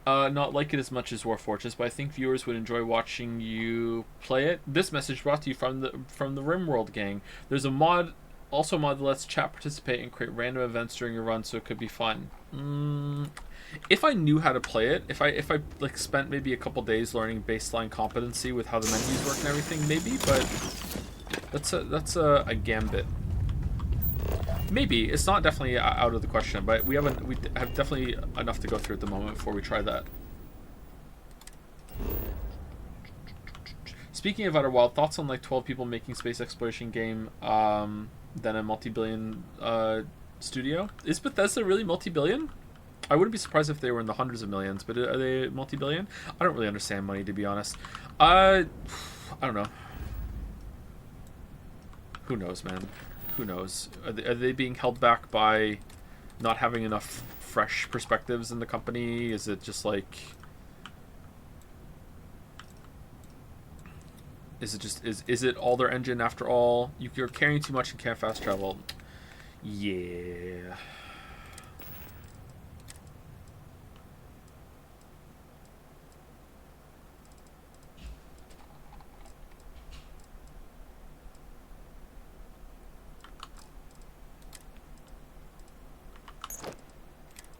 not like it as much as Dwarf Fortress, but I think viewers would enjoy watching you play it. This message brought to you from the RimWorld gang. There's a mod, also a mod that lets chat participate and create random events during your run, so it could be fun. If I knew how to play it, if I like spent maybe a couple days learning baseline competency with how the menus work and everything, maybe, but that's a gambit. Maybe it's not definitely out of the question, but we have definitely enough to go through at the moment before we try that. Speaking of Outer Wild, thoughts on like 12 people making space exploration game, then a multi-billion studio? Is Bethesda really multi-billion? I wouldn't be surprised if they were in the hundreds of millions, but are they multi-billion? I don't really understand money, to be honest. I don't know. Who knows, man? Who knows? Are they being held back by not having enough fresh perspectives in the company? Is it just like... Is it all their engine after all? You're carrying too much and can't fast travel. Yeah.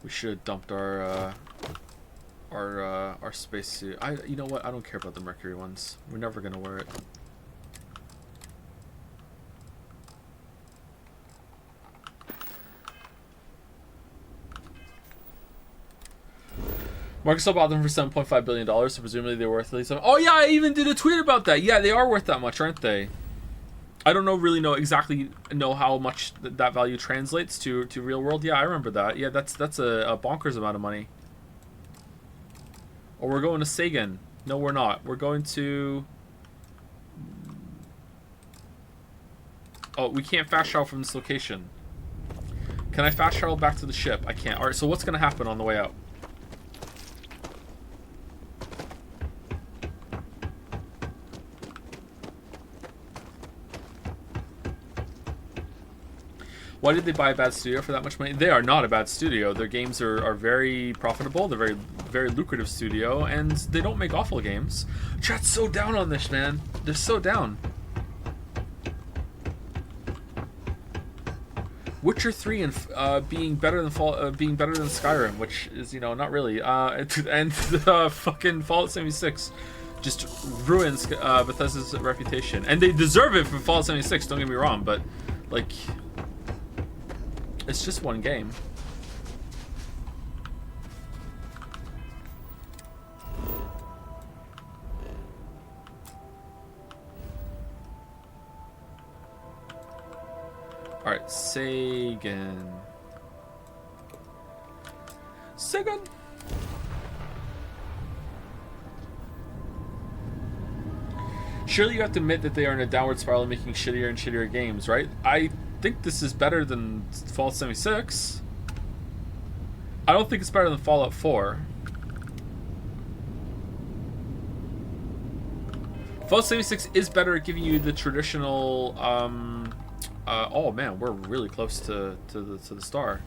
We should have dumped our spacesuit. You know what? I don't care about the Mercury ones. We're never gonna wear it. Microsoft bought them for $7.5 billion, so presumably they're worth at least... Oh yeah, I even did a tweet about that. Yeah, they are worth that much, aren't they? I don't really know exactly how much that value translates to real world. Yeah, I remember that. Yeah, that's a bonkers amount of money. Or we're going to Sagan. No, we're not. We're going to... Oh, we can't fast travel from this location. Can I fast travel back to the ship? I can't. Alright, so what's going to happen on the way out? Why did they buy a bad studio for that much money? They are not a bad studio. Their games are very profitable. They're very lucrative studio, and they don't make awful games. Chat's so down on this, man. They're so down. Witcher 3 and being better than Skyrim, which is not really. And fucking Fallout 76 just ruins Bethesda's reputation, and they deserve it for Fallout 76. Don't get me wrong, but like. It's just one game. Alright, Sagan. Sagan! Surely you have to admit that they are in a downward spiral making shittier and shittier games, right? think this is better than Fallout 76. I don't think it's better than Fallout 4. Fallout 76 is better at giving you the traditional, oh man, we're really close to the star.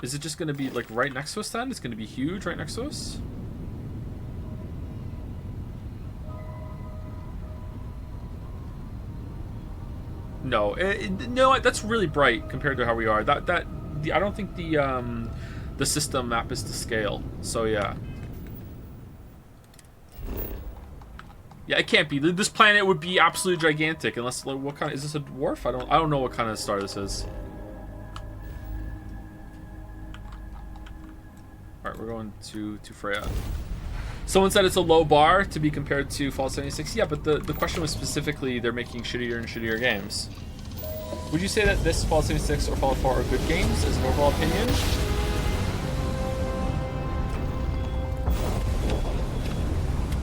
Is it just going to be like right next to us then? It's going to be huge right next to us? No, no, that's really bright compared to how we are. I don't think the system map is to scale. So yeah. Yeah, it can't be. This planet would be absolutely gigantic unless, like, what kind of, is this a dwarf? I don't know what kind of star this is. All right, we're going to Freya. Someone said it's a low bar to be compared to Fallout 76. Yeah, but the question was specifically they're making shittier and shittier games. Would you say that this Fallout 76 or Fallout 4 are good games as an overall opinion?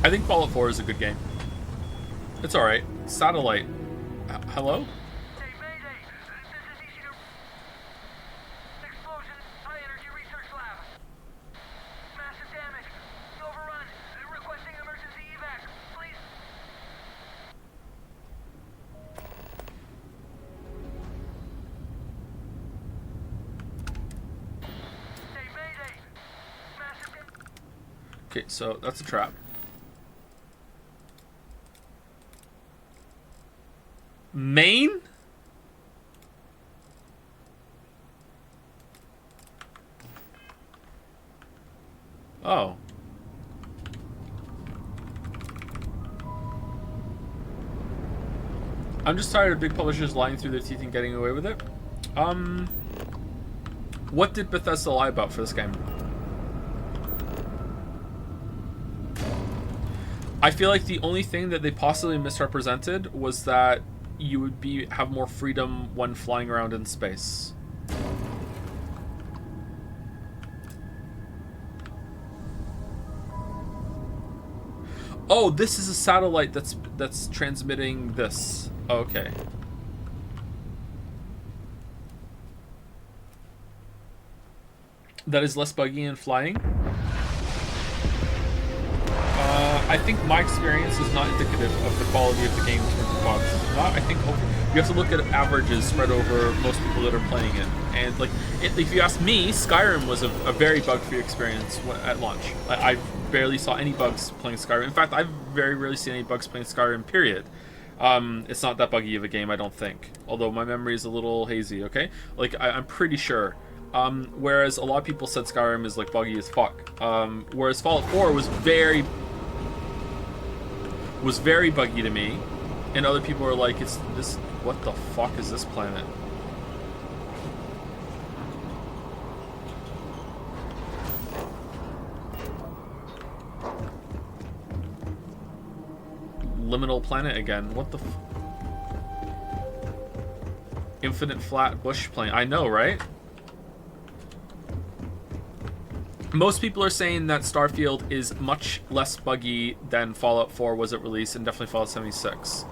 I think Fallout 4 is a good game. It's alright. Satellite. Hello? Okay, so that's a trap. Maine? Oh. I'm just tired of big publishers lying through their teeth and getting away with it. What did Bethesda lie about for this game? I feel like the only thing that they possibly misrepresented was that you would have more freedom when flying around in space. Oh, this is a satellite that's transmitting this. Okay. That is less buggy in flying. I think my experience is not indicative of the quality of the game in terms of bugs. I think you have to look at averages spread over most people that are playing it. And like, if you ask me, Skyrim was a very bug-free experience at launch. I barely saw any bugs playing Skyrim. In fact, I've very rarely seen any bugs playing Skyrim, period. It's not that buggy of a game, I don't think. Although my memory is a little hazy, okay? Like, I'm pretty sure. Whereas a lot of people said Skyrim is like buggy as fuck. Whereas Fallout 4 was very buggy to me, and other people are like, it's this, what the fuck is this planet? Liminal planet again, what the infinite flat bush plane. I know, right? Most people are saying that Starfield is much less buggy than Fallout 4 was at release, and definitely Fallout 76.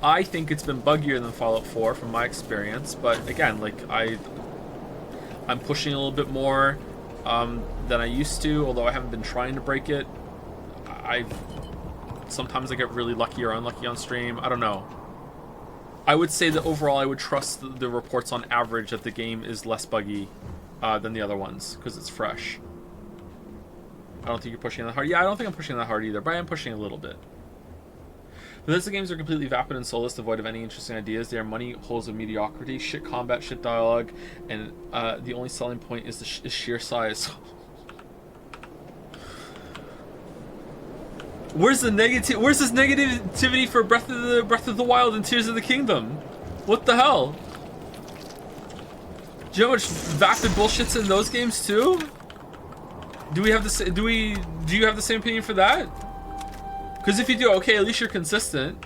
I think it's been buggier than Fallout 4 from my experience, but again, like, I'm pushing a little bit more than I used to, although I haven't been trying to break it. Sometimes I get really lucky or unlucky on stream. I don't know. I would say that overall I would trust the reports on average that the game is less buggy than the other ones, because it's fresh. I don't think you're pushing that hard. Yeah, I don't think I'm pushing that hard either, but I am pushing a little bit. Bethesda games are completely vapid and soulless, devoid of any interesting ideas. They are money holes of mediocrity, shit combat, shit dialogue, and the only selling point is the sheer size. Where's this negativity for Breath of the Wild and Tears of the Kingdom? What the hell? Do you know how much vapid bullshit's in those games too? Do you have the same opinion for that? Because if you do, okay, at least you're consistent.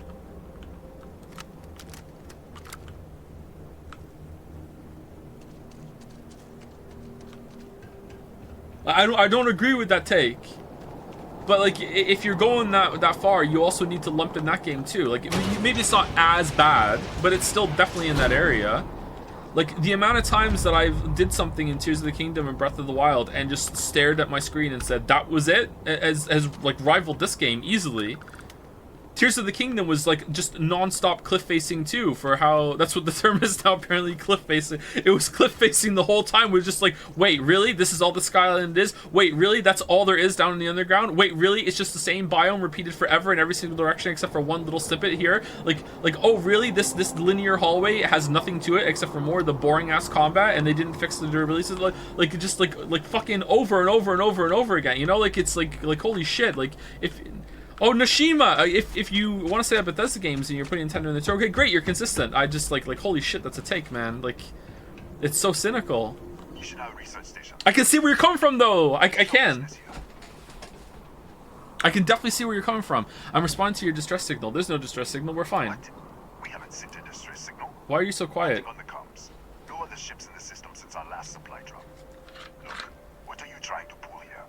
I don't agree with that take. But like, if you're going that far, you also need to lump in that game too. Like, maybe it's not as bad, but it's still definitely in that area. Like, the amount of times that I've did something in Tears of the Kingdom and Breath of the Wild and just stared at my screen and said, that was it, as like, rivaled this game easily. Tears of the Kingdom was, like, just non-stop cliff-facing, too, for how... That's what the term is now, apparently, cliff-facing. It was cliff-facing the whole time. We were just like, wait, really? This is all the Skyland is? Wait, really? That's all there is down in the underground? Wait, really? It's just the same biome repeated forever in every single direction except for one little snippet here? Like, oh, really? This linear hallway has nothing to it except for more of the boring-ass combat, and they didn't fix the durability? Like, just, like, fucking over and over and over and over again, you know? Like, it's, like holy shit. Like, if... Oh, Nashima! If you want to say that Bethesda games and you're putting Nintendo in the okay, great, you're consistent. I just, like, holy shit, that's a take, man. Like, it's so cynical. You should have a research station. I can see where you're coming from, though! I can. I can definitely see where you're coming from. I'm responding to your distress signal. There's no distress signal, we're fine. What? We haven't sent a distress signal. Why are you so quiet? On the comms. No other ships in the system since our last supply drop. Look, what are you trying to pull here?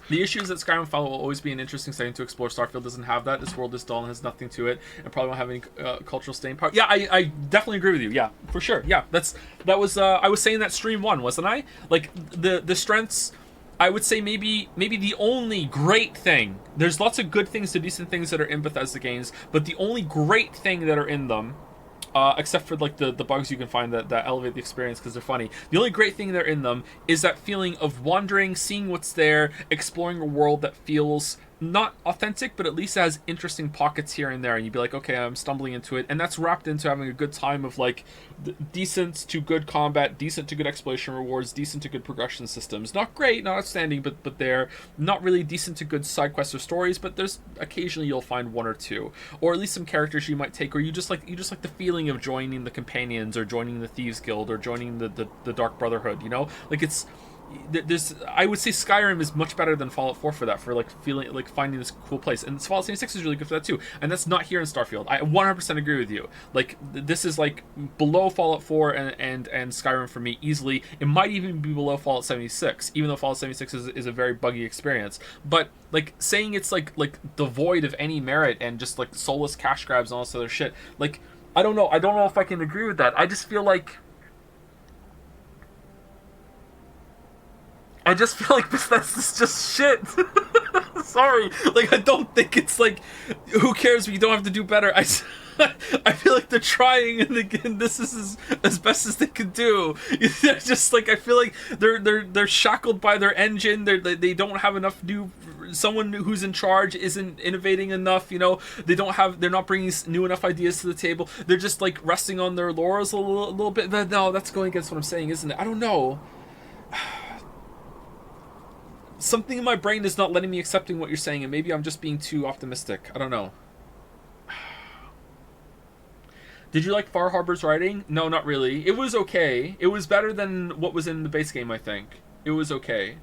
The issue is that Skyrim Fallout will always be an interesting setting to explore. Starfield doesn't have that. This world is dull and has nothing to it, and probably won't have any cultural staying power. Yeah, I definitely agree with you. Yeah, for sure. Yeah, that was I was saying that stream 1, wasn't I? Like the strengths. I would say maybe the only great thing. There's lots of good things to decent things that are in Bethesda games, but the only great thing that are in them. Except for like the bugs you can find that elevate the experience because they're funny. The only great thing that are in them is that feeling of wandering, seeing what's there, exploring a world that feels not authentic, but at least has interesting pockets here and there, and you'd be like, okay, I'm stumbling into it, and that's wrapped into having a good time of like decent to good combat, decent to good exploration rewards, decent to good progression systems. Not great, not outstanding, but they're not really decent to good side quests or stories, but there's occasionally you'll find one or two, or at least some characters you might take, or you just like the feeling of joining the companions, or joining the Thieves Guild, or joining the Dark Brotherhood, you know? Like it's there's I would say Skyrim is much better than Fallout 4 for that, for like feeling like finding this cool place, and Fallout 76 is really good for that too, and that's not here in Starfield. I 100% agree with you. Like this is like below Fallout 4 and Skyrim for me easily. It might even be below Fallout 76, even though Fallout 76 is a very buggy experience. But like saying it's like devoid of any merit and just like soulless cash grabs and all this other shit, like I don't know if I can agree with that. I just feel like Bethesda's just shit. Sorry. Like, I don't think it's like, who cares, we don't have to do better. I feel like they're trying, and again, this is as best as they can do. They're just like, I feel like they're shackled by their engine. They don't have enough new. Someone who's in charge isn't innovating enough. You know, they're not bringing new enough ideas to the table. They're just like resting on their laurels a little bit. No, that's going against what I'm saying, isn't it? I don't know. Something in my brain is not letting me accepting what you're saying, and maybe I'm just being too optimistic. I don't know. Did you like Far Harbor's writing? No, not really. It was okay. It was better than what was in the base game, I think. It was okay.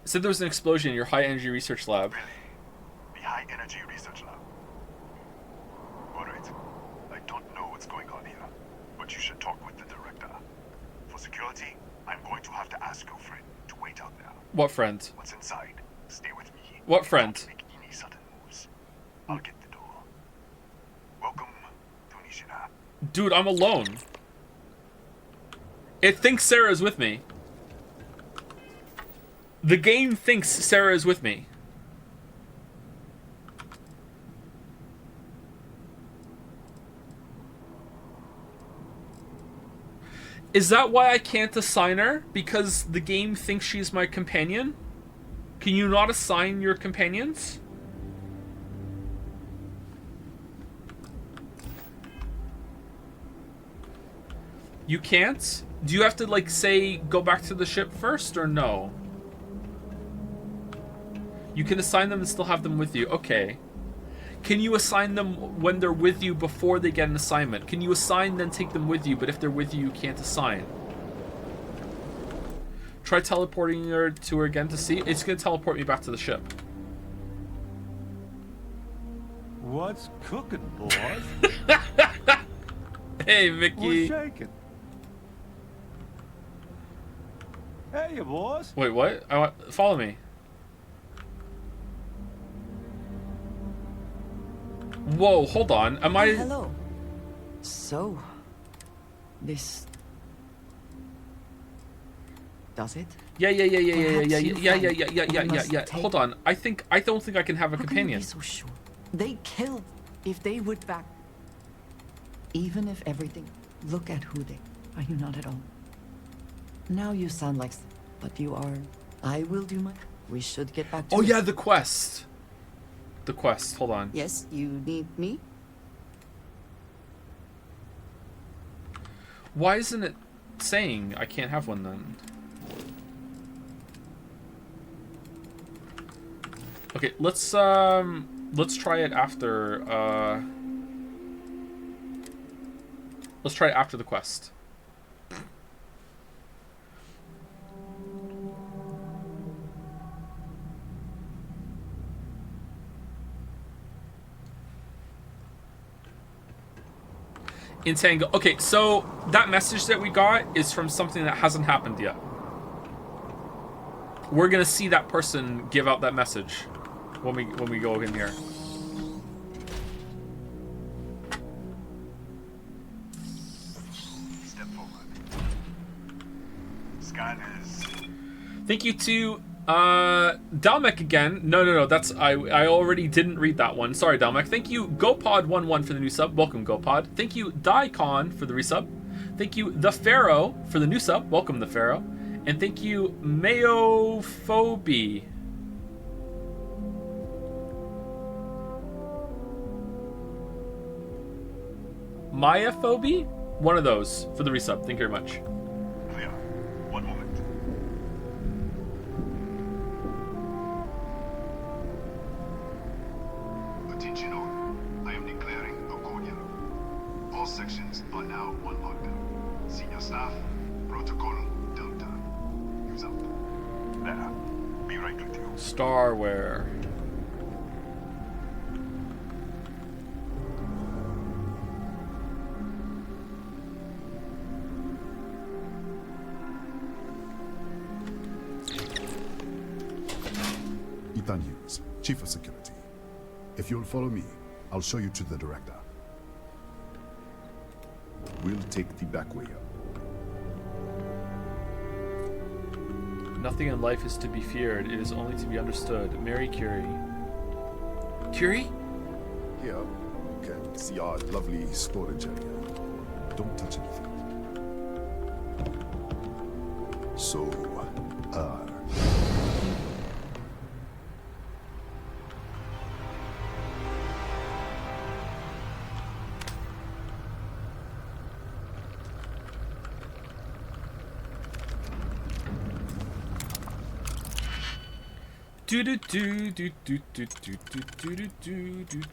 Said there was an explosion in your high-energy research lab. Really? The high-energy research lab? Alright. I don't know what's going on here, but you should talk with the director. For security, I'm going to have to ask your friend to wait out there. What friend? What's inside? Stay with me. What friend? Don't make any sudden moves. I'll get the door. Welcome to Nishina. Dude, I'm alone. It thinks Sarah is with me. The game thinks Sarah is with me. Is that why I can't assign her? Because the game thinks she's my companion? Can you not assign your companions? You can't? Do you have to, like, say, go back to the ship first, or no? You can assign them and still have them with you. Okay. Can you assign them when they're with you before they get an assignment? Can you assign, then take them with you, but if they're with you, you can't assign? Try teleporting her to her again to see. It's going to teleport me back to the ship. What's cooking, boys? Hey, Mickey. What's shaking? Hey, you boys. Wait, what? Follow me. Whoa, hold on. Am I... Hello. So, this... Does it? Yeah. Perhaps you Yeah. must Hold on. I don't think I can have a How companion. Can you be so sure? They killed if they would back. Even if everything. Look at who they are. You not at all? Now you sound like, but you are. I will do my. We should get back to. Oh it. yeah, the quest. The quest. Hold on. Yes, you need me. Why isn't it saying I can't have one then? Okay, let's try it after let's try it after the quest. Entangle. Okay, so that message that we got is from something that hasn't happened yet. We're gonna see that person give out that message when we go in here. Step forward. Scanners. Thank you to Dalmek again. No, that's I already didn't read that one. Sorry, Dalmek. Thank you, GoPod11 for the new sub. Welcome, GoPod. Thank you, Daikon for the resub. Thank you, The Pharaoh for the new sub. Welcome, The Pharaoh. And thank you, Mayophobie. Mayaphobie? One of those for the resub. Thank you very much. Clear. One moment. Attention all. I am declaring accordion. All sections are now on lockdown. Senior staff, protocol, Delta. Use up. There. Be right with you. Starware. Ethan Hughes, Chief of Security. If you'll follow me, I'll show you to the director. We'll take the back way up. Nothing in life is to be feared. It is only to be understood. Mary Curie. Curie? Here, you can see our lovely storage area. Don't touch anything. So, Do do do do do do do do do do do do do.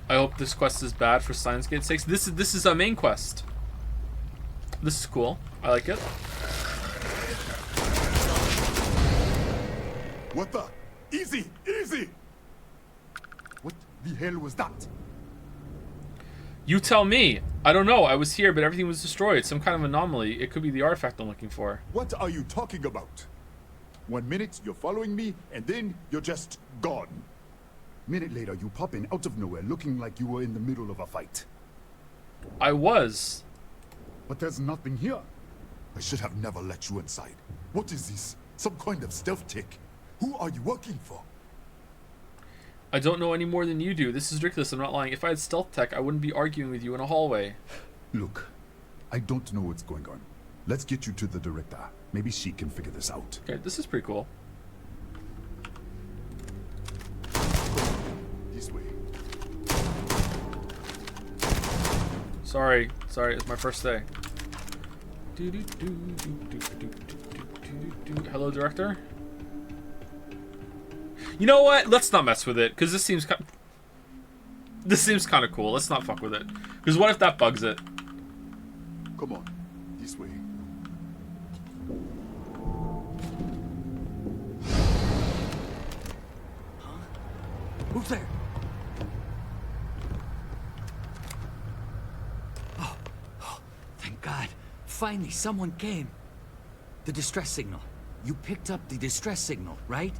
I hope this quest is bad for Steins Gate's sake. This is a main quest. This is cool. I like it. what the? Easy, easy! What the hell was that? You tell me. I don't know. I was here, but everything was destroyed. Some kind of anomaly. It could be the artifact I'm looking for. What are you talking about? 1 minute, you're following me, and then you're just gone. Minute later, you pop in out of nowhere looking like you were in the middle of a fight. I was. But there's nothing here. I should have never let you inside. What is this? Some kind of stealth tick? Who are you working for? I don't know any more than you do. This is ridiculous. I'm not lying. If I had stealth tech, I wouldn't be arguing with you in a hallway. Look, I don't know what's going on. Let's get you to the director. Maybe she can figure this out. Okay, this is pretty cool. This way. Sorry, it's my first day. Hello, director. You know what? Let's not mess with it, because this seems kind of cool. Let's not fuck with it. Because what if that bugs it? Come on, this way. Who's there? Finally, someone came. The distress signal. You picked up the distress signal, right?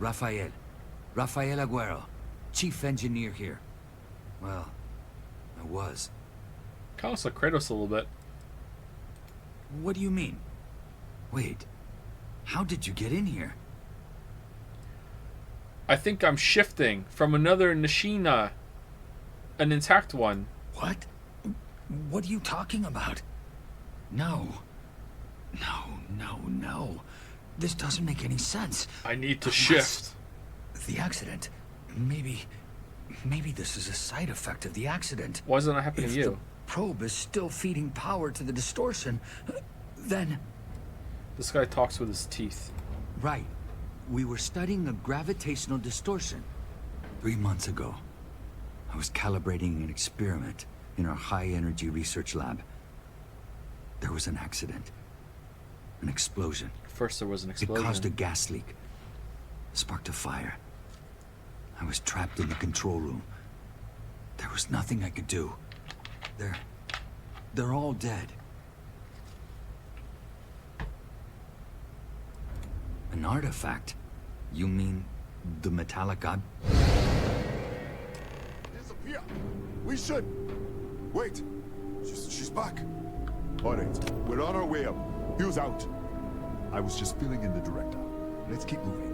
Rafael Aguero, chief engineer here. Well, I was. Kind of looks like Kratos a little bit. What do you mean? Wait, how did you get in here? I think I'm shifting from another Nishina, an intact one. What? What are you talking about? No. This doesn't make any sense. I need to shift. The accident. Maybe this is a side effect of the accident. Why isn't that happening to you? If the probe is still feeding power to the distortion, then... This guy talks with his teeth. Right. We were studying a gravitational distortion. 3 months ago, I was calibrating an experiment in our high-energy research lab. There was an accident. An explosion. First there was an explosion. It caused a gas leak. Sparked a fire. I was trapped in the control room. There was nothing I could do. They're all dead. An artifact? You mean the metallic ob... Disappear! We should... Wait! She's back. All right, we're on our way up. Hugh's out. I was just filling in the director. Let's keep moving.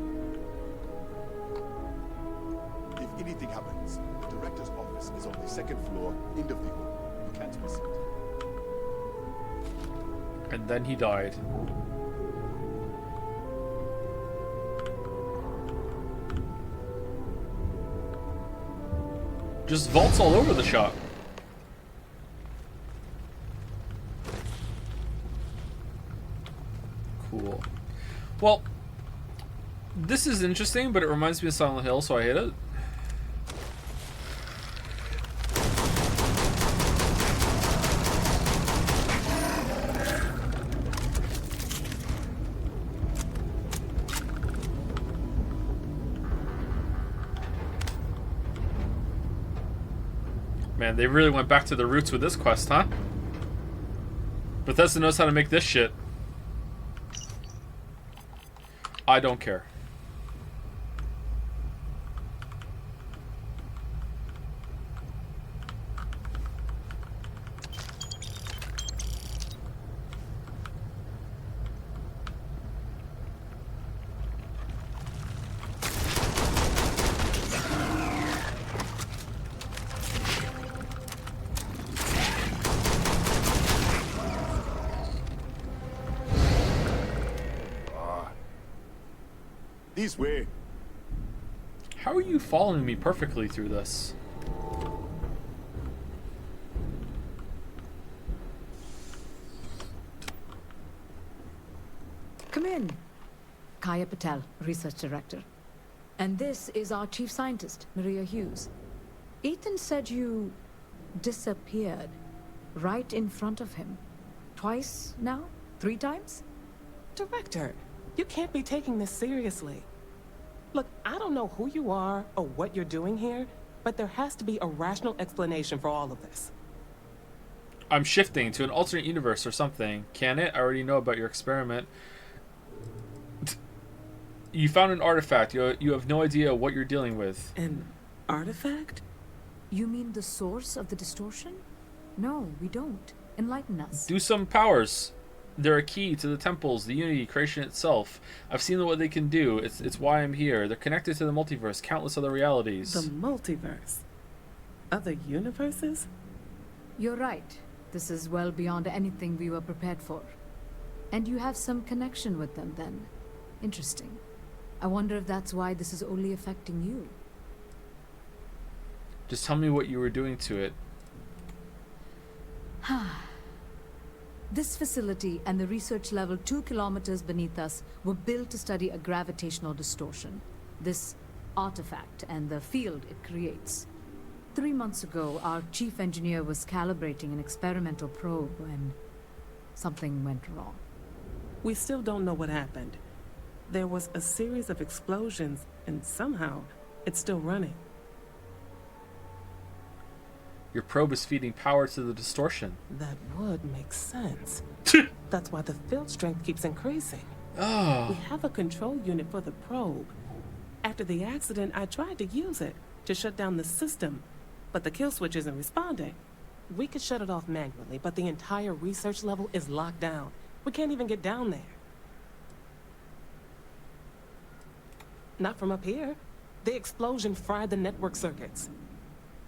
If anything happens, the director's office is on the second floor, end of the hall. You can't miss it. And then he died. Just vaults all over the shop. Cool. Well, this is interesting, but it reminds me of Silent Hill, so I hate it. Man, they really went back to the roots with this quest, huh? Bethesda knows how to make this shit. I don't care. This way. How are you following me perfectly through this? Come in. Kaya Patel, Research Director. And this is our Chief Scientist, Maria Hughes. Ethan said you disappeared right in front of him. Twice now? 3 times? Director, you can't be taking this seriously. Look, I don't know who you are or what you're doing here, but there has to be a rational explanation for all of this. I'm shifting to an alternate universe or something. Can it? I already know about your experiment. You found an artifact. You have no idea what you're dealing with. An artifact? You mean the source of the distortion? No, we don't. Enlighten us. Do some powers. They're a key to the temples, the unity, creation itself. I've seen what they can do. It's why I'm here. They're connected to the multiverse, countless other realities. The multiverse? Other universes? You're right. This is well beyond anything we were prepared for. And you have some connection with them then. Interesting. I wonder if that's why this is only affecting you. Just tell me what you were doing to it. This facility and the research level 2 kilometers beneath us were built to study a gravitational distortion. This artifact and the field it creates. 3 months ago, our chief engineer was calibrating an experimental probe when something went wrong. We still don't know what happened. There was a series of explosions, and somehow it's still running. Your probe is feeding power to the distortion. That would make sense. That's why the field strength keeps increasing. Oh. We have a control unit for the probe. After the accident, I tried to use it to shut down the system, but the kill switch isn't responding. We could shut it off manually, but the entire research level is locked down. We can't even get down there. Not from up here. The explosion fried the network circuits.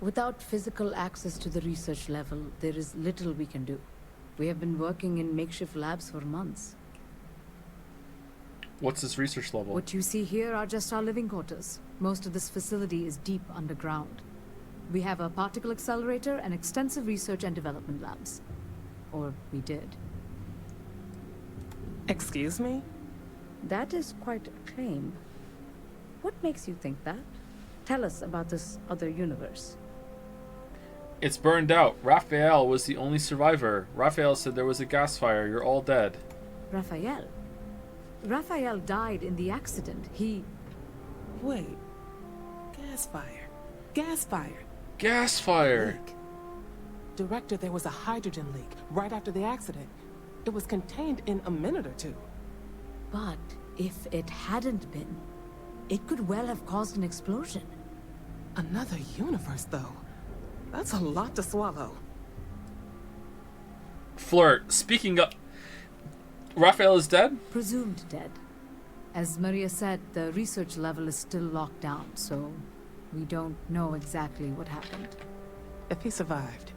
Without physical access to the research level, there is little we can do. We have been working in makeshift labs for months. What's this research level? What you see here are just our living quarters. Most of this facility is deep underground. We have a particle accelerator and extensive research and development labs. Or we did. Excuse me? That is quite a claim. What makes you think that? Tell us about this other universe. It's burned out. Raphael was the only survivor. Raphael said there was a gas fire. You're all dead. Raphael? Raphael died in the accident. He... Wait. Gas fire. Gas fire. Gas fire. Leak. Director, there was a hydrogen leak right after the accident. It was contained in a minute or two. But if it hadn't been, it could well have caused an explosion. Another universe, though. That's a lot to swallow. Flirt, speaking of... Raphael is dead? Presumed dead. As Maria said, the research level is still locked down, so we don't know exactly what happened. If he survived,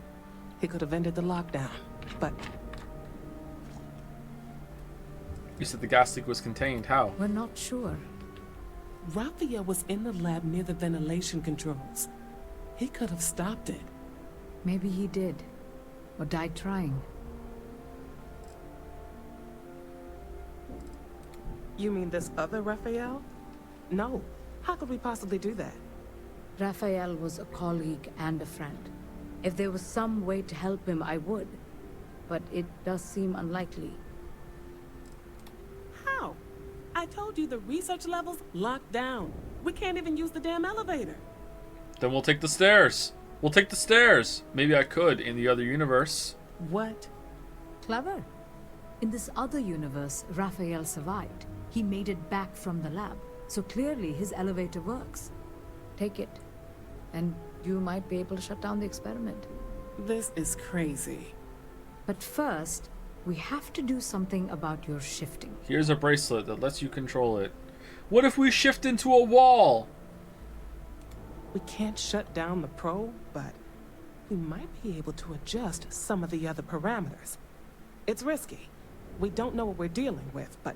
he could have ended the lockdown, but... You said the gas leak was contained. How? We're not sure. Raphael was in the lab near the ventilation controls. He could have stopped it. Maybe he did. Or died trying. You mean this other Raphael? No. How could we possibly do that? Raphael was a colleague and a friend. If there was some way to help him, I would. But it does seem unlikely. How? I told you the research level's locked down. We can't even use the damn elevator. Then we'll take the stairs. We'll take the stairs. Maybe I could in the other universe. What? Clever. In this other universe, Raphael survived. He made it back from the lab. So clearly his elevator works. Take it. And you might be able to shut down the experiment. This is crazy. But first, we have to do something about your shifting. Here's a bracelet that lets you control it. What if we shift into a wall? We can't shut down the probe, but we might be able to adjust some of the other parameters. It's risky. We don't know what we're dealing with, but...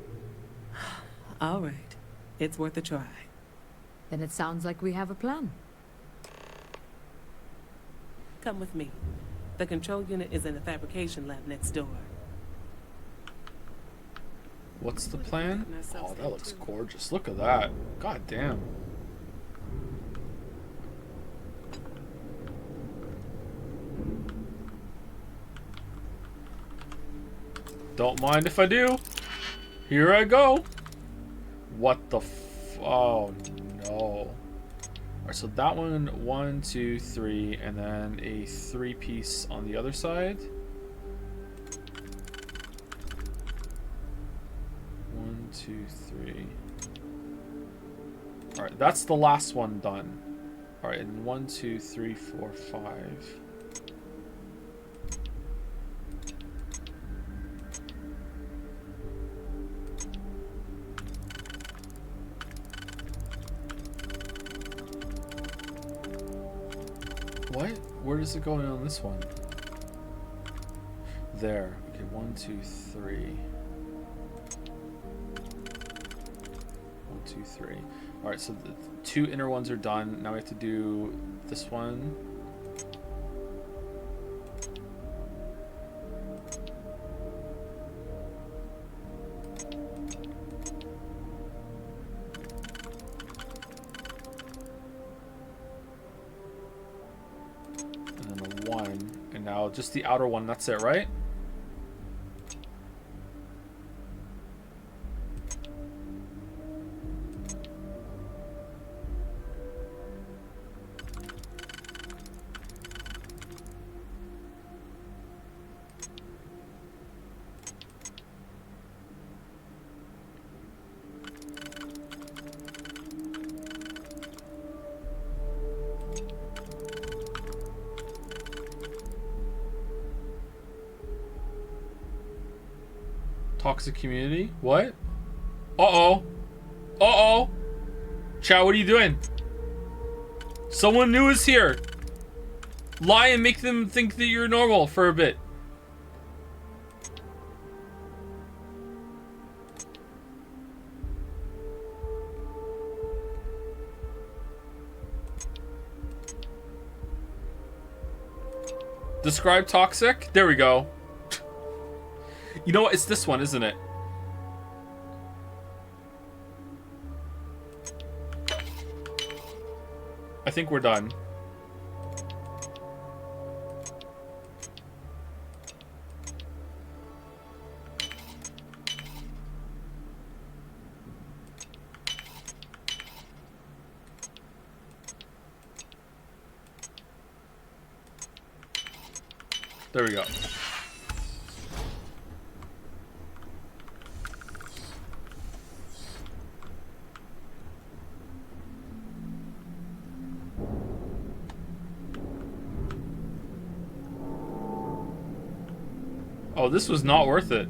All right. It's worth a try. Then it sounds like we have a plan. Come with me. The control unit is in the fabrication lab next door. What's the plan? Oh, that looks gorgeous. Look at that. God damn. Don't mind if I do. Here I go. What the oh no. Alright, so that one, 1, 2, 3, and then a 3-piece on the other side. 1, 2, 3. Alright, that's the last one done. Alright, and 1, 2, 3, 4, 5. What? Where does it go on this one? There. Okay, 1, 2, 3. 1, 2, 3. Alright, so the 2 inner ones are done. Now we have to do this one. Just the outer one, that's it, right? Toxic community? What? Uh-oh. Uh-oh. Chat, what are you doing? Someone new is here. Lie and make them think that you're normal for a bit. Describe toxic? There we go. You know what? It's this one, isn't it? I think we're done. There we go. Oh, this was not worth it.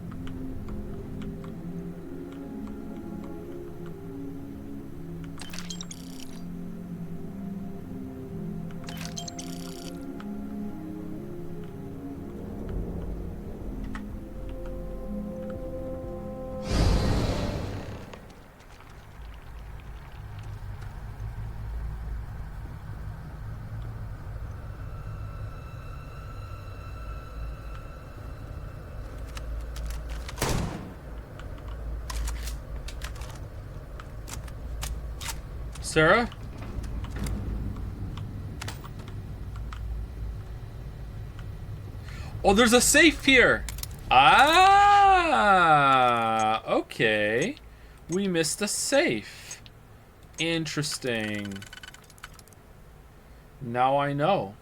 Sarah? Oh, there's a safe here. Ah, okay. We missed a safe. Interesting. Now I know.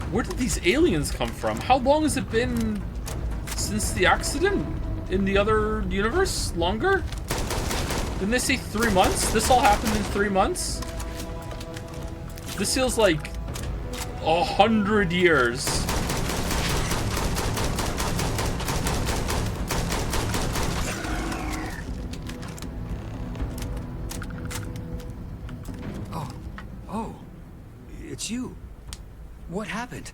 Where did these aliens come from? How long has it been since the accident in the other universe? Longer? Didn't they say 3 months? This all happened in 3 months? This feels like 100 years. Oh, it's you. What happened?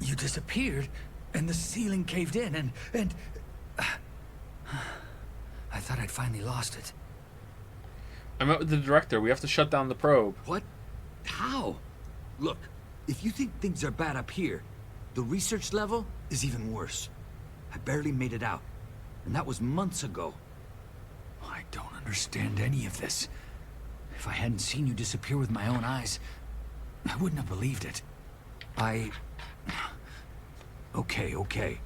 You disappeared, and the ceiling caved in, and I thought I'd finally lost it. I met with the director. We have to shut down the probe. What? How? Look, if you think things are bad up here, the research level is even worse. I barely made it out, and that was months ago. I don't understand any of this. If I hadn't seen you disappear with my own eyes, I wouldn't have believed it. Okay.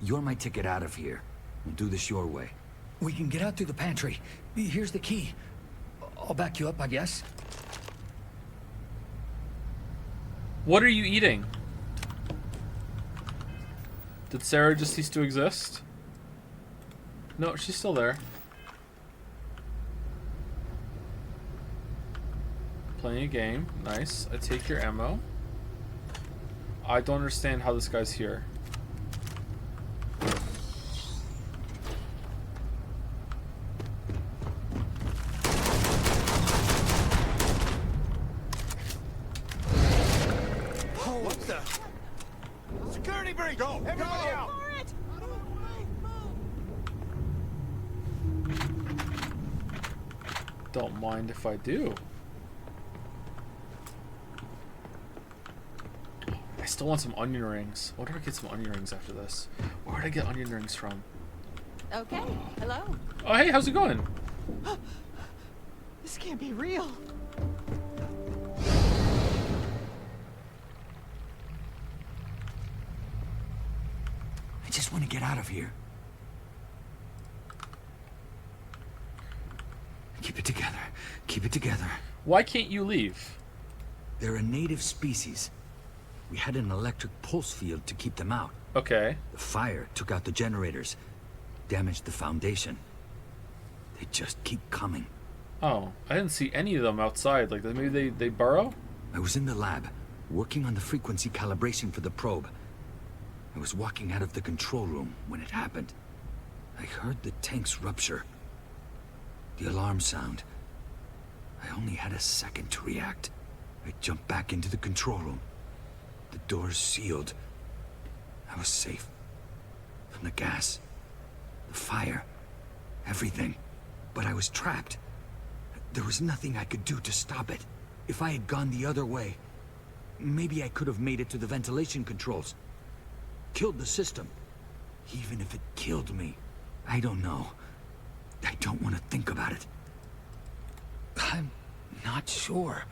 You're my ticket out of here. We'll do this your way. We can get out through the pantry. Here's the key. I'll back you up, I guess. What are you eating? Did Sarah just cease to exist? No, she's still there. Playing a game. Nice. I take your ammo. I don't understand how this guy's here. What the? Security breach! Go! Everybody out! Don't mind if I do. I still want some onion rings. Where do I get some onion rings after this? Where would I get onion rings from? Okay, hello. Oh, hey, how's it going? This can't be real. I just want to get out of here. Keep it together. Keep it together. Why can't you leave? They're a native species. We had an electric pulse field to keep them out. Okay. The fire took out the generators, damaged the foundation. They just keep coming. Oh, I didn't see any of them outside. Like, maybe they burrow? I was in the lab, working on the frequency calibration for the probe. I was walking out of the control room when it happened. I heard the tanks rupture. The alarm sound. I only had a second to react. I jumped back into the control room. The doors sealed. I was safe. From the gas, the fire, everything. But I was trapped. There was nothing I could do to stop it. If I had gone the other way, maybe I could have made it to the ventilation controls. Killed the system. Even if it killed me, I don't know. I don't want to think about it. I'm not sure.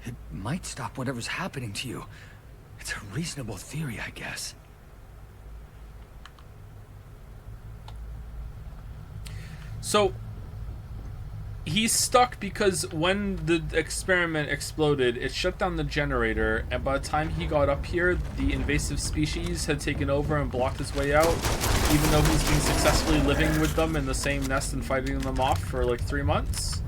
It might stop whatever's happening to you. It's a reasonable theory, I guess. So, he's stuck because when the experiment exploded, it shut down the generator, and by the time he got up here, the invasive species had taken over and blocked his way out, even though he's been successfully living with them in the same nest and fighting them off for like 3 months.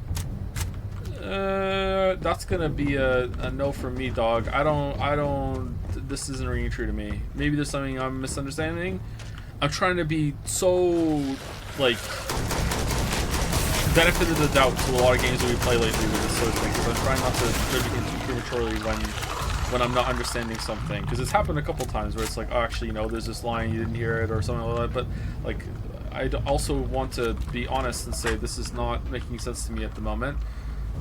That's gonna be a no for me, dog. I don't, this isn't ringing true to me. Maybe there's something I'm misunderstanding. I'm trying to be so, like, benefit of the doubt to a lot of games that we play lately with this sort of thing, because I'm trying not to judge against prematurely when I'm not understanding something, because it's happened a couple times where it's like, oh, actually, you know, there's this line, you didn't hear it, or something like that, but, like, I also want to be honest and say this is not making sense to me at the moment.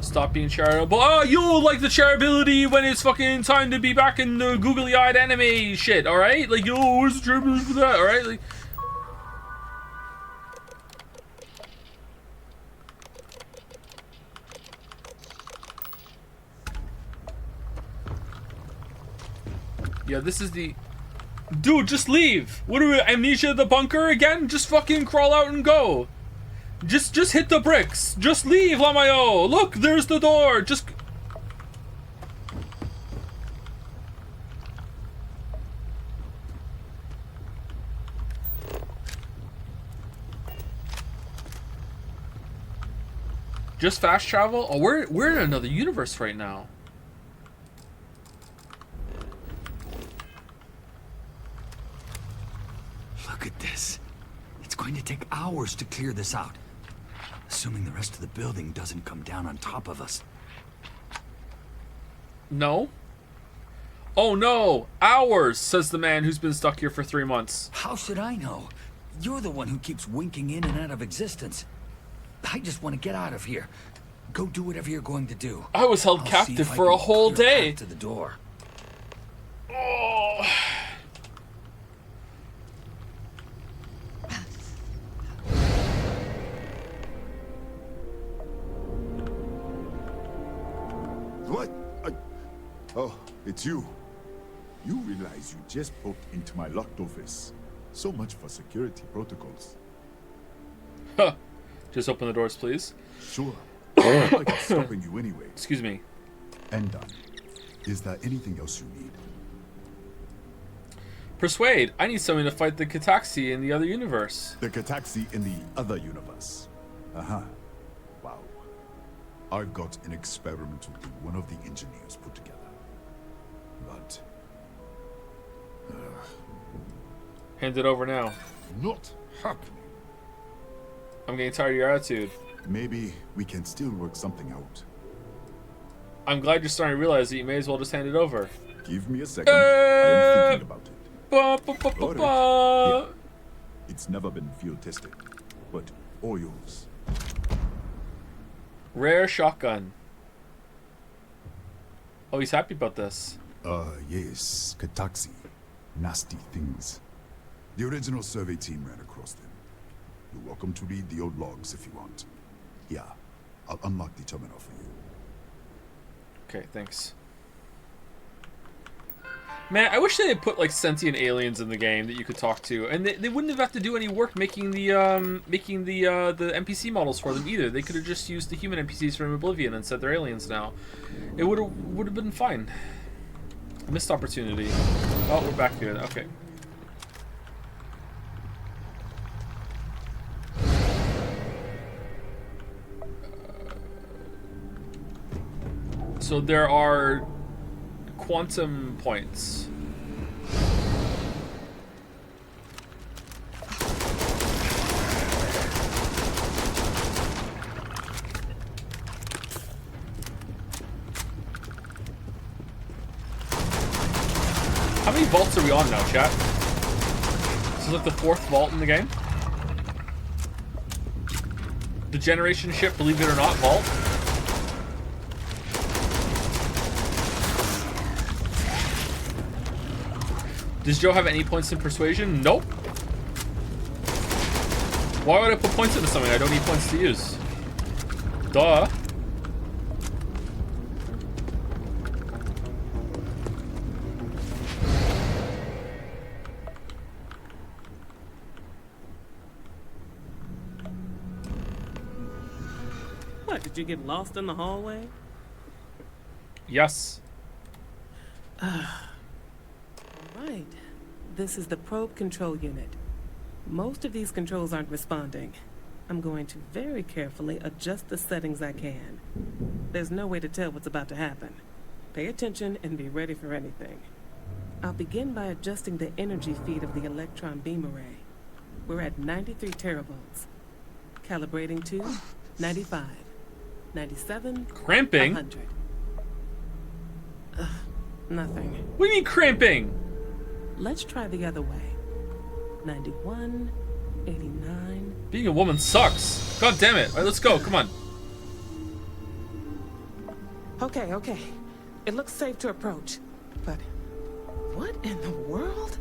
Stop being charitable. Oh, you'll like the charitability when it's fucking time to be back in the googly-eyed anime shit, alright? Like, oh, where's the charitability for that, alright? Like, yeah, this is the... Dude, just leave! What are we, amnesia the bunker again? Just fucking crawl out and go! Just hit the bricks! Just leave, Lamayo! Look, there's the door! Just... Just fast travel? Oh, we're in another universe right now. Look at this. It's going to take hours to clear this out. Assuming the rest of the building doesn't come down on top of us. No? Oh no! Hours, says the man who's been stuck here for 3 months. How should I know? You're the one who keeps winking in and out of existence. I just want to get out of here. Go do whatever you're going to do. I was held captive for a whole day. To the door. Oh. What? Oh, it's you. You realize you just poked into my locked office. So much for security protocols. Huh. Just open the doors, please. Sure. I'm like stopping you anyway. Excuse me. And done. Is there anything else you need? Persuade. I need someone to fight the Kataxi in the other universe. The Kataxi in the other universe. Uh-huh. Wow. I've got an experimental thing one of the engineers put together. But... hand it over now. Not happening. I'm getting tired of your attitude. Maybe we can still work something out. I'm glad you're starting to realize that you may as well just hand it over. Give me a second. I am thinking about it. Ba. Here. It's never been field tested, but all yours. Rare shotgun. Oh, he's happy about this. Yes, Kataxi. Nasty things. The original survey team ran across them. You're welcome to read the old logs if you want. Yeah, I'll unlock the terminal for you. Okay, thanks. Man, I wish they had put like sentient aliens in the game that you could talk to, and they wouldn't have to do any work making the NPC models for them either. They could have just used the human NPCs from Oblivion and said they're aliens now. It would have been fine. Missed opportunity. Oh, we're back here. Okay. So there are quantum points. How many vaults are we on now, chat? This is like the 4th vault in the game. The generation ship, believe it or not, vault. Does Joe have any points in persuasion? Nope. Why would I put points into something I don't need points to use? Duh. What, did you get lost in the hallway? Yes. Right. This is the probe control unit. Most of these controls aren't responding. I'm going to very carefully adjust the settings I can. There's no way to tell what's about to happen. Pay attention and be ready for anything. I'll begin by adjusting the energy feed of the electron beam array. We're at 93 teravolts. Calibrating to 95, 97, Cramping? 100. Nothing. What do you mean cramping? Let's try the other way. 91, 89. Being a woman sucks. God damn it. All right, let's go. Come on. Okay, okay. It looks safe to approach. But what in the world?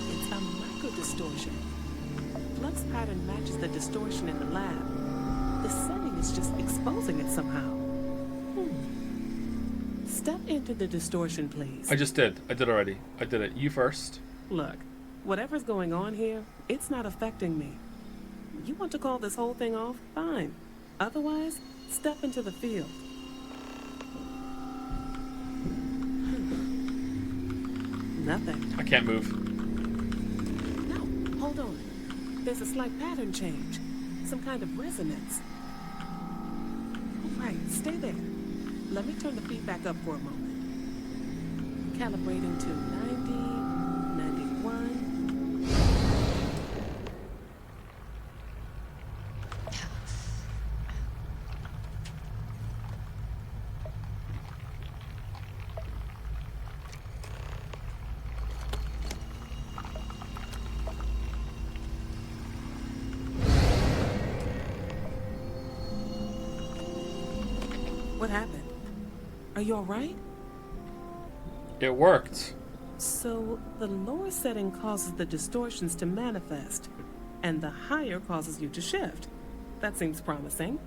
It's a micro-distortion. Flux pattern matches the distortion in the lab. The setting is just exposing it somehow. Step into the distortion, please. I just did. I did already. I did it. You first. Look, whatever's going on here, it's not affecting me. You want to call this whole thing off? Fine. Otherwise, step into the field. Nothing. I can't move. No, hold on. There's a slight pattern change. Some kind of resonance. Right, stay there. Let me turn the feedback up for a moment. Calibrating to 90, 91. What happened? Are you all right? It worked. So, the lower setting causes the distortions to manifest, and the higher causes you to shift. That seems promising.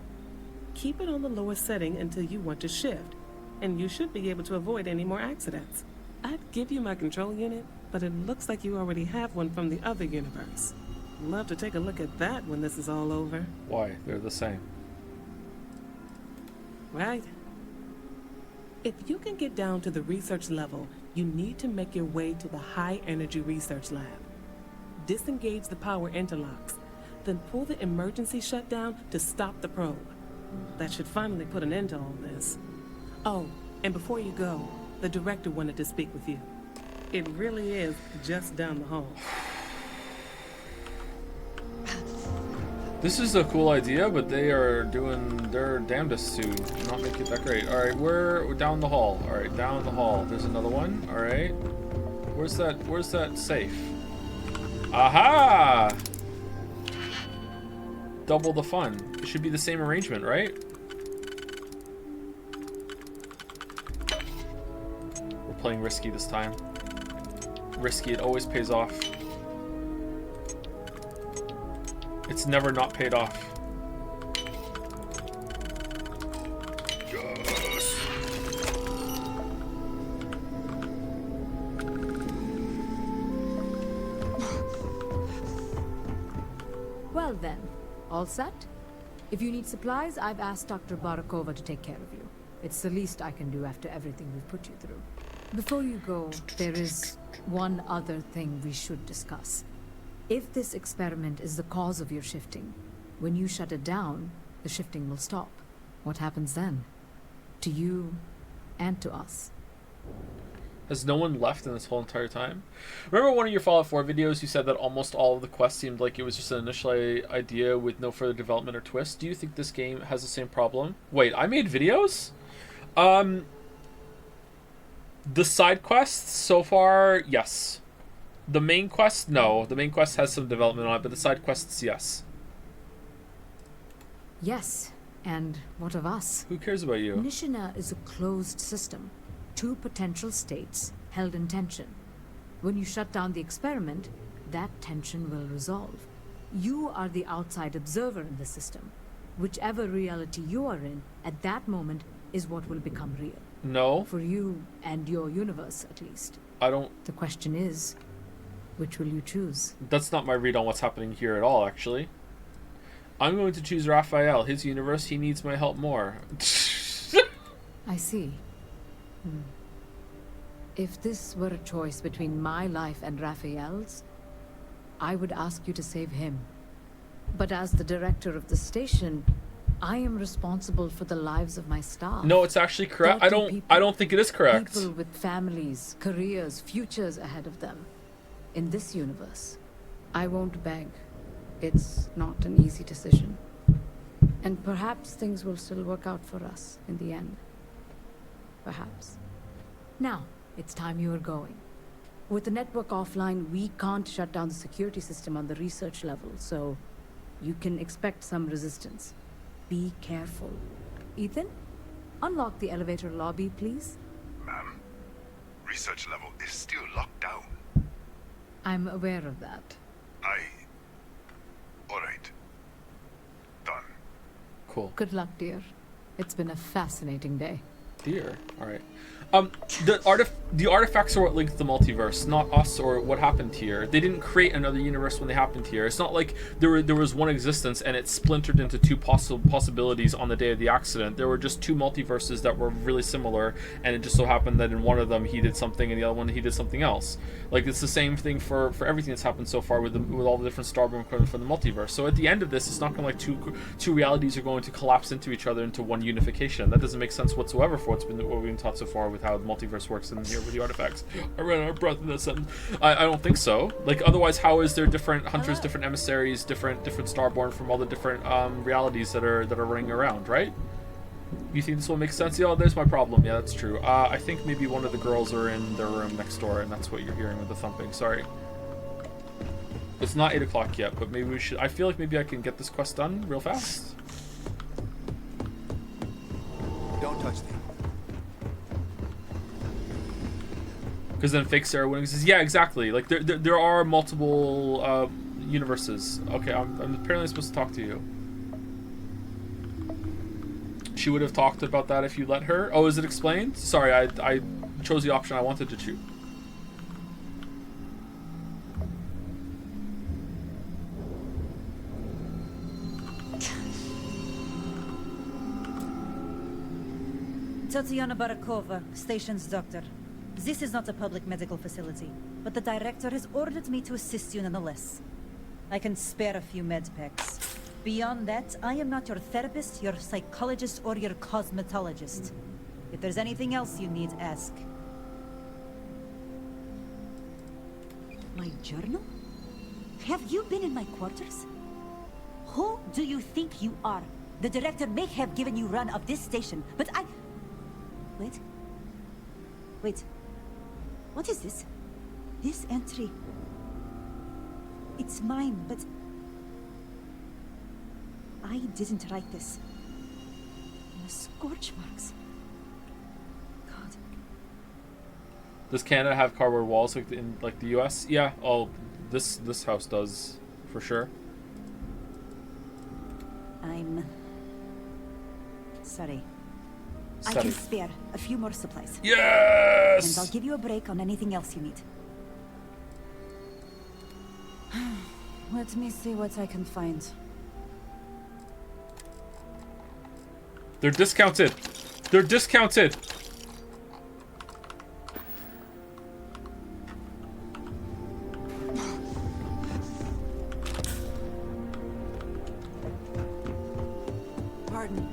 Keep it on the lower setting until you want to shift, and you should be able to avoid any more accidents. I'd give you my control unit, but it looks like you already have one from the other universe. Love to take a look at that when this is all over. Why? They're the same. Right. If you can get down to the research level, you need to make your way to the high energy research lab. Disengage the power interlocks, then pull the emergency shutdown to stop the probe. That should finally put an end to all this. Oh, and before you go, the director wanted to speak with you. It really is just down the hall. This is a cool idea, but they are doing their damnedest to not make it that great. Alright, we're down the hall. Alright, down the hall. There's another one. Alright. Where's that safe? Aha! Double the fun. It should be the same arrangement, right? We're playing risky this time. Risky, it always pays off. It's never not paid off. Well then, all set? If you need supplies, I've asked Dr. Barakova to take care of you. It's the least I can do after everything we've put you through. Before you go, there is one other thing we should discuss. If this experiment is the cause of your shifting, when you shut it down, the shifting will stop. What happens then? To you and to us. Has no one left in this whole entire time? Remember one of your Fallout 4 videos, you said that almost all of the quests seemed like it was just an initial idea with no further development or twist. Do you think this game has the same problem? Wait, I made videos? The side quests, so far, yes. The main quest, no. The main quest has some development on it, but the side quests, yes. Yes, and what of us? Who cares about you? Nishina is a closed system. Two potential states held in tension. When you shut down the experiment, that tension will resolve. You are the outside observer in the system. Whichever reality you are in, at that moment, is what will become real. No. For you and your universe, at least. I don't... The question is, which will you choose? That's not my read on what's happening here at all, actually. I'm going to choose Raphael. His universe, he needs my help more. I see. If this were a choice between my life and Raphael's, I would ask you to save him. But as the director of the station, I am responsible for the lives of my staff. No, it's actually correct. I don't think it is correct. People with families, careers, futures ahead of them. In this universe, I won't beg. It's not an easy decision. And perhaps things will still work out for us in the end. Perhaps. Now, it's time you are going. With the network offline, we can't shut down the security system on the research level, so you can expect some resistance. Be careful. Ethan, unlock the elevator lobby, please. Ma'am, research level is still locked down. I'm aware of that. Alright. Done. Cool. Good luck, dear. It's been a fascinating day. Dear. Alright. The artifacts are what linked the multiverse, not us or what happened here. They didn't create another universe when they happened here. It's not like there was one existence and it splintered into two possibilities on the day of the accident. There were just two multiverses that were really similar, and it just so happened that in one of them he did something and the other one he did something else. Like, it's the same thing for everything that's happened so far with all the different Starborn equipment from the multiverse. So at the end of this, it's not going to like two realities are going to collapse into each other into one unification. That doesn't make sense whatsoever for what we've been taught so far with how the multiverse works in here with the artifacts. I ran out of breath in that sentence. I don't think so. Like, otherwise, how is there different hunters, different emissaries, different Starborn from all the different realities that are running around, right? You think this will make sense? Yeah, there's my problem. Yeah, that's true. I think maybe one of the girls are in their room next door, and that's what you're hearing with the thumping. Sorry. It's not 8 o'clock yet, but maybe we should... I feel like maybe I can get this quest done real fast. Don't touch them. Because then fake Sarah Winning says, yeah, exactly. Like, there are multiple universes. Okay, I'm apparently supposed to talk to you. She would have talked about that if you let her. Oh, is it explained? Sorry, I chose the option I wanted to choose. Tatiana Barakova, station's doctor. This is not a public medical facility, but the director has ordered me to assist you nonetheless. I can spare a few med packs. Beyond that, I am not your therapist, your psychologist, or your cosmetologist. If there's anything else you need, ask. My journal? Have you been in my quarters? Who do you think you are? The director may have given you run of this station, but I... Wait. What is this? This entry... It's mine, but... I didn't write this. The scorch marks. God. Does Canada have cardboard walls like in the US? Yeah. Oh, this house does, for sure. I'm sorry. I Sorry. can spare a few more supplies. Yes! And I'll give you a break on anything else you need. Let me see what I can find. They're discounted. They're discounted. Pardon.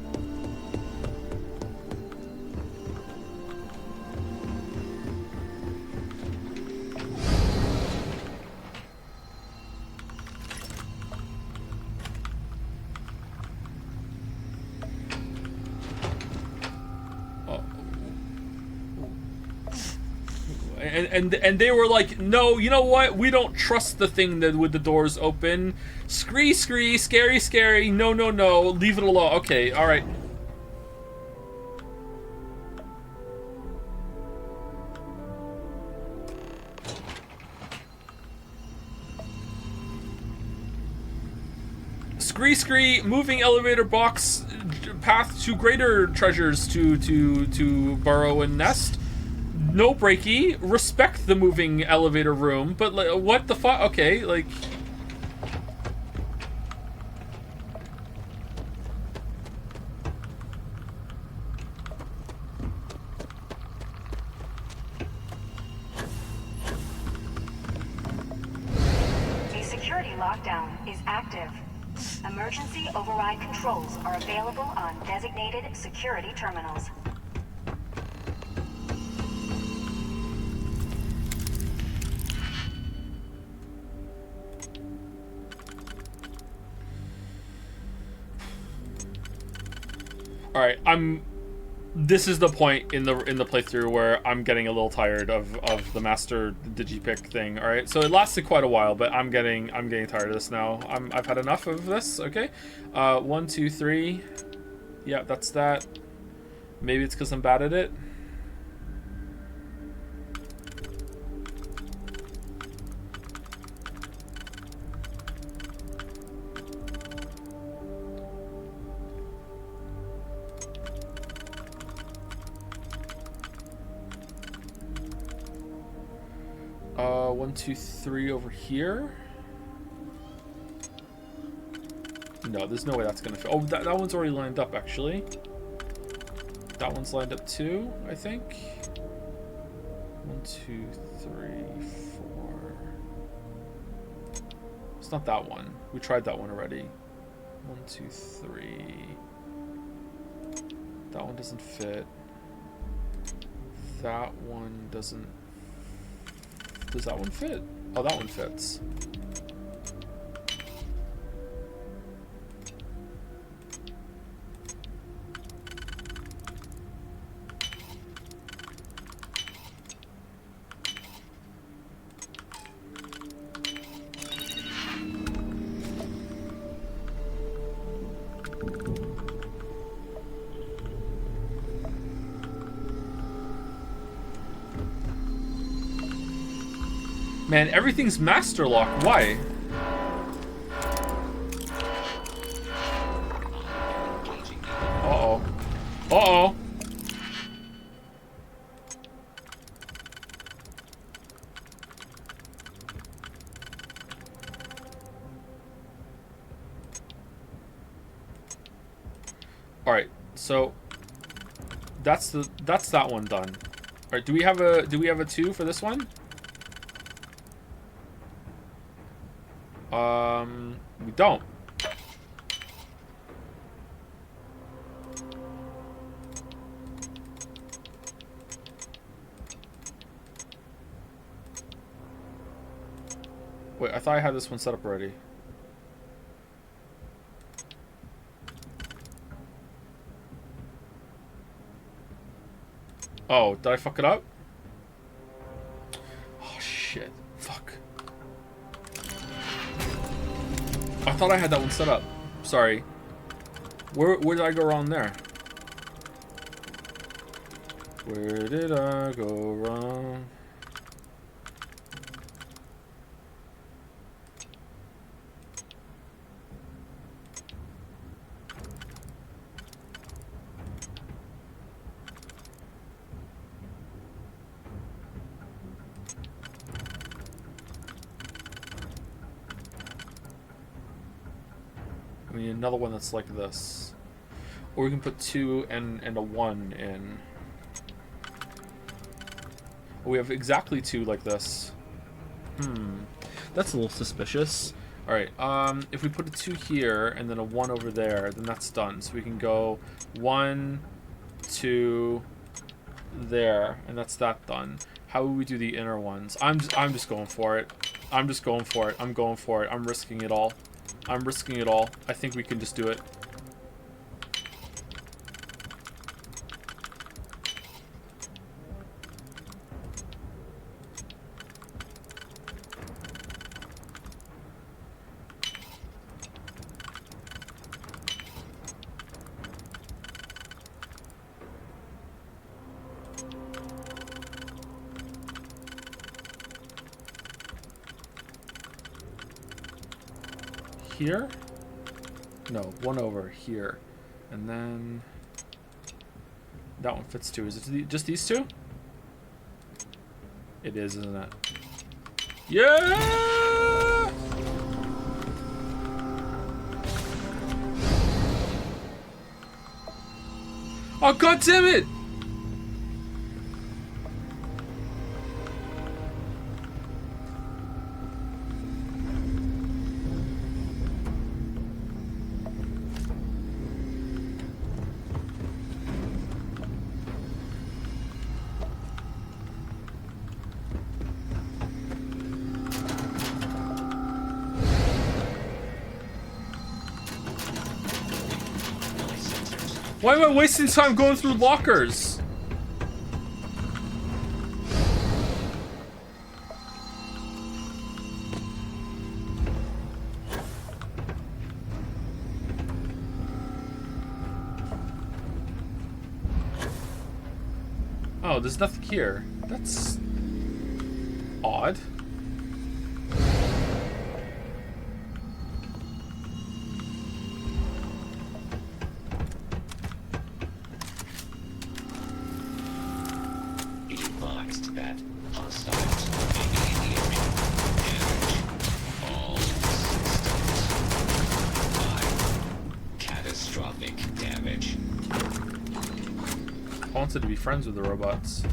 And they were like, no, you know what? We don't trust the thing that with the doors open. Scree, scary, scary. No, no, no. Leave it alone. Okay, all right. Scree, moving elevator box path to greater treasures to burrow and nest. No breaky. Respect the moving elevator room, but like, what the fuck? Okay, like. The security lockdown is active. Emergency override controls are available on designated security terminals. All right, this is the point in the playthrough where I'm getting a little tired of the master digipick thing. All right, so it lasted quite a while, but I'm getting tired of this now. I've had enough of this. Okay, 1, 2, 3. Yeah, that's that. Maybe it's because I'm bad at it. One, 2, 3 over here. No, there's no way that's gonna fit. Oh, that one's already lined up, actually. That one's lined up too, I think. 1, 2, 3, 4. It's not that one. We tried that one already. 1, 2, 3. That one doesn't fit. That one doesn't. Does that one fit? Oh, that one fits. Man, everything's master lock. Why? Uh-oh. Uh-oh. All right. So that's that one done. All right, do we have a 2 for this one? We don't. Wait, I thought I had this one set up already. Oh, did I fuck it up? Oh, shit. Fuck. I thought I had that one set up. Sorry. Where did I go wrong there? Where did I go wrong? We need another one that's like this. Or we can put 2 and a 1 in. We have exactly 2 like this. That's a little suspicious. Alright, if we put a 2 here and then a 1 over there, then that's done. So we can go 1, 2, there, and that's that done. How would we do the inner ones? I'm just going for it. I'm just going for it. I'm going for it. I'm risking it all. I'm risking it all. I think we can just do it. Here? No, 1 over here. And then that one fits too. Is it just these 2? It is, isn't it? Yeah! Oh, god damn it! Why am I wasting time going through lockers? Oh, there's nothing here. That's odd. To be friends with the robots.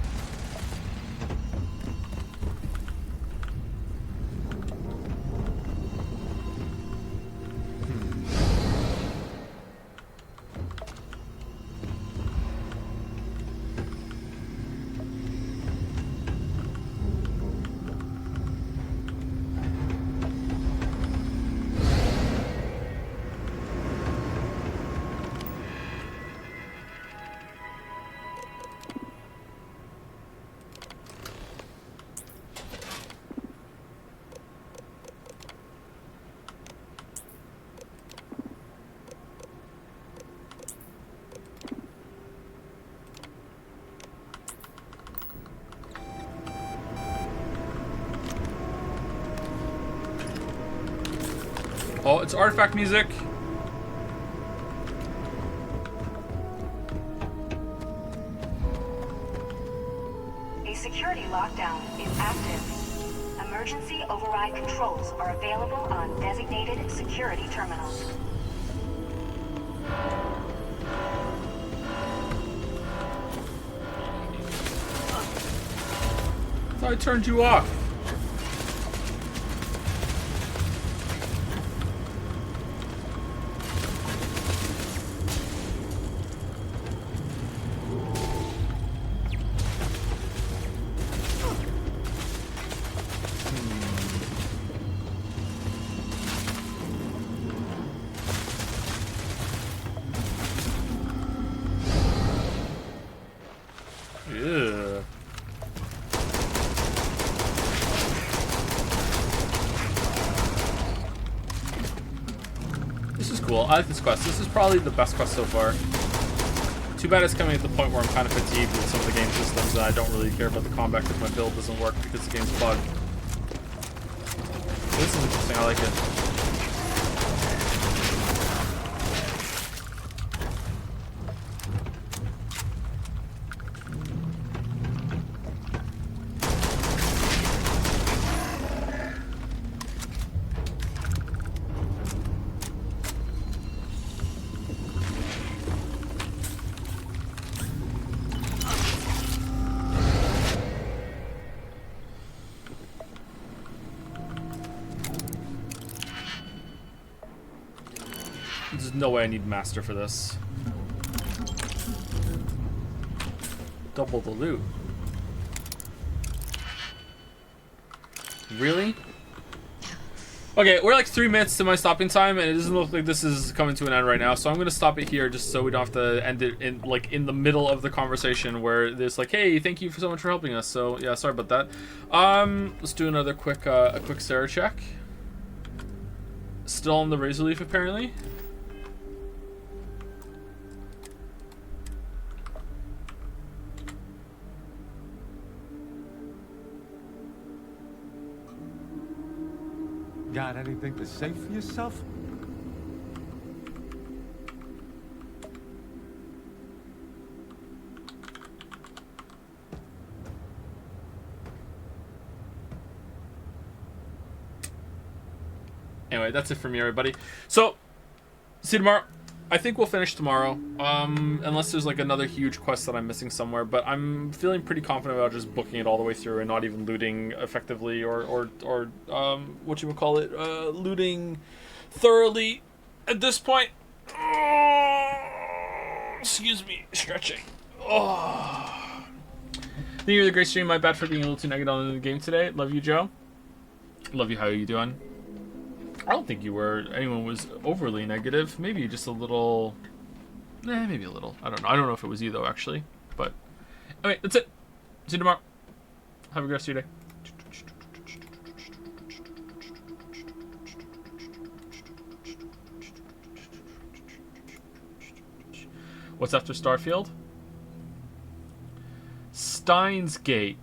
Oh, it's artifact music. A security lockdown is active. Emergency override controls are available on designated security terminals. I thought I turned you off. I like this quest. This is probably the best quest so far. Too bad it's coming at the point where I'm kind of fatigued with some of the game systems and I don't really care about the combat because my build doesn't work because the game's bugged. This is interesting. I like it. There's no way I need master for this. Double the loot. Really? Okay, we're like 3 minutes to my stopping time, and it doesn't look like this is coming to an end right now. So I'm gonna stop it here, just so we don't have to end it in like in the middle of the conversation where there's like, "Hey, thank you so much for helping us." So yeah, sorry about that. Let's do another quick a quick Sarah check. Still on the razor leaf apparently. Got anything to say for yourself? Anyway, that's it for me, everybody. So, see you tomorrow. I think we'll finish tomorrow, unless there's like another huge quest that I'm missing somewhere. But I'm feeling pretty confident about just booking it all the way through and not even looting effectively or what you would call it, looting thoroughly at this point. Excuse me, stretching. Oh. Thank you for the great stream. My bad for being a little too negative on the game today. Love you, Joe. Love you. How are you doing? I don't think anyone was overly negative. Maybe just a little. Maybe a little. I don't know. I don't know if it was you though, actually. But anyway, that's it. See you tomorrow. Have a good rest of your day. What's after Starfield? Steins Gate.